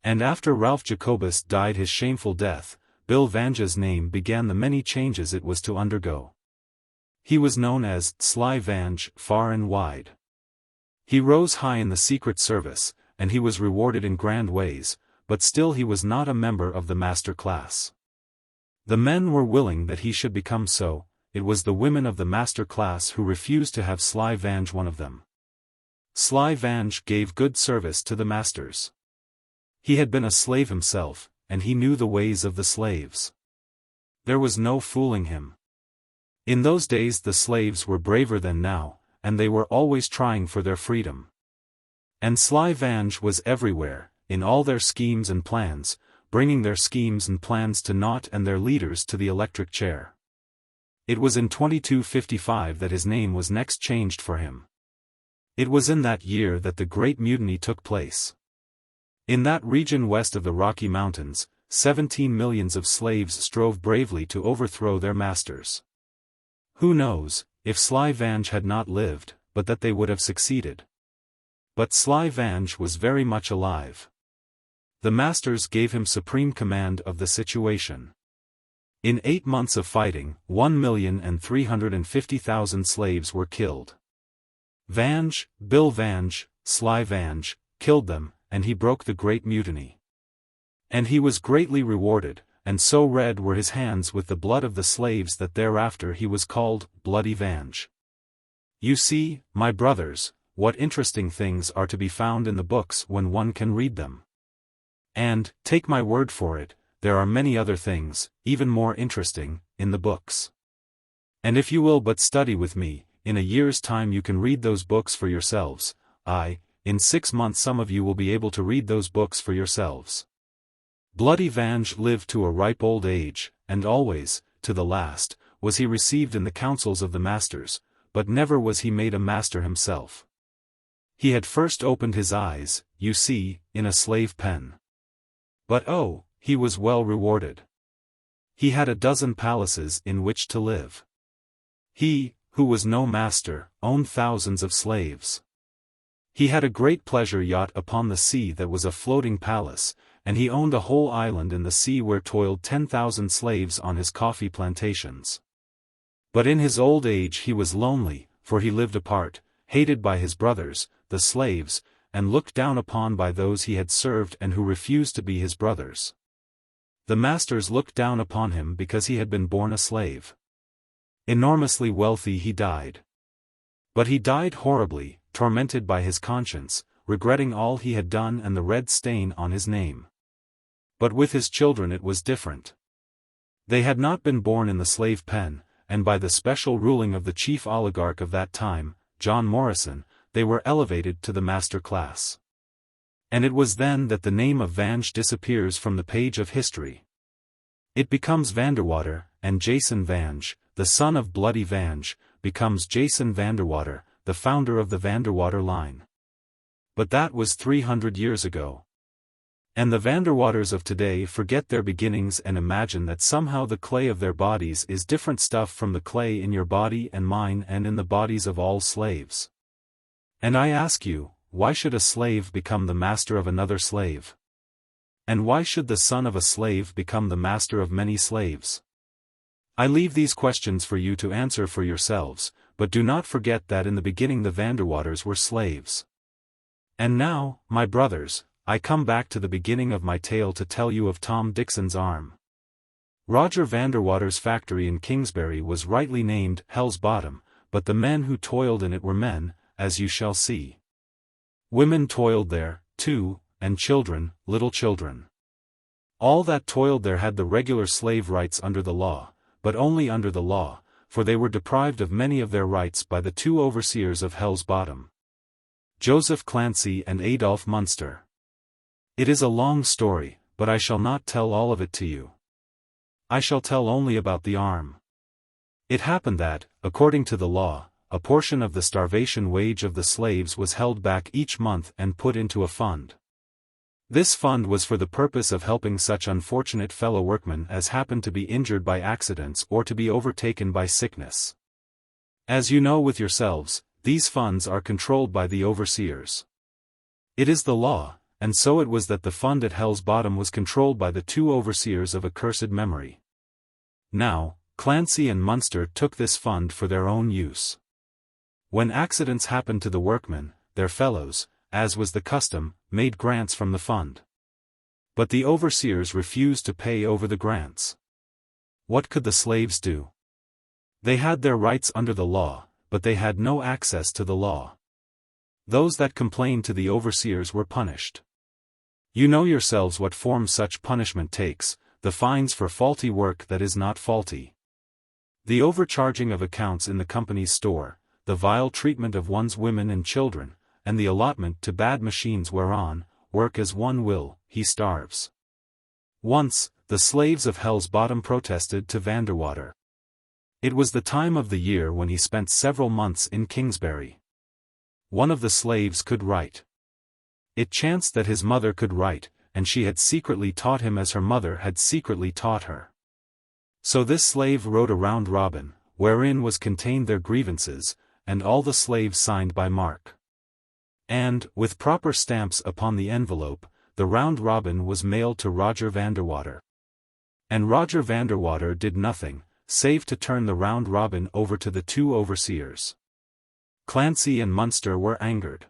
And after Ralph Jacobus died his shameful death, Bill Vange's name began the many changes it was to undergo. He was known as Sly Vange far and wide. He rose high in the Secret Service, and he was rewarded in grand ways, but still he was not a member of the master class. The men were willing that he should become so, it was the women of the master class who refused to have Sly Vange one of them. Sly Vange gave good service to the masters. He had been a slave himself, and he knew the ways of the slaves. There was no fooling him. In those days the slaves were braver than now, and they were always trying for their freedom. And Sly Vange was everywhere, in all their schemes and plans, bringing their schemes and plans to naught and their leaders to the electric chair. It was in 2255 that his name was next changed for him. It was in that year that the Great Mutiny took place. In that region west of the Rocky Mountains, 17 millions of slaves strove bravely to overthrow their masters. Who knows, if Sly Vange had not lived, but that they would have succeeded. But Sly Vange was very much alive. The masters gave him supreme command of the situation. In 8 months of fighting, 1,350,000 slaves were killed. Vange, Bill Vange, Sly Vange, killed them, and he broke the Great Mutiny. And he was greatly rewarded, and so red were his hands with the blood of the slaves that thereafter he was called Bloody Vange. You see, my brothers, what interesting things are to be found in the books when one can read them. And, take my word for it, there are many other things, even more interesting, in the books. And if you will but study with me, in a year's time you can read those books for yourselves. In 6 months some of you will be able to read those books for yourselves. Bloody Vange lived to a ripe old age, and always, to the last, was he received in the councils of the masters, but never was he made a master himself. He had first opened his eyes, you see, in a slave pen. But oh, he was well rewarded. He had a dozen palaces in which to live. He, who was no master, owned thousands of slaves. He had a great pleasure yacht upon the sea that was a floating palace, and he owned a whole island in the sea where toiled 10,000 slaves on his coffee plantations. But in his old age he was lonely, for he lived apart, hated by his brothers, the slaves, and looked down upon by those he had served and who refused to be his brothers. The masters looked down upon him because he had been born a slave. Enormously wealthy he died. But he died horribly, tormented by his conscience, regretting all he had done and the red stain on his name. But with his children it was different. They had not been born in the slave pen, and by the special ruling of the chief oligarch of that time, John Morrison, they were elevated to the master class. And it was then that the name of Vange disappears from the page of history. It becomes Vanderwater, and Jason Vange, the son of Bloody Vange, becomes Jason Vanderwater, the founder of the Vanderwater line. But that was 300 years ago. And the Vanderwaters of today forget their beginnings and imagine that somehow the clay of their bodies is different stuff from the clay in your body and mine and in the bodies of all slaves. And I ask you, why should a slave become the master of another slave? And why should the son of a slave become the master of many slaves? I leave these questions for you to answer for yourselves, but do not forget that in the beginning the Vanderwaters were slaves. And now, my brothers, I come back to the beginning of my tale to tell you of Tom Dixon's arm. Roger Vanderwater's factory in Kingsbury was rightly named Hell's Bottom, but the men who toiled in it were men, as you shall see. Women toiled there, too, and children, little children. All that toiled there had the regular slave rights under the law, but only under the law, for they were deprived of many of their rights by the 2 overseers of Hell's Bottom, Joseph Clancy and Adolph Munster. It is a long story, but I shall not tell all of it to you. I shall tell only about the arm. It happened that, according to the law, a portion of the starvation wage of the slaves was held back each month and put into a fund. This fund was for the purpose of helping such unfortunate fellow workmen as happened to be injured by accidents or to be overtaken by sickness. As you know with yourselves, these funds are controlled by the overseers. It is the law, and so it was that the fund at Hell's Bottom was controlled by the two overseers of accursed memory. Now, Clancy and Munster took this fund for their own use. When accidents happened to the workmen, their fellows, as was the custom, made grants from the fund. But the overseers refused to pay over the grants. What could the slaves do? They had their rights under the law, but they had no access to the law. Those that complained to the overseers were punished. You know yourselves what form such punishment takes, the fines for faulty work that is not faulty. The overcharging of accounts in the company's store, the vile treatment of one's women and children, and the allotment to bad machines whereon, work as one will, he starves. Once, the slaves of Hell's Bottom protested to Vanderwater. It was the time of the year when he spent several months in Kingsbury. One of the slaves could write. It chanced that his mother could write, and she had secretly taught him as her mother had secretly taught her. So this slave wrote a round robin, wherein was contained their grievances, and all the slaves signed by Mark. And, with proper stamps upon the envelope, the round robin was mailed to Roger Vanderwater. And Roger Vanderwater did nothing, save to turn the round robin over to the two overseers. Clancy and Munster were angered.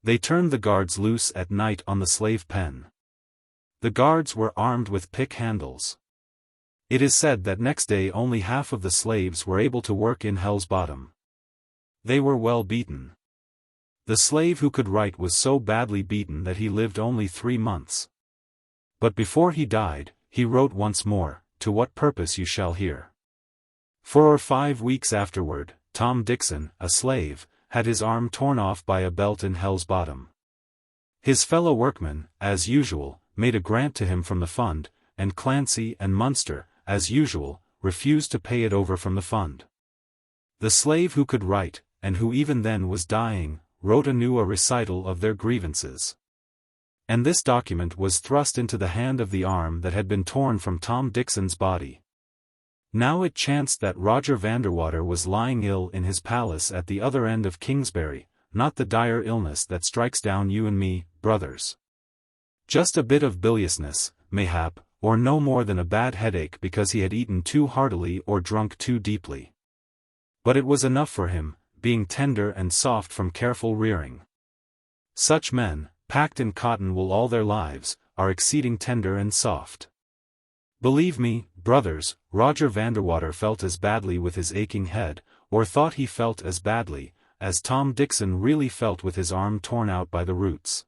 They turned the guards loose at night on the slave pen. The guards were armed with pick handles. It is said that next day only half of the slaves were able to work in Hell's Bottom. They were well beaten. The slave who could write was so badly beaten that he lived only 3 months. But before he died, he wrote once more, to what purpose you shall hear. 4 or 5 weeks afterward, Tom Dixon, a slave, had his arm torn off by a belt in Hell's Bottom. His fellow workmen, as usual, made a grant to him from the fund, and Clancy and Munster, as usual, refused to pay it over from the fund. The slave who could write, and who even then was dying, wrote anew a recital of their grievances. And this document was thrust into the hand of the arm that had been torn from Tom Dixon's body. Now it chanced that Roger Vanderwater was lying ill in his palace at the other end of Kingsbury, not the dire illness that strikes down you and me, brothers. Just a bit of biliousness, mayhap, or no more than a bad headache because he had eaten too heartily or drunk too deeply. But it was enough for him, being tender and soft from careful rearing. Such men, packed in cotton wool all their lives, are exceeding tender and soft. Believe me, brothers, Roger Vanderwater felt as badly with his aching head, or thought he felt as badly, as Tom Dixon really felt with his arm torn out by the roots.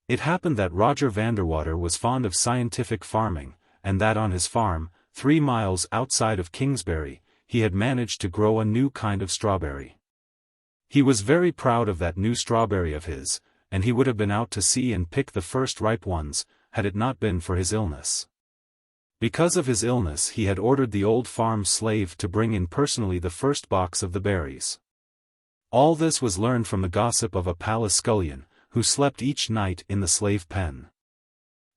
It happened that Roger Vanderwater was fond of scientific farming, and that on his farm, 3 miles outside of Kingsbury, he had managed to grow a new kind of strawberry. He was very proud of that new strawberry of his, and he would have been out to see and pick the first ripe ones, had it not been for his illness. Because of his illness he had ordered the old farm slave to bring in personally the first box of the berries. All this was learned from the gossip of a palace scullion, who slept each night in the slave pen.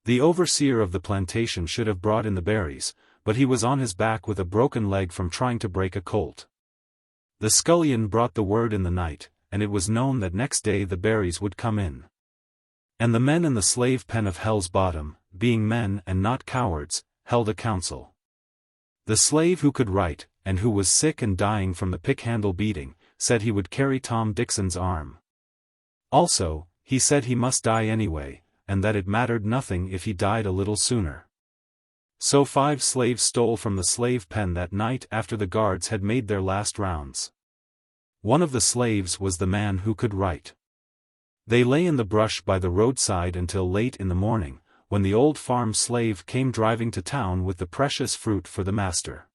The overseer of the plantation should have brought in the berries, but he was on his back with a broken leg from trying to break a colt. The scullion brought the word in the night, and it was known that next day the berries would come in. And the men in the slave pen of Hell's Bottom, being men and not cowards, held a council. The slave who could write, and who was sick and dying from the pick-handle beating, said he would carry Tom Dixon's arm. Also, he said he must die anyway, and that it mattered nothing if he died a little sooner. So 5 slaves stole from the slave pen that night after the guards had made their last rounds. One of the slaves was the man who could write. They lay in the brush by the roadside until late in the morning, when the old farm slave came driving to town with the precious fruit for the master.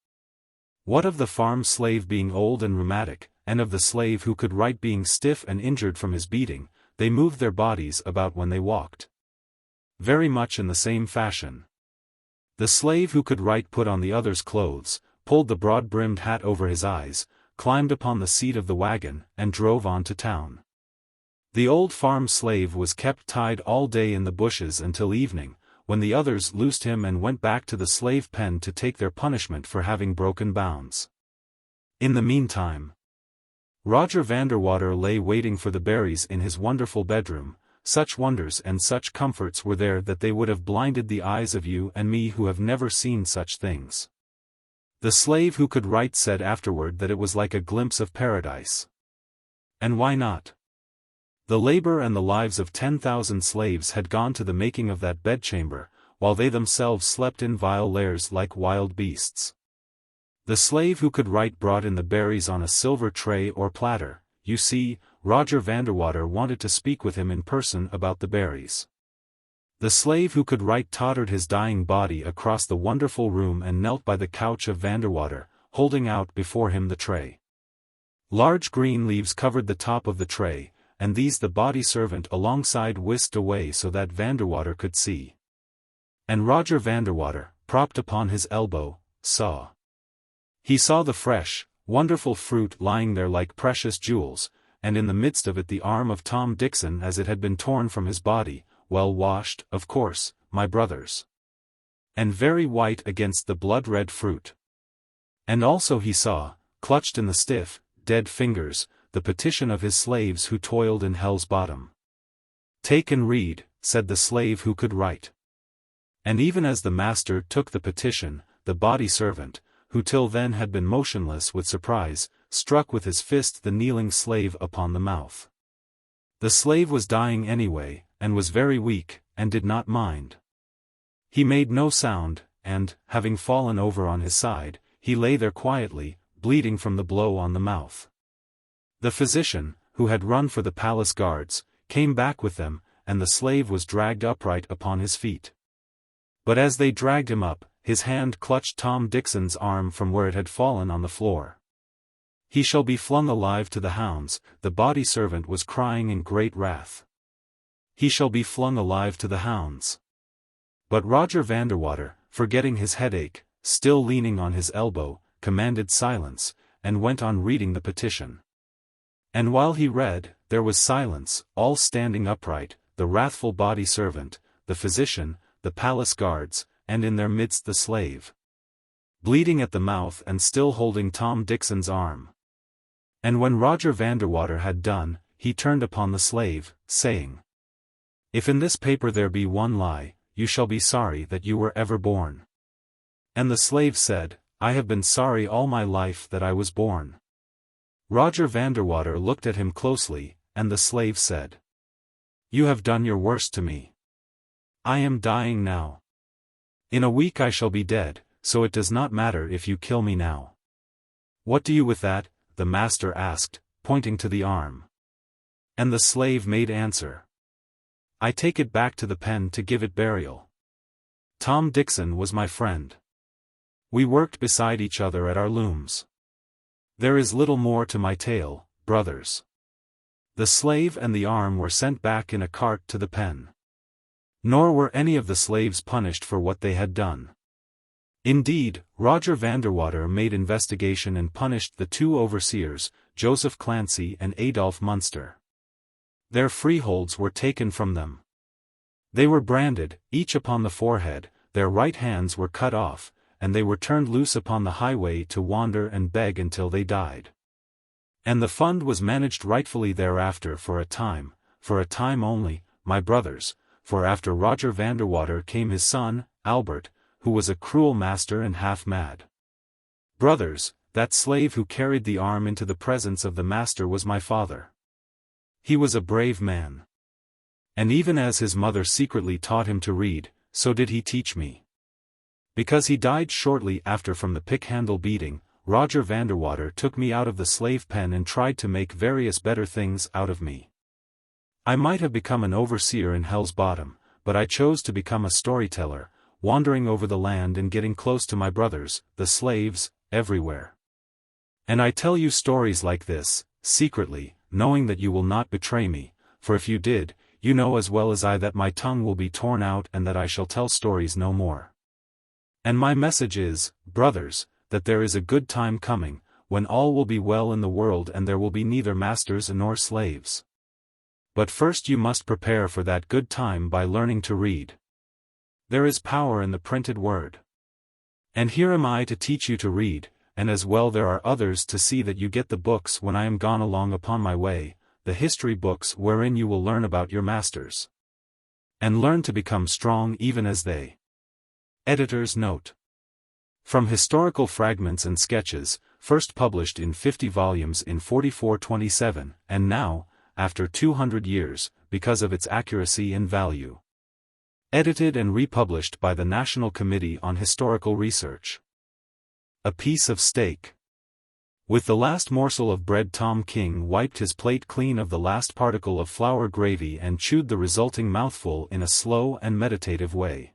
What of the farm slave being old and rheumatic, and of the slave who could write being stiff and injured from his beating, they moved their bodies about when they walked. Very much in the same fashion. The slave who could write put on the other's clothes, pulled the broad-brimmed hat over his eyes, climbed upon the seat of the wagon, and drove on to town. The old farm slave was kept tied all day in the bushes until evening, when the others loosed him and went back to the slave pen to take their punishment for having broken bounds. In the meantime, Roger Vanderwater lay waiting for the berries in his wonderful bedroom, such wonders and such comforts were there that they would have blinded the eyes of you and me who have never seen such things. The slave who could write said afterward that it was like a glimpse of paradise. And why not? The labor and the lives of 10,000 slaves had gone to the making of that bedchamber, while they themselves slept in vile lairs like wild beasts. The slave who could write brought in the berries on a silver tray or platter. You see, Roger Vanderwater wanted to speak with him in person about the berries. The slave who could write tottered his dying body across the wonderful room and knelt by the couch of Vanderwater, holding out before him the tray. Large green leaves covered the top of the tray, and these the body servant alongside whisked away so that Vanderwater could see. And Roger Vanderwater, propped upon his elbow, saw. He saw the fresh, wonderful fruit lying there like precious jewels, and in the midst of it the arm of Tom Dixon as it had been torn from his body, well washed, of course, my brothers. And very white against the blood-red fruit. And also he saw, clutched in the stiff, dead fingers, the petition of his slaves who toiled in hell's bottom. Take and read, said the slave who could write. And even as the master took the petition, the body servant, who till then had been motionless with surprise, struck with his fist the kneeling slave upon the mouth. The slave was dying anyway, and was very weak, and did not mind. He made no sound, and, having fallen over on his side, he lay there quietly, bleeding from the blow on the mouth. The physician, who had run for the palace guards, came back with them, and the slave was dragged upright upon his feet. But as they dragged him up, his hand clutched Tom Dixon's arm from where it had fallen on the floor. He shall be flung alive to the hounds, the body servant was crying in great wrath. He shall be flung alive to the hounds. But Roger Vanderwater, forgetting his headache, still leaning on his elbow, commanded silence, and went on reading the petition. And while he read, there was silence, all standing upright, the wrathful body servant, the physician, the palace guards, and in their midst the slave. Bleeding at the mouth and still holding Tom Dixon's arm. And when Roger Vanderwater had done, he turned upon the slave, saying, If in this paper there be one lie, you shall be sorry that you were ever born. And the slave said, I have been sorry all my life that I was born. Roger Vanderwater looked at him closely, and the slave said, You have done your worst to me. I am dying now. In a week I shall be dead, so it does not matter if you kill me now. What do you with that? The master asked, pointing to the arm. And the slave made answer. I take it back to the pen to give it burial. Tom Dixon was my friend. We worked beside each other at our looms. There is little more to my tale, brothers. The slave and the arm were sent back in a cart to the pen. Nor were any of the slaves punished for what they had done. Indeed, Roger Vanderwater made investigation and punished the two overseers, Joseph Clancy and Adolph Munster. Their freeholds were taken from them. They were branded, each upon the forehead, their right hands were cut off, and they were turned loose upon the highway to wander and beg until they died. And the fund was managed rightfully thereafter for a time only, my brothers, for after Roger Vanderwater came his son, Albert, who was a cruel master and half mad. Brothers, that slave who carried the arm into the presence of the master was my father. He was a brave man. And even as his mother secretly taught him to read, so did he teach me. Because he died shortly after from the pick-handle beating, Roger Vanderwater took me out of the slave pen and tried to make various better things out of me. I might have become an overseer in Hell's Bottom, but I chose to become a storyteller, wandering over the land and getting close to my brothers, the slaves, everywhere. And I tell you stories like this, secretly, knowing that you will not betray me, for if you did, you know as well as I that my tongue will be torn out and that I shall tell stories no more. And my message is, brothers, that there is a good time coming, when all will be well in the world and there will be neither masters nor slaves. But first you must prepare for that good time by learning to read. There is power in the printed word. And here am I to teach you to read, and as well there are others to see that you get the books when I am gone along upon my way, the history books wherein you will learn about your masters. And learn to become strong even as they. Editor's note. From Historical Fragments and Sketches, first published in 50 volumes in 4427, and now, after 200 years, because of its accuracy and value. Edited and republished by the National Committee on Historical Research. A piece of steak. With the last morsel of bread, Tom King wiped his plate clean of the last particle of flour gravy and chewed the resulting mouthful in a slow and meditative way.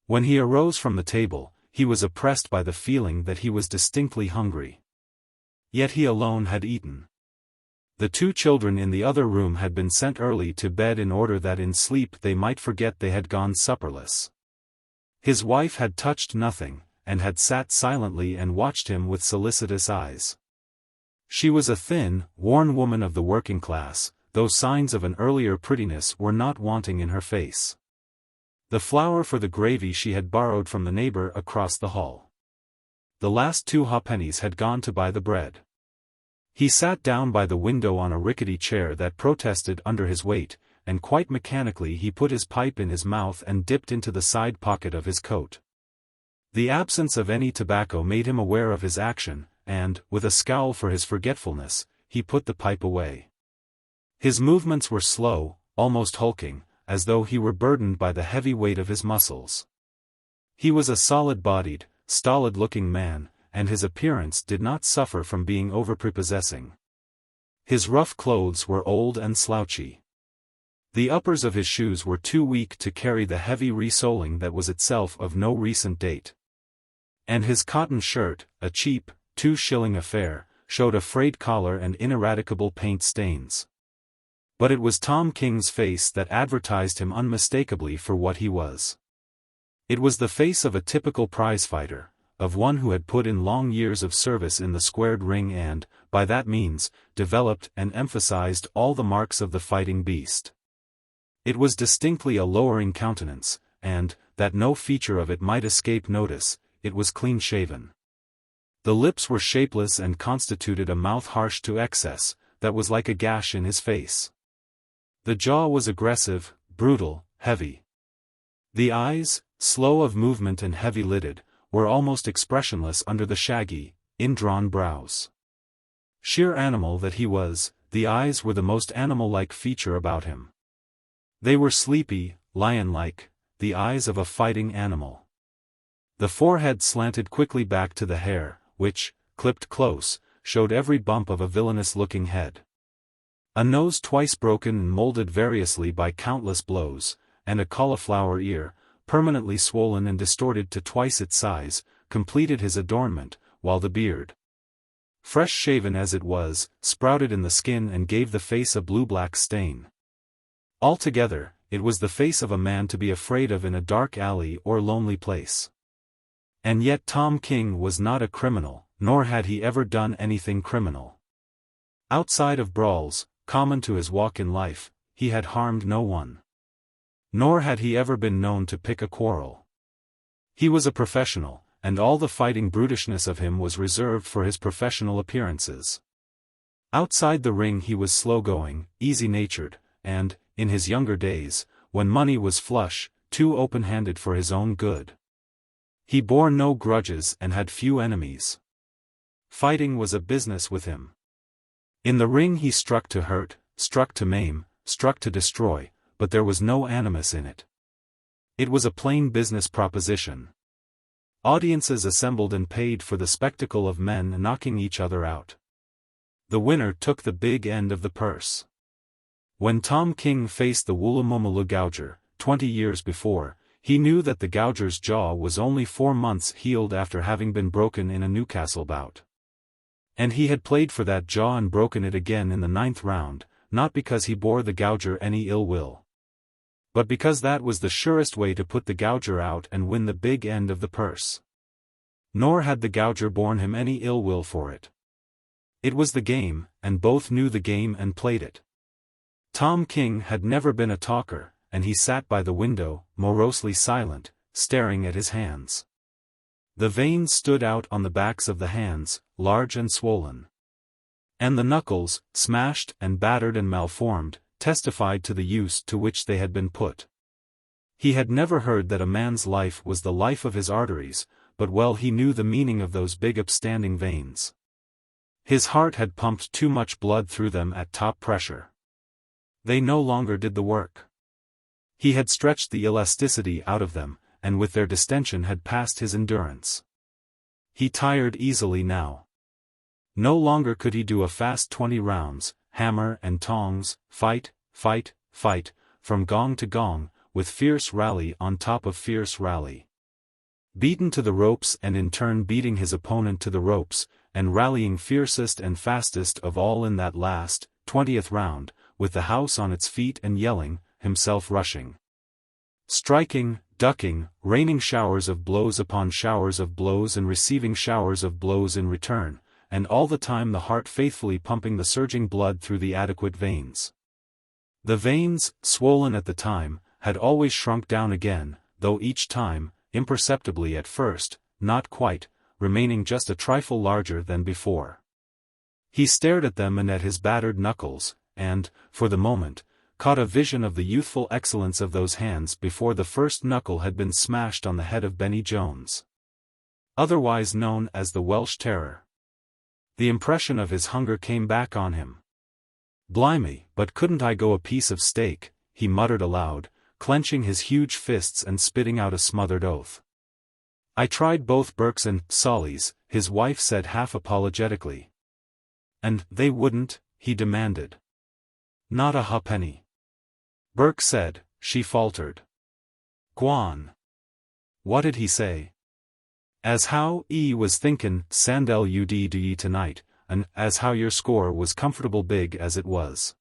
When he arose from the table, he was oppressed by the feeling that he was distinctly hungry. Yet he alone had eaten. The two children in the other room had been sent early to bed in order that in sleep they might forget they had gone supperless. His wife had touched nothing, and had sat silently and watched him with solicitous eyes. She was a thin, worn woman of the working class, though signs of an earlier prettiness were not wanting in her face. The flour for the gravy she had borrowed from the neighbor across the hall. The last 2 halfpennies had gone to buy the bread. He sat down by the window on a rickety chair that protested under his weight, and quite mechanically he put his pipe in his mouth and dipped into the side pocket of his coat. The absence of any tobacco made him aware of his action, and, with a scowl for his forgetfulness, he put the pipe away. His movements were slow, almost hulking, as though he were burdened by the heavy weight of his muscles. He was a solid-bodied, stolid-looking man, and his appearance did not suffer from being overprepossessing. His rough clothes were old and slouchy. The uppers of his shoes were too weak to carry the heavy resoling that was itself of no recent date. And his cotton shirt, a cheap, 2-shilling affair, showed a frayed collar and ineradicable paint stains. But it was Tom King's face that advertised him unmistakably for what he was. It was the face of a typical prizefighter, of one who had put in long years of service in the squared ring and, by that means, developed and emphasized all the marks of the fighting beast. It was distinctly a lowering countenance, and, that no feature of it might escape notice, it was clean-shaven. The lips were shapeless and constituted a mouth harsh to excess, that was like a gash in his face. The jaw was aggressive, brutal, heavy. The eyes, slow of movement and heavy-lidded, were almost expressionless under the shaggy, indrawn brows. Sheer animal that he was, the eyes were the most animal-like feature about him. They were sleepy, lion-like, the eyes of a fighting animal. The forehead slanted quickly back to the hair, which, clipped close, showed every bump of a villainous-looking head. A nose twice broken and molded variously by countless blows, and a cauliflower ear, permanently swollen and distorted to twice its size, completed his adornment, while the beard, fresh shaven as it was, sprouted in the skin and gave the face a blue-black stain. Altogether, it was the face of a man to be afraid of in a dark alley or lonely place. And yet Tom King was not a criminal, nor had he ever done anything criminal. Outside of brawls, common to his walk in life, he had harmed no one. Nor had he ever been known to pick a quarrel. He was a professional, and all the fighting brutishness of him was reserved for his professional appearances. Outside the ring he was slow-going, easy-natured, and, in his younger days, when money was flush, too open-handed for his own good. He bore no grudges and had few enemies. Fighting was a business with him. In the ring he struck to hurt, struck to maim, struck to destroy, but there was no animus in it. It was a plain business proposition. Audiences assembled and paid for the spectacle of men knocking each other out. The winner took the big end of the purse. When Tom King faced the Woolloomoomoolloo gouger, 20 years before, he knew that the gouger's jaw was only 4 months healed after having been broken in a Newcastle bout. And he had played for that jaw and broken it again in the 9th round, not because he bore the gouger any ill will, but because that was the surest way to put the gouger out and win the big end of the purse. Nor had the gouger borne him any ill will for it. It was the game, and both knew the game and played it. Tom King had never been a talker, and he sat by the window, morosely silent, staring at his hands. The veins stood out on the backs of the hands, large and swollen. And the knuckles, smashed and battered and malformed, testified to the use to which they had been put. He had never heard that a man's life was the life of his arteries, but well he knew the meaning of those big upstanding veins. His heart had pumped too much blood through them at top pressure. They no longer did the work. He had stretched the elasticity out of them, and with their distension had passed his endurance. He tired easily now. No longer could he do a fast 20 rounds, hammer and tongs, fight, fight, fight, from gong to gong, with fierce rally on top of fierce rally. Beaten to the ropes and in turn beating his opponent to the ropes, and rallying fiercest and fastest of all in that last, 20th round, with the house on its feet and yelling, himself rushing. Striking, ducking, raining showers of blows upon showers of blows and receiving showers of blows in return, and all the time the heart faithfully pumping the surging blood through the adequate veins. The veins, swollen at the time, had always shrunk down again, though each time, imperceptibly at first, not quite, remaining just a trifle larger than before. He stared at them and at his battered knuckles, and, for the moment, caught a vision of the youthful excellence of those hands before the first knuckle had been smashed on the head of Benny Jones. Otherwise known as the Welsh Terror. The impression of his hunger came back on him. "Blimey, but couldn't I go a piece of steak," he muttered aloud, clenching his huge fists and spitting out a smothered oath. "I tried both Burke's and Solly's," his wife said half apologetically. "And they wouldn't?" he demanded. "Not a ha'penny." Burke said, she faltered. "G'wan. What did he say?" "As how he was thinkin' Sandel UD tonight, and as how your score was comfortable big as it was."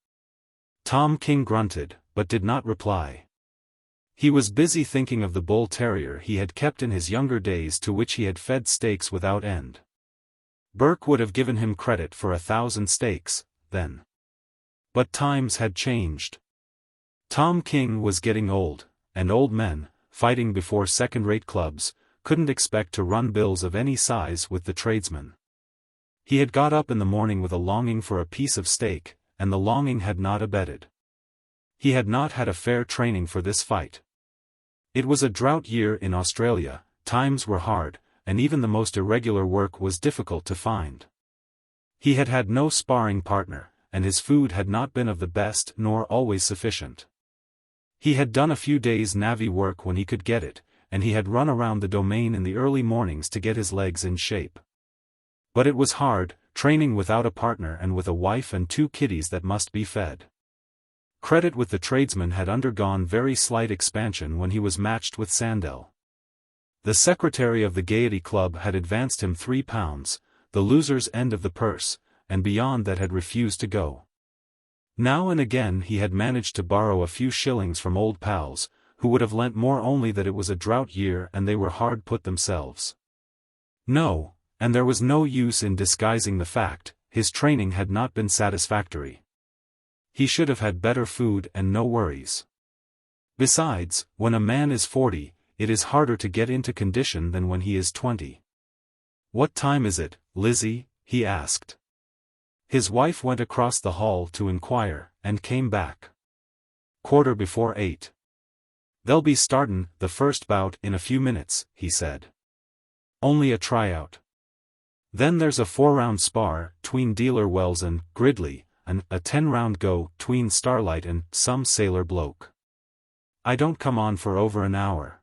Tom King grunted, but did not reply. He was busy thinking of the bull terrier he had kept in his younger days to which he had fed steaks without end. Burke would have given him credit for 1,000 steaks, then. But times had changed. Tom King was getting old, and old men, fighting before second-rate clubs, couldn't expect to run bills of any size with the tradesmen. He had got up in the morning with a longing for a piece of steak, and the longing had not abated. He had not had a fair training for this fight. It was a drought year in Australia, times were hard, and even the most irregular work was difficult to find. He had had no sparring partner, and his food had not been of the best nor always sufficient. He had done a few days' navvy work when he could get it, and he had run around the domain in the early mornings to get his legs in shape. But it was hard, training without a partner and with a wife and 2 kiddies that must be fed. Credit with the tradesman had undergone very slight expansion when he was matched with Sandel. The secretary of the Gaiety Club had advanced him £3, the loser's end of the purse, and beyond that had refused to go. Now and again he had managed to borrow a few shillings from old pals, who would have lent more only that it was a drought year and they were hard put themselves. No, and there was no use in disguising the fact, his training had not been satisfactory. He should have had better food and no worries. Besides, when a man is 40, it is harder to get into condition than when he is 20. "What time is it, Lizzie?" he asked. His wife went across the hall to inquire, and came back. "8:15. "They'll be startin' the first bout in a few minutes," he said. "Only a tryout. Then there's a 4-round spar, tween Dealer Wells and Gridley, and a 10-round go, tween Starlight and some sailor bloke. I don't come on for over an hour."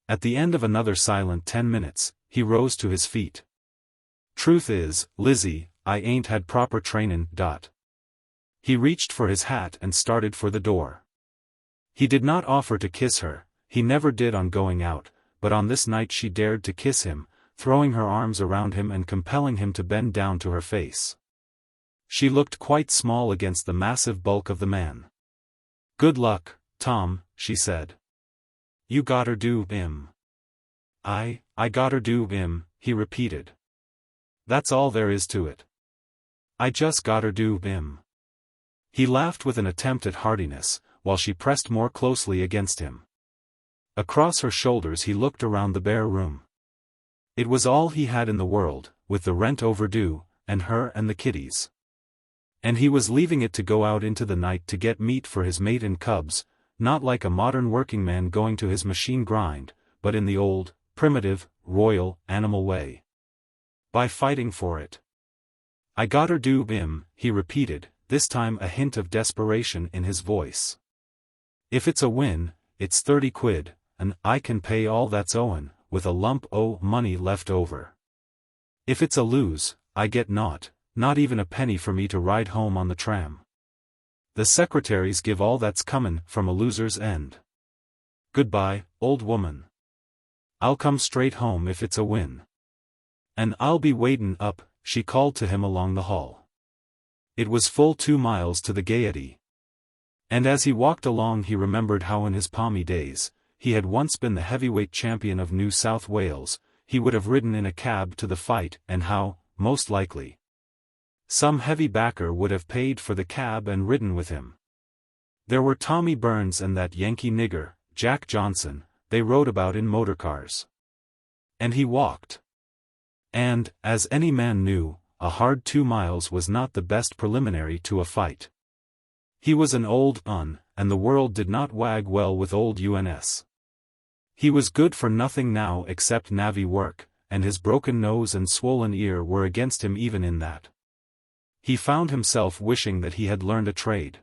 At the end of another silent 10 minutes, he rose to his feet. "Truth is, Lizzie, I ain't had proper trainin'. He reached for his hat and started for the door. He did not offer to kiss her, he never did on going out, but on this night she dared to kiss him, throwing her arms around him and compelling him to bend down to her face. She looked quite small against the massive bulk of the man. "Good luck, Tom," she said. "You gotter do 'im." I gotter do 'im, he repeated. "That's all there is to it. I just gotter do 'im." He laughed with an attempt at heartiness, while she pressed more closely against him. Across her shoulders he looked around the bare room. It was all he had in the world, with the rent overdue, and her and the kiddies. And he was leaving it to go out into the night to get meat for his mate and cubs, not like a modern working man going to his machine grind, but in the old, primitive, royal, animal way. By fighting for it. I gotter do him, he repeated, this time a hint of desperation in his voice. If it's a win, it's 30 quid, and I can pay all that's owin', with a lump o' money left over. If it's a lose, I get naught, not even a penny for me to ride home on the tram. The secretaries give all that's comin' from a loser's end. Goodbye, old woman. I'll come straight home if it's a win. And I'll be waitin' up, she called to him along the hall. It was full 2 miles to the Gaiety. And as he walked along he remembered how in his palmy days, he had once been the heavyweight champion of New South Wales, he would have ridden in a cab to the fight and how, most likely, some heavy backer would have paid for the cab and ridden with him. There were Tommy Burns and that Yankee nigger, Jack Johnson, they rode about in motorcars. And he walked. And, as any man knew, a hard 2 miles was not the best preliminary to a fight. He was an old un, and the world did not wag well with old UNS. He was good for nothing now except navvy work, and his broken nose and swollen ear were against him even in that. He found himself wishing that he had learned a trade.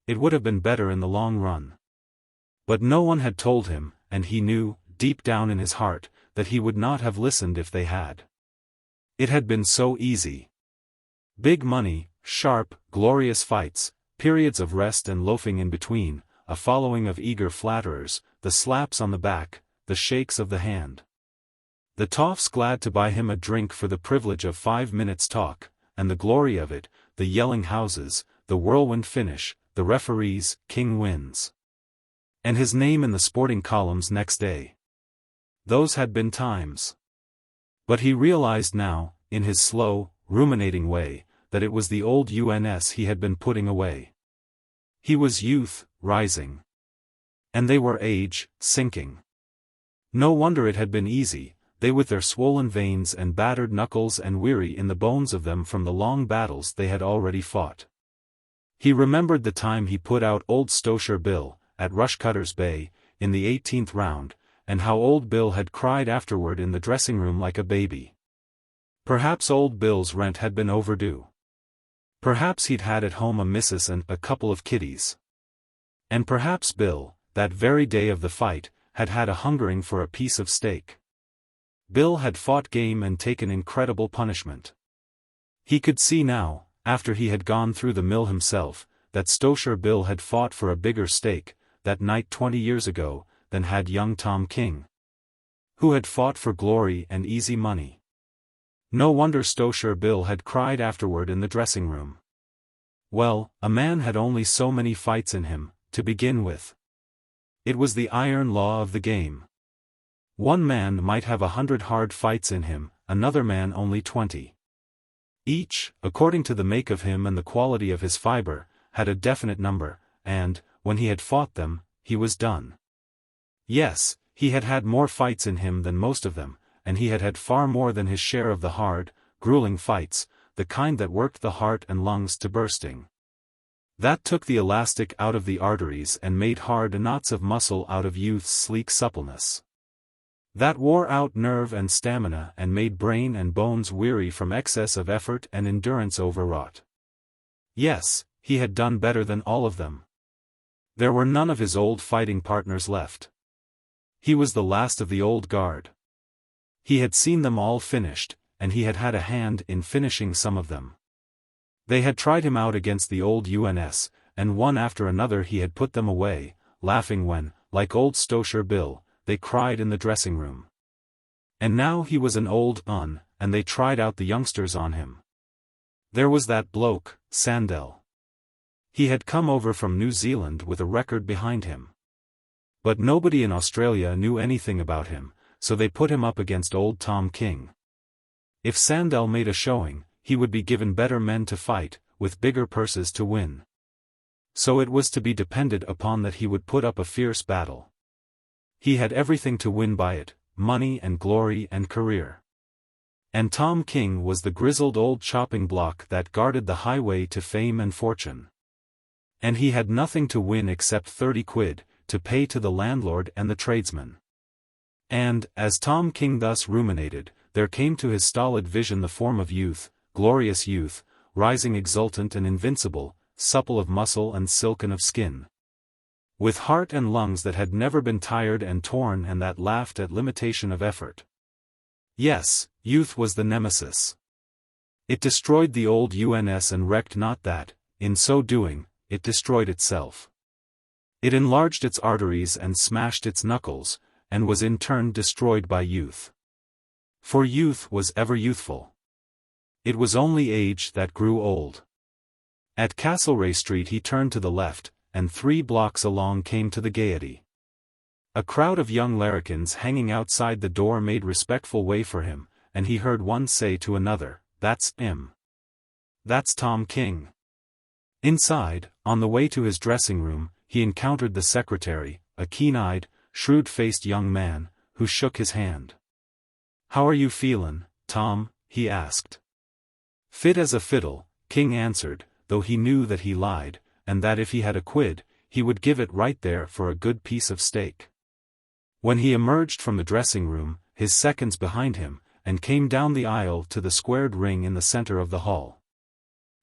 It would have been better in the long run. But no one had told him, and he knew, deep down in his heart, that he would not have listened if they had. It had been so easy. Big money, sharp, glorious fights, periods of rest and loafing in between, a following of eager flatterers, the slaps on the back, the shakes of the hand. The toffs glad to buy him a drink for the privilege of 5 minutes' talk, and the glory of it, the yelling houses, the whirlwind finish, the referees, King wins. And his name in the sporting columns next day. Those had been times. But he realized now, in his slow, ruminating way, that it was the old UNS he had been putting away. He was youth, rising. And they were age, sinking. No wonder it had been easy, they with their swollen veins and battered knuckles and weary in the bones of them from the long battles they had already fought. He remembered the time he put out old Stosher Bill, at Rushcutters Bay, in the 18th round, and how old Bill had cried afterward in the dressing room like a baby. Perhaps old Bill's rent had been overdue. Perhaps he'd had at home a missus and a couple of kiddies. And perhaps Bill, that very day of the fight, had had a hungering for a piece of steak. Bill had fought game and taken incredible punishment. He could see now, after he had gone through the mill himself, that Stosher Bill had fought for a bigger stake, that night 20 years ago, than had young Tom King, who had fought for glory and easy money. No wonder Stosher Bill had cried afterward in the dressing room. Well, a man had only so many fights in him, to begin with. It was the iron law of the game. One man might have 100 hard fights in him, another man only 20. Each, according to the make of him and the quality of his fiber, had a definite number, and, when he had fought them, he was done. Yes, he had had more fights in him than most of them, and he had had far more than his share of the hard, grueling fights, the kind that worked the heart and lungs to bursting. That took the elastic out of the arteries and made hard knots of muscle out of youth's sleek suppleness. That wore out nerve and stamina and made brain and bones weary from excess of effort and endurance overwrought. Yes, he had done better than all of them. There were none of his old fighting partners left. He was the last of the old guard. He had seen them all finished, and he had had a hand in finishing some of them. They had tried him out against the old UNS, and one after another he had put them away, laughing when, like old Stosher Bill, they cried in the dressing room. And now he was an old un, and they tried out the youngsters on him. There was that bloke, Sandell. He had come over from New Zealand with a record behind him. But nobody in Australia knew anything about him, so they put him up against old Tom King. If Sandell made a showing, he would be given better men to fight, with bigger purses to win. So it was to be depended upon that he would put up a fierce battle. He had everything to win by it, money and glory and career. And Tom King was the grizzled old chopping block that guarded the highway to fame and fortune. And he had nothing to win except 30 quid, to pay to the landlord and the tradesman. And, as Tom King thus ruminated, there came to his stolid vision the form of youth, glorious youth, rising exultant and invincible, supple of muscle and silken of skin, with heart and lungs that had never been tired and torn and that laughed at limitation of effort. Yes, youth was the nemesis. It destroyed the old UNS and recked not that, in so doing, it destroyed itself. It enlarged its arteries and smashed its knuckles, and was in turn destroyed by youth. For youth was ever youthful. It was only age that grew old. At Castlereagh Street he turned to the left, and 3 blocks along came to the Gaiety. A crowd of young larrikins hanging outside the door made respectful way for him, and he heard one say to another, "That's him. That's Tom King." Inside, on the way to his dressing room, he encountered the secretary, a keen-eyed, shrewd-faced young man, who shook his hand. "How are you feelin', Tom?" he asked. "Fit as a fiddle," King answered, though he knew that he lied, and that if he had a quid, he would give it right there for a good piece of steak. When he emerged from the dressing room, his seconds behind him, and came down the aisle to the squared ring in the center of the hall,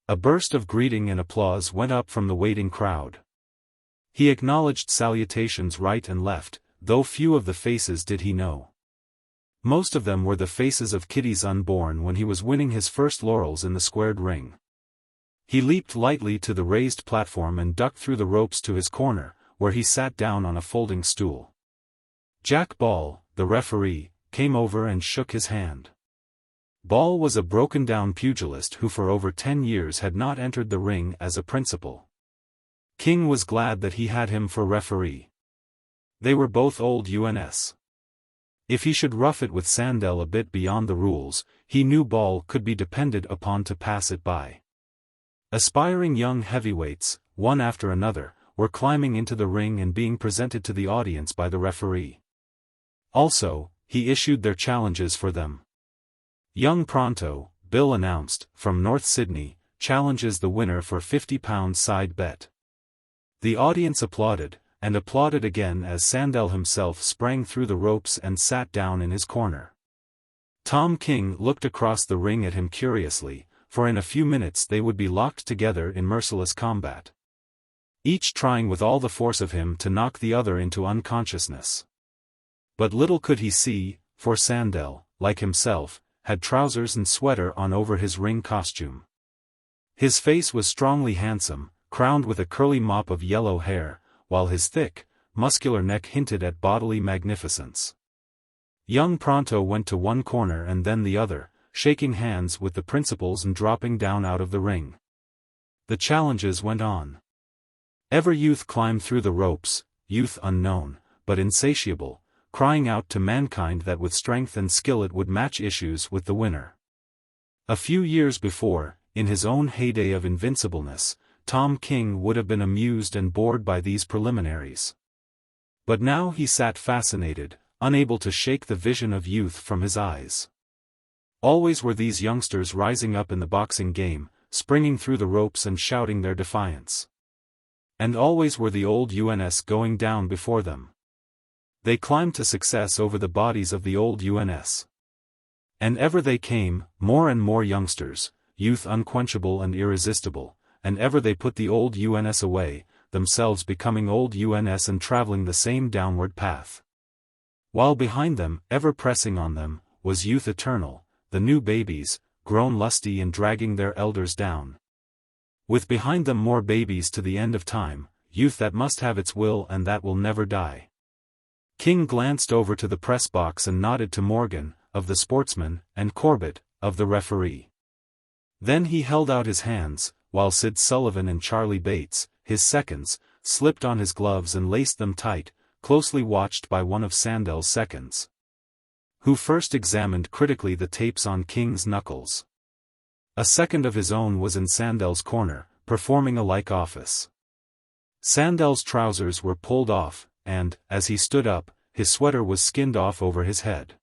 a burst of greeting and applause went up from the waiting crowd. He acknowledged salutations right and left, though few of the faces did he know. Most of them were the faces of kiddies unborn when he was winning his first laurels in the squared ring. He leaped lightly to the raised platform and ducked through the ropes to his corner, where he sat down on a folding stool. Jack Ball, the referee, came over and shook his hand. Ball was a broken-down pugilist who for over 10 years had not entered the ring as a principal. King was glad that he had him for referee. They were both old UNS. If he should rough it with Sandell a bit beyond the rules, he knew Ball could be depended upon to pass it by. Aspiring young heavyweights, one after another, were climbing into the ring and being presented to the audience by the referee. Also, he issued their challenges for them. Young Pronto, Bill announced, from North Sydney, challenges the winner for £50 side bet. The audience applauded, and applauded again as Sandell himself sprang through the ropes and sat down in his corner. Tom King looked across the ring at him curiously, for in a few minutes they would be locked together in merciless combat, each trying with all the force of him to knock the other into unconsciousness. But little could he see, for Sandell, like himself, had trousers and sweater on over his ring costume. His face was strongly handsome, crowned with a curly mop of yellow hair, while his thick, muscular neck hinted at bodily magnificence. Young Pronto went to one corner and then the other, shaking hands with the principals and dropping down out of the ring. The challenges went on. Ever youth climbed through the ropes, youth unknown, but insatiable, crying out to mankind that with strength and skill it would match issues with the winner. A few years before, in his own heyday of invincibleness, Tom King would have been amused and bored by these preliminaries. But now he sat fascinated, unable to shake the vision of youth from his eyes. Always were these youngsters rising up in the boxing game, springing through the ropes and shouting their defiance. And always were the old UNS going down before them. They climbed to success over the bodies of the old UNS. And ever they came, more and more youngsters, youth unquenchable and irresistible, and ever they put the old UNS away, themselves becoming old UNS and traveling the same downward path. While behind them, ever pressing on them, was youth eternal, the new babies, grown lusty and dragging their elders down. With behind them more babies to the end of time, youth that must have its will and that will never die. King glanced over to the press box and nodded to Morgan, of the Sportsman, and Corbett, of the referee. Then he held out his hands, while Sid Sullivan and Charlie Bates, his seconds, slipped on his gloves and laced them tight, closely watched by one of Sandell's seconds, who first examined critically the tapes on King's knuckles. A second of his own was in Sandell's corner, performing a like office. Sandell's trousers were pulled off, and, as he stood up, his sweater was skinned off over his head.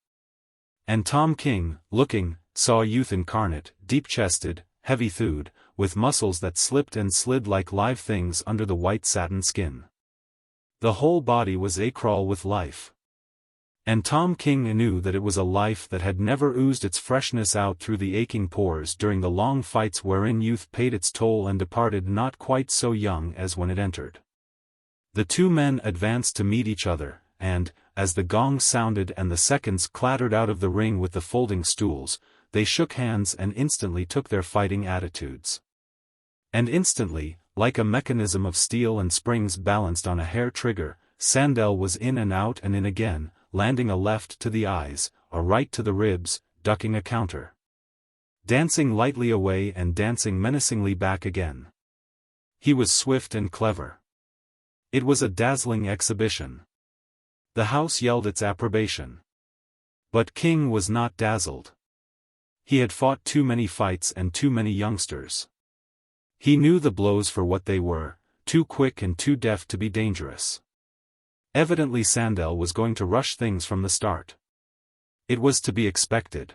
And Tom King, looking, saw a youth incarnate, deep-chested, heavy-thewed, with muscles that slipped and slid like live things under the white satin skin. The whole body was acrawl with life. And Tom King knew that it was a life that had never oozed its freshness out through the aching pores during the long fights wherein youth paid its toll and departed not quite so young as when it entered. The two men advanced to meet each other, and, as the gong sounded and the seconds clattered out of the ring with the folding stools, they shook hands and instantly took their fighting attitudes. And instantly, like a mechanism of steel and springs balanced on a hair trigger, Sandel was in and out and in again, landing a left to the eyes, a right to the ribs, ducking a counter. Dancing lightly away and dancing menacingly back again. He was swift and clever. It was a dazzling exhibition. The house yelled its approbation. But King was not dazzled. He had fought too many fights and too many youngsters. He knew the blows for what they were, too quick and too deft to be dangerous. Evidently Sandel was going to rush things from the start. It was to be expected.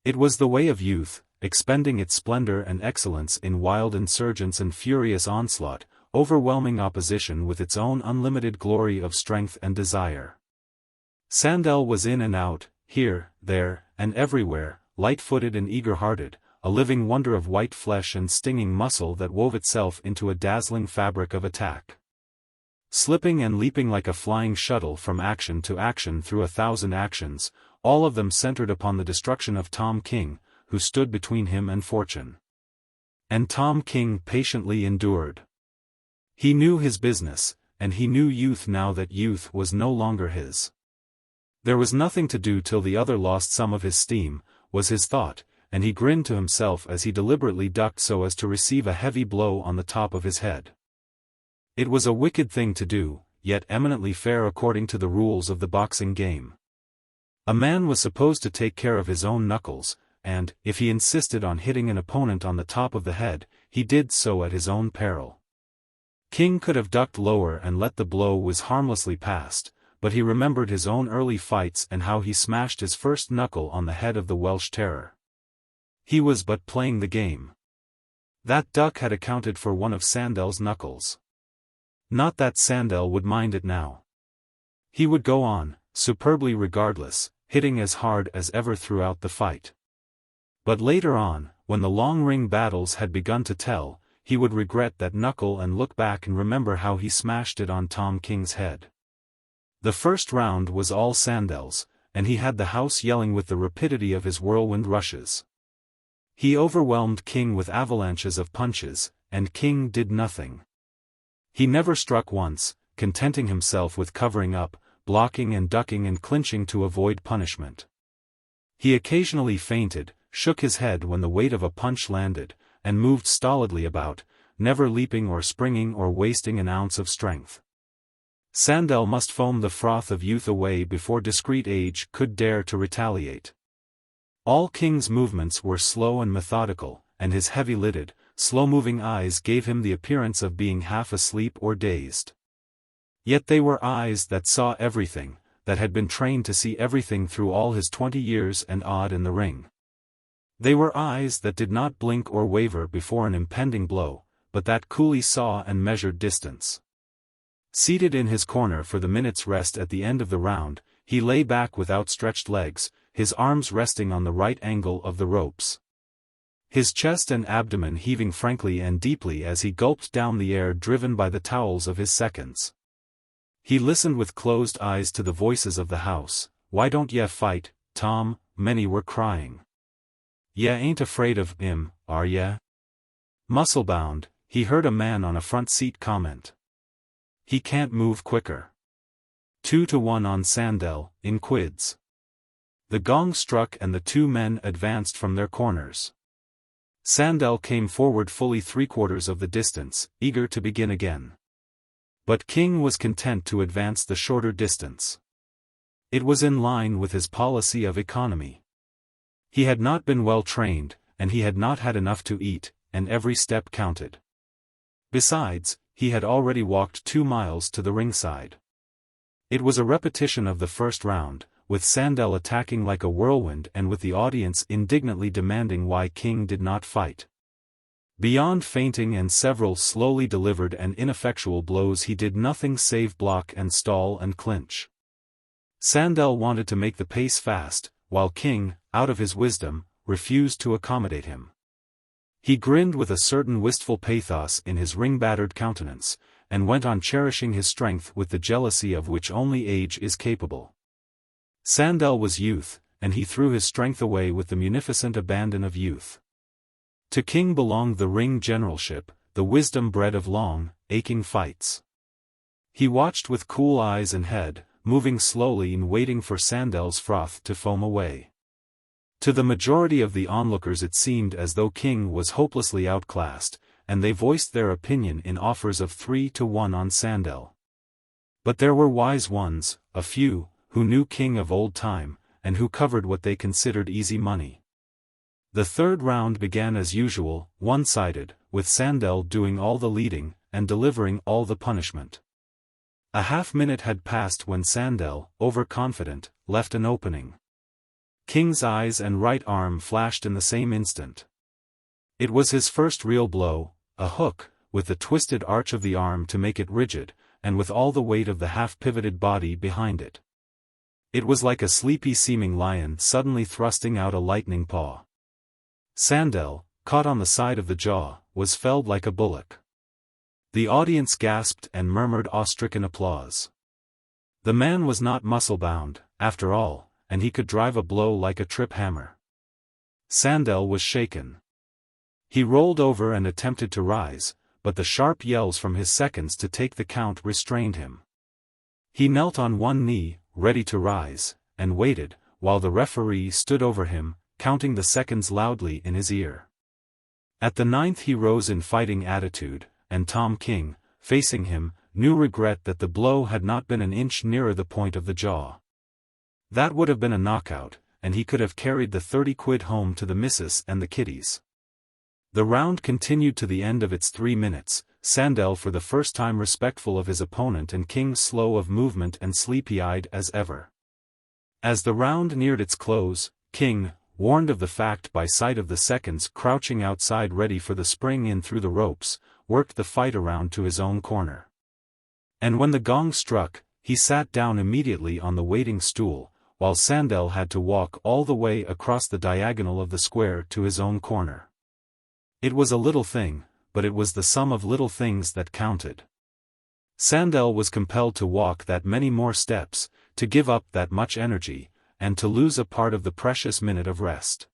It was the way of youth, expending its splendor and excellence in wild insurgence and furious onslaught, overwhelming opposition with its own unlimited glory of strength and desire. Sandel was in and out, here, there, and everywhere, light-footed and eager-hearted, a living wonder of white flesh and stinging muscle that wove itself into a dazzling fabric of attack. Slipping and leaping like a flying shuttle from action to action through 1,000 actions, all of them centered upon the destruction of Tom King, who stood between him and fortune. And Tom King patiently endured. He knew his business, and he knew youth now that youth was no longer his. There was nothing to do till the other lost some of his steam, was his thought, and he grinned to himself as he deliberately ducked so as to receive a heavy blow on the top of his head. It was a wicked thing to do, yet eminently fair according to the rules of the boxing game. A man was supposed to take care of his own knuckles, and, if he insisted on hitting an opponent on the top of the head, he did so at his own peril. King could have ducked lower and let the blow whiz harmlessly past, but he remembered his own early fights and how he smashed his first knuckle on the head of the Welsh Terror. He was but playing the game. That duck had accounted for one of Sandel's knuckles. Not that Sandel would mind it now. He would go on, superbly regardless, hitting as hard as ever throughout the fight. But later on, when the long ring battles had begun to tell, he would regret that knuckle and look back and remember how he smashed it on Tom King's head. The first round was all Sandel's, and he had the house yelling with the rapidity of his whirlwind rushes. He overwhelmed King with avalanches of punches, and King did nothing. He never struck once, contenting himself with covering up, blocking and ducking and clinching to avoid punishment. He occasionally feinted, shook his head when the weight of a punch landed, and moved stolidly about, never leaping or springing or wasting an ounce of strength. Sandel must foam the froth of youth away before discreet age could dare to retaliate. All King's movements were slow and methodical, and his heavy-lidded, slow-moving eyes gave him the appearance of being half asleep or dazed. Yet they were eyes that saw everything, that had been trained to see everything through all his 20 years and odd in the ring. They were eyes that did not blink or waver before an impending blow, but that coolly saw and measured distance. Seated in his corner for the minute's rest at the end of the round, he lay back with outstretched legs, his arms resting on the right angle of the ropes. His chest and abdomen heaving frankly and deeply as he gulped down the air driven by the towels of his seconds. He listened with closed eyes to the voices of the house. "Why don't ye fight, Tom?" many were crying. "Ye ain't afraid of him, are ye?" Muscle-bound, he heard a man on a front seat comment. "He can't move quicker." 2-1 on Sandel, in quids. The gong struck and the two men advanced from their corners. Sandel came forward fully 3/4 of the distance, eager to begin again. But King was content to advance the shorter distance. It was in line with his policy of economy. He had not been well trained, and he had not had enough to eat, and every step counted. Besides, he had already walked 2 miles to the ringside. It was a repetition of the first round, with Sandel attacking like a whirlwind and with the audience indignantly demanding why King did not fight. Beyond fainting and several slowly delivered and ineffectual blows, he did nothing save block and stall and clinch. Sandel wanted to make the pace fast, while King, out of his wisdom, refused to accommodate him. He grinned with a certain wistful pathos in his ring-battered countenance, and went on cherishing his strength with the jealousy of which only age is capable. Sandel was youth, and he threw his strength away with the munificent abandon of youth. To King belonged the ring generalship, the wisdom bred of long, aching fights. He watched with cool eyes and head, moving slowly and waiting for Sandel's froth to foam away. To the majority of the onlookers it seemed as though King was hopelessly outclassed, and they voiced their opinion in offers of 3-1 on Sandel. But there were wise ones, a few, who knew King of old time, and who covered what they considered easy money. The third round began as usual, one-sided, with Sandel doing all the leading, and delivering all the punishment. A half-minute had passed when Sandel, overconfident, left an opening. King's eyes and right arm flashed in the same instant. It was his first real blow, a hook, with the twisted arch of the arm to make it rigid, and with all the weight of the half-pivoted body behind it. It was like a sleepy-seeming lion suddenly thrusting out a lightning paw. Sandel, caught on the side of the jaw, was felled like a bullock. The audience gasped and murmured awe-stricken applause. The man was not muscle-bound, after all, and he could drive a blow like a trip hammer. Sandel was shaken. He rolled over and attempted to rise, but the sharp yells from his seconds to take the count restrained him. He knelt on one knee, ready to rise, and waited, while the referee stood over him, counting the seconds loudly in his ear. At the 9th he rose in fighting attitude, and Tom King, facing him, knew regret that the blow had not been an inch nearer the point of the jaw. That would have been a knockout, and he could have carried the 30 quid home to the missus and the kiddies. The round continued to the end of its 3 minutes, Sandel for the first time respectful of his opponent and King slow of movement and sleepy-eyed as ever. As the round neared its close, King, warned of the fact by sight of the seconds crouching outside ready for the spring in through the ropes, worked the fight around to his own corner. And when the gong struck, he sat down immediately on the waiting stool, while Sandel had to walk all the way across the diagonal of the square to his own corner. It was a little thing, but it was the sum of little things that counted. Sandel was compelled to walk that many more steps, to give up that much energy, and to lose a part of the precious minute of rest.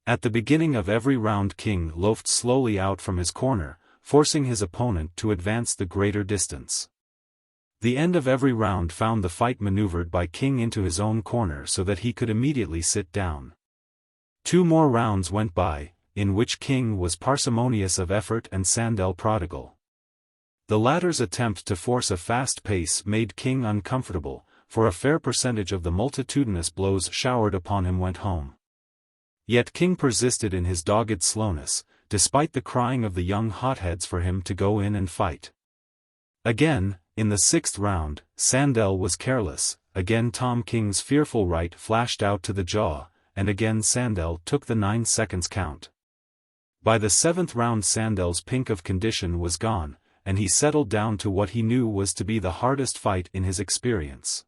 At the beginning of every round King loafed slowly out from his corner, forcing his opponent to advance the greater distance. The end of every round found the fight maneuvered by King into his own corner so that he could immediately sit down. 2 more rounds went by, in which King was parsimonious of effort and Sandel prodigal. The latter's attempt to force a fast pace made King uncomfortable, for a fair percentage of the multitudinous blows showered upon him went home. Yet King persisted in his dogged slowness, despite the crying of the young hotheads for him to go in and fight. Again, in the 6th round, Sandel was careless, again Tom King's fearful right flashed out to the jaw, and again Sandel took the 9 seconds count. By the 7th round Sandel's pink of condition was gone, and he settled down to what he knew was to be the hardest fight in his experience.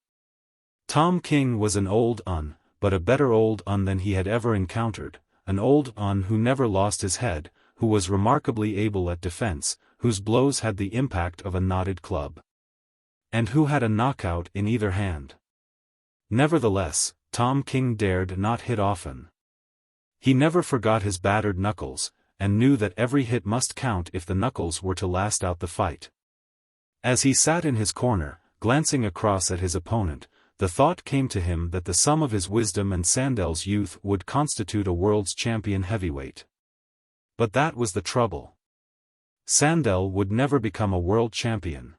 Tom King was an old un, but a better old un than he had ever encountered, an old un who never lost his head, who was remarkably able at defense, whose blows had the impact of a knotted club, and who had a knockout in either hand. Nevertheless, Tom King dared not hit often. He never forgot his battered knuckles, and knew that every hit must count if the knuckles were to last out the fight. As he sat in his corner, glancing across at his opponent, the thought came to him that the sum of his wisdom and Sandel's youth would constitute a world's champion heavyweight. But that was the trouble. Sandel would never become a world champion.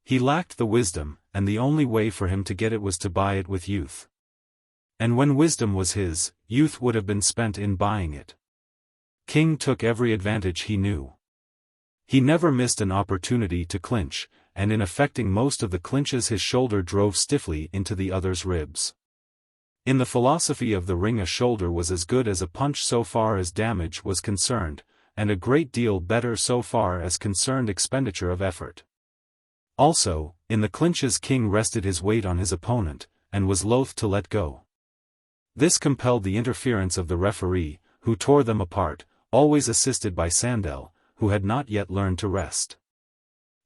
He lacked the wisdom, and the only way for him to get it was to buy it with youth. And when wisdom was his, youth would have been spent in buying it. King took every advantage he knew. He never missed an opportunity to clinch, and in effecting most of the clinches his shoulder drove stiffly into the other's ribs. In the philosophy of the ring, a shoulder was as good as a punch so far as damage was concerned, and a great deal better so far as concerned expenditure of effort. Also, in the clinches King rested his weight on his opponent, and was loath to let go. This compelled the interference of the referee, who tore them apart, always assisted by Sandel, who had not yet learned to rest.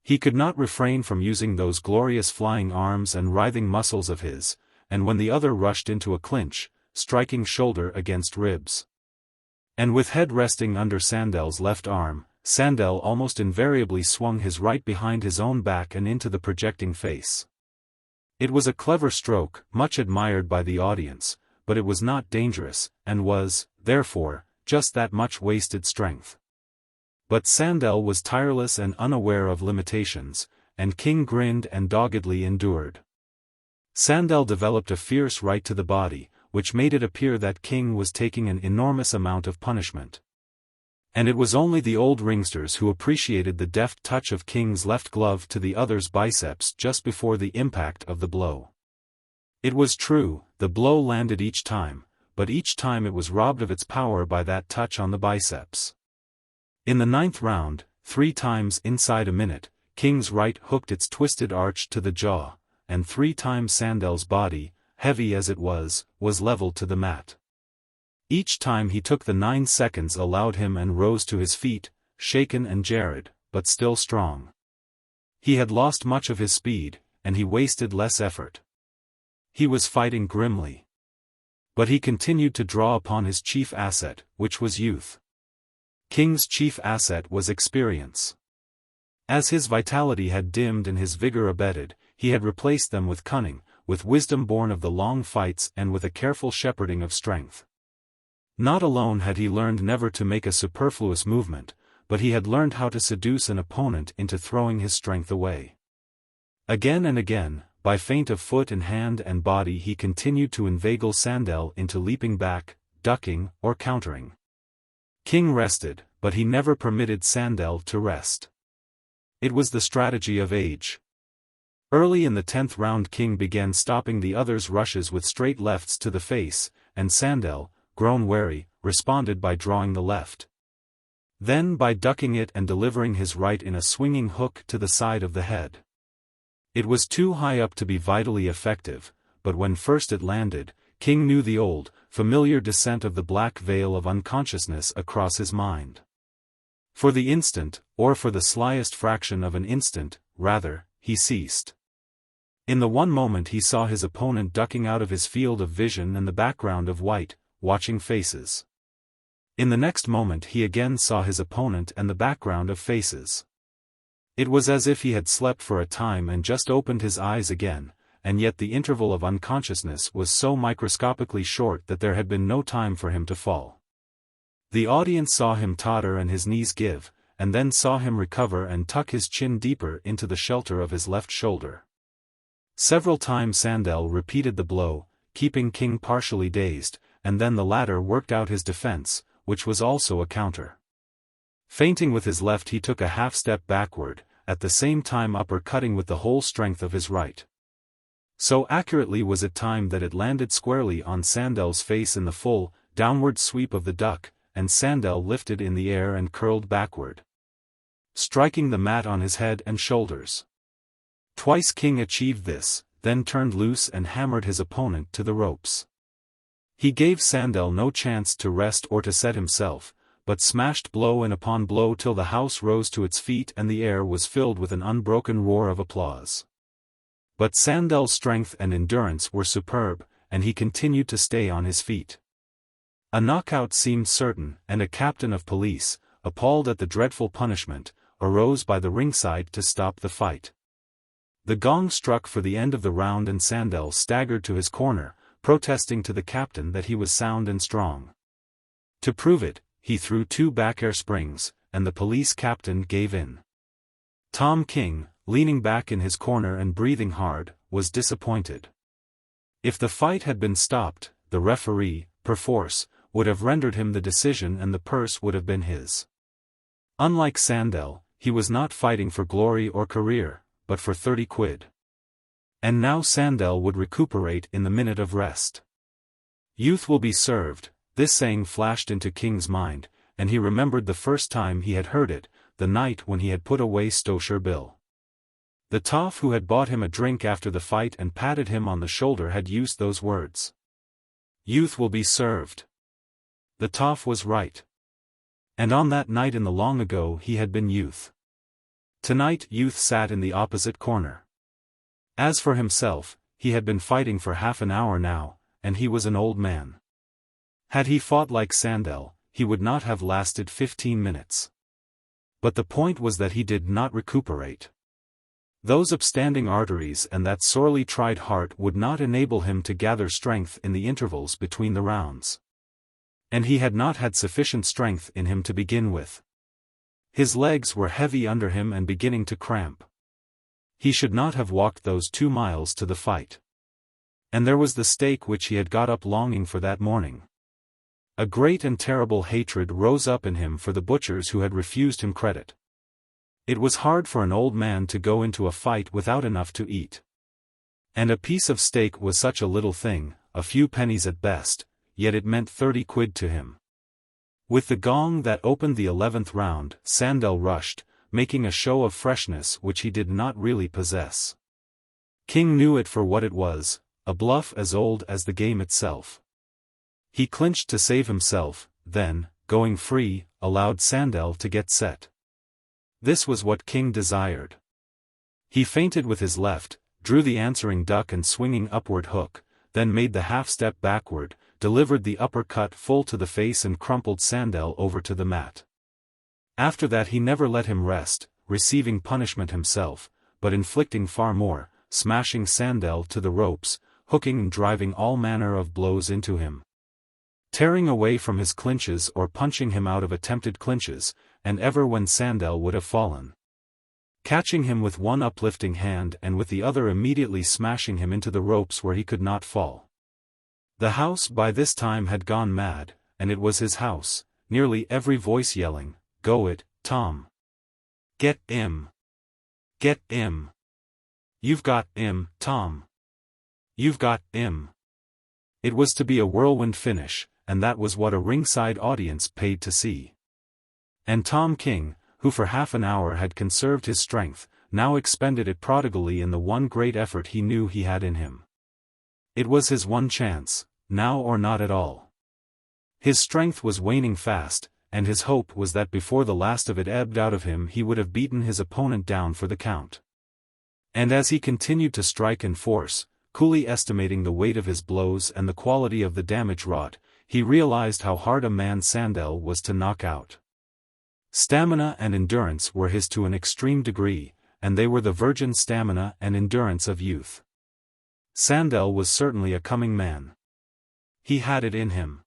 He could not refrain from using those glorious flying arms and writhing muscles of his, and when the other rushed into a clinch, striking shoulder against ribs. And with head resting under Sandel's left arm, Sandel almost invariably swung his right behind his own back and into the projecting face. It was a clever stroke, much admired by the audience, but it was not dangerous, and was, therefore, just that much wasted strength. But Sandel was tireless and unaware of limitations, and King grinned and doggedly endured. Sandel developed a fierce right to the body, which made it appear that King was taking an enormous amount of punishment. And it was only the old ringsters who appreciated the deft touch of King's left glove to the other's biceps just before the impact of the blow. It was true, the blow landed each time, but each time it was robbed of its power by that touch on the biceps. In the 9th round, 3 times inside a minute, King's right hooked its twisted arch to the jaw, and 3 times Sandel's body, heavy as it was leveled to the mat. Each time he took the 9 seconds allowed him and rose to his feet, shaken and jarred, but still strong. He had lost much of his speed, and he wasted less effort. He was fighting grimly. But he continued to draw upon his chief asset, which was youth. King's chief asset was experience. As his vitality had dimmed and his vigor abated, he had replaced them with cunning, with wisdom born of the long fights and with a careful shepherding of strength. Not alone had he learned never to make a superfluous movement, but he had learned how to seduce an opponent into throwing his strength away. Again and again, by feint of foot and hand and body he continued to inveigle Sandel into leaping back, ducking, or countering. King rested, but he never permitted Sandel to rest. It was the strategy of age. Early in the 10th round King began stopping the other's rushes with straight lefts to the face, and Sandel, grown wary, responded by drawing the left. Then by ducking it and delivering his right in a swinging hook to the side of the head. It was too high up to be vitally effective, but when first it landed, King knew the old, familiar descent of the black veil of unconsciousness across his mind. For the instant, or for the slyest fraction of an instant, rather, he ceased. In the one moment he saw his opponent ducking out of his field of vision and the background of white, watching faces. In the next moment he again saw his opponent and the background of faces. It was as if he had slept for a time and just opened his eyes again, and yet the interval of unconsciousness was so microscopically short that there had been no time for him to fall. The audience saw him totter and his knees give, and then saw him recover and tuck his chin deeper into the shelter of his left shoulder. Several times Sandel repeated the blow, keeping King partially dazed, and then the latter worked out his defense, which was also a counter. Feinting with his left he took a half-step backward, at the same time uppercutting with the whole strength of his right. So accurately was it timed that it landed squarely on Sandel's face in the full, downward sweep of the duck, and Sandel lifted in the air and curled backward, striking the mat on his head and shoulders. Twice King achieved this, then turned loose and hammered his opponent to the ropes. He gave Sandel no chance to rest or to set himself, but smashed blow and upon blow till the house rose to its feet and the air was filled with an unbroken roar of applause. But Sandel's strength and endurance were superb, and he continued to stay on his feet. A knockout seemed certain, and a captain of police, appalled at the dreadful punishment, arose by the ringside to stop the fight. The gong struck for the end of the round and Sandel staggered to his corner, protesting to the captain that he was sound and strong. To prove it, he threw 2 back air springs, and the police captain gave in. Tom King, leaning back in his corner and breathing hard, was disappointed. If the fight had been stopped, the referee, perforce, would have rendered him the decision and the purse would have been his. Unlike Sandel, he was not fighting for glory or career, but for 30 quid. And now Sandel would recuperate in the minute of rest. Youth will be served, this saying flashed into King's mind, and he remembered the first time he had heard it, the night when he had put away Stosher Bill. The toff who had bought him a drink after the fight and patted him on the shoulder had used those words. Youth will be served. The toff was right. And on that night in the long ago he had been youth. Tonight youth sat in the opposite corner. As for himself, he had been fighting for half an hour now, and he was an old man. Had he fought like Sandel, he would not have lasted 15 minutes. But the point was that he did not recuperate. Those upstanding arteries and that sorely tried heart would not enable him to gather strength in the intervals between the rounds. And he had not had sufficient strength in him to begin with. His legs were heavy under him and beginning to cramp. He should not have walked those 2 miles to the fight. And there was the steak which he had got up longing for that morning. A great and terrible hatred rose up in him for the butchers who had refused him credit. It was hard for an old man to go into a fight without enough to eat. And a piece of steak was such a little thing, a few pennies at best, yet it meant 30 quid to him. With the gong that opened the 11th round, Sandel rushed, making a show of freshness which he did not really possess. King knew it for what it was, a bluff as old as the game itself. He clinched to save himself, then, going free, allowed Sandel to get set. This was what King desired. He feinted with his left, drew the answering duck and swinging upward hook, then made the half-step backward, delivered the uppercut full to the face and crumpled Sandel over to the mat. After that he never let him rest, receiving punishment himself, but inflicting far more, smashing Sandel to the ropes, hooking and driving all manner of blows into him. Tearing away from his clinches or punching him out of attempted clinches, and ever when Sandel would have fallen. Catching him with one uplifting hand and with the other immediately smashing him into the ropes where he could not fall. The house by this time had gone mad, and it was his house, nearly every voice yelling, "Go it, Tom! Get 'im! Get 'im! You've got 'im, Tom! You've got 'im!" It was to be a whirlwind finish, and that was what a ringside audience paid to see. And Tom King, who for half an hour had conserved his strength, now expended it prodigally in the one great effort he knew he had in him. It was his one chance, now or not at all. His strength was waning fast, and his hope was that before the last of it ebbed out of him he would have beaten his opponent down for the count. And as he continued to strike and force, coolly estimating the weight of his blows and the quality of the damage wrought, he realized how hard a man Sandel was to knock out. Stamina and endurance were his to an extreme degree, and they were the virgin stamina and endurance of youth. Sandel was certainly a coming man. He had it in him.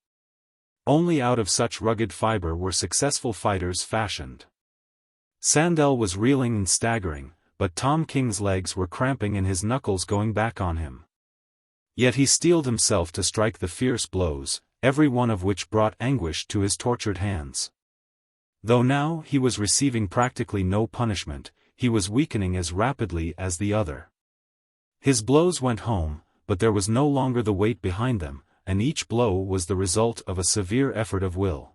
Only out of such rugged fiber were successful fighters fashioned. Sandel was reeling and staggering, but Tom King's legs were cramping and his knuckles going back on him. Yet he steeled himself to strike the fierce blows, every one of which brought anguish to his tortured hands. Though now he was receiving practically no punishment, he was weakening as rapidly as the other. His blows went home, but there was no longer the weight behind them, and each blow was the result of a severe effort of will.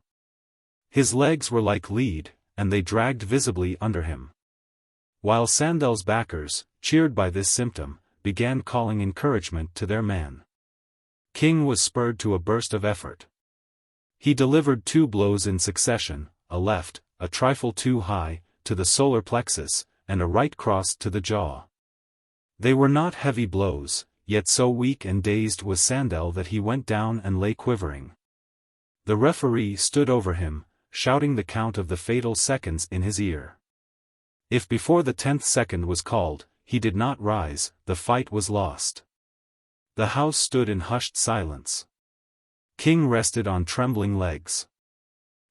His legs were like lead, and they dragged visibly under him. While Sandel's backers, cheered by this symptom, began calling encouragement to their man. King was spurred to a burst of effort. He delivered 2 blows in succession, a left, a trifle too high, to the solar plexus, and a right cross to the jaw. They were not heavy blows, yet so weak and dazed was Sandel that he went down and lay quivering. The referee stood over him, shouting the count of the fatal seconds in his ear. If before the 10th second was called, he did not rise, the fight was lost. The house stood in hushed silence. King rested on trembling legs.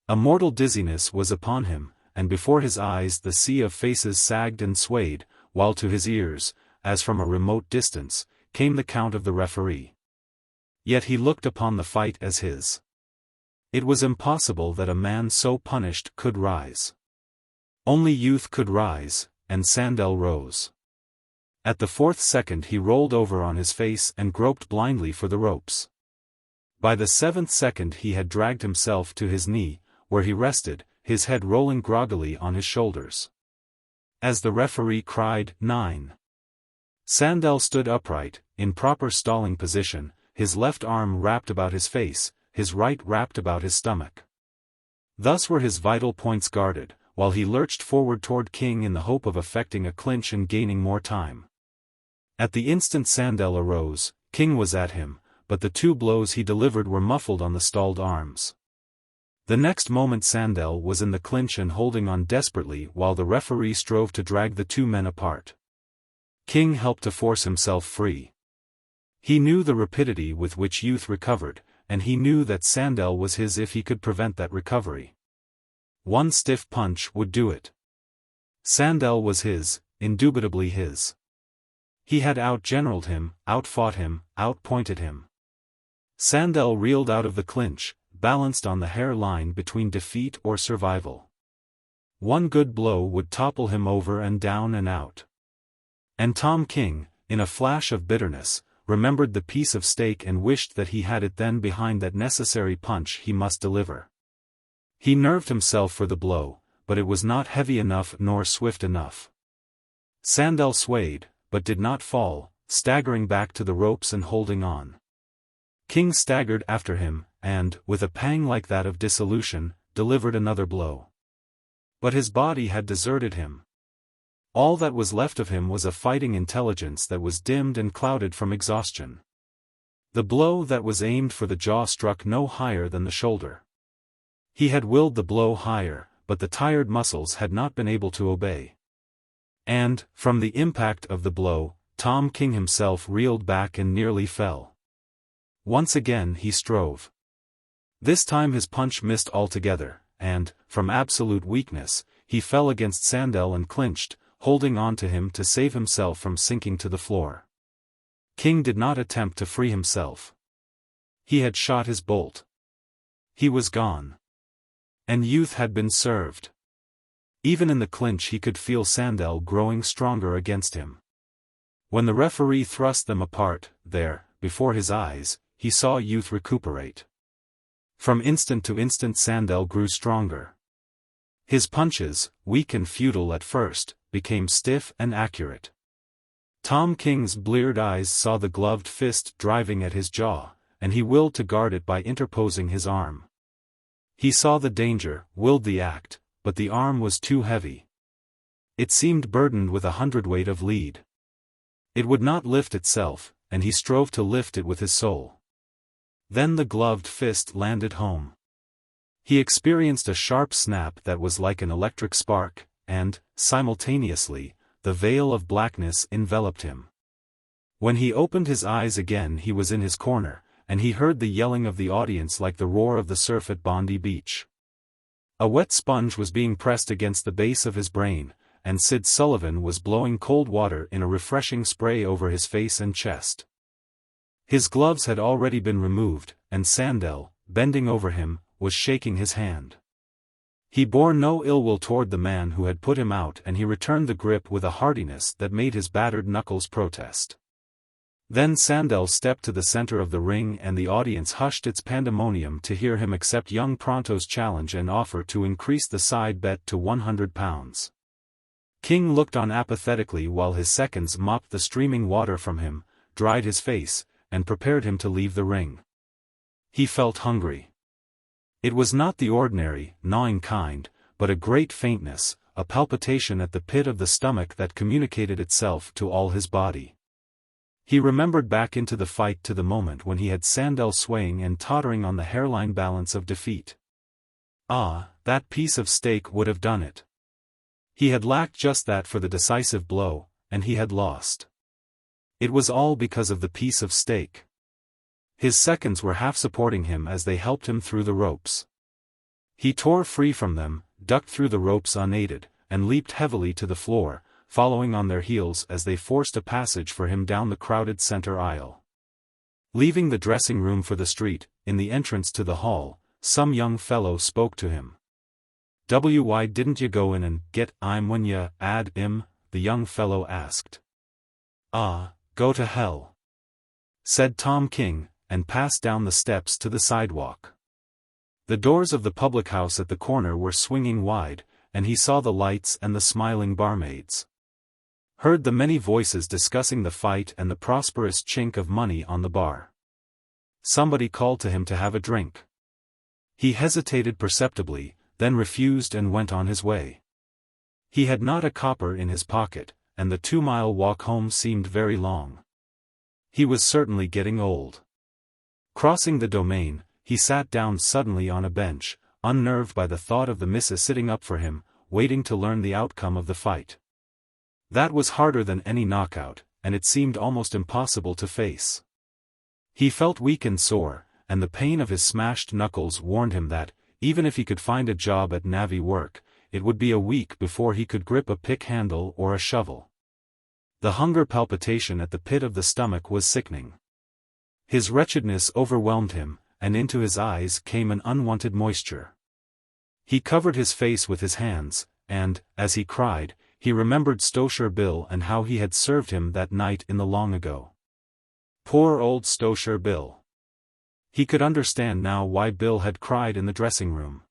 A mortal dizziness was upon him, and before his eyes the sea of faces sagged and swayed, while to his ears, as from a remote distance, came the count of the referee. Yet he looked upon the fight as his. It was impossible that a man so punished could rise. Only youth could rise, and Sandel rose. At the 4th second he rolled over on his face and groped blindly for the ropes. By the 7th second he had dragged himself to his knee, where he rested, his head rolling groggily on his shoulders. As the referee cried, 9. Sandel stood upright, in proper stalling position, his left arm wrapped about his face, his right wrapped about his stomach. Thus were his vital points guarded, while he lurched forward toward King in the hope of effecting a clinch and gaining more time. At the instant Sandel arose, King was at him, but the 2 blows he delivered were muffled on the stalled arms. The next moment Sandel was in the clinch and holding on desperately while the referee strove to drag the 2 men apart. King helped to force himself free. He knew the rapidity with which youth recovered, and he knew that Sandel was his if he could prevent that recovery. One stiff punch would do it. Sandel was his, indubitably his. He had out-generaled him, outfought him, outpointed him. Sandel reeled out of the clinch, balanced on the hair line between defeat or survival. One good blow would topple him over and down and out. And Tom King, in a flash of bitterness, remembered the piece of steak and wished that he had it then behind that necessary punch he must deliver. He nerved himself for the blow, but it was not heavy enough nor swift enough. Sandel swayed, but did not fall, staggering back to the ropes and holding on. King staggered after him, and, with a pang like that of dissolution, delivered another blow. But his body had deserted him. All that was left of him was a fighting intelligence that was dimmed and clouded from exhaustion. The blow that was aimed for the jaw struck no higher than the shoulder. He had willed the blow higher, but the tired muscles had not been able to obey. And, from the impact of the blow, Tom King himself reeled back and nearly fell. Once again he strove. This time his punch missed altogether, and, from absolute weakness, he fell against Sandel and clinched, holding on to him to save himself from sinking to the floor. King did not attempt to free himself. He had shot his bolt. He was gone. And youth had been served. Even in the clinch he could feel Sandel growing stronger against him. When the referee thrust them apart, there, before his eyes, he saw youth recuperate. From instant to instant Sandel grew stronger. His punches, weak and futile at first, became stiff and accurate. Tom King's bleared eyes saw the gloved fist driving at his jaw, and he willed to guard it by interposing his arm. He saw the danger, willed the act, but the arm was too heavy. It seemed burdened with 100-weight of lead. It would not lift itself, and he strove to lift it with his soul. Then the gloved fist landed home. He experienced a sharp snap that was like an electric spark, and, simultaneously, the veil of blackness enveloped him. When he opened his eyes again he was in his corner, and he heard the yelling of the audience like the roar of the surf at Bondi Beach. A wet sponge was being pressed against the base of his brain, and Sid Sullivan was blowing cold water in a refreshing spray over his face and chest. His gloves had already been removed, and Sandel, bending over him, was shaking his hand. He bore no ill will toward the man who had put him out, and he returned the grip with a heartiness that made his battered knuckles protest. Then Sandel stepped to the center of the ring and the audience hushed its pandemonium to hear him accept young Pronto's challenge and offer to increase the side bet to £100. King looked on apathetically while his seconds mopped the streaming water from him, dried his face, and prepared him to leave the ring. He felt hungry. It was not the ordinary, gnawing kind, but a great faintness, a palpitation at the pit of the stomach that communicated itself to all his body. He remembered back into the fight to the moment when he had Sandel swaying and tottering on the hairline balance of defeat. Ah, that piece of steak would have done it. He had lacked just that for the decisive blow, and he had lost. It was all because of the piece of steak. His seconds were half supporting him as they helped him through the ropes. He tore free from them, ducked through the ropes unaided, and leaped heavily to the floor, following on their heels as they forced a passage for him down the crowded center aisle. Leaving the dressing room for the street, in the entrance to the hall, some young fellow spoke to him. "Why didn't you go in and get 'im when you 'ad 'im?" the young fellow asked. "Ah, go to hell," said Tom King, and passed down the steps to the sidewalk. The doors of the public house at the corner were swinging wide, and he saw the lights and the smiling barmaids. Heard the many voices discussing the fight and the prosperous chink of money on the bar. Somebody called to him to have a drink. He hesitated perceptibly, then refused and went on his way. He had not a copper in his pocket, and the 2-mile walk home seemed very long. He was certainly getting old. Crossing the domain, he sat down suddenly on a bench, unnerved by the thought of the missus sitting up for him, waiting to learn the outcome of the fight. That was harder than any knockout, and it seemed almost impossible to face. He felt weak and sore, and the pain of his smashed knuckles warned him that, even if he could find a job at navvy work, it would be a week before he could grip a pick handle or a shovel. The hunger palpitation at the pit of the stomach was sickening. His wretchedness overwhelmed him, and into his eyes came an unwanted moisture. He covered his face with his hands, and, as he cried, he remembered Stosure Bill and how he had served him that night in the long ago. Poor old Stosure Bill. He could understand now why Bill had cried in the dressing room.